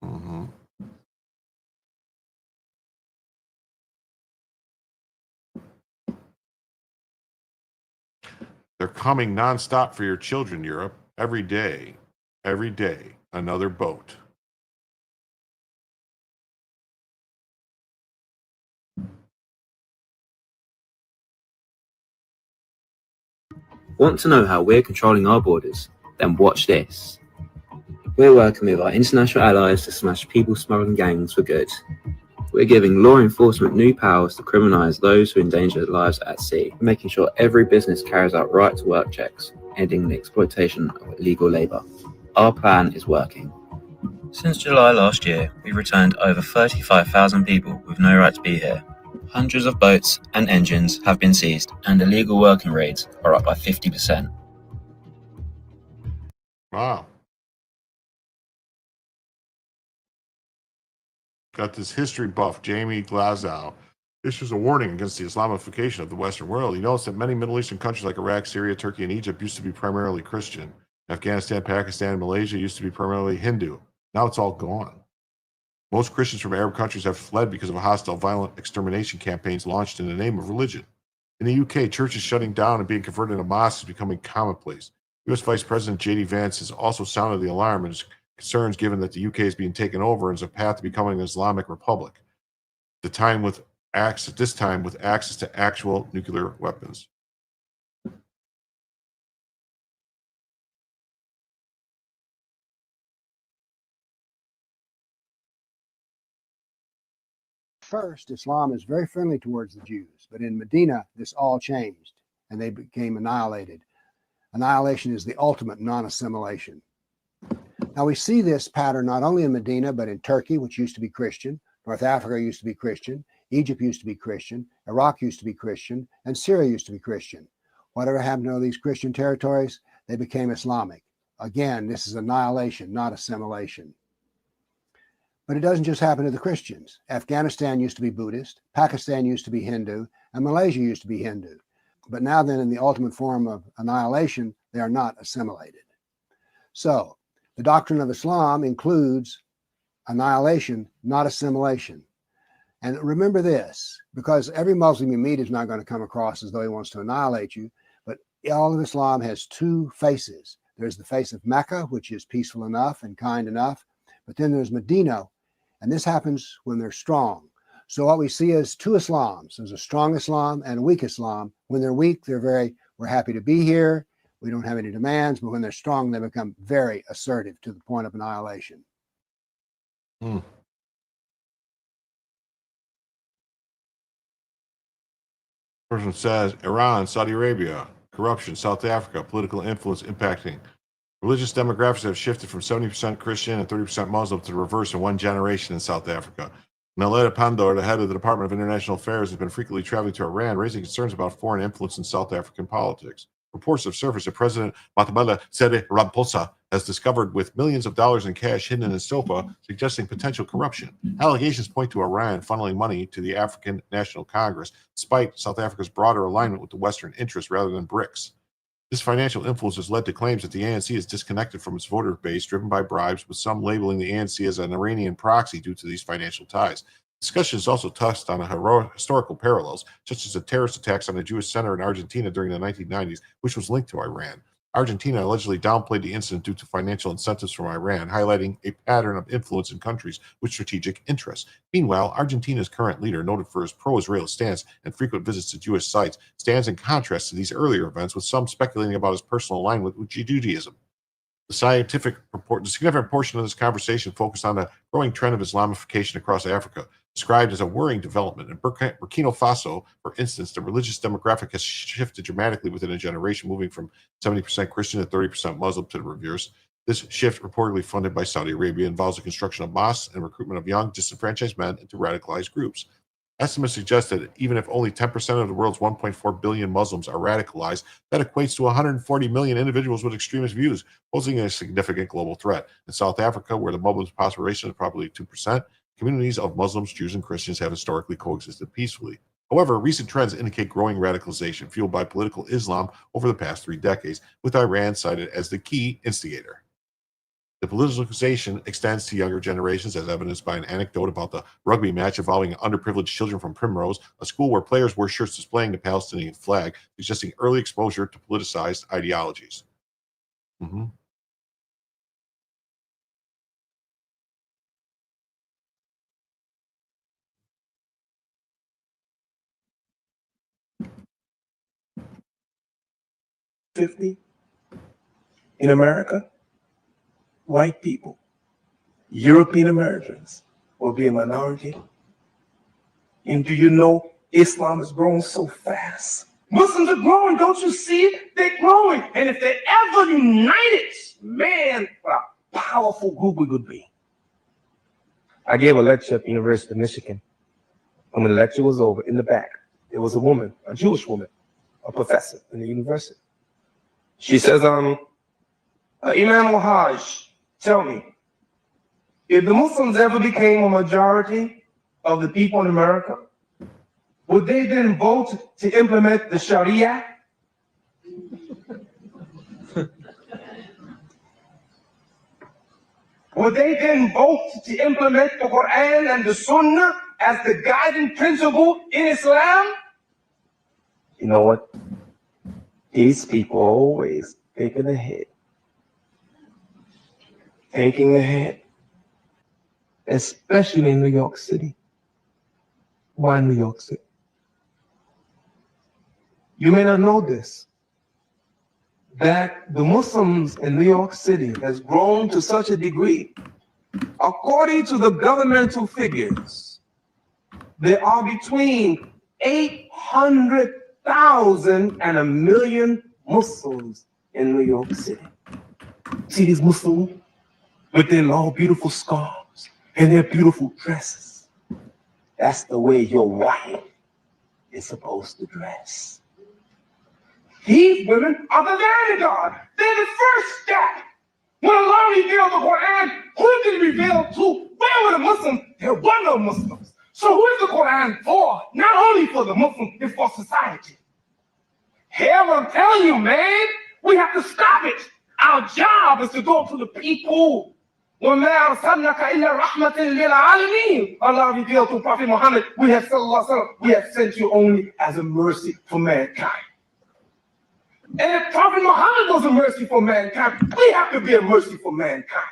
Mm-hmm. They're coming nonstop for your children, Europe. Every day, another boat. Want to know how we're controlling our borders? Then watch this. We're working with our international allies to smash people smuggling gangs for good. We're giving law enforcement new powers to criminalise those who endanger their lives at sea, making sure every business carries out right-to-work checks, ending the exploitation of illegal labour. Our plan is working. Since July last year, we've returned over 35,000 people with no right to be here. Hundreds of boats and engines have been seized, and illegal working rates are up by 50%. Wow. Got this history buff, Jamie Glazow, issues a warning against the Islamification of the Western world. He notes that many Middle Eastern countries like Iraq, Syria, Turkey, and Egypt used to be primarily Christian. Afghanistan, Pakistan, and Malaysia used to be primarily Hindu. Now it's all gone. Most Christians from Arab countries have fled because of hostile, violent extermination campaigns launched in the name of religion. In the UK, churches shutting down and being converted into mosques is becoming commonplace. U.S. Vice President J.D. Vance has also sounded the alarm and is concerns given that the UK is being taken over and is a path to becoming an Islamic republic. This time with access to actual nuclear weapons. First, Islam is very friendly towards the Jews, but in Medina, this all changed and they became annihilated. Annihilation is the ultimate non-assimilation. Now we see this pattern not only in Medina, but in Turkey, which used to be Christian, North Africa used to be Christian, Egypt used to be Christian, Iraq used to be Christian, and Syria used to be Christian. Whatever happened to all these Christian territories, they became Islamic. Again, this is annihilation, not assimilation. But it doesn't just happen to the Christians. Afghanistan used to be Buddhist, Pakistan used to be Hindu, and Malaysia used to be Hindu. But now then, in the ultimate form of annihilation, they are not assimilated. So, the doctrine of Islam includes annihilation, not assimilation. And remember this, because every Muslim you meet is not going to come across as though he wants to annihilate you, but all of Islam has two faces. There's the face of Mecca, which is peaceful enough and kind enough, but then there's Medina, and this happens when they're strong. So what we see is two Islams. There's a strong Islam and a weak Islam. When they're weak, we're happy to be here. We don't have any demands, but when they're strong, they become very assertive to the point of annihilation. Person says Iran, Saudi Arabia, corruption, South Africa, political influence impacting. Religious demographics have shifted from 70% Christian and 30% Muslim to the reverse in one generation in South Africa. Naleda Pandor, the head of the Department of International Affairs, has been frequently traveling to Iran, raising concerns about foreign influence in South African politics. Reports have surfaced that President Matamela Sere Ramaphosa has discovered with millions of dollars in cash hidden in his sofa, suggesting potential corruption. Allegations point to Iran funneling money to the African National Congress, despite South Africa's broader alignment with the Western interests rather than BRICS. This financial influence has led to claims that the ANC is disconnected from its voter base, driven by bribes, with some labeling the ANC as an Iranian proxy due to these financial ties. Discussion has also touched on historical parallels, such as the terrorist attacks on a Jewish center in Argentina during the 1990s, which was linked to Iran. Argentina allegedly downplayed the incident due to financial incentives from Iran, highlighting a pattern of influence in countries with strategic interests. Meanwhile, Argentina's current leader, noted for his pro-Israel stance and frequent visits to Jewish sites, stands in contrast to these earlier events, with some speculating about his personal alignment with Judaism. The significant portion of this conversation focused on the growing trend of Islamification across Africa, described as a worrying development. In Burkina Faso, for instance, the religious demographic has shifted dramatically within a generation, moving from 70% Christian to 30% Muslim to the reverse. This shift, reportedly funded by Saudi Arabia, involves the construction of mosques and recruitment of young, disenfranchised men into radicalized groups. Estimates suggest that even if only 10% of the world's 1.4 billion Muslims are radicalized, that equates to 140 million individuals with extremist views, posing a significant global threat. In South Africa, where the Muslim population is probably 2%, communities of Muslims, Jews, and Christians have historically coexisted peacefully. However, recent trends indicate growing radicalization fueled by political Islam over the past 3 decades, with Iran cited as the key instigator. The politicization extends to younger generations, as evidenced by an anecdote about the rugby match involving underprivileged children from Primrose, a school where players wore shirts displaying the Palestinian flag, suggesting early exposure to politicized ideologies. Mm-hmm. In America, white people, European Americans will be a minority. And do you know Islam has grown so fast? Muslims are growing, don't you see it? They're growing. And if they're ever united, man, what a powerful group we would be. I gave a lecture at the University of Michigan. And when the lecture was over, in the back, there was a woman, a Jewish woman, a professor in the university. She says, Imam al-Hajj, tell me, if the Muslims ever became a majority of the people in America, would they then vote to implement the Sharia? Would they then vote to implement the Quran and the Sunnah as the guiding principle in Islam? You know what? These people are always thinking ahead. Thinking ahead. Especially in New York City. Why New York City? You may not know this, that the Muslims in New York City has grown to such a degree. According to the governmental figures, there are between 800,000 and 1 million Muslims in New York City. See these Muslims with their long, beautiful scarves and their beautiful dresses. That's the way your wife is supposed to dress. These women are the vanguard. They're the first step. When Allah revealed the Quran, who did it reveal to? Where were the Muslims? There were no Muslims. So who is the Quran for? Not only for the Muslims, it's for society. Hell, I'm telling you, man, we have to stop it. Our job is to go to the people. Allah revealed to Prophet Muhammad, we have sent you only as a mercy for mankind. And if Prophet Muhammad was a mercy for mankind, we have to be a mercy for mankind.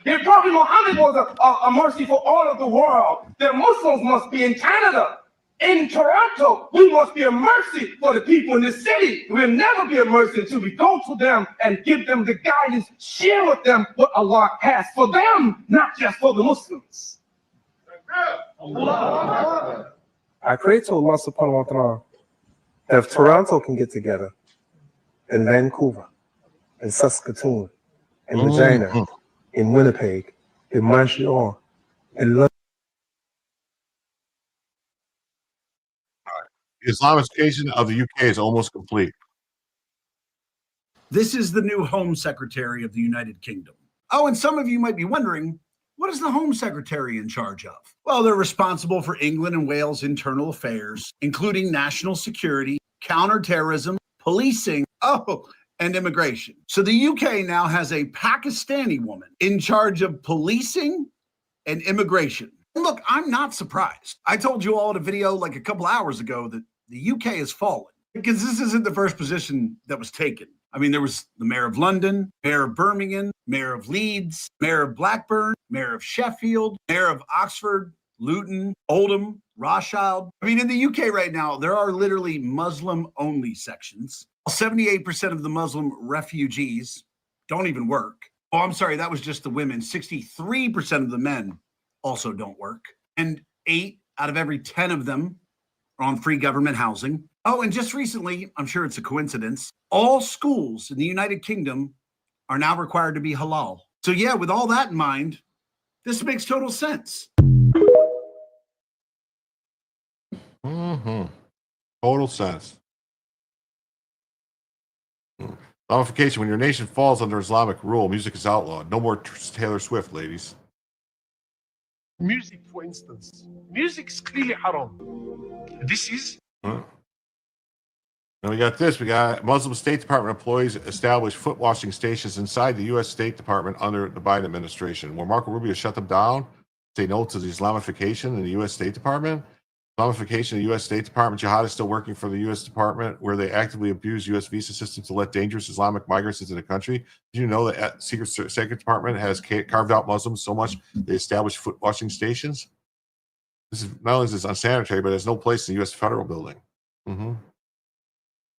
If Prophet Muhammad was a mercy for all of the world, then Muslims must be in Canada. In Toronto, we must be a mercy for the people in the city. We'll never be a mercy until we go to them and give them the guidance, share with them what Allah has for them, not just for the Muslims. I pray to Allah subhanahu wa ta'ala that if Toronto can get together, in Vancouver, in Saskatoon, in Regina, in Winnipeg, in Montreal, in London. The Islamification of the UK is almost complete. This is the new Home Secretary of the United Kingdom. Oh, and some of you might be wondering, what is the Home Secretary in charge of? Well, they're responsible for England and Wales' internal affairs, including national security, counterterrorism, policing, and immigration. So the UK now has a Pakistani woman in charge of policing and immigration. Look, I'm not surprised. I told you all in a video like a couple hours ago that the UK has fallen because this isn't the first position that was taken. I mean, there was the mayor of London, mayor of Birmingham, mayor of Leeds, mayor of Blackburn, mayor of Sheffield, mayor of Oxford, Luton, Oldham, Rothschild. I mean, in the UK right now, there are literally Muslim-only sections. 78% of the Muslim refugees don't even work. Oh, I'm sorry, that was just the women. 63% of the men also don't work. And 8 out of every 10 of them are on free government housing. Oh, and just recently, I'm sure it's a coincidence, all schools in the United Kingdom are now required to be halal. So yeah, with all that in mind, this makes total sense. Mm-hmm. Total sense. Islamification. When your nation falls under Islamic rule, music is outlawed. No more Taylor Swift, ladies. Music, for instance. Music is clearly haram. This is... And we got this. We got Muslim State Department employees establish foot washing stations inside the U.S. State Department under the Biden administration. Will Marco Rubio shut them down? Say no to the Islamification in the U.S. State Department? Islamification of the U.S. State Department. Jihad is still working for the U.S. Department, where they actively abuse U.S. visa systems to let dangerous Islamic migrants into the country. Did you know that Secret Department has carved out Muslims so much they established foot washing stations? This is not only is this unsanitary, but there's no place in the U.S. federal building. Mm-hmm.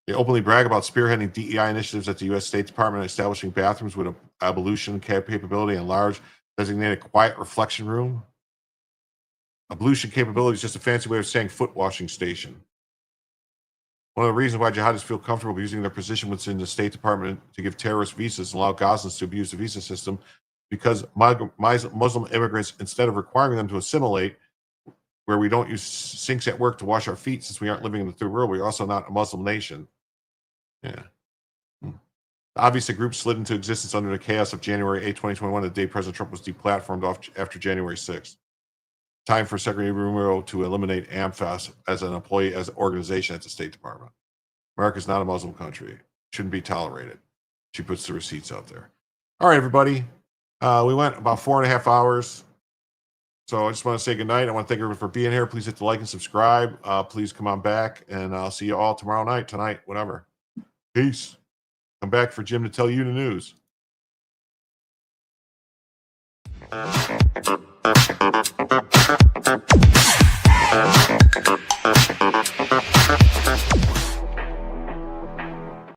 They openly brag about spearheading DEI initiatives at the U.S. State Department, establishing bathrooms with ablution capability and large designated quiet reflection room. Ablution capability is just a fancy way of saying foot washing station. One of the reasons why jihadists feel comfortable using their position within the State Department to give terrorist visas and allow Gazans to abuse the visa system, because Muslim immigrants, instead of requiring them to assimilate, where we don't use sinks at work to wash our feet since we aren't living in the third world, we're also not a Muslim nation. Yeah. Obviously, the group slid into existence under the chaos of January 8, 2021, the day President Trump was deplatformed after January 6th. Time for Secretary Rubio to eliminate AmFAS as an employee, as an organization at the State Department. America is not a Muslim country. Shouldn't be tolerated. She puts the receipts out there. All right, everybody. We went about 4.5 hours. So I just want to say goodnight. I want to thank everyone for being here. Please hit the like and subscribe. Please come on back, and I'll see you all tomorrow night, tonight, whatever. Peace. Come back for Jim to tell you the news.